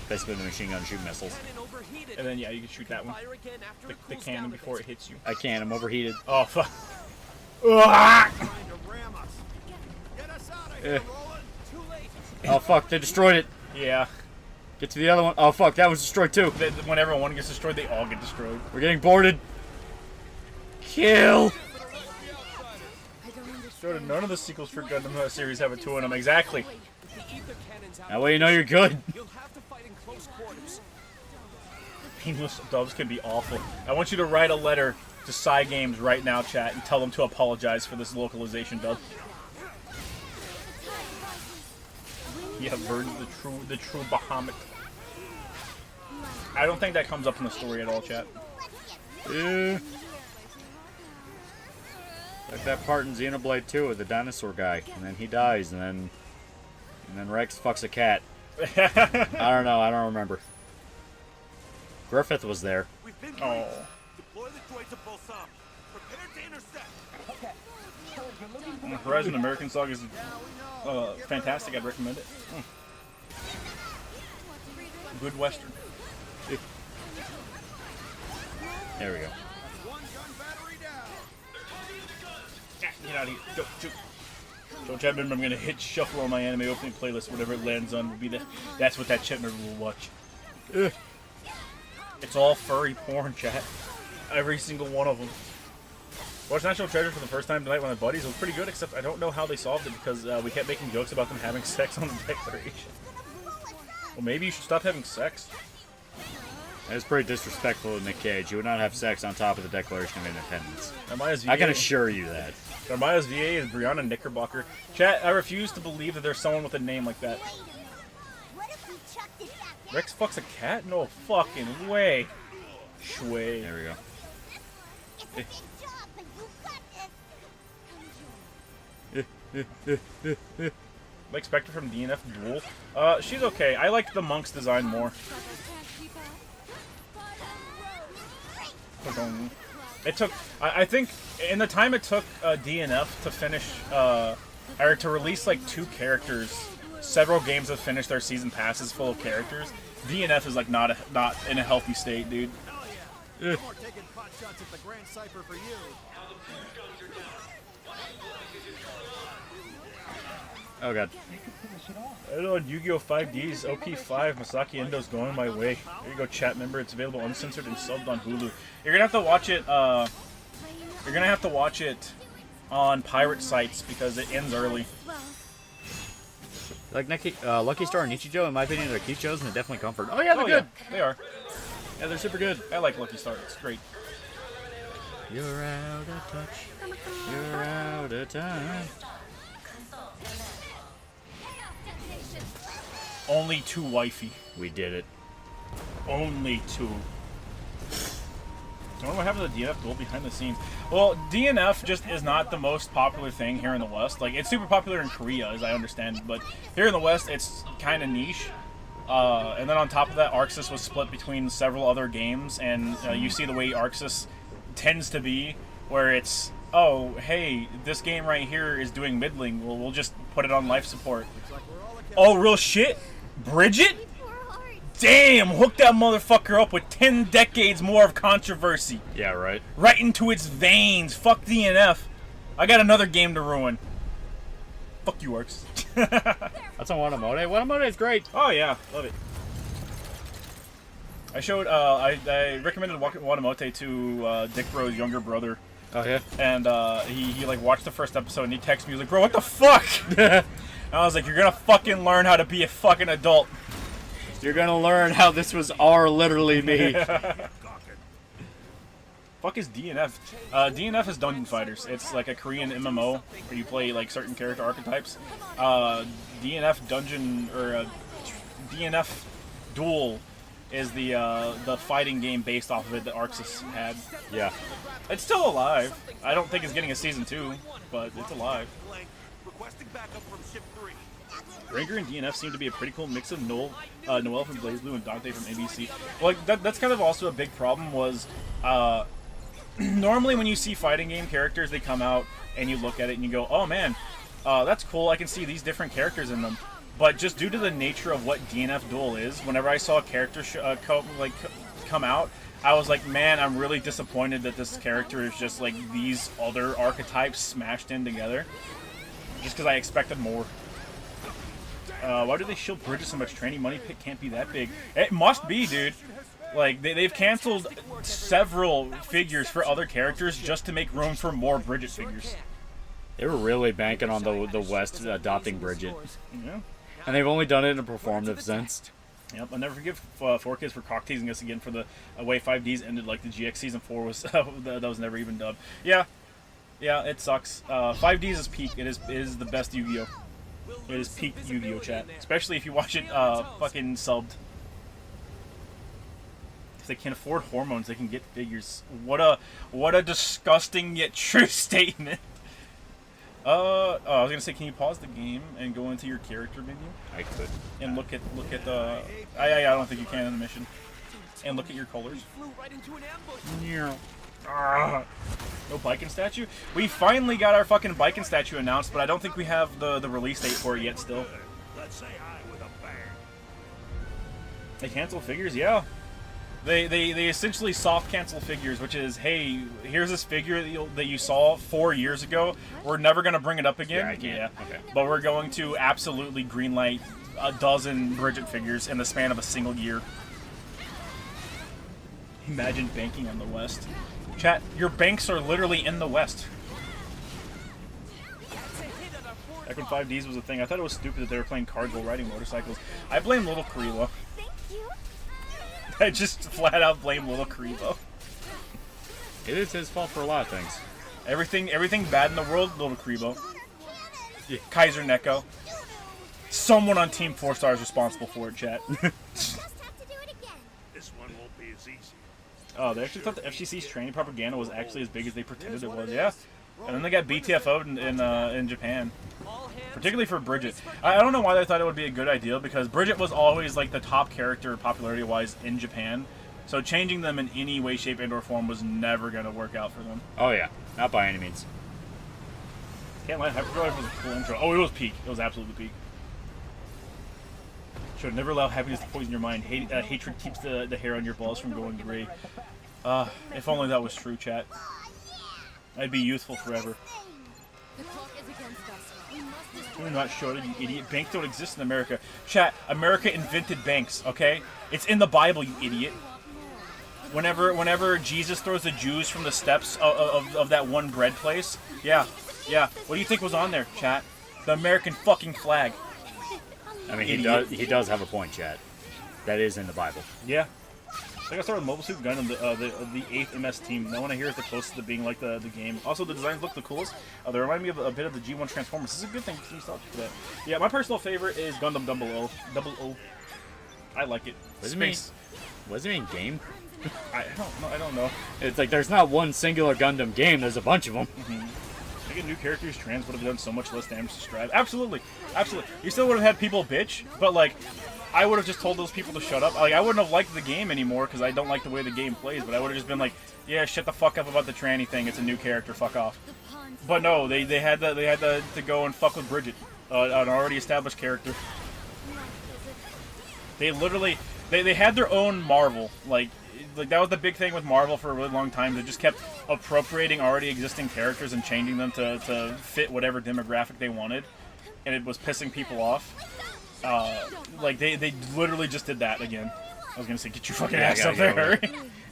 Basically, the machine gun shoot missiles. Cannon overheated. And then yeah, you can shoot that one. Fire again after The it cools cannon down a before bit. it hits you. I can't. I'm overheated. Oh fuck. Ah! Trying to ram us. Get us out of Eh. here, Roland. Too late. Oh fuck! They destroyed it. Yeah. Get to the other one. Oh fuck! That was destroyed too. Whenever one gets destroyed, they all get destroyed. We're getting boarded. Kill. Jordan, none of the sequels for Gundam series have a 2 in them. Exactly. The ether cannons out. That way you know you're good. You'll have to fight in close quarters. Painless dubs can be awful. I want you to write a letter to Psy Games right now, chat, and tell them to apologize for this localization dub. Yeah, Vern's the true Bahamut. I don't think that comes up in the story at all, chat. Yeah. Like that part in Xenoblade 2 with the dinosaur guy, and then he dies, and then Rex fucks a cat. I don't know. I don't remember. Griffith was there. We've been Oh. Deploy the droids to Balsam. Horizon American Saga is fantastic. I'd recommend it. Good Western. There we go. Get out of here. Go, shoot. Don't chat member, I'm gonna hit shuffle on my anime opening playlist. Whatever it lands on will be that's what that chat member will watch. Ugh. It's all furry porn, chat. Every single one of them. Watched National Treasure for the first time tonight with my buddies. It was pretty good, except I don't know how they solved it because we kept making jokes about them having sex on the Declaration. Well, maybe you should stop having sex. That's pretty disrespectful to Nick Cage. You would not have sex on top of the Declaration of Independence. Amaya's VA, I can assure you that. Amaya's VA is Brianna Knickerbocker. Chat, I refuse to believe that there's someone with a name like that. What if we chucked it back there? Rex fucks a cat? No fucking way. Shway. There we go. It's a big job, but you got this. Like Spectre from DNF Duel. She's okay. I liked the monk's design more. It took, I think, in the time it took DNF to finish, or to release like 2 characters, several games have finished their season passes full of characters. DNF is like not in a healthy state, dude. More taking pot shots at the Grand Cypher for you. Oh god. I know on Yu-Gi-Oh! 5D's OP5 Masaki Endo's going my way. There you go, chat member. It's available uncensored and subbed on Hulu. You're gonna have to watch it. You're gonna have to watch it on pirate sites because it ends early. Like Lucky Star and Nichijou, in my opinion, they're cute shows and they're definitely comfort. Oh yeah, they're good. Yeah, they are. Yeah, they're super good. I like Lucky Star. It's great. You're out of touch. You're out of time. Only 2 wifey. We did it. Only 2. I wonder what happened to the DNF duel behind the scenes. Well, DNF just is not the most popular thing here in the West. Like, it's super popular in Korea, as I understand, but here in the West, it's kind of niche. And then on top of that, Arxis was split between several other games, and you see the way Arxis tends to be, where it's, oh, hey, this game right here is doing middling. Well, we'll just put it on life support. Oh, real shit? Bridget? Damn, hook that motherfucker up with 10 decades more of controversy. Yeah, right. Right into its veins. Fuck DNF. I got another game to ruin. Fuck you, Arx. That's on Watamote. Watamote is great. Oh, yeah. Love it. I showed, I recommended Watamote to Dick Bro's younger brother. Oh, yeah? And he like, watched the first episode and he texted me. He was like, bro, what the fuck? And I was like, you're gonna fucking learn how to be a fucking adult. You're gonna learn how this was literally me. Fuck is DNF? DNF is Dungeon Fighters. It's like a Korean MMO where you play like certain character archetypes. DNF Dungeon or DNF Duel is the fighting game based off of it that Arxis had. Yeah. It's still alive. I don't think it's getting a season 2, but it's alive. Requesting backup from ship 3. Ranger and DNF seem to be a pretty cool mix of Noel from BlazBlue and Dante from ABC. Well, like, that's kind of also a big problem was, normally when you see fighting game characters, they come out and you look at it and you go, oh man, that's cool, I can see these different characters in them. But just due to the nature of what DNF Duel is, whenever I saw a character come out, I was like, man, I'm really disappointed that this character is just like these other archetypes smashed in together. Just because I expected more. Why do they shield Bridget so much? Training money pit can't be that big. It must be, dude. Like, they've canceled several figures for other characters just to make room for more Bridget figures. They were really banking on the West adopting Bridget. Yeah. And they've only done it in a performative sense. Yep, I'll never forgive 4Kids for cock teasing us again for the way 5Ds ended. Like the GX Season 4 was that was never even dubbed. Yeah, it sucks. 5Ds is peak. It is the best Yu-Gi-Oh. It is peak Yu-Gi-Oh chat, especially if you watch it fucking subbed. If they can afford hormones, they can get figures. What a disgusting yet true statement. I was gonna say, can you pause the game and go into your character menu? I could. And look at the. I don't think you can in the mission. And look at your colors. Flew right into an ambush. Yeah. No Biken statue? We finally got our fucking Biken statue announced, but I don't think we have the release date for it yet still. Let's say hi with a bang. They cancel figures? Yeah. They essentially soft cancel figures, which is, hey, here's this figure that you saw 4 years ago. We're never going to bring it up again. Yeah, I can't. Okay. But we're going to absolutely greenlight a dozen Bridget figures in the span of a single year. Imagine banking on the West. Chat, your banks are literally in the West. Back when 5Ds was a thing, I thought it was stupid that they were playing cards while riding motorcycles. I blame Little Carilo. Thank you. I just flat out blame Little Carilo. It is his fault for a lot of things. Everything bad in the world, Little Carilo. Kaiser Neko. Someone on Team 4 Star is responsible for it, chat. Just have to do it again. This one won't be as easy. Oh, they actually thought the FCC's training propaganda was actually as big as they pretended it was. Yeah. And then they got BTFO'd in Japan. Particularly for Bridget. I don't know why they thought it would be a good idea, because Bridget was always like the top character popularity-wise in Japan. So changing them in any way, shape, and or form was never going to work out for them. Oh yeah, not by any means. Can't lie, Hyperdrive was a cool intro. Oh, it was peak. It was absolutely peak. Should never allow happiness to poison your mind. Hatred keeps the hair on your balls from going gray. If only that was true, chat. I'd be youthful forever. The clock is against us. We must destroy. You're not sure, you idiot. Banks don't exist in America. Chat, America invented banks, okay? It's in the Bible, you idiot. Whenever Jesus throws the Jews from the steps of that one bread place, yeah. What do you think was on there, chat? The American fucking flag. I mean, he does have a point, Chad. That is in the Bible. Yeah. I gotta start with Mobile Suit Gundam, the 8th MS team. No one I hear is the closest to being like the game. Also, the designs look the coolest. They remind me of a bit of the G1 Transformers. This is a good thing. For that. Yeah, my personal favorite is Gundam Double O. I like it. What does it mean game? I don't know. It's like there's not one singular Gundam game. There's a bunch of them. Making new characters trans would have done so much less damage to Strive. Absolutely. You still would have had people bitch, but like, I would have just told those people to shut up. Like, I wouldn't have liked the game anymore because I don't like the way the game plays, but I would have just been like, yeah, shut the fuck up about the tranny thing. It's a new character. Fuck off. But no, they had to go and fuck with Bridget, an already established character. They literally they had their own Marvel. Like that was the big thing with Marvel for a really long time. They just kept appropriating already existing characters and changing them to fit whatever demographic they wanted, and it was pissing people off. Like they literally just did that again. I was gonna say, get your fucking ass up there.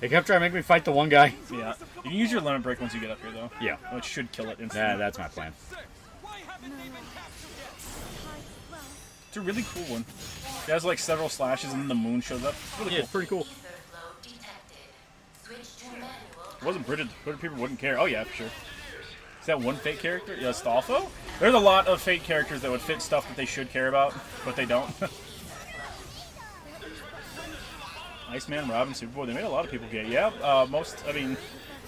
They kept trying to make me fight the one guy. Yeah, you can use your limit break once you get up here, though. Yeah, which should kill it instantly. Yeah, that's my plan. It's a really cool one. It has like several slashes, and then the moon shows up. It's really cool. It's pretty cool. It wasn't Bridget. People wouldn't care. Oh yeah, for sure. Is that one fake character? Yeah, Stolfo? There's a lot of fake characters that would fit stuff that they should care about, but they don't. Iceman, Robin, Superboy, they made a lot of people gay. Yeah, I mean...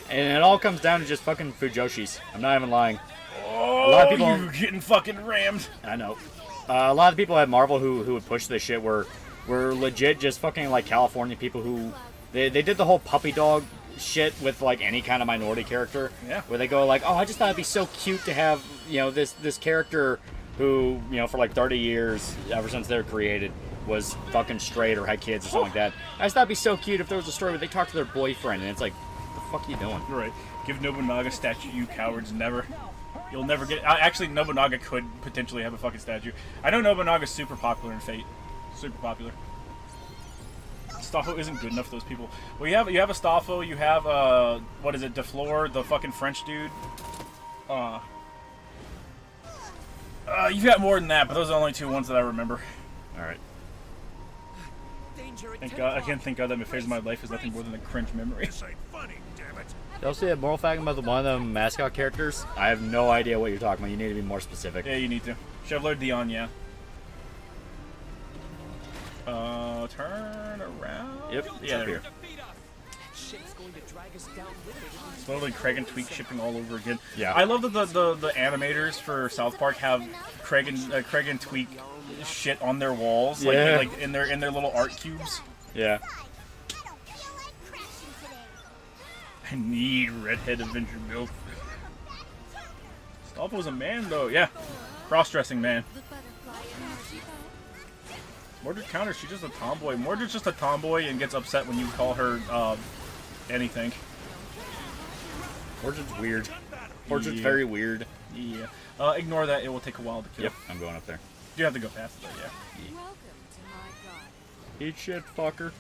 And it all comes down to just fucking Fujoshis. I'm not even lying. Oh, a lot of people, you're getting fucking rammed. I know. A lot of people at Marvel who would push this shit were legit just fucking like California people who... They did the whole puppy dog shit with like any kind of minority character. Yeah. Where they go like, oh, I just thought it'd be so cute to have, you know, this character who, you know, for like 30 years, ever since they were created, was fucking straight or had kids or something like that. I just thought it'd be so cute if there was a story where they talked to their boyfriend, and it's like, what the fuck are you doing? Right. Give Nobunaga a statue, you cowards. Never. You'll never get... Actually, Nobunaga could potentially have a fucking statue. I know Nobunaga's super popular in Fate. Super popular. Stoffo isn't good enough for those people. Well, you have a Stoffo, you have, what is it, DeFleur, the fucking French dude. You've got more than that, but those are the only two ones that I remember. Alright. Thank God, I can't thank God that my phase of my life is nothing more than a cringe memory. This ain't funny, damn it. You also see a moral fact about one of the mascot characters? I have no idea what you're talking about. You need to be more specific. Yeah, you need to. Chevalier Dion, yeah. Turn around. Yep, yeah, there we go. Slowly, Craig and Tweak shipping all over again. Yeah. I love that the animators for South Park have Craig and Tweak shit on their walls, like in their little art cubes. Yeah. I need redhead Avenger milk. Stolpa was a man, though. Yeah. Cross-dressing man. Mordred counters, she's just a tomboy. Mordred's just a tomboy and gets upset when you call her, anything. Mordred's weird. Mordred's Yeah. very weird. Yeah. Ignore that. It will take a while to kill. Yep, I'm going up there. You have to go past it, yeah. Welcome to my garden. Eat shit, fucker.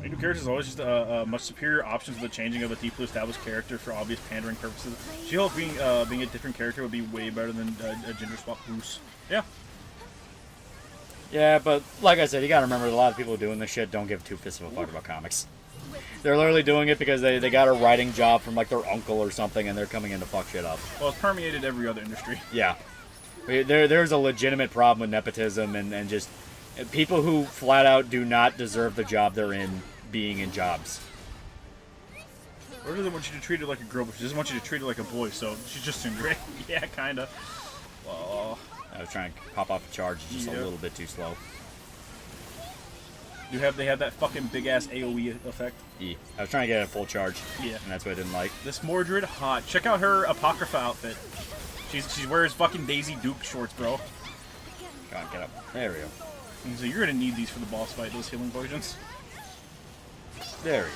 New characters is always just a much superior option to the changing of a deeply established character for obvious pandering purposes. She-Hulk being a different character would be way better than a gender swap Bruce. Yeah. Yeah, but like I said, you gotta remember a lot of people doing this shit don't give two fists of a fuck about comics. They're literally doing it because they got a writing job from like their uncle or something and they're coming in to fuck shit up. Well, it's permeated every other industry. Yeah. There's a legitimate problem with nepotism and just people who flat out do not deserve the job they're in being in jobs. Or do they want you to treat her like a girl, but she doesn't want you to treat her like a boy, so she's just in gray. Yeah, kinda. Well, I was trying to pop off a charge, just a Yeah. little bit too slow. they have that fucking big ass AoE effect. I was trying to get a full charge. Yeah. And that's what I didn't like. This Mordred, hot. Check out her Apocrypha outfit. She wears fucking Daisy Duke shorts, bro. Come on, get up. There we go. And so you're gonna need these for the boss fight, those healing potions. There we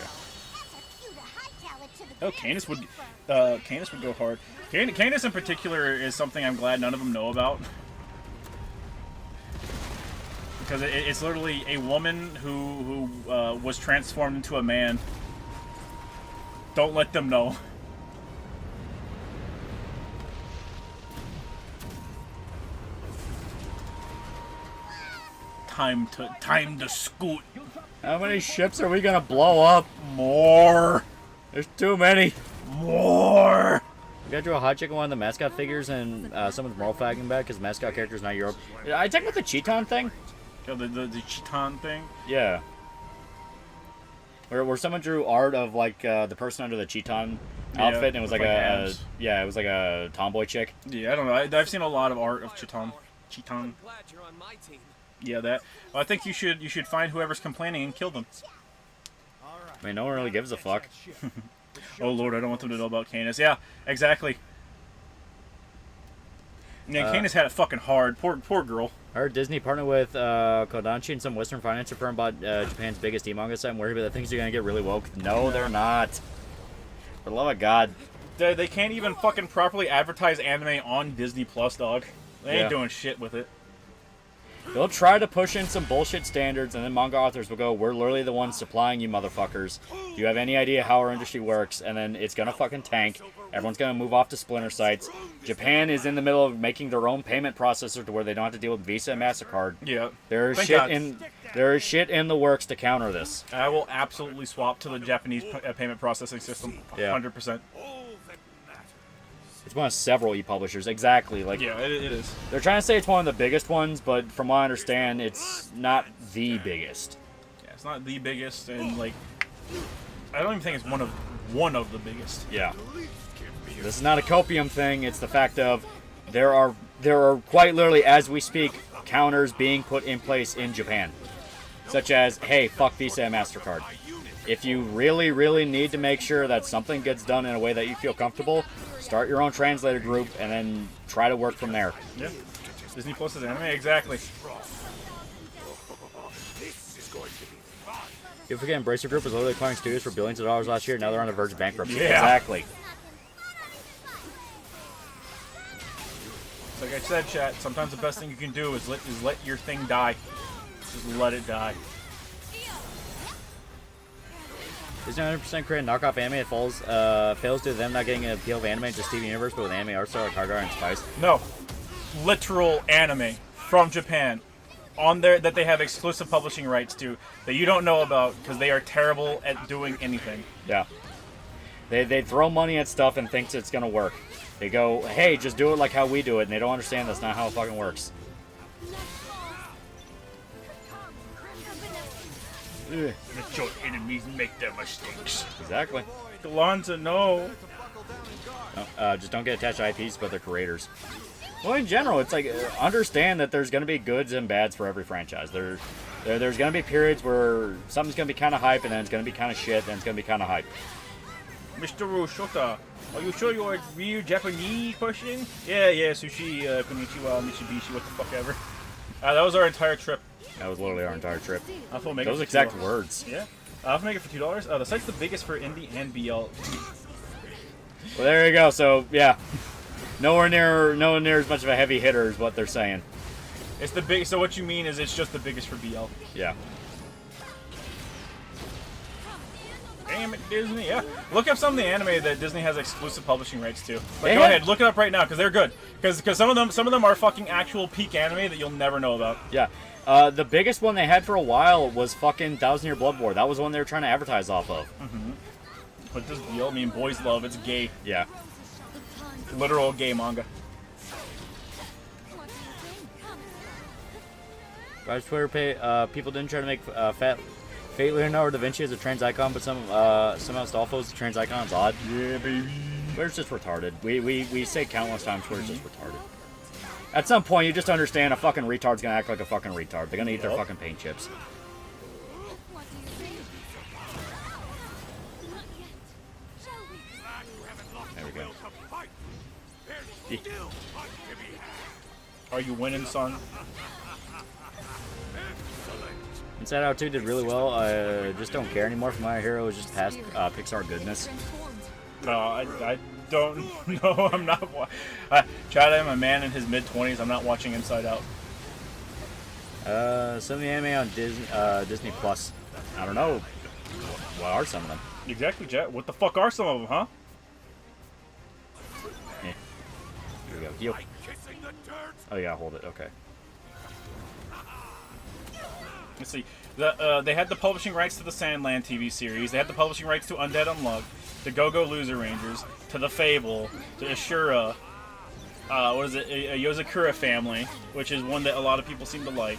go. Oh, Canis would go hard. Canis in particular is something I'm glad none of them know about. Because it's literally a woman who was transformed into a man. Don't let them know. Time to scoot. How many ships are we gonna blow up? More. There's too many. More. You gotta do a hot chick on one of the mascot figures and someone's moral fagging back because mascot character's not Europe. I talking about the Cheeton thing? Yeah, the Chiton thing. Yeah. Where someone drew art of like the person under the Cheeton outfit and it was with, like abs. it was like a tomboy chick. Yeah, I don't know. I've seen a lot of art of Chiton. I'm glad you're on my team. Yeah, that. Well, I think you should find whoever's complaining and kill them. I mean, no one really gives a fuck. Oh lord, I don't want them to know about Canis. Yeah, exactly. Yeah, Canis had it fucking hard. Poor girl. I heard Disney partnered with Kodansha and some Western financial firm bought Japan's biggest e-manga site. I'm worried that things are gonna get really woke. No, they're not. For the love of God. They can't even fucking properly advertise anime on Disney Plus, dog. They ain't Yeah. doing shit with it. They'll try to push in some bullshit standards, and then manga authors will go, "We're literally the ones supplying you, motherfuckers. Do you have any idea how our industry works?" And then it's gonna fucking tank. Everyone's gonna move off to splinter sites. Japan is in the middle of making their own payment processor to where they don't have to deal with Visa and Mastercard. Yeah. There is Thank God. shit in the works to counter this. I will absolutely swap to the Japanese payment processing system. Yeah. 100%. It's one of several e-publishers, exactly. Like Yeah, it is. they're trying to say it's one of the biggest ones, but from what I understand, it's not the biggest. Yeah, it's not the biggest, and like, I don't even think it's one of the biggest. Yeah. This is not a copium thing. It's the fact of there are quite literally, as we speak, counters being put in place in Japan, such as, hey, fuck Visa and Mastercard. If you really, really need to make sure that something gets done in a way that you feel comfortable, start your own translator group and then try to work from there. Yeah. Disney Plus is anime, exactly. You forget Embracer Group was literally acquiring studios for billions of dollars last year. Now they're on the verge of bankruptcy. Yeah. Exactly. Like I said, chat, sometimes the best thing you can do is let your thing die. Just let it die. Is 100% create knockoff anime that fails due to them not getting an appeal of anime to Steven Universe, but with anime art style like Hardcore and Spice? No. Literal anime from Japan on there that they have exclusive publishing rights to that you don't know about because they are terrible at doing anything. Yeah. They throw money at stuff and thinks it's gonna work. They go, hey, just do it like how we do it, and they don't understand that's not how it fucking works. Let your enemies make their mistakes. Exactly. Galanta, no. No, just don't get attached to IPs, but they're creators. Well, in general, it's like, understand that there's going to be goods and bads for every franchise. There's gonna be periods where something's gonna be kind of hype, and then it's gonna be kind of shit, and it's gonna be kind of hype. Mr. Roshota, are you sure you're a real Japanese person? Yeah, sushi, konnichiwa, Mitsubishi, what the fuck ever. That was our entire trip. That was literally our entire trip. I'll make Those it exact $2. words. Yeah. I'll make it for $2. The site's the biggest for indie and BL. Well, there you go. So yeah, nowhere near as much of a heavy hitter as what they're saying. It's the big. So what you mean is it's just the biggest for BL. Yeah. Damn it, Disney. Yeah. Look up some of the anime that Disney has exclusive publishing rights to. But They go have- ahead, look it up right now because they're good. Because some of them are fucking actual peak anime that you'll never know about. Yeah. The biggest one they had for a while was fucking 1,000 Year Blood War. That was the one they were trying to advertise off of. But this BL, I mean, boys love. It's gay. Yeah. Literal gay manga. Right, Twitter people didn't try to make Fate Leonardo da Vinci as a trans icon, but somehow Stolfo is a trans icon. It's odd. Yeah, baby. Twitter's just retarded. We say countless times Twitter's just retarded. At some point, you just understand a fucking retard's gonna act like a fucking retard. They're gonna eat their fucking paint chips. What do you think? Not yet. Shall we? There we go. Are you winning, son? Inside Out 2 did really well. I just don't care anymore for My Hero. It's just past Pixar goodness. I don't know. I'm not. Chad, I'm a man in his mid-20s. I'm not watching Inside Out. Some of the anime on Disney Plus. I don't know. What are some of them? Exactly, Chad. What the fuck are some of them, huh? Yeah. Here we go. Heal. Oh yeah, hold it. Okay. Let's see. They had the publishing rights to the Sandland TV series. They had the publishing rights to Undead Unluck, to Go-Go Loser Rangers, to The Fable, to Ashura. What is it? A Yozakura Family, which is one that a lot of people seem to like.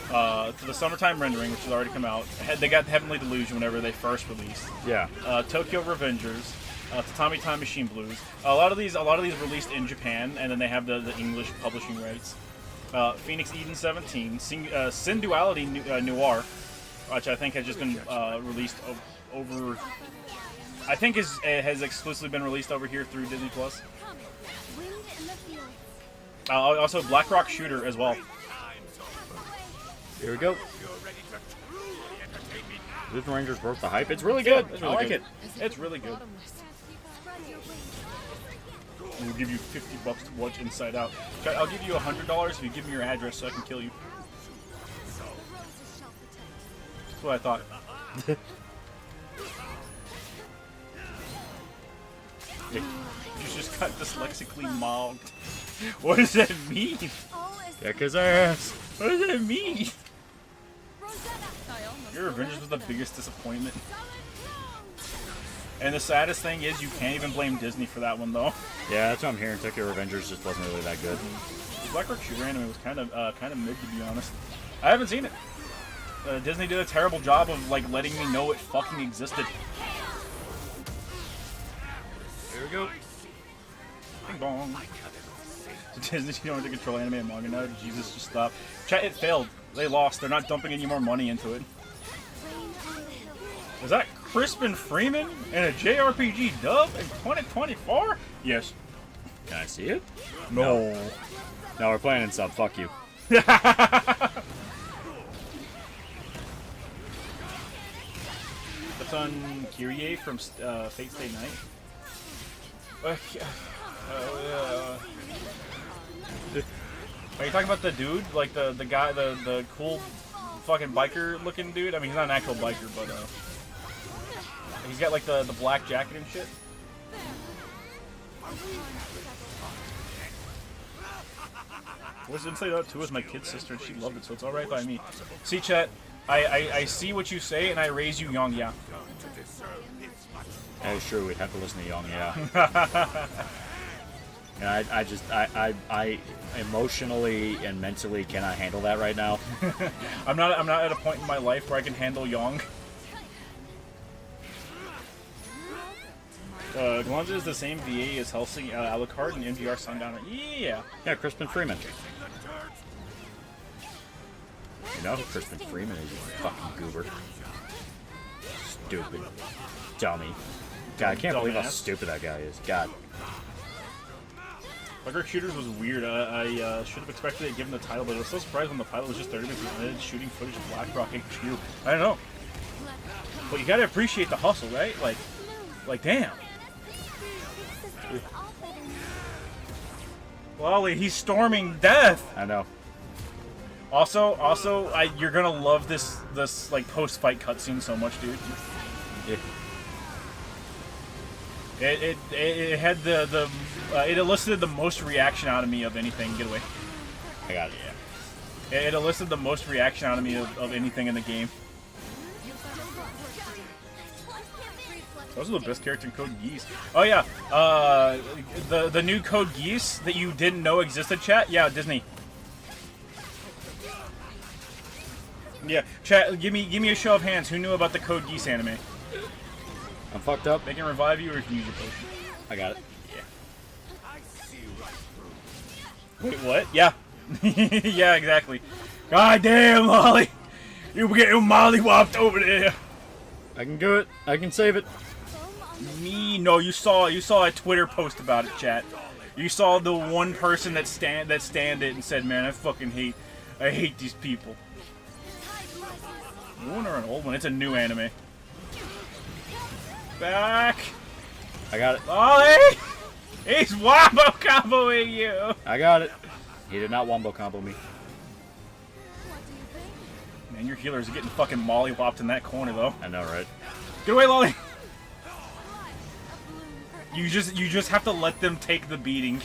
To the Summertime Rendering, which has already come out. They got Heavenly Delusion whenever they first released. Yeah. Tokyo Revengers. Tatami Time Machine Blues. A lot of these released in Japan, and then they have the English publishing rights. Phoenix Eden 17, Sin Duality Noir, which I think has just been released over. I think has exclusively been released over here through Disney Plus. Wind in the fields. Also, Black Rock Shooter as well. Here we go. Luther Rangers broke the hype. It's really good. It's I really like good. it. It's really good. Spread your wings. We'll give you $50 to watch Inside Out. I'll give you $100 if you give me your address so I can kill you. The roses shall protect. That's what I thought. You just got dyslexically mogged. What does that mean? All is Kick his ass. What does that mean? Rosetta. Your Revengers was the biggest disappointment. Solid ground. And the saddest thing is you can't even blame Disney for that one though. Yeah, that's what I'm hearing. Tokyo Revengers just wasn't really that good. Black Rock Shooter anime was kind of mid to be honest. I haven't seen it. Disney did a terrible job of like letting me know it fucking existed. Here we go. Bing bong. Disney don't have to control anime and manga now. Jesus, just stop. Chat, it failed. They lost. They're not dumping any more money into it. Rain on the hill. Is that Crispin Freeman in a JRPG dub in 2024? Yes. Can I see it? No. No, we're playing in sub. Fuck you. That's on Kyrie from Fate Stay Night. Are you talking about the dude? Like the guy, the cool fucking biker looking dude? I mean, he's not an actual biker, but he's got like the black jacket and shit. What's Inside Out 2 is my kid's sister and she loved it, so it's alright by me. See, chat, I see what you say and I raise you young, yeah. Yeah, sure, we'd have to listen to Young, yeah. And I emotionally and mentally cannot handle that right now. I'm not at a point in my life where I can handle young. Glonza is the same VA as Helsing, Alucard, and MGR Sundowner. Yeah. Yeah, Crispin Freeman. You know who Crispin Freeman is, you fucking goober. Stupid. Dummy. God, I can't believe how Dumbass. stupid that guy is. God. Bugger Shooters was weird. I should have expected it given the title, but I was so surprised when the pilot was just 30 minutes minute shooting footage of Blackrock HQ. I don't know. But you gotta appreciate the hustle, right? Like damn. Lolly, he's storming death. I know. Also, you're gonna love this like post-fight cutscene so much, dude. Yeah. It had it elicited the most reaction out of me of anything. Get away. I got it. Yeah. It elicited the most reaction out of me of anything in the game. Those are the best characters in Code Geass. Oh yeah, the new Code Geass that you didn't know existed, chat. Yeah, Disney. Yeah, chat. Give me a show of hands. Who knew about the Code Geass anime? I'm fucked up. They can revive you or you can use your potion. I got it. Wait, what? Yeah. Yeah, exactly. God damn, Lolly. You were getting mollywopped over there. I can do it. I can save it. Me? No, you saw a Twitter post about it, chat. You saw the one person that stand it and said, "Man, I hate these people." New one or an old one? It's a new anime. Back. I got it. Lolly! He's wombo comboing you! I got it. He did not wombo combo me. Man, your healers are getting fucking mollywopped in that corner, though. I know, right? Get away, Lolly! You just have to let them take the beating.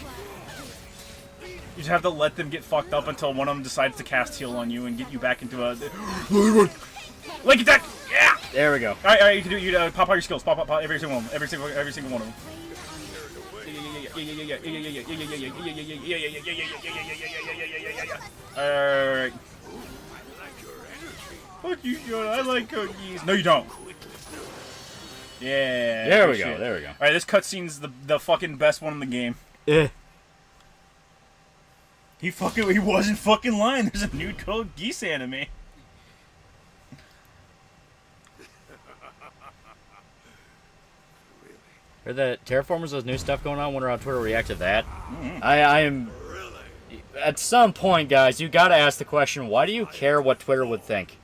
You just have to let them get fucked up until one of them decides to cast heal on you and get you back into a... Link attack! Yeah! There we go. Alright, you can do it. You pop out your skills. Pop every single one. Every single one of them. Alright. Fuck you, Yoda. I like cookies. No, you don't. Yeah. There we go. There we go. Alright, this cutscene's the fucking best one in the game. Eh. He wasn't fucking lying. There's a new Code Geass anime. Heard that Terraformers has new stuff going on. Wonder how Twitter react to that. I am. At some point, guys, you gotta ask the question: why do you care what Twitter would think?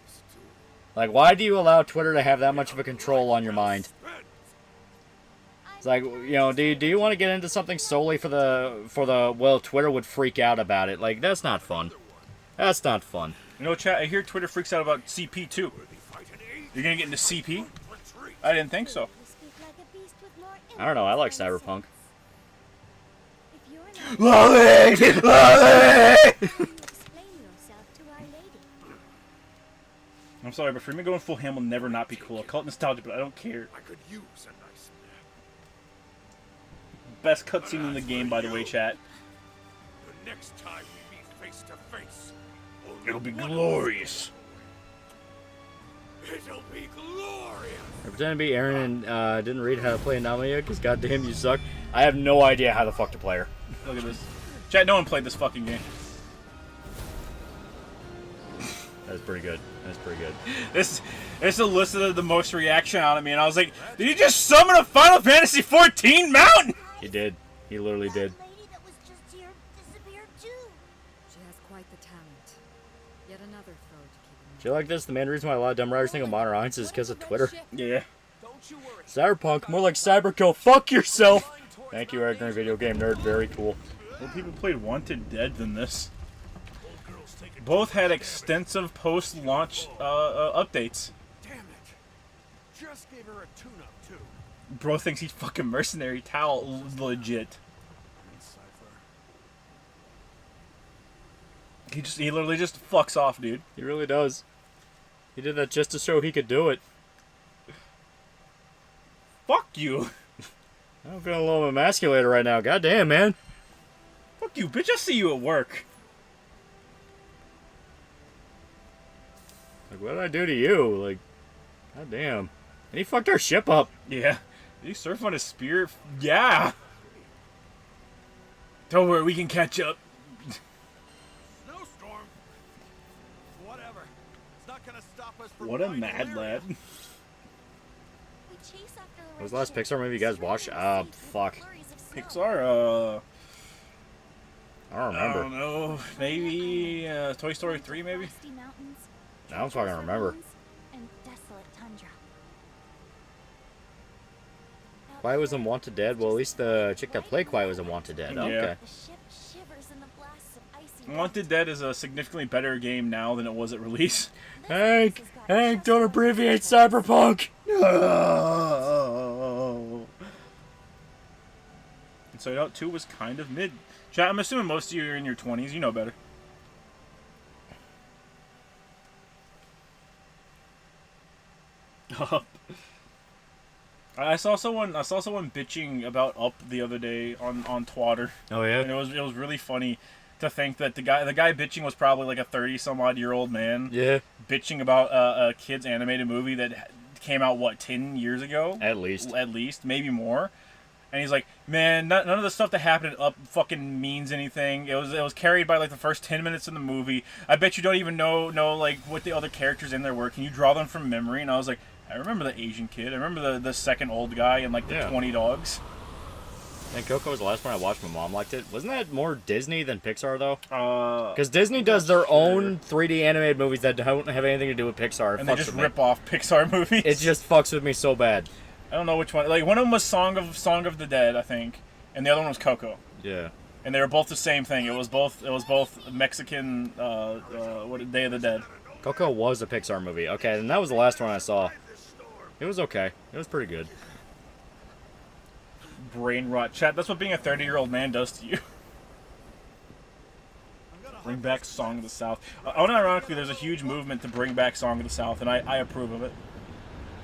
Like, why do you allow Twitter to have that much of a control on your mind? It's like, you know, do you want to get into something solely for the well, Twitter would freak out about it? Like, that's not fun. That's not fun. You know, chat. I hear Twitter freaks out about CP too. You're gonna get into CP? I didn't think so. I don't know. I like Cyberpunk. Lolly! Lolly! I'm sorry, but for me going full ham will never not be cool. I'll call it nostalgia, but I don't care. I could use a nice nap. Best cutscene in the game, by the way, chat. The next time we meet face to face, It'll be glorious. It'll be glorious. I pretend to be Aaron and didn't read how to play Anomaly because goddamn you suck. I have no idea how the fuck to play her. Look at this. Chat, no one played this fucking game. That's pretty good. That's pretty good. This elicited the most reaction out of me, and I was like, did he just summon a Final Fantasy XIV mountain? He did. He literally did. She has quite the talent. Yet another foe to keep Do you like this? The main reason why a lot of dumb writers think of Modern Alliance is because of Twitter. Yeah. Cyberpunk, more like Cyberkill. Fuck yourself! Thank you, ignorant video game nerd. Very cool. More people played Wanted Dead than this. Both had extensive post-launch updates. Damn it. Just gave her a tune-up, too. Bro thinks he's fucking mercenary towel legit. He literally just fucks off, dude. He really does. He did that just to show he could do it. Fuck you. I'm feeling a little emasculated right now. Goddamn, man. Fuck you, bitch. I see you at work. Like, what did I do to you? Like, goddamn. And he fucked our ship up. Yeah. Did he surf on his spear? Yeah. Don't worry, we can catch up. Snowstorm. Whatever. not gonna stop us from What a finding mad Lyria. lad. We chase after the What was red the last ship, Pixar movie you guys watched? surrounding the sea Fuck. with flurries of snow. Pixar, I don't I remember. don't know, maybe Toy Story 3, maybe? Frosty mountains, I don't fucking treacherous remember. ravines, and desolate tundra. Quiet was in Wanted Dead. Well, at least the chick that played Quiet was in Wanted Dead. Yeah. Okay. The ship shivers in the blasts of icy Wanted Dead is a significantly better game now than it was at release. Hank, don't abbreviate Cyberpunk. No. Inside Out 2 was kind of mid. Chat, I'm assuming most of you are in your 20s. You know better. I saw someone bitching about Up the other day on Twitter. Oh And yeah. it was really funny to think that the guy bitching was probably like a 30-some-odd-year-old man Yeah. bitching about a kid's animated movie that came out, what, 10 years ago? At least. At least, maybe more. And he's like, man, none of the stuff that happened in Up fucking means anything. It was carried by like the first 10 minutes of the movie. I bet you don't even know like what the other characters in there were. Can you draw them from memory? And I was like, I remember the Asian kid. I remember the second old guy and like the Yeah. 20 dogs. And Coco was the last one I watched. My mom liked it. Wasn't that more Disney than Pixar though? Because Because Disney does their own 3D animated movies that don't have anything to do with Pixar. It and they fucks just with me. rip off Pixar movies. It just fucks with me so bad. I don't know which one. Like one of them was Song of the Dead, I think, and the other one was Coco. Yeah. And they were both the same thing. It was both Mexican Day of the Dead. Coco was a Pixar movie. Okay, and that was the last one I saw. It was okay. It was pretty good. Brain rot. Chat, that's what being a 30-year-old man does to you. Bring back Song of the South. Unironically, there's a huge movement to bring back Song of the South, and I approve of it.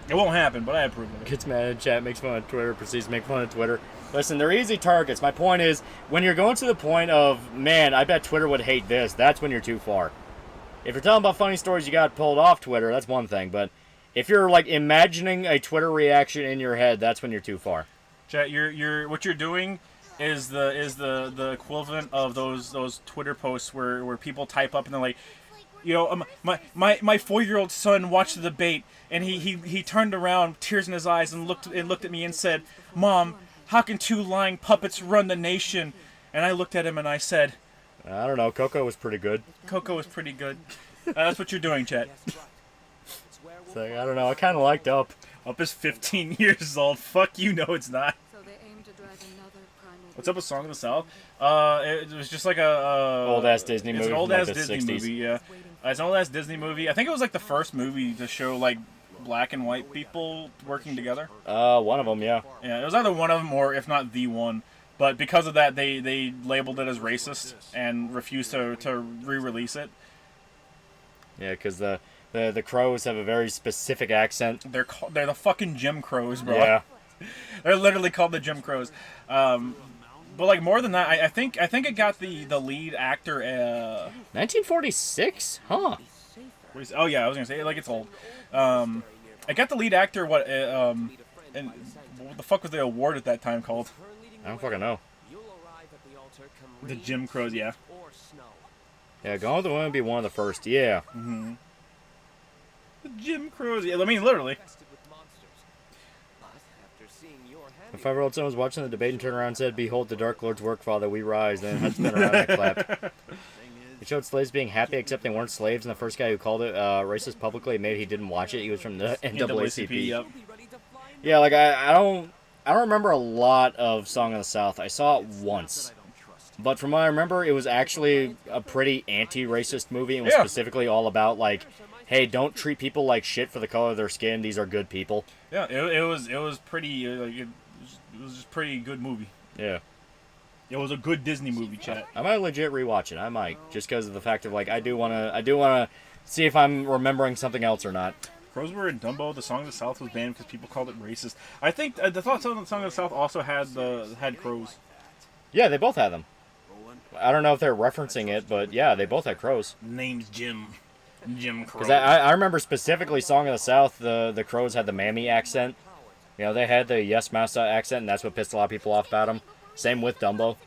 It won't happen, but I approve of it. Gets mad in chat, makes fun of Twitter, proceeds to make fun of Twitter. Listen, they're easy targets. My point is, when you're going to the point of, man, I bet Twitter would hate this, that's when you're too far. If you're telling about funny stories you got pulled off Twitter, that's one thing, but if you're like imagining a Twitter reaction in your head, that's when you're too far. Chat, what you're doing is the equivalent of those Twitter posts where people type up and they're like, you know, my 4-year-old son watched the debate and he turned around, tears in his eyes, and looked at me and said, "Mom, how can 2 lying puppets run the nation?" And I looked at him and I said, I don't know, Coco was pretty good. "Coco was pretty good." That's what you're doing, chat. It's like, I don't know, I kind of liked Up. Up is 15 years old. Fuck you, no, it's not. So they aim to drag another primal What's up with Song of the South? It was just like a Old-ass Disney it's movie an from, old like, ass the Disney 60s. movie. Yeah, it's an old ass Disney movie. I think it was like the first movie to show like black and white people working together. One of them, yeah. Yeah, it was either one of them or if not the one. But because of that, they labeled it as racist and refused to re-release it. Yeah, because the Crows have a very specific accent. They're the fucking Jim Crows, bro. Yeah. They're literally called the Jim Crows. But like more than that, I think it got the lead actor. 1946? Huh. Oh yeah, I was gonna say like it's old. I got the lead actor. And what the fuck was the award at that time called? I don't fucking know. The Jim Crows, yeah. Yeah, Gone with the Wind would be one of the first. Yeah. Mm-hmm. The Jim Crows, yeah. I mean, literally. My 5-year-old son was watching the debate and turned around and said, "Behold the Dark Lord's work, Father, we rise." Then had to spin around and clap. It showed slaves being happy except they weren't slaves, and the first guy who called it racist publicly admitted he didn't watch it. He was from the NAACP. Yep. Yeah, like I don't remember a lot of Song of the South. I saw it once. But from what I remember, it was actually a pretty anti-racist movie and was Yeah. specifically all about like, hey, don't treat people like shit for the color of their skin. These are good people. Yeah, it was pretty. It was just pretty good movie. Yeah. It was a good Disney movie, chat. I might legit rewatch it. I might, just because of the fact of like I do wanna see if I'm remembering something else or not. Crows were in Dumbo. The Song of the South was banned because people called it racist. I think the Song of the South also had crows. Yeah, they both had them. I don't know if they're referencing it, but yeah, they both had crows. Name's Jim Crow. Because I remember specifically Song of the South, the crows had the mammy accent. You know, they had the yes massa accent, and that's what pissed a lot of people off about them. Same with Dumbo.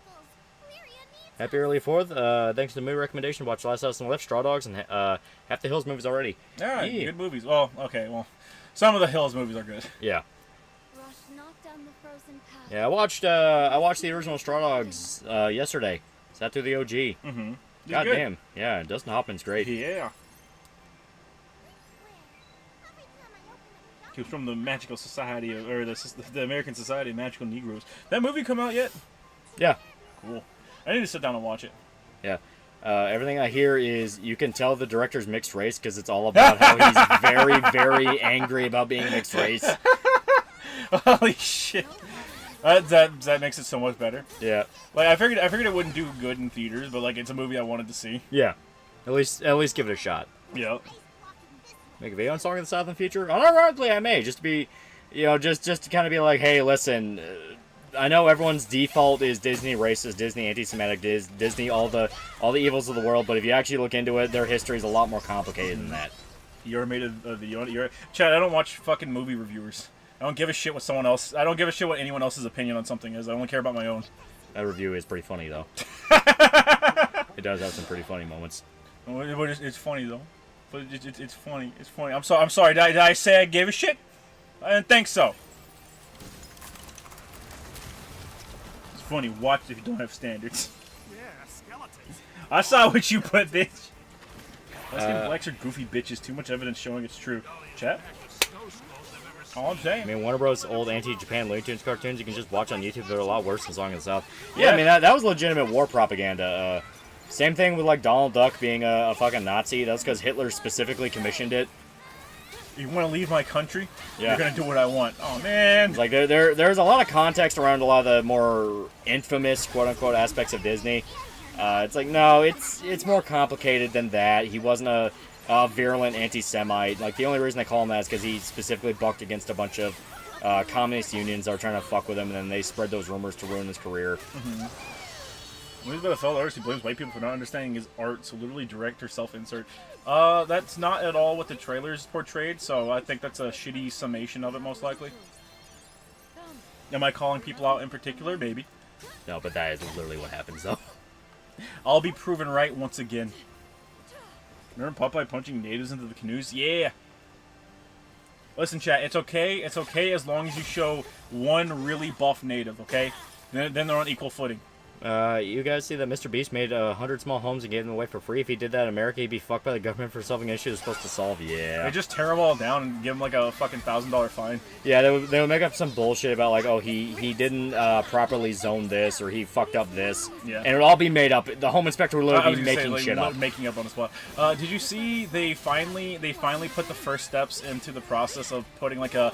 Happy early 4th. Thanks to the movie recommendation. Watch Last House on the Left, Straw Dogs, and half the Hills movies already. All right, Yeah. good movies. Well, okay, well, some of the Hills movies are good. Yeah. Rush knocked down the frozen path. Yeah, I watched the original Straw Dogs yesterday. Sat through the OG. Mm-hmm. God damn. Yeah, Dustin Hoffman's great. Yeah. Every time I open up He was from the Magical Society, or the American Society of Magical Negroes. That movie come out yet? Yeah. Cool. I need to sit down and watch it. Yeah. Everything I hear is you can tell the director's mixed race because it's all about how he's very, very angry about being mixed race. Holy shit. That makes it so much better. Yeah. Like I figured it wouldn't do good in theaters, but like it's a movie I wanted to see. Yeah. At least give it a shot. Yeah. Make a video on Song of the South in the future? Unironically, I may. Just to be, just to kind of be like, hey, listen, I know everyone's default is Disney racist, Disney anti-Semitic, Disney all the evils of the world, but if you actually look into it, their history is a lot more complicated than that. You ever made a video? Chad, I don't watch fucking movie reviewers. I don't give a shit what someone else. I don't give a shit what anyone else's opinion on something is. I only care about my own. That review is pretty funny, though. It does have some pretty funny moments. It's funny though. But it's funny. It's funny. I'm sorry. Did I say I gave a shit? I didn't think so. It's funny. Watch if you don't have standards. Yeah, skeletons. I saw what you put, bitch. Lesbian blacks are goofy bitches. Too much evidence showing it's true. Chat. All I'm saying. I mean, Warner Bros. Old anti-Japan Looney Tunes cartoons you can just watch on YouTube. They're a lot worse than Song of the South. Yeah, I mean, that was legitimate war propaganda. Same thing with, like, Donald Duck being a fucking Nazi. That's because Hitler specifically commissioned it. You want to leave my country? Yeah. You're going to do what I want. Oh, man. Like, there's a lot of context around a lot of the more infamous, quote-unquote, aspects of Disney. It's like, no, it's more complicated than that. He wasn't a virulent anti-Semite. Like, the only reason they call him that is because he specifically bucked against a bunch of communist unions that were trying to fuck with him, and then they spread those rumors to ruin his career. Mm-hmm. When he's about a fellow artist, he blames white people for not understanding his art, so literally direct or self-insert. That's not at all what the trailers portrayed, so I think that's a shitty summation of it, most likely. Am I calling people out in particular? Maybe. No, but that is literally what happens, though. I'll be proven right once again. Remember Popeye punching natives into the canoes? Yeah! Listen, chat, it's okay. It's okay as long as you show one really buff native, okay? Then they're on equal footing. You guys see that Mr. Beast made 100 small homes and gave them away for free? If he did that in America, he'd be fucked by the government for solving an issue they're supposed to solve. Yeah. They just tear them all down and give them like a fucking $1,000 fine. Yeah, they would make up some bullshit about like, oh, he didn't properly zone this, or he fucked up this. Yeah. And it would all be made up. The home inspector would literally be making shit up. Making up on the spot. Did you see they finally put the first steps into the process of putting like a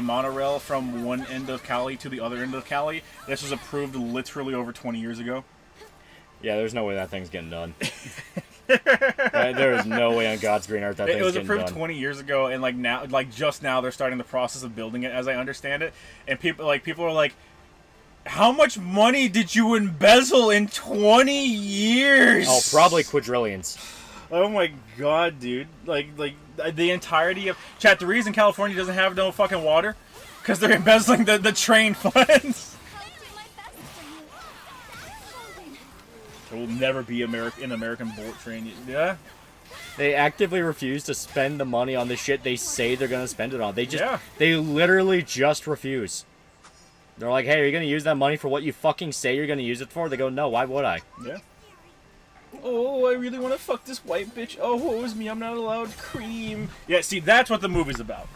monorail from one end of Cali to the other end of Cali? This was approved literally over 20 years ago. Yeah, there's no way that thing's getting done. There is no way on God's green earth that thing's getting done. It was approved 20 years ago, and just now they're starting the process of building it, as I understand it. And people are like, how much money did you embezzle in 20 years? Oh, probably quadrillions. Oh my god, dude! Like the entirety of chat. The reason California doesn't have no fucking water, because they're embezzling the train funds. There will never be an American bullet train. Yeah. They actively refuse to spend the money on the shit they say they're gonna spend it on. Yeah. They literally just refuse. They're like, hey, are you gonna use that money for what you fucking say you're gonna use it for? They go, no, why would I? Yeah. Oh, I really want to fuck this white bitch. Oh, woe is me, I'm not allowed cream. Yeah, see, that's what the movie's about.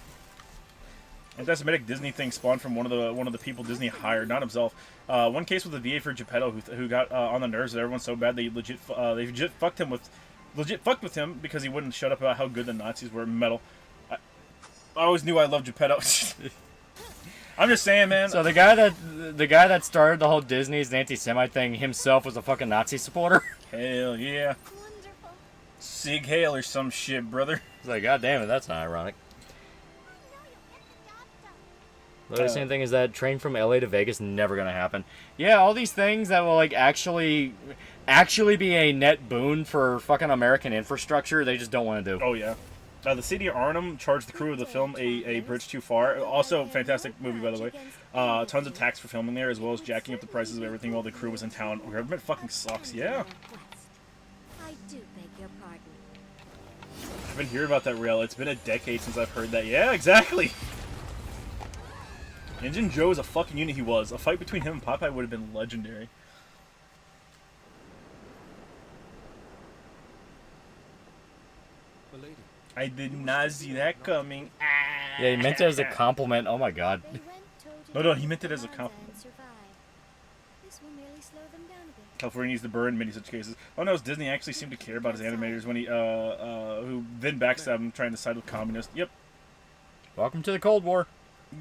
Anti-Semitic Disney thing spawned from one of the people Disney hired, not himself. One case with the VA for Geppetto who got on the nerves of everyone so bad they legit fucked with him because he wouldn't shut up about how good the Nazis were. Metal. I always knew I loved Geppetto. I'm just saying, man. So the guy that started the whole Disney's anti-Semite thing himself was a fucking Nazi supporter. Hell yeah. Wonderful. Sig Heil or some shit, brother. It's like, god damn it, that's not ironic. The same thing is that train from LA to Vegas never gonna happen. Yeah, all these things that will like actually be a net boon for fucking American infrastructure, they just don't want to do. Oh yeah. The city of Arnhem charged the crew of the film a bridge too far. Also, fantastic movie, by the way. Tons of tax for filming there, as well as jacking up the prices of everything while the crew was in town. Government fucking sucks, yeah. I do beg your pardon. I've been hearing about that rail. It's been a decade since I've heard that. Yeah, exactly. Injun Joe is a fucking unit. He was. A fight between him and Popeye would have been legendary. Milady. I did not see that coming. Yeah, he meant it as a compliment. Oh my god. They went toe to No, toe he meant it as a with compliment. and survived. This will merely slow them down a bit. California needs to burn in many such cases. Oh no, Disney actually seemed to care about his animators when he, who then backstabbed him trying to side with communists. Yep. Welcome to the Cold War.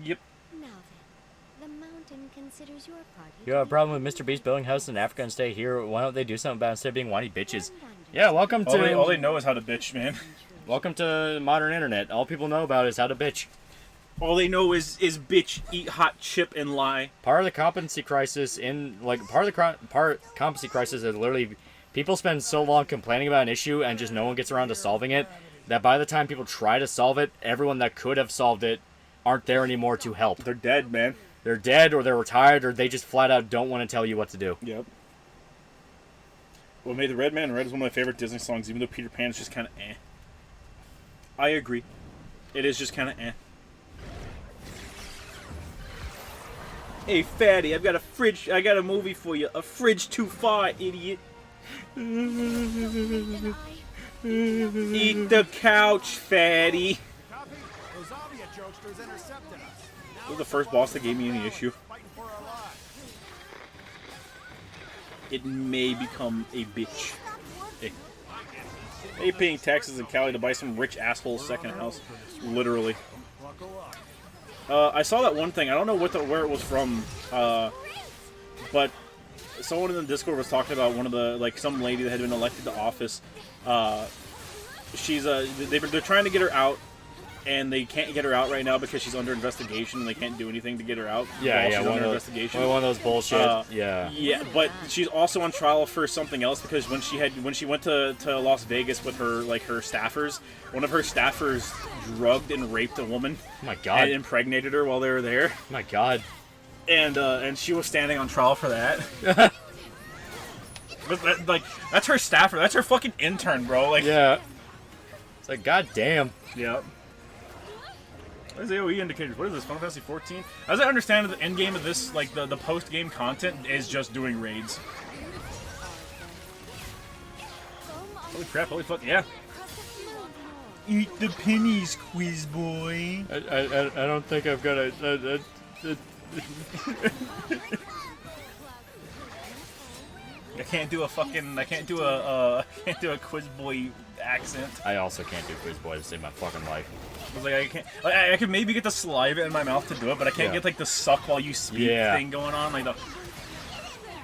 Yep. Now then, the mountain considers your party. You have a problem with Mr. Beast building house in Africa and stay here. Why don't they do something about it instead of being whiny bitches? Yeah, welcome to All they know is how to bitch, man. welcome to modern internet. All people know about is how to bitch. All they know is bitch, eat hot chip, and lie. Part of the competency crisis competency crisis is literally people spend so long complaining about an issue and just no one gets around to solving it that by the time people try to solve it, everyone that could have solved it aren't there anymore to help. They're dead, man. They're dead or they're retired or they just flat out don't want to tell you what to do. Yep. What made the Red Man Red is one of my favorite Disney songs, even though Peter Pan is just kind of eh. I agree. It is just kind of eh. Hey, fatty, I've got a fridge. I got a movie for you. A fridge too far, idiot. And Eat the couch, fatty. Copy. Those Avia jokesters intercepted us. This was the first boss that gave me any issue. Fighting for our lives. It may become a bitch. Hey, paying taxes in Cali to buy some rich asshole's second house. Literally. Buckle up. I saw that one thing. I don't know where it was from, but someone in the Discord was talking about one of the, like, some lady that had been elected to office. She's they're trying to get her out, and they can't get her out right now because she's under investigation and they can't do anything to get her out. Yeah, while yeah, she's one under of investigation. one of those bullshit. Yeah. Yeah, but she's also on trial for something else because when she went to Las Vegas with her staffers, one of her staffers drugged and raped a woman. Oh my god. And impregnated her while they were there. Oh my god. And she was standing on trial for that. But like that's her staffer. That's her fucking intern, bro. Like Yeah. It's like god damn. Yeah. What is AOE indicators? What is this? Final Fantasy 14? As I understand it, the end game of this, like the post game content, is just doing raids. Holy crap! Holy fuck! Yeah. Eat the pennies, quiz boy. I don't think I've got a I can't do a quiz boy accent. I also can't do quiz boy to save my fucking life. I was like, I can't. I could maybe get the saliva in my mouth to do it, but I can't Yeah. get like the suck while you speak thing going on, like the.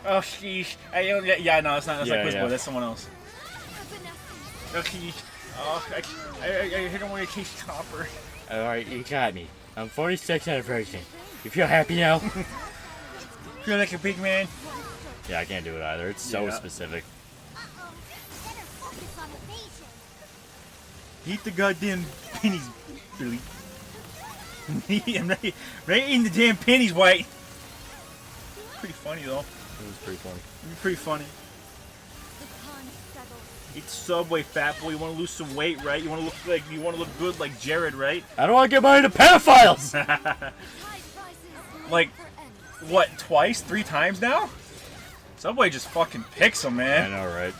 Oh sheesh! No, it's not. That's not quiz boy. That's someone else. Oh sheesh! Oh, I don't want to taste copper. Alright, you got me. I'm 46 out of person. You feel happy now? Feel like a big man. Yeah, I can't do it either. It's so specific. better focus on the patient. Eat the goddamn pennies, Billy. I'm right in the damn pennies, White. Pretty funny though. It was pretty funny. Pretty funny. The pond settles. Eat Subway, fat boy. You want to lose some weight, right? You want to look good like Jared, right? I don't want to get money to pedophiles! High prices Like, for any. what? Twice? 3 times now? Subway just fucking picks them, I man. know, right?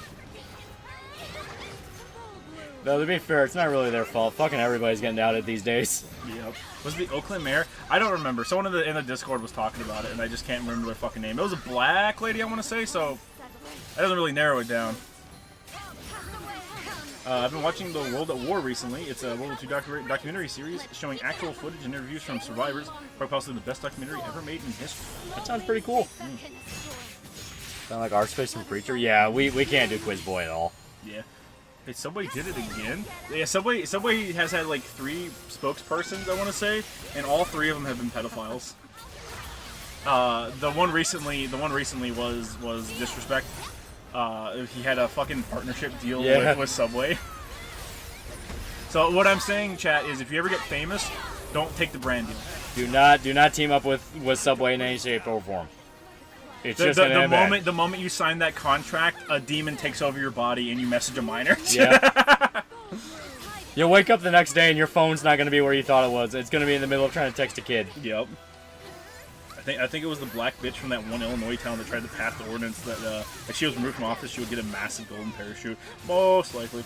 No, to be fair, it's not really their fault. Fucking everybody's getting outed these days. Yep. Was it the Oakland mayor? I don't remember. Someone in the Discord was talking about it, and I just can't remember their fucking name. It was a black lady, I want to say, so that doesn't really narrow it down. I've been watching The World at War recently. It's a World War II documentary series showing actual footage and interviews from survivors. Probably possibly the best documentary ever made in history. That sounds pretty cool. Sound like our space from Preacher? Yeah, we can't do Quiz Boy at all. Yeah. Hey, Subway did it again. Yeah, Subway has had like 3 spokespersons, I want to say, and all 3 of them have been pedophiles. The one recently was Disrespect. He had a fucking partnership deal with Subway. So what I'm saying, chat, is if you ever get famous, don't take the brand deal. Do not team up with Subway in any shape or form. It's just gonna end bad. The moment you sign that contract, a demon takes over your body and you message a minor. Yeah. You'll wake up the next day and your phone's not gonna be where you thought it was. It's gonna be in the middle of trying to text a kid. Yep. I think it was the black bitch from that one Illinois town that tried to pass the ordinance that if she was removed from office, she would get a massive golden parachute. Most likely.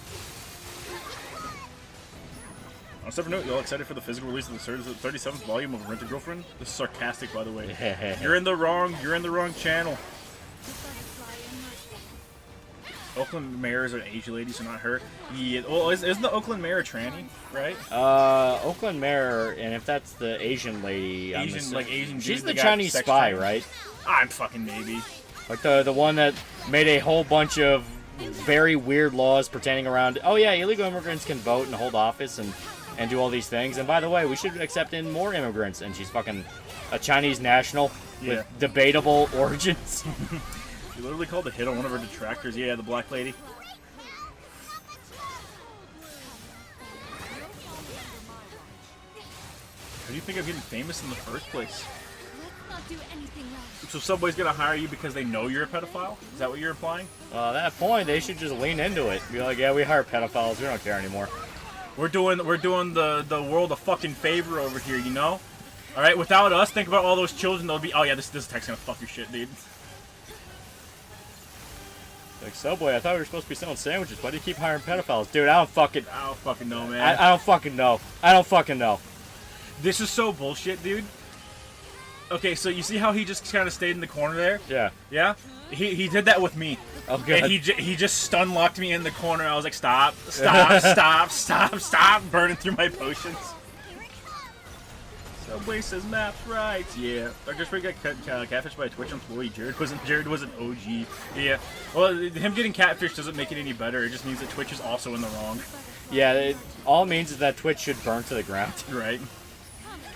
On a separate note, y'all excited for the physical release of the 37th volume of Rent a Girlfriend? This is sarcastic, by the way. You're in the wrong channel. Oakland mayor is an Asian lady, so not her. Yeah, well, isn't the Oakland mayor a tranny, right? Oakland mayor, and if that's the Asian lady, Asian. She's the Chinese spy, right? I'm fucking maybe. Like the one that made a whole bunch of very weird laws pertaining around. Oh yeah, illegal immigrants can vote and hold office and do all these things. And by the way, we should accept in more immigrants. And she's fucking a Chinese national with debatable origins. She literally called a hit on one of her detractors. Yeah, the black lady. How do you think of getting famous in the first place? Let's not do anything rash. So Subway's gonna hire you because they know you're a pedophile? Is that what you're implying? At that point, they should just lean into it. Be like, yeah, we hire pedophiles. We don't care anymore. We're doing the world a fucking favor over here, you know? All right, without us, think about all those children. They'll be, oh yeah, this tech's gonna fuck your shit, dude. Like, Subway, I thought we were supposed to be selling sandwiches. Why do you keep hiring pedophiles? Dude, I don't fucking know, man. I don't fucking know. I don't fucking know. This is so bullshit, dude. Okay, so you see how he just kind of stayed in the corner there? Yeah. Yeah? He did that with me. Oh, good. And he just stun locked me in the corner. I was like, stop, burning through my potions. Subway says maps right. Yeah. Dr. Spring got catfished by a Twitch employee. Jared was an OG. Yeah. Well, him getting catfished doesn't make it any better. It just means that Twitch is also in the wrong. Yeah, all it means is that Twitch should burn to the ground. Right.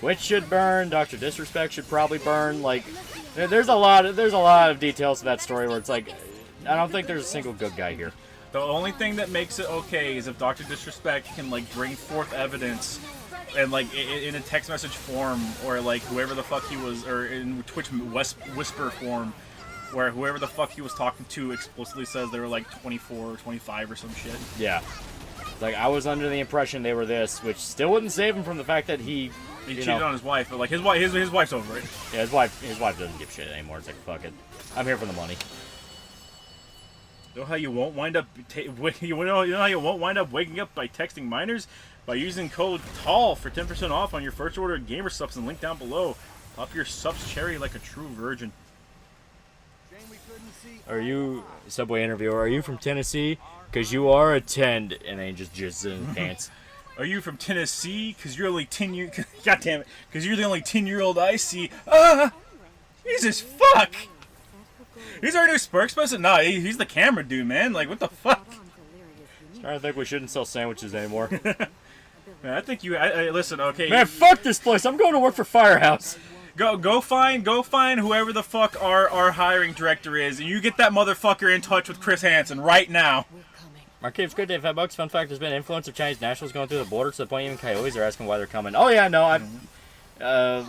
Twitch should burn. Dr. Disrespect should probably burn. Like, there's a lot of details to that story where it's like, I don't think there's a single good guy here. The only thing that makes it okay is if Dr. Disrespect can like bring forth evidence, and like in a text message form, or like whoever the fuck he was, or in Twitch whisper form, where whoever the fuck he was talking to explicitly says they were like 24 or 25 or some shit. Yeah. Like, I was under the impression they were this, which still wouldn't save him from the fact that he cheated on his wife, but like his wife's over it. Yeah, his wife doesn't give shit anymore. It's like, fuck it, I'm here for the money. You know how you won't wind up you know how you won't wind up waking up by texting minors? By using code TALL for 10% off on your first order of gamer subs and link down below. Pop your subs cherry like a true virgin. Are you, Subway interviewer, are you from Tennessee? Because you are a 10, and then just jizzes in his pants. Are you from Tennessee? Because you're only 10 years... God damn it. Because you're the only 10-year-old I see. Jesus, fuck! He's our new spokesperson? Nah, he's the camera dude, man. Like, what the fuck? I think we shouldn't sell sandwiches anymore. Man, I think you... listen, okay... Man, fuck this place. I'm going to work for Firehouse. Go find whoever the fuck our hiring director is, and you get that motherfucker in touch with Chris Hansen right now. Arcade's good day, $5. Fun fact, there's been an influence of Chinese nationals going through the border to the point even coyotes are asking why they're coming. Oh yeah, no,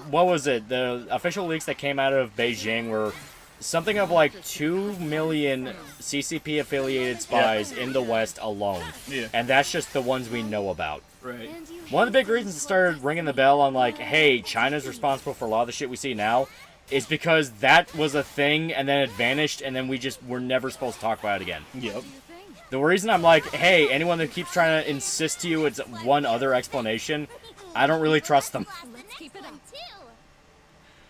what was it? The official leaks that came out of Beijing were something of like 2 million CCP affiliated spies in the West alone. Yeah. And that's just the ones we know about. Right. One of the big reasons it started ringing the bell on like, hey, China's responsible for a lot of the shit we see now is because that was a thing and then it vanished and then we're never supposed to talk about it again. Yep. The reason I'm like, hey, anyone that keeps trying to insist to you it's one other explanation, I don't really trust them. Let's keep it up too.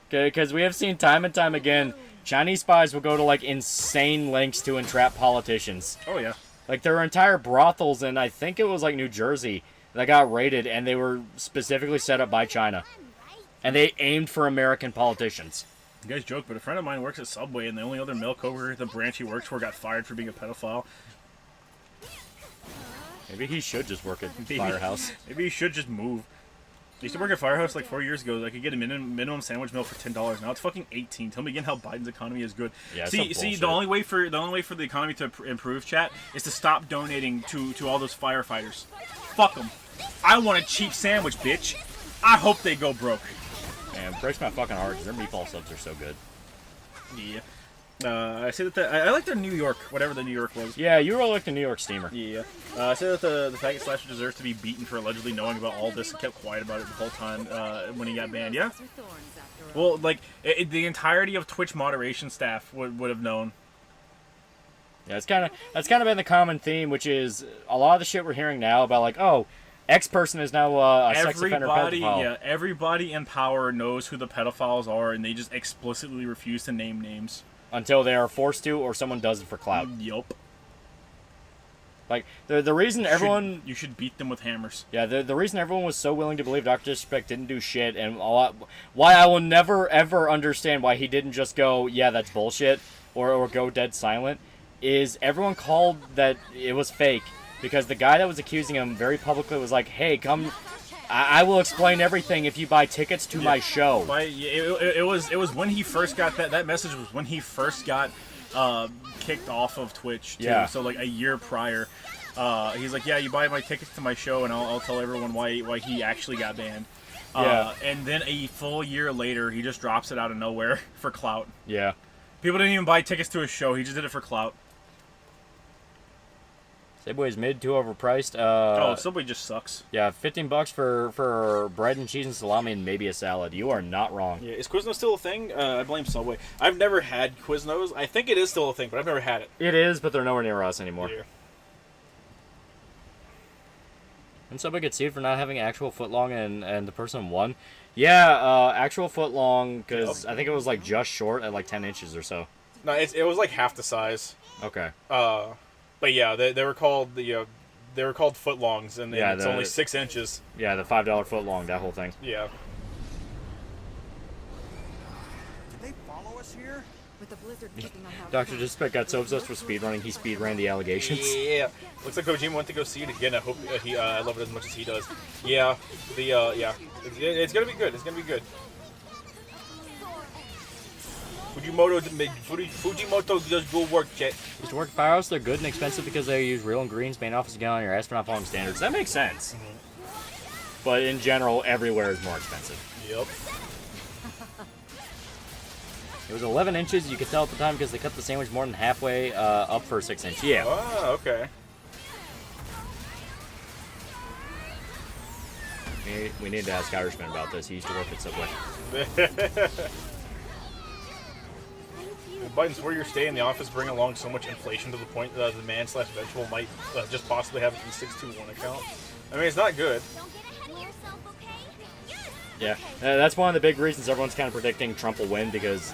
Because we have seen time and time again, Chinese spies will go to like insane lengths to entrap politicians. Oh yeah. Like there were entire brothels in, I think it was like New Jersey, that got raided and they were specifically set up by China. And they aimed for American politicians. You guys joke, but a friend of mine works at Subway and the only other male coworker at the branch he works for got fired for being a pedophile. Maybe he should just work at Firehouse. Maybe he should just move. I used to work at Firehouse like 4 years ago. I could get a minimum sandwich meal for $10. Now it's fucking $18. Tell me again how Biden's economy is good. Yeah, see, the only way for the economy to improve, chat, is to stop donating to all those firefighters. Fuck them. I want a cheap sandwich, bitch. I hope they go broke. Man, it breaks my fucking heart because their meatball subs are so good. Yeah. I say that I like the New York, whatever the New York was. Yeah, you were like the New York steamer. Yeah. I say that the faggot slasher deserves to be beaten for allegedly knowing about all this and kept quiet about it the whole time when he got banned. Yeah. Well, like the entirety of Twitch moderation staff would have known. Yeah, that's kind of been the common theme, which is a lot of the shit we're hearing now about like, oh, X person is now a sex offender pedophile. Yeah, everybody in power knows who the pedophiles are, and they just explicitly refuse to name names until they are forced to, or someone does it for clout. Yup. Like the reason everyone you should beat them with hammers. Yeah, the reason everyone was so willing to believe Dr. Disrespect didn't do shit, and why I will never ever understand why he didn't just go, yeah, that's bullshit, or go dead silent, is everyone called that it was fake. Because the guy that was accusing him very publicly was like, hey, come, I will explain everything if you buy tickets to my show. It was when he first got that message was when he first got kicked off of Twitch, too. Yeah. So, like, a year prior. He's like, yeah, you buy my tickets to my show, and I'll tell everyone why he actually got banned. Yeah. And then a full year later, he just drops it out of nowhere for clout. Yeah. People didn't even buy tickets to his show. He just did it for clout. Subway's mid, too overpriced. Subway just sucks. Yeah, $15 for bread and cheese and salami and maybe a salad. You are not wrong. Yeah, is Quiznos still a thing? I blame Subway. I've never had Quiznos. I think it is still a thing, but I've never had it. It is, but they're nowhere near us anymore. Yeah. And Subway gets sued for not having actual footlong and the person won. Yeah, actual footlong, because I think it was like just short at like 10 inches or so. No, it was like half the size. Okay. But yeah, they were called they were called footlongs, and it's only 6 inches. Yeah, the $5 footlong, that whole thing. Yeah. Did they follow us here? With the blizzard kicking on how Dr. Disrespect got so obsessed with speedrunning, he speedran the allegations. Yeah. Looks like Kojima went to go see it again. I hope I love it as much as he does. Yeah. It's gonna be good. It's gonna be good. Fujimoto does good work, chat. These work firehouse, they're good and expensive because they use real ingredients made off as a gallon of your ass for not following standards. That makes sense. Mm-hmm. But in general, everywhere is more expensive. Yep. It was 11 inches. You could tell at the time because they cut the sandwich more than halfway up for 6 inch. Yeah. Oh, okay. We need to ask Irishman about this. He used to work at Subway. Biden's where you're staying in the office bring along so much inflation to the point that the man/vegetable might just possibly have an E621 account. I mean, it's not good. Don't get ahead of yourself, okay? Yes. Yeah, that's one of the big reasons everyone's kind of predicting Trump will win, because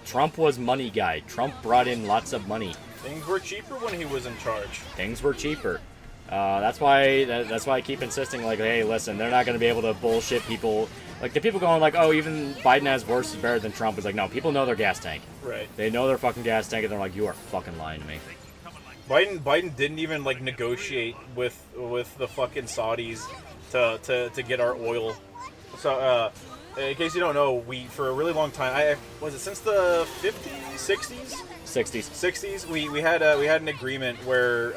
Trump was money guy. Trump brought in lots of money. Things were cheaper when he was in charge. Things were cheaper. That's why I keep insisting, like, hey, listen, they're not going to be able to bullshit people. Like, the people going like, oh, even Biden has worse is better than Trump. It's like, no, people know their gas tank. Right. They know their fucking gas tank, and they're like, you are fucking lying to me. Biden didn't even like negotiate with the fucking Saudis to get our oil. So in case you don't know, we for a really long time, was it since the 50s, 60s? 60s. We had an agreement where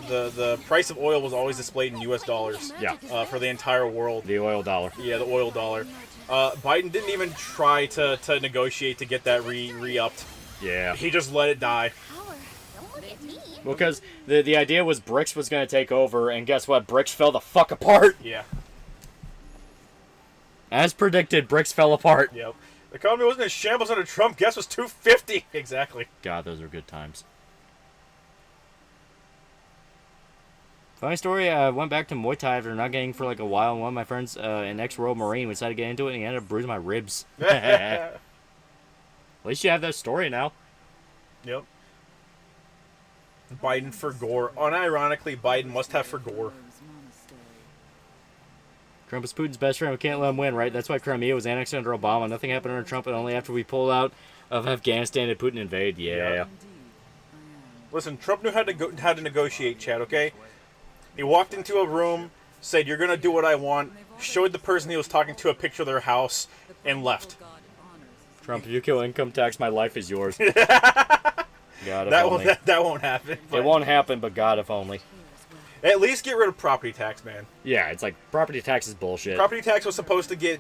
the price of oil was always displayed in U.S. dollars. Yeah. For the entire world. The oil dollar. Yeah, the oil dollar. Biden didn't even try to negotiate to get that re-upped. Yeah. He just let it die. Don't look at me. Because the idea was BRICS was going to take over, and guess what? BRICS fell the fuck apart. Yeah. As predicted, BRICS fell apart. Yep. The economy wasn't in shambles under Trump. Gas was $2.50. Exactly. God, those are good times. Funny story, I went back to Muay Thai after not getting for like a while, and one of my friends, an ex-Royal Marine, decided to get into it, and he ended up bruising my ribs. At least you have that story now. Yep. Biden for gore. Unironically, Biden must have for gore. Trump is Putin's best friend. We can't let him win, right? That's why Crimea was annexed under Obama. Nothing happened under Trump, and only after we pulled out of Afghanistan did Putin invade. Yeah. Listen, Trump knew how to negotiate, Chad, okay? He walked into a room, said, "You're going to do what I want," showed the person he was talking to a picture of their house, and left. Trump, if you kill income tax, my life is yours. God, if that only. won't happen. It won't happen, but God, if only. At least get rid of property tax, man. Yeah, it's like property tax is bullshit. Property tax was supposed to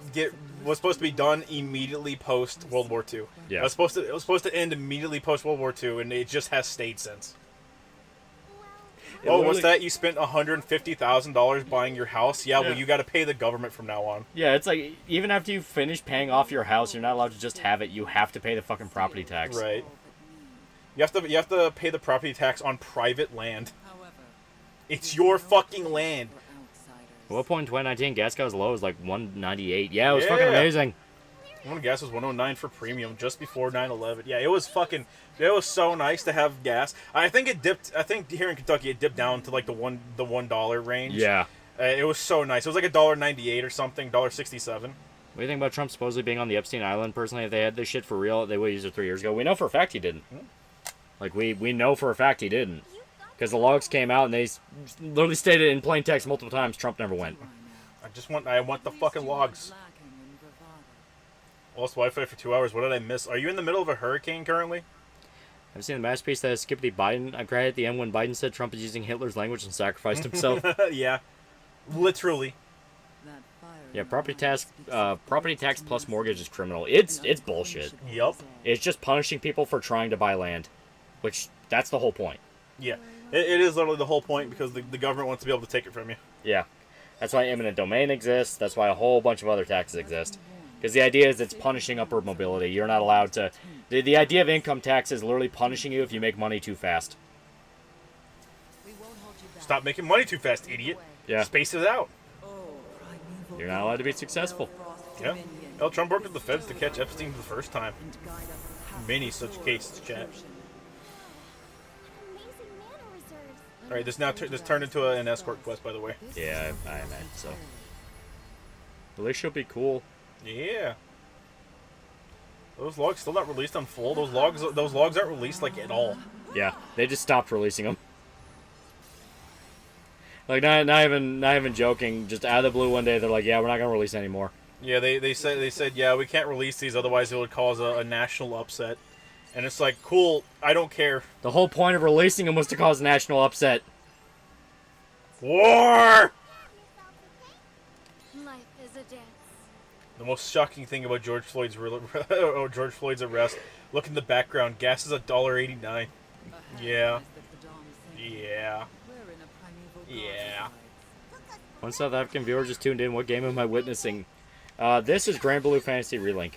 was supposed to be done immediately post World War II. Yeah. It was supposed to end immediately post World War II, and it just has stayed since. Oh, what's that? You spent $150,000 buying your house? Yeah, well, you got to pay the government from now on. Yeah, it's like, even after you finish paying off your house, you're not allowed to just have it. You have to pay the fucking property tax. Right. You have to pay the property tax on private land. It's your fucking land. At what point in 2019, gas got as low as like $1.98? Yeah, it was fucking amazing. When gas was $1.09 for premium just before 9/11. Yeah, it was so nice to have gas. I think it dipped. I think here in Kentucky it dipped down to like the $1 range. Yeah. It was so nice. It was like $1.98 or something, $1.67. What do you think about Trump supposedly being on the Epstein Island? Personally, if they had this shit for real, they would have used it 3 years ago. We know for a fact he didn't. Like, we know for a fact he didn't. Because the logs came out and they literally stated in plain text multiple times Trump never went. I want the fucking logs. Lost Wi-Fi for 2 hours. What did I miss? Are you in the middle of a hurricane currently? I've seen the masterpiece that Skippity Biden. I cried at the end when Biden said Trump is using Hitler's language and sacrificed himself. Yeah. Literally. Yeah, property tax plus mortgage is criminal. It's bullshit. Yup. It's just punishing people for trying to buy land, which that's the whole point. Yeah, it is literally the whole point because the government wants to be able to take it from you. Yeah, that's why eminent domain exists. That's why a whole bunch of other taxes exist. Because the idea is it's punishing upward mobility. You're not allowed to... The idea of income tax is literally punishing you if you make money too fast. Stop making money too fast, idiot. Yeah. Space it out. You're not allowed to be successful. Yeah. Well, Trump worked with the feds to catch Epstein for the first time. Many such cases, chat. Alright, this turned into an escort quest, by the way. Yeah, I imagine so. Well, they should be cool. Yeah. Those logs still not released on full. Those logs aren't released like at all. Yeah, they just stopped releasing them. Like not even joking. Just out of the blue one day, they're like, "Yeah, we're not gonna release anymore." Yeah, they said, yeah, we can't release these, otherwise it would cause a national upset. And it's like, cool, I don't care. The whole point of releasing them was to cause national upset. War. Life is a dance. The most shocking thing about George Floyd's arrest. Look in the background. Gas is $1.89. Yeah. Yeah. Yeah. One South African viewer just tuned in. What game am I witnessing? This is Grand Blue Fantasy Relink.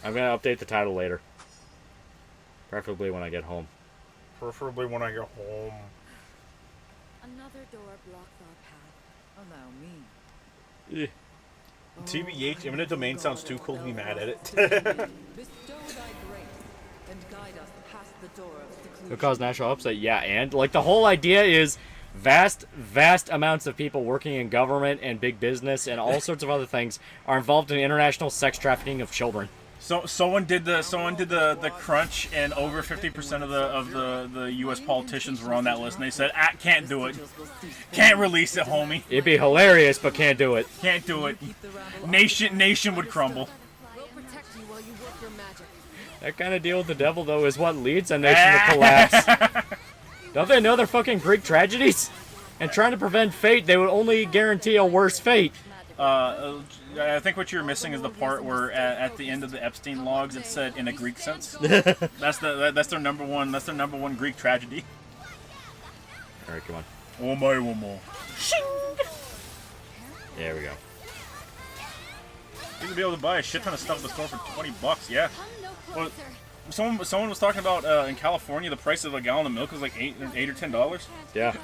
I'm gonna update the title later. Preferably when I get home. Preferably when I get home. Another door blocks our path. Allow me. TBH, eminent domain sounds too cool to be mad at it. Bestow thy grace and guide us past the door of seclusion. It'll cause national upset, yeah, and like the whole idea is vast amounts of people working in government and big business and all sorts of other things are involved in international sex trafficking of children. So someone did the crunch, and over 50% of the U.S. politicians were on that list, and they said, can't do it, can't release it, homie. It'd be hilarious, but can't do it. Can't do it. Nation would crumble. We'll protect you while you work your magic. That kind of deal with the devil, though, is what leads a nation to collapse. Don't they know they're fucking Greek tragedies? And trying to prevent fate, they would only guarantee a worse fate. I think what you're missing is the part where at the end of the Epstein logs it said in a Greek sense. That's their number one Greek tragedy. All right, come on. Oh my, oh my. There we go. You could be able to buy a shit ton of stuff at the store for $20. Yeah. Come no closer. Someone was talking about in California the price of a gallon of milk was like $8 or $10. Yeah.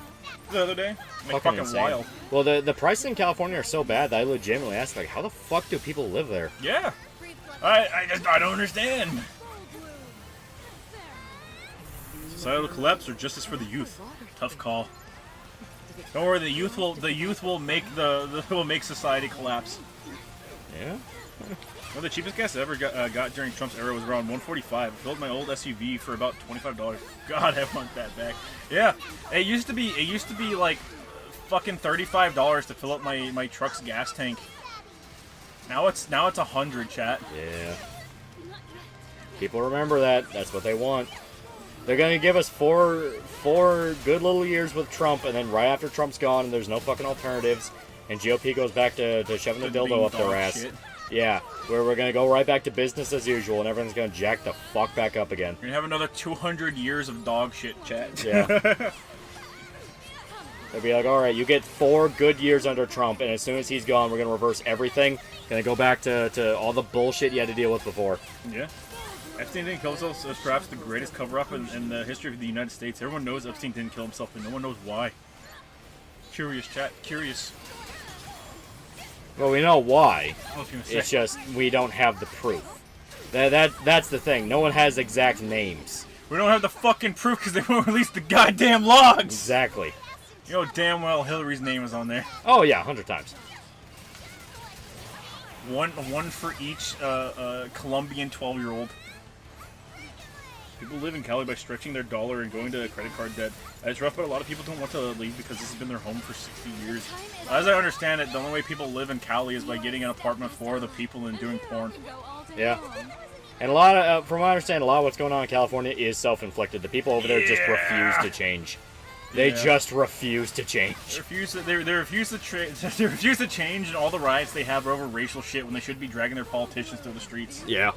The other day. Like, Fucking fucking insane. wild. Well, the prices in California are so bad that I legitimately asked, like, how the fuck do people live there? Yeah. I don't understand. Societal collapse or justice for the youth? Tough call. Don't worry, the youth will make will make society collapse. Yeah. Well, the cheapest gas I ever got during Trump's era was around $1.45. I filled my old SUV for about $25. God, I want that back. Yeah, it used to be like fucking $35 to fill up my truck's gas tank. Now it's $100, chat. Yeah. People remember that. That's what they want. They're gonna give us four good little years with Trump, and then right after Trump's gone and there's no fucking alternatives, and GOP goes back to shoving the dildo up their ass. Shit. Yeah, where we're gonna go right back to business as usual, and everyone's gonna jack the fuck back up again. We're gonna have another 200 years of dog shit, chat. Yeah. They'll be like, all right, you get 4 good years under Trump, and as soon as he's gone, we're gonna reverse everything. Gonna go back to all the bullshit you had to deal with before. Yeah. Epstein didn't kill himself is perhaps the greatest cover-up in the history of the United States. Everyone knows Epstein didn't kill himself, but no one knows why. Curious, chat. Curious. Well, we know why. I was gonna say. It's just we don't have the proof. That's the thing. No one has exact names. We don't have the fucking proof because they won't release the goddamn logs! Exactly. You know damn well Hillary's name is on there. Oh yeah, 100 times. One for each Colombian 12-year-old. People live in Cali by stretching their dollar and going to credit card debt. It's rough, but a lot of people don't want to leave because this has been their home for 60 years. As I understand it, the only way people live in Cali is by getting an apartment for the people and doing porn. Yeah. And a lot of, from what I understand, a lot of what's going on in California is self-inflicted. The people over there just refuse to change. They just refuse to change. They refuse to change, and all the riots they have are over racial shit when they should be dragging their politicians through the streets. Yeah.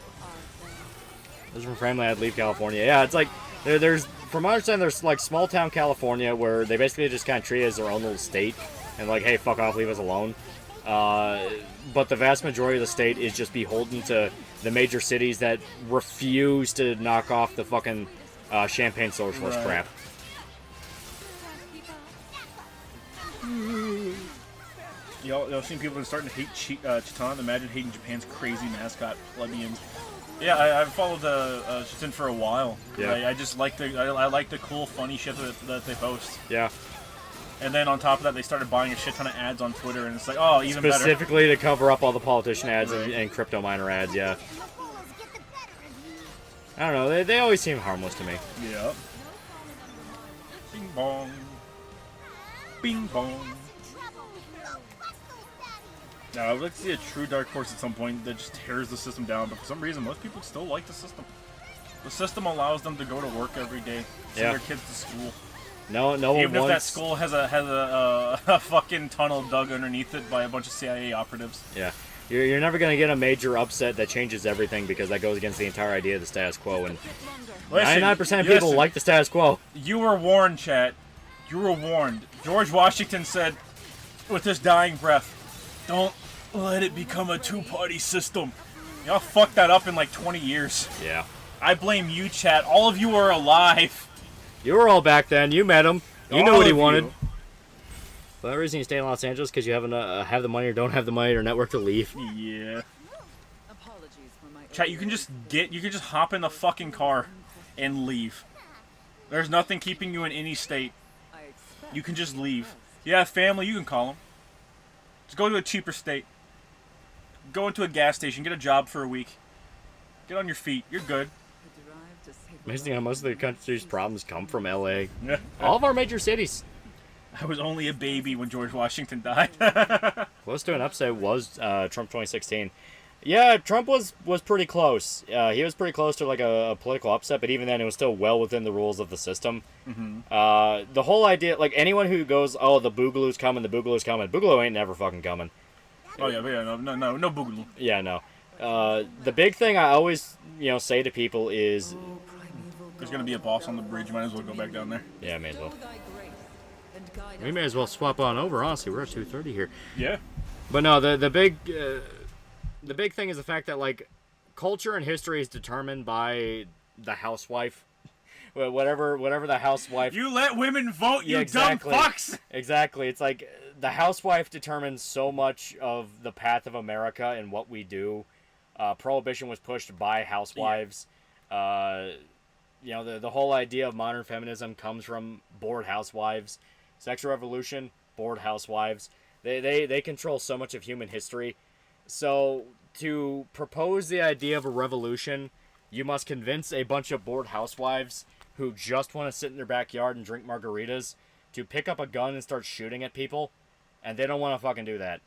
Those are from family I'd leave California. Yeah, it's like there's from what I understand, there's like small town California where they basically just kind of treat it as their own little state and like, hey, fuck off, leave us alone. But the vast majority of the state is just beholden to the major cities that refuse to knock off the fucking champagne socialist crap. Y'all seen people starting to hate Chitan? Imagine hating Japan's crazy mascot, plebeians. Yeah, I've followed Chitan for a while. Yeah. I just like I like the cool, funny shit that they post. Yeah. And then on top of that, they started buying a shit ton of ads on Twitter, and it's like, oh, even better. Specifically to cover up all the politician ads and crypto miner ads, yeah. I don't know, they always seem harmless to me. Yeah. Bing bong. Bing bong. Now, I would like to see a true dark horse at some point that just tears the system down, but for some reason, most people still like the system. The system allows them to go to work every day, send their kids to school. No one Even if that wants... school has a fucking tunnel dug underneath it by a bunch of CIA operatives. Yeah. You're never going to get a major upset that changes everything because that goes against the entire idea of the status quo, and 99% of people like the status quo. You were warned, chat. You were warned. George Washington said, with his dying breath, don't let it become a two-party system. Y'all fucked that up in like 20 years. Yeah. I blame you, chat. All of you are alive. You were all back then. You met him. You knew All what he of wanted. you. But the reason you stay in Los Angeles because you have the money or don't have the money or network to leave. Yeah. Apologies for my Chat, you can just hop in the fucking car and leave. There's nothing keeping you in any state. You can just leave. You have family, you can call them. Just go to a cheaper state. Go into a gas station, get a job for a week. Get on your feet. You're good. Amazing how most of the country's problems come from LA. Yeah. All of our major cities. I was only a baby when George Washington died. Close to an upset was Trump 2016. Yeah, Trump was pretty close. He was pretty close to like a political upset, but even then it was still well within the rules of the system. Mm-hmm. The whole idea, like anyone who goes, oh, the Boogaloo's coming, Boogaloo ain't never fucking coming. Oh yeah, no Boogaloo. Yeah, no. The big thing I always, say to people is... There's gonna be a boss on the bridge, you might as well go back down there. Yeah, may as well. We may as well swap on over, honestly. We're at 2:30 here. Yeah. But no, the big thing is the fact that, like, culture and history is determined by the housewife. Whatever the housewife... You let women vote, you exactly. dumb fucks! Exactly. It's like the housewife determines so much of the path of America and what we do. Prohibition was pushed by housewives. The whole idea of modern feminism comes from bored housewives. Sexual revolution, bored housewives. They control so much of human history. So to propose the idea of a revolution, you must convince a bunch of bored housewives who just want to sit in their backyard and drink margaritas to pick up a gun and start shooting at people, and they don't want to fucking do that.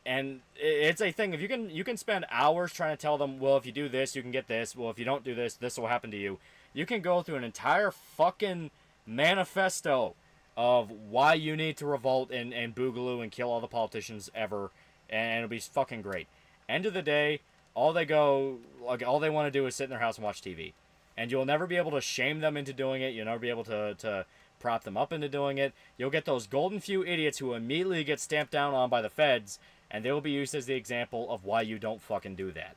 And it's a thing. If you can spend hours trying to tell them, well, if you do this, you can get this. Well, if you don't do this, this will happen to you. You can go through an entire fucking manifesto of why you need to revolt and boogaloo and kill all the politicians ever, and it'll be fucking great. End of the day, all they want to do is sit in their house and watch TV. And you'll never be able to shame them into doing it. You'll never be able to prop them up into doing it. You'll get those golden few idiots who immediately get stamped down on by the feds, and they will be used as the example of why you don't fucking do that.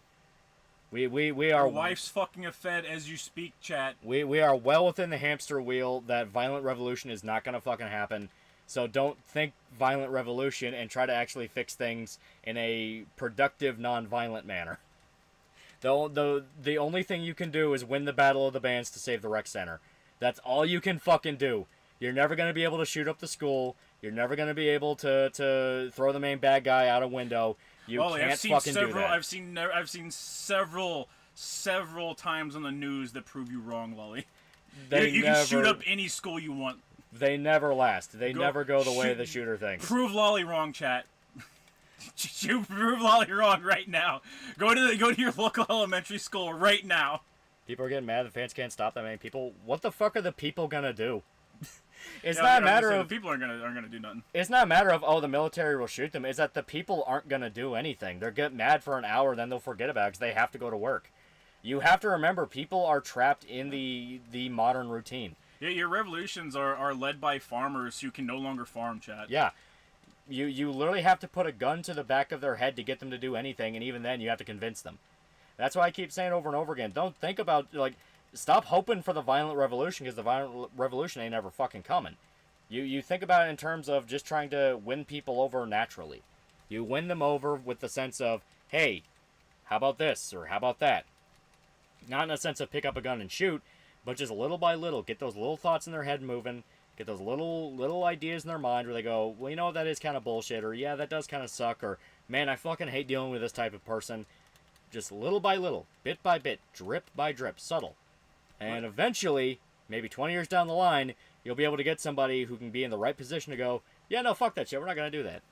We are. Your wife's fucking a fed as you speak, chat. We are well within the hamster wheel that violent revolution is not gonna fucking happen. So don't think violent revolution and try to actually fix things in a productive, non-violent manner. The only thing you can do is win the battle of the bands to save the rec center. That's all you can fucking do. You're never going to be able to shoot up the school. You're never going to be able to throw the main bad guy out a window. You can't fucking do that. I've seen several times on the news that prove you wrong, Lolly. You can shoot up any school you want. They never last. They never go the way of the shooter thinks. Prove Lolly wrong, chat. You prove Lolly wrong right now. Go to your local elementary school right now. People are getting mad. The fans can't stop that many people. What the fuck are the people gonna do? It's not a matter of the people aren't gonna do nothing. It's not a matter of the military will shoot them. It's that the people aren't gonna do anything. They'll get mad for an hour, then they'll forget about it because they have to go to work. You have to remember, people are trapped in the modern routine. Yeah, your revolutions are led by farmers who can no longer farm, chat. Yeah. You literally have to put a gun to the back of their head to get them to do anything, and even then you have to convince them. That's why I keep saying over and over again, don't think about, stop hoping for the violent revolution, because the violent revolution ain't ever fucking coming. You think about it in terms of just trying to win people over naturally. You win them over with the sense of, hey, how about this, or how about that? Not in a sense of pick up a gun and shoot, but just little by little, get those little thoughts in their head moving, get those little ideas in their mind where they go, well, you know what, that is kind of bullshit, or yeah, that does kind of suck, or man, I fucking hate dealing with this type of person. Just little by little, bit by bit, drip by drip, subtle. And eventually, maybe 20 years down the line, you'll be able to get somebody who can be in the right position to go, yeah, no, fuck that shit, we're not going to do that.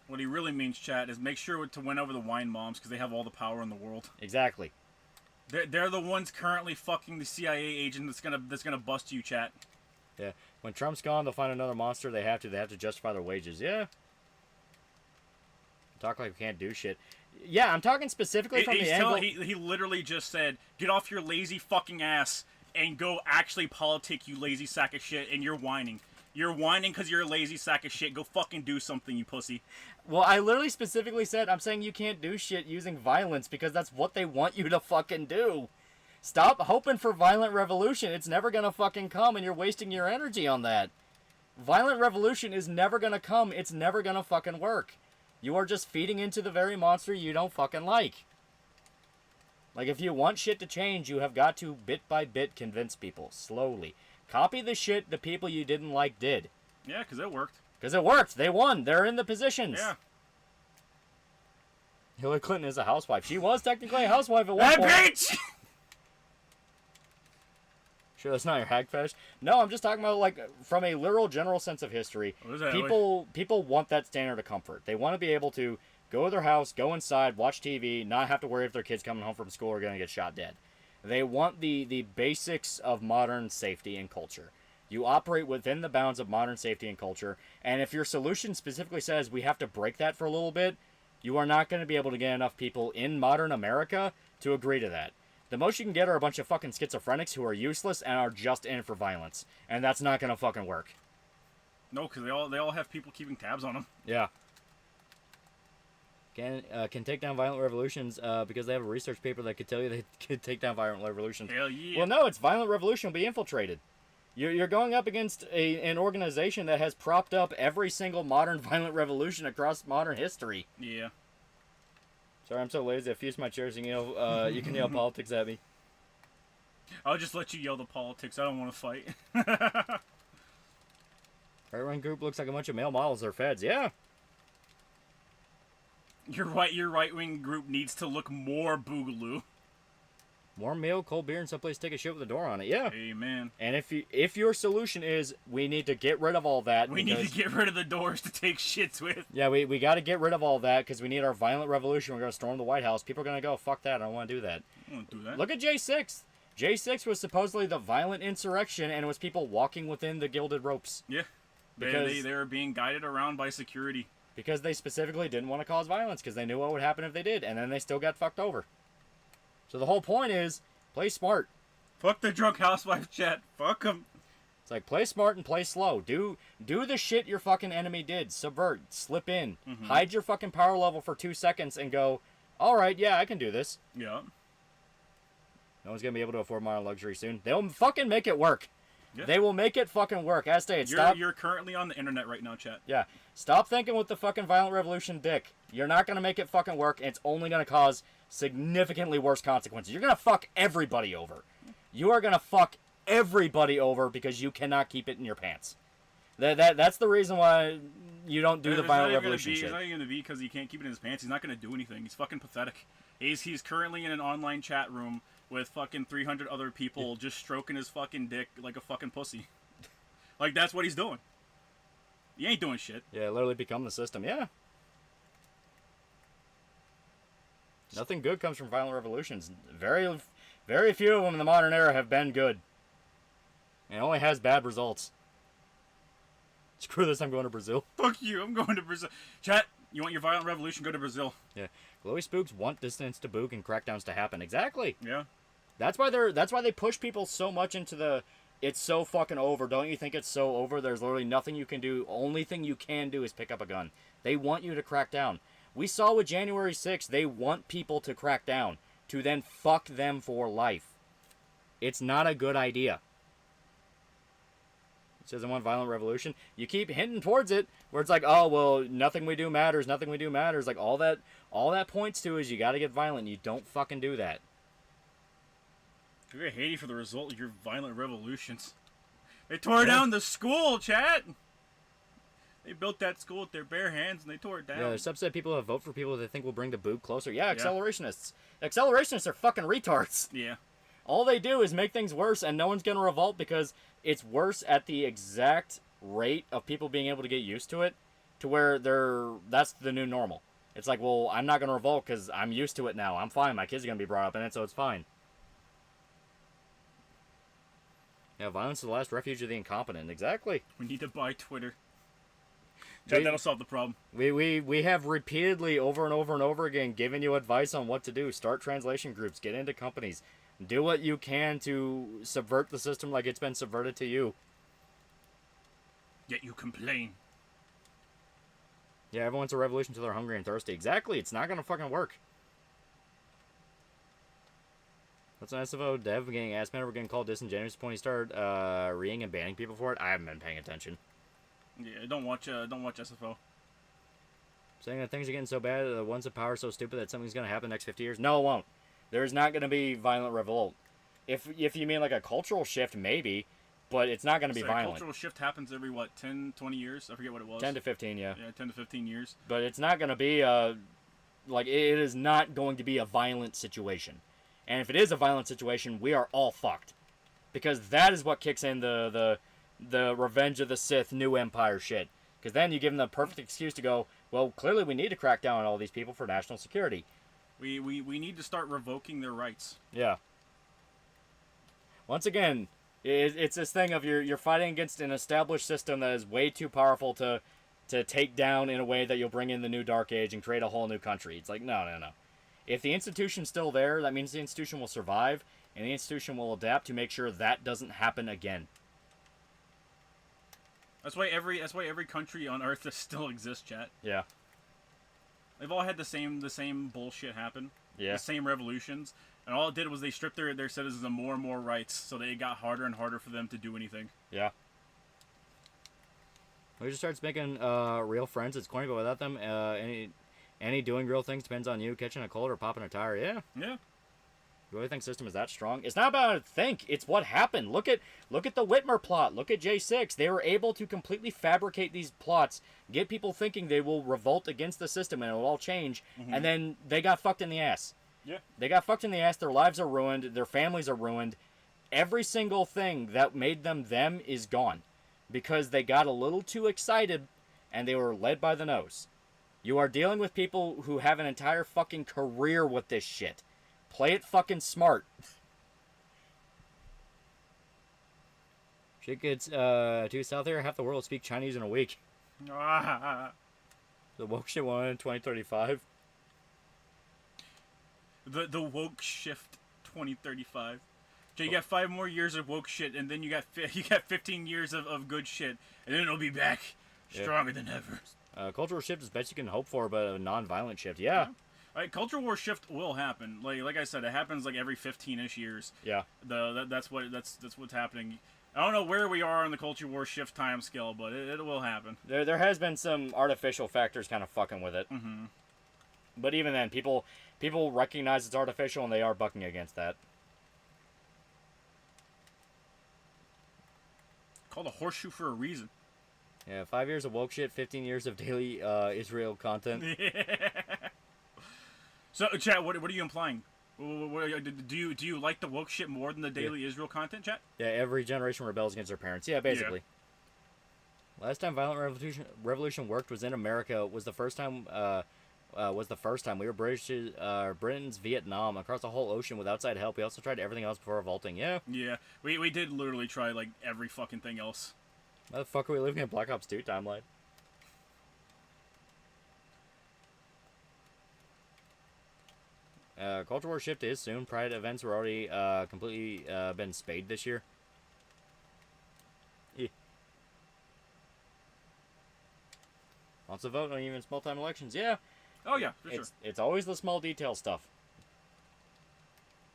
What he really means, chat, is make sure to win over the wine moms because they have all the power in the world. Exactly. They're the ones currently fucking the CIA agent that's gonna bust you, chat. Yeah. When Trump's gone, they'll find another monster. They have to justify their wages. Yeah. Talk like we can't do shit. Yeah, I'm talking specifically from the angle. He literally just said, "Get off your lazy fucking ass and go actually politic, you lazy sack of shit." And you're whining. You're whining because you're a lazy sack of shit. Go fucking do something, you pussy. Well, I literally specifically said, I'm saying you can't do shit using violence because that's what they want you to fucking do. Stop hoping for violent revolution. It's never gonna fucking come, and you're wasting your energy on that. Violent revolution is never gonna come. It's never gonna fucking work. You are just feeding into the very monster you don't fucking like. Like, if you want shit to change, you have got to, bit by bit, convince people. Slowly. Copy the shit the people you didn't like did. Yeah, because it worked. Because it worked. They won. They're in the positions. Yeah. Hillary Clinton is a housewife. She was technically a housewife at one point. That bitch! Sure, that's not your hag fetish? No, I'm just talking about, like, from a literal general sense of history. People want that standard of comfort. They want to be able to go to their house, go inside, watch TV, not have to worry if their kids coming home from school are going to get shot dead. They want the basics of modern safety and culture. You operate within the bounds of modern safety and culture, and if your solution specifically says we have to break that for a little bit, you are not going to be able to get enough people in modern America to agree to that. The most you can get are a bunch of fucking schizophrenics who are useless and are just in for violence. And that's not gonna fucking work. No, because they all have people keeping tabs on them. Yeah. Can take down violent revolutions because they have a research paper that could tell you they could take down violent revolutions. Hell yeah. Well, no, it's violent revolution will be infiltrated. You're going up against an organization that has propped up every single modern violent revolution across modern history. Yeah. Sorry, I'm so lazy. I fused my chairs. You can yell politics at me. I'll just let you yell the politics. I don't want to fight. Right-wing group looks like a bunch of male models. They're feds. Yeah. Your right-wing group needs to look more boogaloo. Warm meal, cold beer, and someplace to take a shit with a door on it. Yeah. Amen. And if your solution is we need to get rid of all that, we need to get rid of the doors to take shits with. Yeah, we got to get rid of all that because we need our violent revolution. We're going to storm the White House. People are going to go, fuck that. I don't want to do that. I don't want to do that. Look at J6. J6 was supposedly the violent insurrection, and it was people walking within the gilded ropes. Yeah. Because They were being guided around by security. Because they specifically didn't want to cause violence, because they knew what would happen if they did, and then they still got fucked over. So the whole point is, play smart. Fuck the drunk housewife chat. Fuck them. It's like, play smart and play slow. Do the shit your fucking enemy did. Subvert. Slip in. Hide your fucking power level for 2 seconds and go, alright, yeah, I can do this. Yeah. No one's going to be able to afford modern luxury soon. They'll fucking make it work. Yeah. They will make it fucking work. As stated, stop. You're currently on the internet right now, chat. Yeah. Stop thinking with the fucking violent revolution dick. You're not going to make it fucking work, and it's only going to cause significantly worse consequences. You're going to fuck everybody over. You are going to fuck everybody over because you cannot keep it in your pants. That's the reason why you don't do the violent revolution shit. It's not even going to be because he can't keep it in his pants. He's not going to do anything. He's fucking pathetic. He's currently in an online chat room with fucking 300 other people just stroking his fucking dick like a fucking pussy. Like, that's what he's doing. He ain't doing shit. Yeah, literally become the system. Yeah. Nothing good comes from violent revolutions. Very, very few of them in the modern era have been good. It only has bad results. Screw this, I'm going to Brazil. Fuck you, I'm going to Brazil. Chat, you want your violent revolution, go to Brazil. Yeah. Glowy spooks want distance to book and crackdowns to happen. Exactly. Yeah. That's why they push people so much into the it's so fucking over. Don't you think it's so over? There's literally nothing you can do. Only thing you can do is pick up a gun. They want you to crack down. We saw with January 6th, they want people to crack down, to then fuck them for life. It's not a good idea. It says I want violent revolution. You keep hinting towards it, where it's like, oh, well, nothing we do matters, nothing we do matters. Like, all that points to is you gotta get violent. You don't fucking do that. You're gonna hate you for the result of your violent revolutions. They tore down the school, chat! They built that school with their bare hands and they tore it down. Yeah, there's a subset of people that vote for people they think will bring the boot closer. Yeah, accelerationists. Accelerationists are fucking retards. Yeah. All they do is make things worse, and no one's gonna revolt because it's worse at the exact rate of people being able to get used to it, to where that's the new normal. It's like, well, I'm not gonna revolt because I'm used to it now. I'm fine. My kids are gonna be brought up in it, so it's fine. Yeah, violence is the last refuge of the incompetent. Exactly. We need to buy Twitter. That'll solve the problem. We have repeatedly, over and over and over again, given you advice on what to do. Start translation groups. Get into companies. Do what you can to subvert the system like it's been subverted to you. Yet you complain. Yeah, everyone wants a revolution till they're hungry and thirsty. Exactly. It's not going to fucking work. What's an SFO dev getting ass man? We're getting called disingenuous to the point he started reading and banning people for it. I haven't been paying attention. Yeah, don't watch SFO. Saying that things are getting so bad, the ones in power are so stupid that something's going to happen in the next 50 years. No, it won't. There's not going to be violent revolt. If you mean like a cultural shift, maybe, but it's not going to be violent. A cultural shift happens every, 10, 20 years? I forget what it was. 10 to 15, yeah. Yeah, 10 to 15 years. But it's not going to be it is not going to be a violent situation. And if it is a violent situation, we are all fucked. Because that is what kicks in the Revenge of the Sith New Empire shit. Because then you give them the perfect excuse to go, well, clearly we need to crack down on all these people for national security. We need to start revoking their rights. Yeah. Once again, it's this thing of you're fighting against an established system that is way too powerful to take down in a way that you'll bring in the new Dark Age and create a whole new country. It's like, no. If the institution's still there, that means the institution will survive, and the institution will adapt to make sure that doesn't happen again. That's why every country on Earth that still exists, chat. Yeah. They've all had the same bullshit happen. Yeah. The same revolutions. And all it did was they stripped their citizens of more and more rights, so they got harder and harder for them to do anything. Yeah. We just starts making real friends. It's corny, but without them, any doing real things depends on you catching a cold or popping a tire. Yeah. Yeah. You really think system is that strong? It's not about think. It's what happened. Look at the Whitmer plot. Look at J6. They were able to completely fabricate these plots, get people thinking they will revolt against the system and it will all change, and then they got fucked in the ass. Yeah. They got fucked in the ass. Their lives are ruined. Their families are ruined. Every single thing that made them is gone because they got a little too excited and they were led by the nose. You are dealing with people who have an entire fucking career with this shit. Play it fucking smart. Shit gets to south here. Half the world speak Chinese in a week. Ah. The woke shit won in 2035. The woke shift 2035. So you got 5 more years of woke shit, and then you got 15 years of good shit, and then it'll be back stronger than ever. Cultural shift is best you can hope for, but a non-violent shift. Yeah. All right, cultural war shift will happen. Like I said, it happens like every 15-ish years. Yeah. That's what's happening. I don't know where we are on the culture war shift time scale, but it will happen. There has been some artificial factors kind of fucking with it. Mm-hmm. But even then, people recognize it's artificial, and they are bucking against that. Called a horseshoe for a reason. Yeah, 5 years of woke shit, 15 years of daily Israel content. Yeah. So, chat, what are you implying? Do you like the woke shit more than the daily Israel content, chat? Yeah, every generation rebels against their parents. Yeah, basically. Yeah. Last time violent revolution worked was in America. Was the first time. We were Britain's Vietnam across the whole ocean with outside help. We also tried everything else before revolting. Yeah. Yeah, we did literally try like every fucking thing else. How the fuck are we living in Black Ops 2 timeline? Culture War shift is soon. Pride events were already completely been spayed this year. Yeah. Wants to vote on even small-time elections. Yeah. Oh yeah, for sure. It's always the small detail stuff.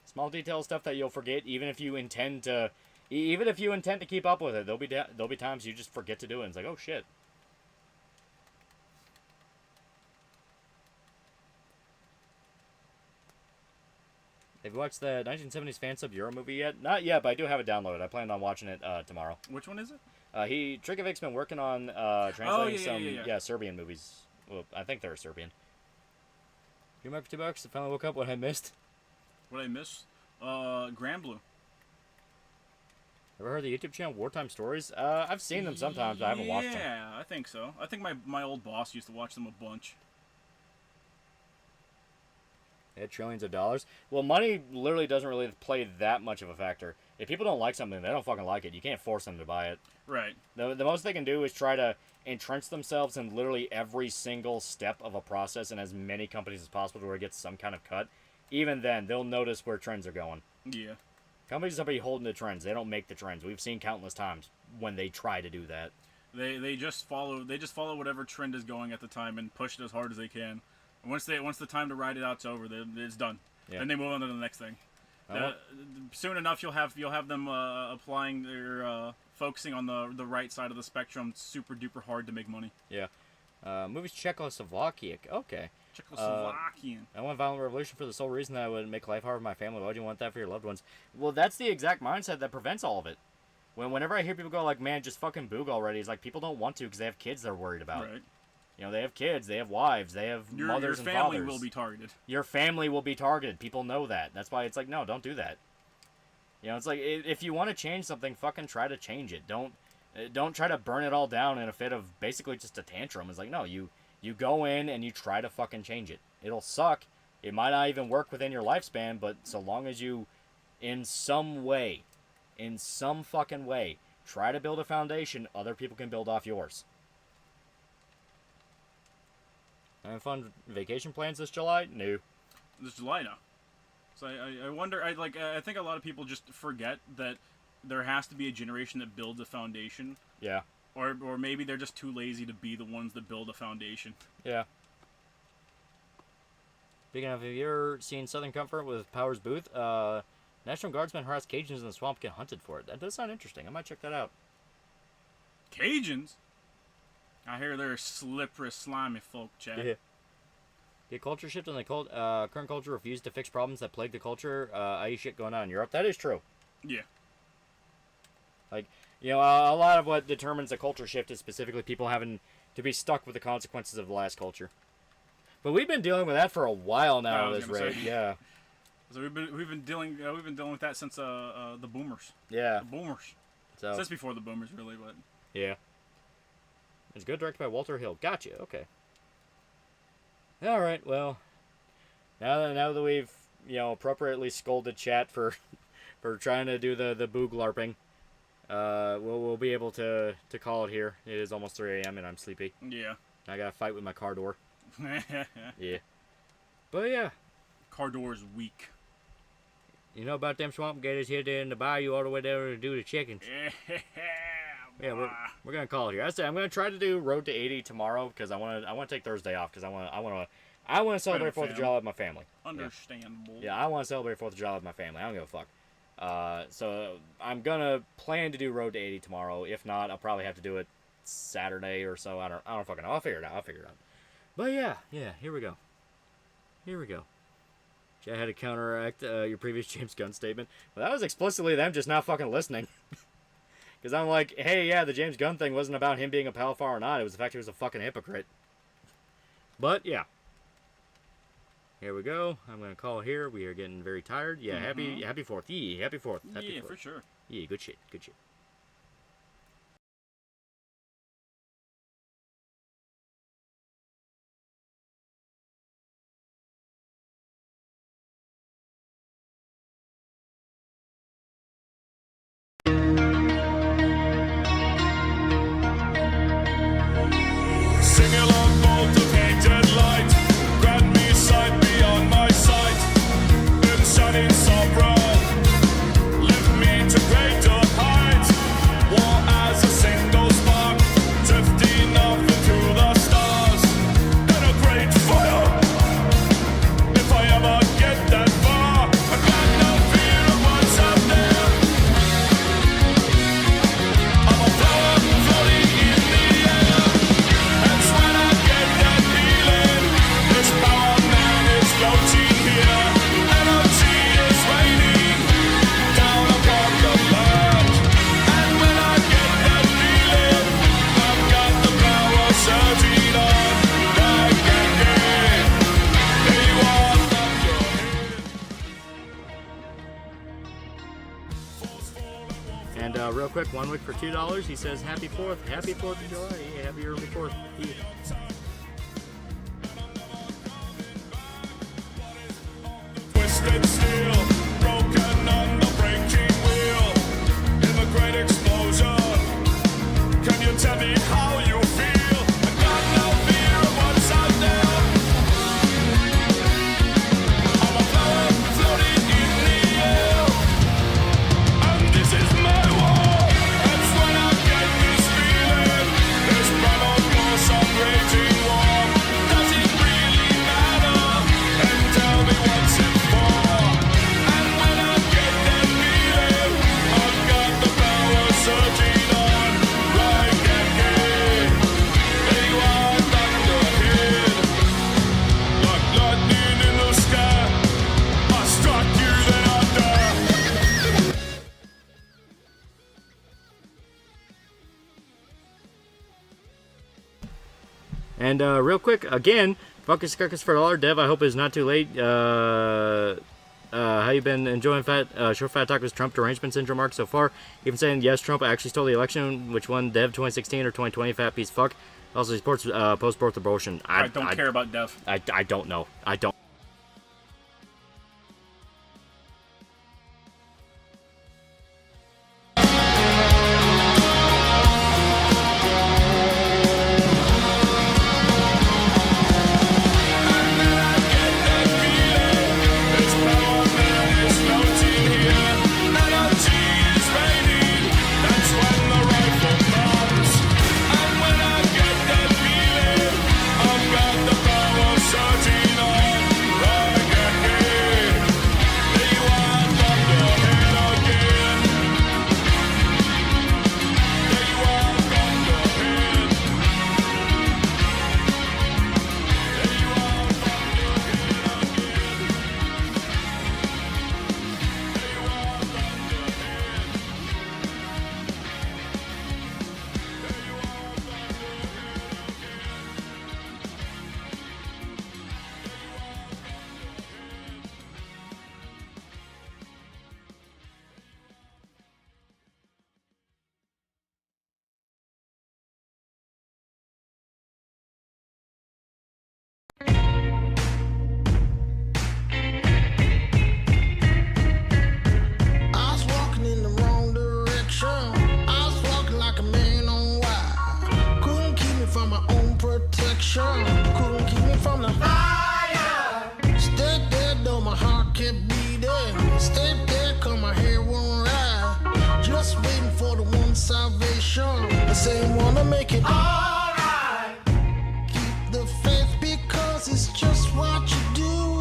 Small detail stuff that you'll forget, even if you intend to keep up with it. There'll be times you just forget to do it. And it's like, oh shit. Have you watched the 1970s fan sub Euro movie yet? Not yet, but I do have it downloaded. I plan on watching it tomorrow. Which one is it? Trikovic's been working on translating some Serbian movies. Well, I think they're Serbian. You remember for $2? I finally woke up. What I missed? What I missed? Grand Blue. Ever heard the YouTube channel Wartime Stories? I've seen them sometimes, but I haven't watched them. Yeah, I think so. I think my old boss used to watch them a bunch. They had trillions of dollars. Well, money literally doesn't really play that much of a factor. If people don't like something, they don't fucking like it. You can't force them to buy it. Right. The most they can do is try to entrench themselves in literally every single step of a process in as many companies as possible to where it gets some kind of cut. Even then, they'll notice where trends are going. Yeah. Companies are holding the trends. They don't make the trends. We've seen countless times when they try to do that. They just follow whatever trend is going at the time and push it as hard as they can. And once the time to ride it out's over, it's done. Yeah. Then they move on to the next thing. Soon enough, you'll have them applying their focusing on the right side of the spectrum. Super duper hard to make money. Yeah. Movies Czechoslovakia. Okay. Czechoslovakian. I want violent revolution for the sole reason that I would make life hard for my family. Why would you want that for your loved ones? Well, that's the exact mindset that prevents all of it. Whenever I hear people go like, man, just fucking boog already, it's like people don't want to because they have kids they're worried about. Right. You know, they have kids, they have wives, they have mothers and fathers. Your family will be targeted. Your family will be targeted. People know that. That's why it's like, no, don't do that. You know, it's like, if you want to change something, fucking try to change it. Don't try to burn it all down in a fit of basically just a tantrum. It's like, no, you go in and you try to fucking change it. It'll suck. It might not even work within your lifespan, but so long as you, in some fucking way, try to build a foundation, other people can build off yours. Having fun vacation plans this July? No. This July, no. So I wonder. I think a lot of people just forget that there has to be a generation that builds a foundation. Yeah. Or maybe they're just too lazy to be the ones that build a foundation. Yeah. Speaking of, have you ever seen Southern Comfort with Powers Booth? National Guardsmen harass Cajuns in the swamp, get hunted for it. That does sound interesting. I might check that out. Cajuns? I hear they're slippery, slimy folk, Chad. Yeah. The culture shift and the current culture refused to fix problems that plague the culture. I.e. shit going on in Europe. That is true. Yeah. Like, you know, a lot of what determines a culture shift is specifically people having to be stuck with the consequences of the last culture. But we've been dealing with that for a while now at this rate. Yeah. So we've been dealing with that since the boomers. Yeah. The boomers. So since before the boomers, really, but yeah. It's good, directed by Walter Hill. Gotcha. Okay. All right. Well, now that we've appropriately scolded chat for trying to do the boog larping, we'll be able to call it here. It is almost 3 a.m. and I'm sleepy. Yeah. I got to fight with my car door. Yeah. But yeah. Car door is weak. You know about them swamp gators here in the bayou all the way down to do the chickens. Yeah, we're gonna call it here. I say I'm gonna try to do Road to 80 tomorrow because I want to take Thursday off because I want to celebrate 4th of July with my family. Understandable. Yeah, I want to celebrate 4th of July with my family. I don't give a fuck. So I'm gonna plan to do Road to 80 tomorrow. If not, I'll probably have to do it Saturday or so. I don't fucking know. I'll figure it out. But yeah, here we go. I had to counteract your previous James Gunn statement. Well, that was explicitly them just not fucking listening. Because I'm like, hey, yeah, the James Gunn thing wasn't about him being a Palafar or not. It was the fact he was a fucking hypocrite. But, yeah. Here we go. I'm going to call it here. We are getting very tired. Yeah, happy 4th. Yeah, happy 4th. Happy 4th. For sure. Yeah, good shit. Sing along, bolt of hated light. Grant me sight beyond my sight. In shining sorrow, lift me to greater heights. War as a single spark, drifting off into the stars. In a great fire, if I ever get that far, I got no fear of what's out there. I'm a flower floating in the air. That's when I get that feeling. This power man is floating here. Energy is raining down upon the land. And when I get that feeling, I've got the power surging on. Like again, they want And real quick, 1 week for $2. He says, happy 4th. Happy 4th of July. Yeah, happy early 4th. Yeah. twisted steel, broken on the breaking wheel. In the great explosion, can you tell me how you feel? I got no fear of what's out there. I'm a flower floating in the air, and this is my war. That's when I get this feeling. This battle goes on raging war. Does it really matter? And tell me what's it for? And when I get that feeling, I've got the power surging on. Like again, they want thunder hit. Like lightning in the sky, I struck you, then I die. And real quick, again, Fuckus Kirkus for $1. Dev, I hope it's not too late. How you been enjoying short fat talk with Trump derangement syndrome arc so far? Even saying yes, Trump actually stole the election. Which one, Dev 2016 or 2020? Fat piece of fuck. Also, he supports post-birth abortion. I don't care about Dev. I don't know. I don't. This power man is floating here. Energy is raining. That's when the rifle comes. And when I get that feeling, I've got the power surging on. I say wanna make it alright. Keep the faith because it's just what you do.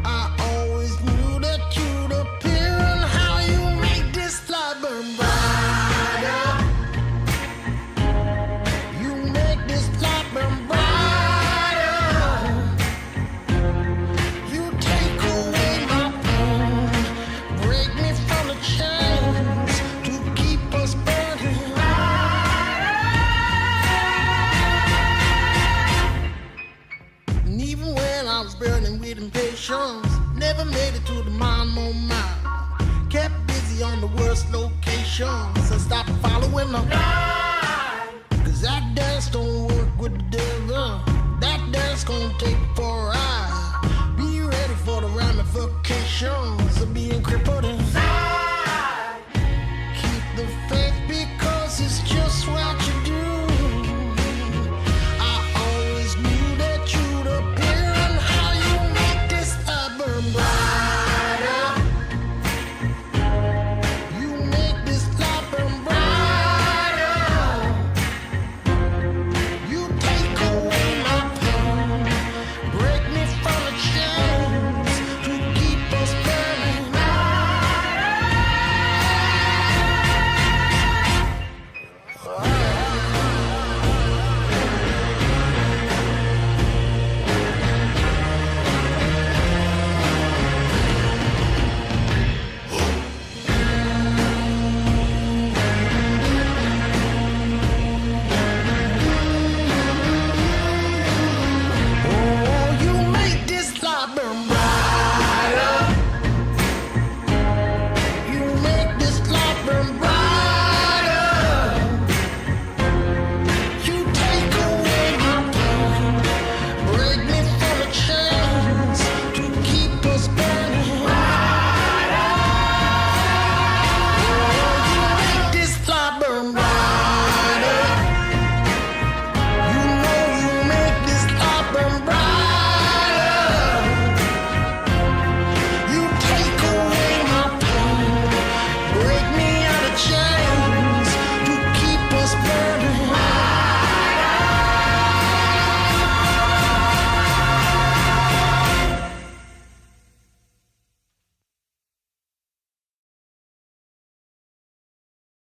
I always knew that you'd appear and how you make this light burn brighter. You make this light burn brighter. You take away my pain, break me from the chains to keep us burning brighter. And even when I was burning with impatience, never made it to the mile. Kept busy on the worst locations. I stopped following the line. Cause that dance don't work with the devil. That dance gonna take for a ride. Be ready for the ramifications.